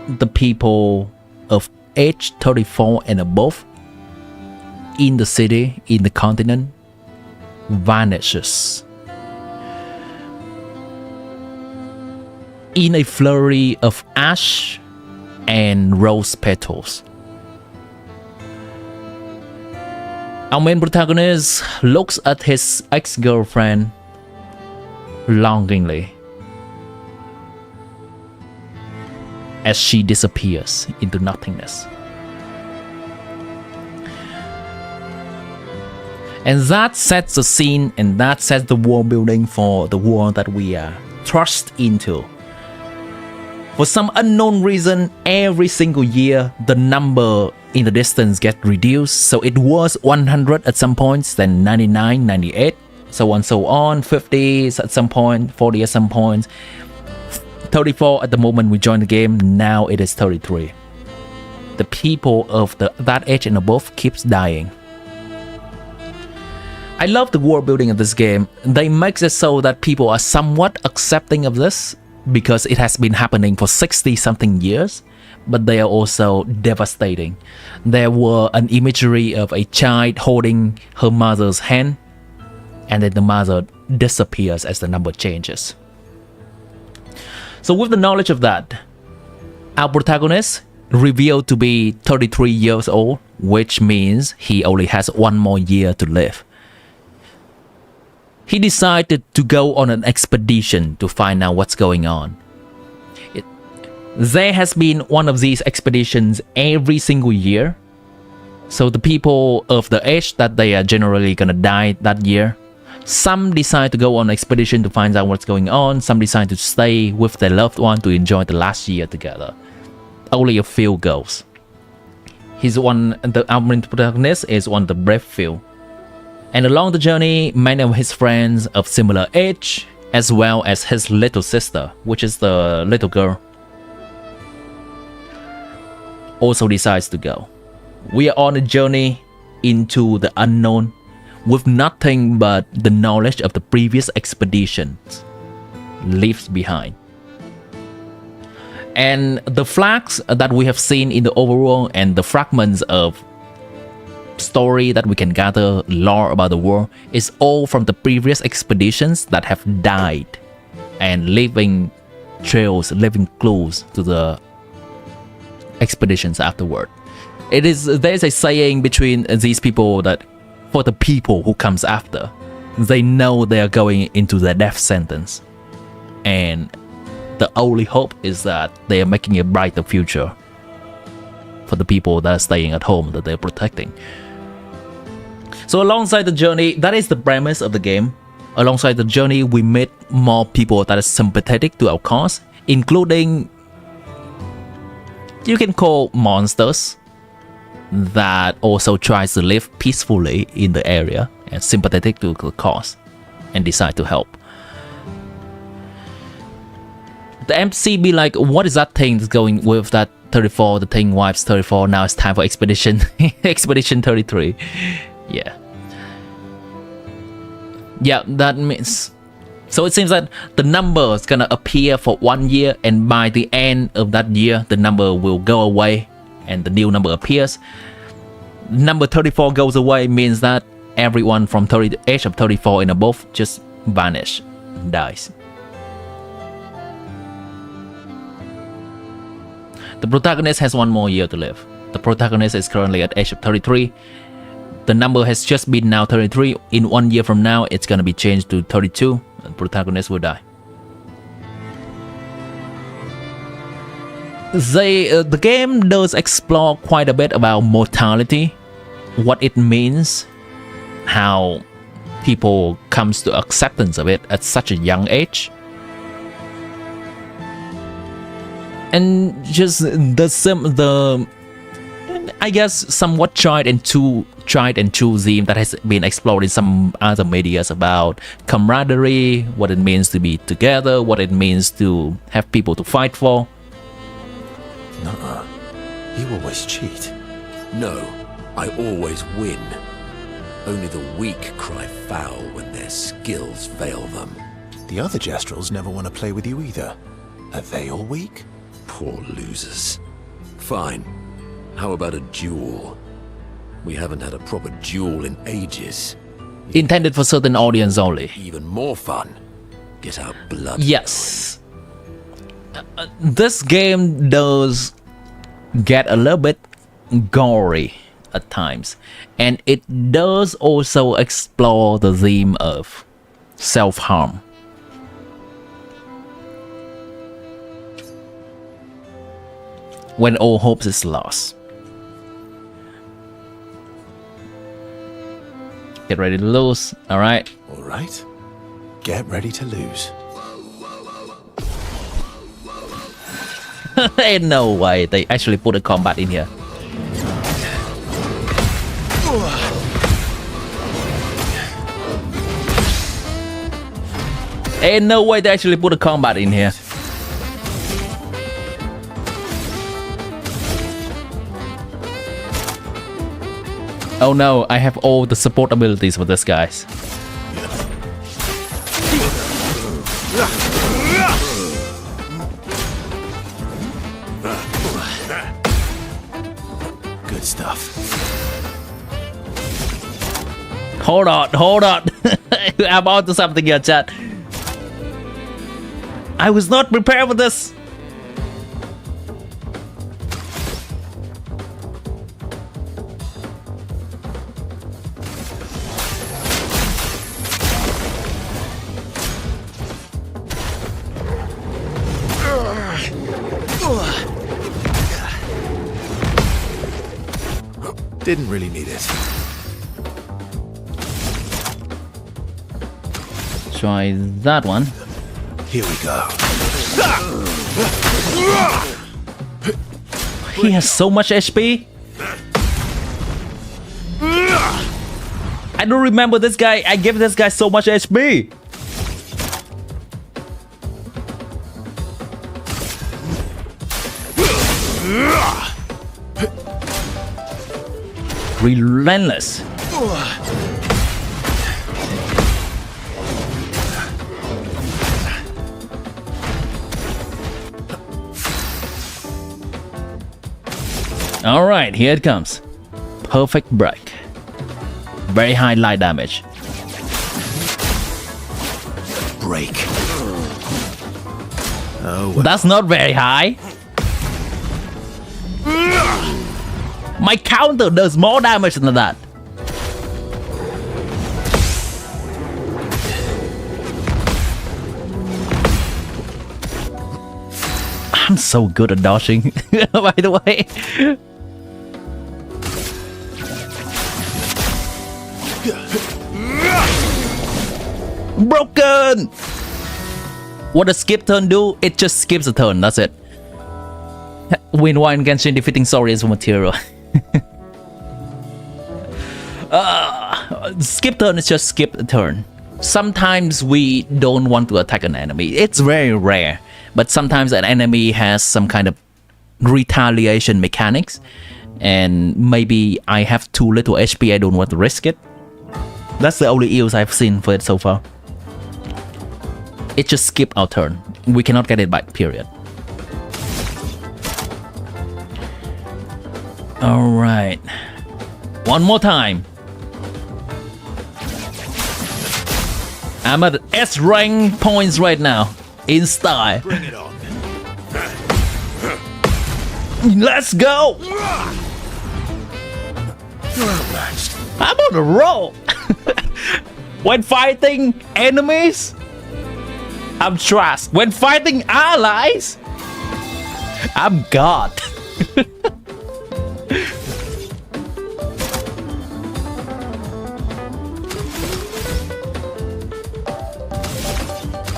the people of age 34 and above in the city, in the continent, vanishes in a flurry of ash and rose petals. Our main protagonist looks at his ex-girlfriend longingly as she disappears into nothingness. And that sets the scene, and that sets the world building for the world that we are thrust into. For some unknown reason, every single year, the number in the distance gets reduced. So it was 100 at some points, then 99, 98, so on, so on, 50 at some point, 40 at some point, 34 at the moment we joined the game. Now it is 33. The people of that age and above keeps dying. I love the world building of this game. They make it so that people are somewhat accepting of this because it has been happening for 60 something years, but they are also devastating. There were an imagery of a child holding her mother's hand, and then the mother disappears as the number changes. So with the knowledge of that, our protagonist revealed to be 33 years old, which means he only has one more year to live. He decided to go on an expedition to find out what's going on. There has been one of these expeditions every single year. So the people of the age that they are generally gonna die that year, some decide to go on an expedition to find out what's going on. Some decide to stay with their loved one to enjoy the last year together. Only a few goes. Our main protagonist is one of the brave few. And along the journey, many of his friends of similar age, as well as his little sister, which is the little girl, also decides to go. We are on a journey into the unknown with nothing but the knowledge of the previous expeditions left behind. And the flags that we have seen in the overworld and the fragments of story that we can gather, lore about the world, is all from the previous expeditions that have died and leaving trails, leaving clues to the expeditions afterward. There's a saying between these people that for the people who comes after, they know they are going into the death sentence, and the only hope is that they are making a brighter future for the people that are staying at home that they're protecting. So alongside the journey, that is the premise of the game. Alongside the journey, we meet more people that are sympathetic to our cause, including, you can call, monsters that also tries to live peacefully in the area and sympathetic to the cause and decide to help. The MC be like, what is that thing that's going with that 34? The thing wipes 34. Now it's time for expedition. Expedition 33. Yeah. Yeah, that means. So it seems that the number is gonna appear for 1 year, and by the end of that year, the number will go away, and the new number appears. Number 34 goes away means that everyone from the age of 34 and above just vanish, dies. The protagonist has 1 more year to live. The protagonist is currently at age of 33. The number has just been now 33. In 1 year from now, it's gonna be changed to 32. The protagonist will die. The game does explore quite a bit about mortality, what it means, how people comes to acceptance of it at such a young age, and just the I guess somewhat tried and true theme that has been explored in some other medias about camaraderie, what it means to be together, what it means to have people to fight for. Nuh-uh. You always cheat. No, I always win. Only the weak cry foul when their skills fail them. The other Jestrels never want to play with you either. Are they all weak? Poor losers. Fine. How about a duel? We haven't had a proper duel in ages. Intended for certain audience only. Even more fun. Get our blood. Yes. This game does get a little bit gory at times, and it does also explore the theme of self-harm. When all hopes is lost. Get ready to lose. All right. All right. Get ready to lose. Ain't no way they actually put a combat in here. Ain't no way they actually put a combat in here. Oh no, I have all the support abilities for this, guys. Good stuff. Hold on. I'm on to something here, chat. I was not prepared for this. Didn't really need it. Try that one. Here we go. He has so much HP. I don't remember this guy. I gave this guy so much HP. Relentless. All right, here it comes. Perfect break. Very high light damage. Break. Oh, well. That's not very high. My counter does more damage than that. I'm so good at dodging, by the way. Broken! What does skip turn do? It just skips a turn, that's it. Win 1 Genshin defeating Saurians for material. Skip turn is just skip a turn. Sometimes we don't want to attack an enemy. It's very rare. but sometimes an enemy has some kind of retaliation mechanics, and maybe I have too little HP, I don't want to risk it. That's the only use I've seen for it so far. It just skipped our turn. We cannot get it back, period. Alright. One more time. I'm at S rank points right now. In style. Bring it on. Let's go! I'm on a roll! When fighting enemies, I'm trash. When fighting allies, I'm God.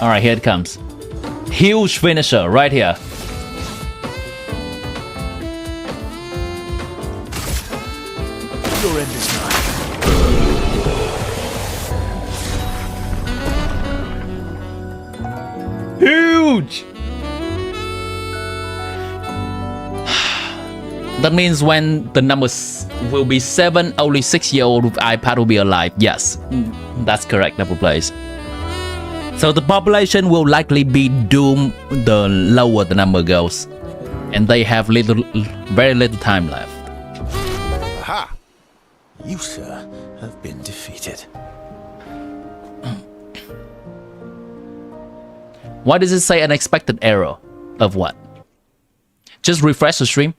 Alright, here it comes. Huge finisher right here. Your end is nigh. Huge! That means when the numbers will be 7, only 6-year-old with iPad will be alive. Yes, that's correct, double plays. So the population will likely be doomed the lower the number goes. And they have very little time left. Aha! You, sir, have been defeated. Why does it say unexpected error? Of what? Just refresh the stream.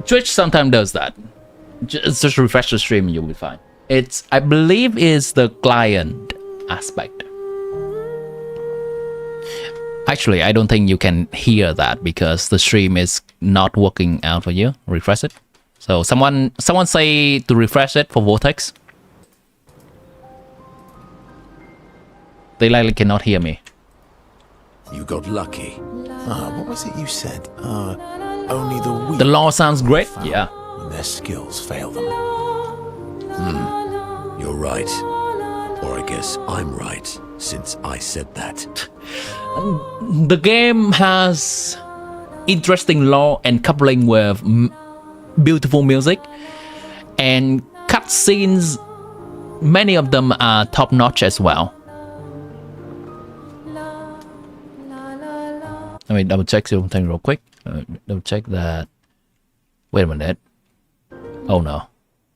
Twitch sometimes does that. Just refresh the stream and you'll be fine. It's, I believe, is the client aspect. Actually, I don't think you can hear that because the stream is not working out for you. Refresh it. So someone say to refresh it for Vortex. They likely cannot hear me. You got lucky. What was it you said? Only the weak. The law sounds great. Yeah. When their skills fail them. You're right. Or I guess I'm right, since I said that. The game has interesting lore and coupling with beautiful music and cutscenes. Many of them are top-notch as well. Let me double check something real quick. Double check that. Wait a minute. Oh no.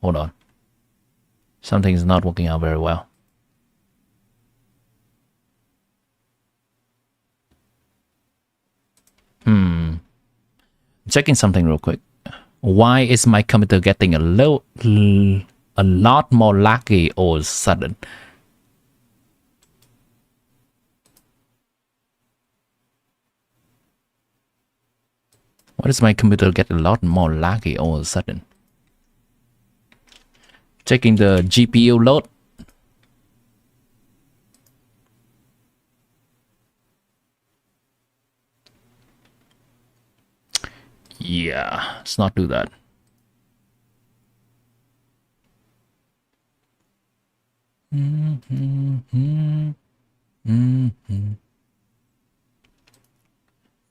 Hold on. Something's not working out very well. Checking something real quick. Why is my computer getting a lot more laggy all of a sudden? Why does my computer get a lot more laggy all of a sudden? Checking the GPU load. Yeah, let's not do that.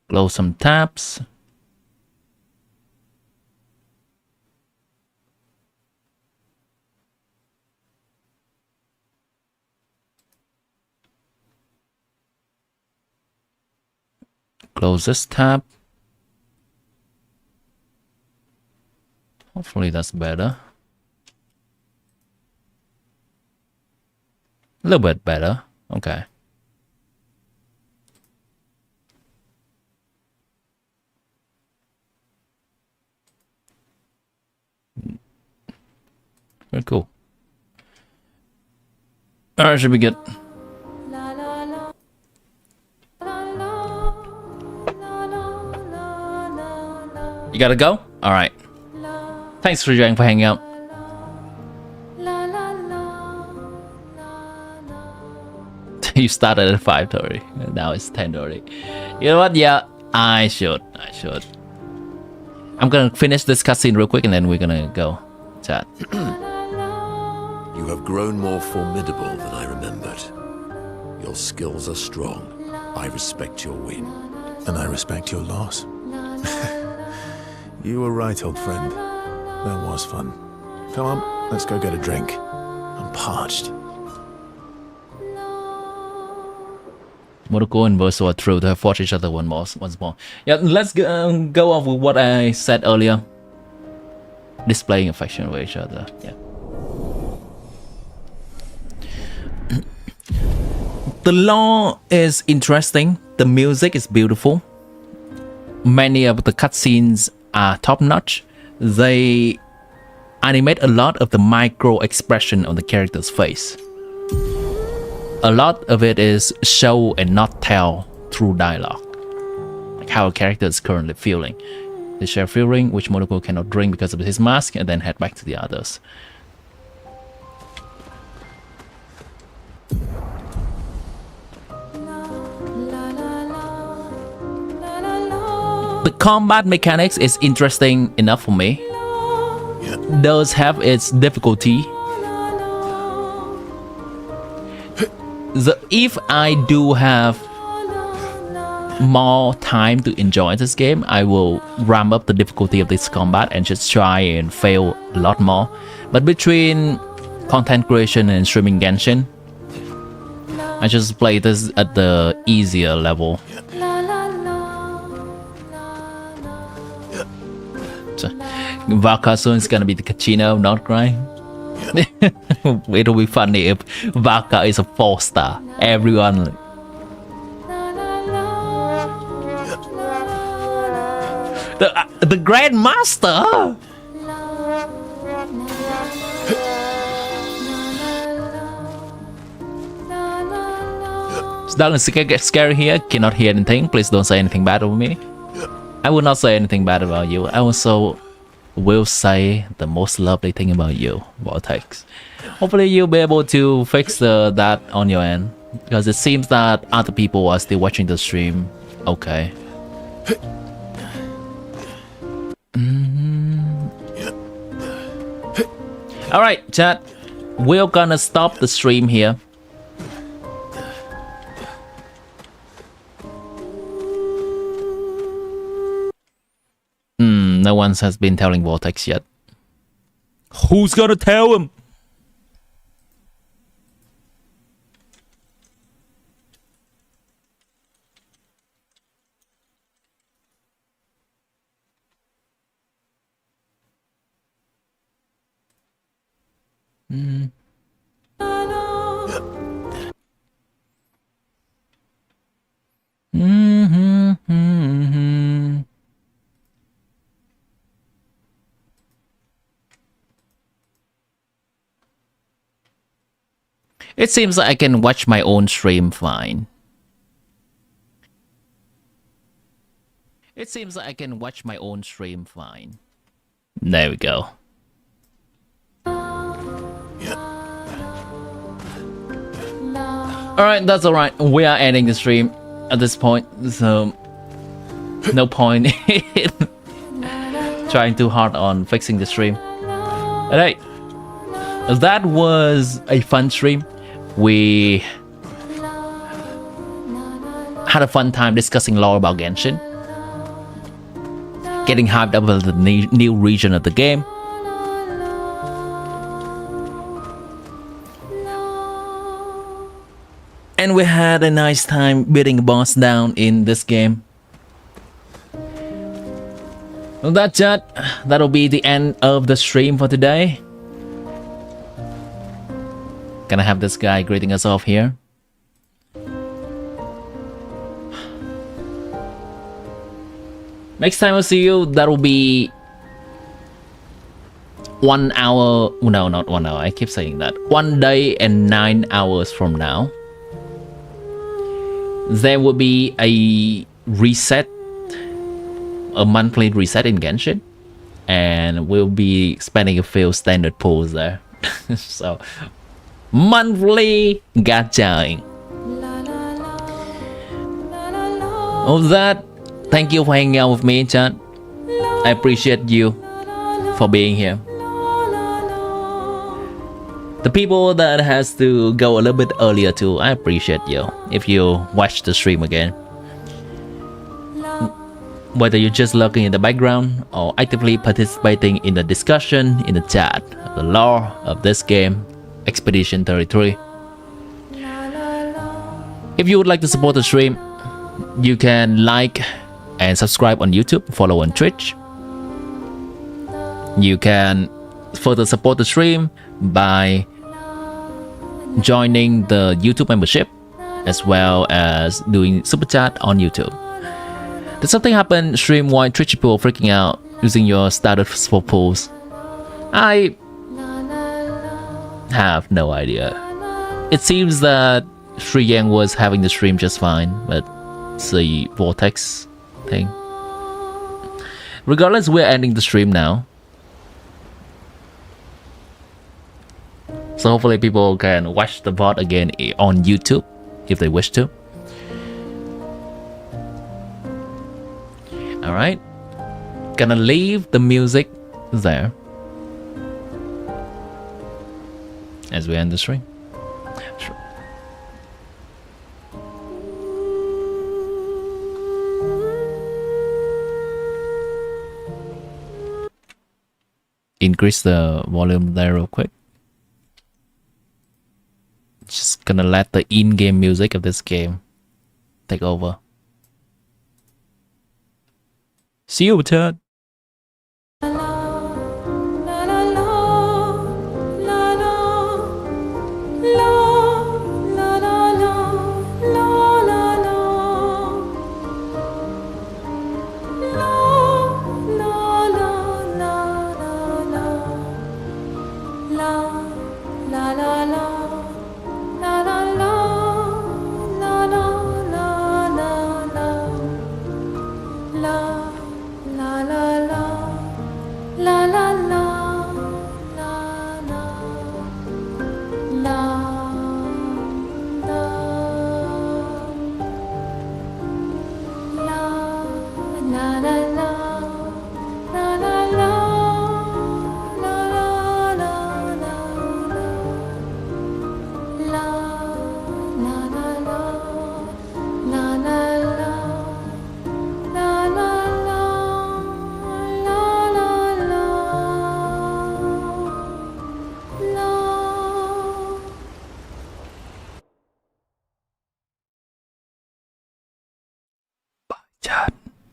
Close some tabs. Close this tab. Hopefully that's better. A little bit better. Okay. Very cool. Alright, should be good. You gotta go? Alright. Thanks for joining, for hanging out. You started at 5:30. Now it's 10:30. You know what? Yeah, I should. I'm gonna finish this cutscene real quick and then we're gonna go chat. You have grown more formidable than I remembered. Your skills are strong. I respect your win. And I respect your loss. You were right, old friend. That was fun. Come on, let's go get a drink. I'm parched. Motoko and Verso are thrilled to have fought each other once more. Yeah, let's go off with what I said earlier. Displaying affection with each other. Yeah. The lore is interesting. The music is beautiful. Many of the cutscenes are top-notch. They animate a lot of the micro expression on the character's face. A lot of it is show and not tell through dialogue, like how a character is currently feeling. They share feeling, which Motoko cannot drink because of his mask, and then head back to the others. The combat mechanics is interesting enough for me. Does have its difficulty. If I do have more time to enjoy this game, I will ramp up the difficulty of this combat and just try and fail a lot more. But between content creation and streaming Genshin, I just play this at the easier level. So, Valka soon is gonna be the Kachino, NOD-KRAI. It'll be funny if Valka is a 4-star. Everyone. The Grandmaster. It's dark and get scary here. Cannot hear anything. Please don't say anything bad about me. I will not say anything bad about you. I also will say the most lovely thing about you, Vortex. Hopefully you'll be able to fix that on your end, because it seems that other people are still watching the stream. Okay. Alright, chat. We're gonna stop the stream here. No one has been telling Vortex yet. Who's gonna tell him? It seems like I can watch my own stream fine. It seems like I can watch my own stream fine. There we go. Alright, that's alright. We are ending the stream at this point, so no point in trying too hard on fixing the stream. Alright, that was a fun stream. We had a fun time discussing lore about Genshin, getting hyped up about the new region of the game. And we had a nice time beating a boss down in this game. Well, that's it. That'll be the end of the stream for today. Gonna have this guy greeting us off here. Next time I'll see you, that'll be 1 hour. No, not 1 hour. I keep saying that. 1 day and 9 hours from now. There will be a reset, a monthly reset in Genshin, and we'll be spending a few standard pools there. So, monthly gacha. Of that, thank you for hanging out with me, chat. I appreciate you for being here. The people that has to go a little bit earlier too, I appreciate you if you watch the stream again. Whether you're just lurking in the background or actively participating in the discussion in the chat, the lore of this game, Expedition 33. If you would like to support the stream, you can like and subscribe on YouTube, follow on Twitch. You can further support the stream by joining the YouTube membership as well as doing super chat on YouTube. Did something happen stream while Twitch people freaking out using your status for polls? I have no idea. It seems that Sri Yang was having the stream just fine, but it's the vortex thing. Regardless, we're ending the stream now. So hopefully people can watch the VOD again on YouTube if they wish to. Alright. Gonna leave the music there as we end the stream. Sure. Increase the volume there real quick. Just gonna let the in-game music of this game take over. See you, return.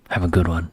Have a good one.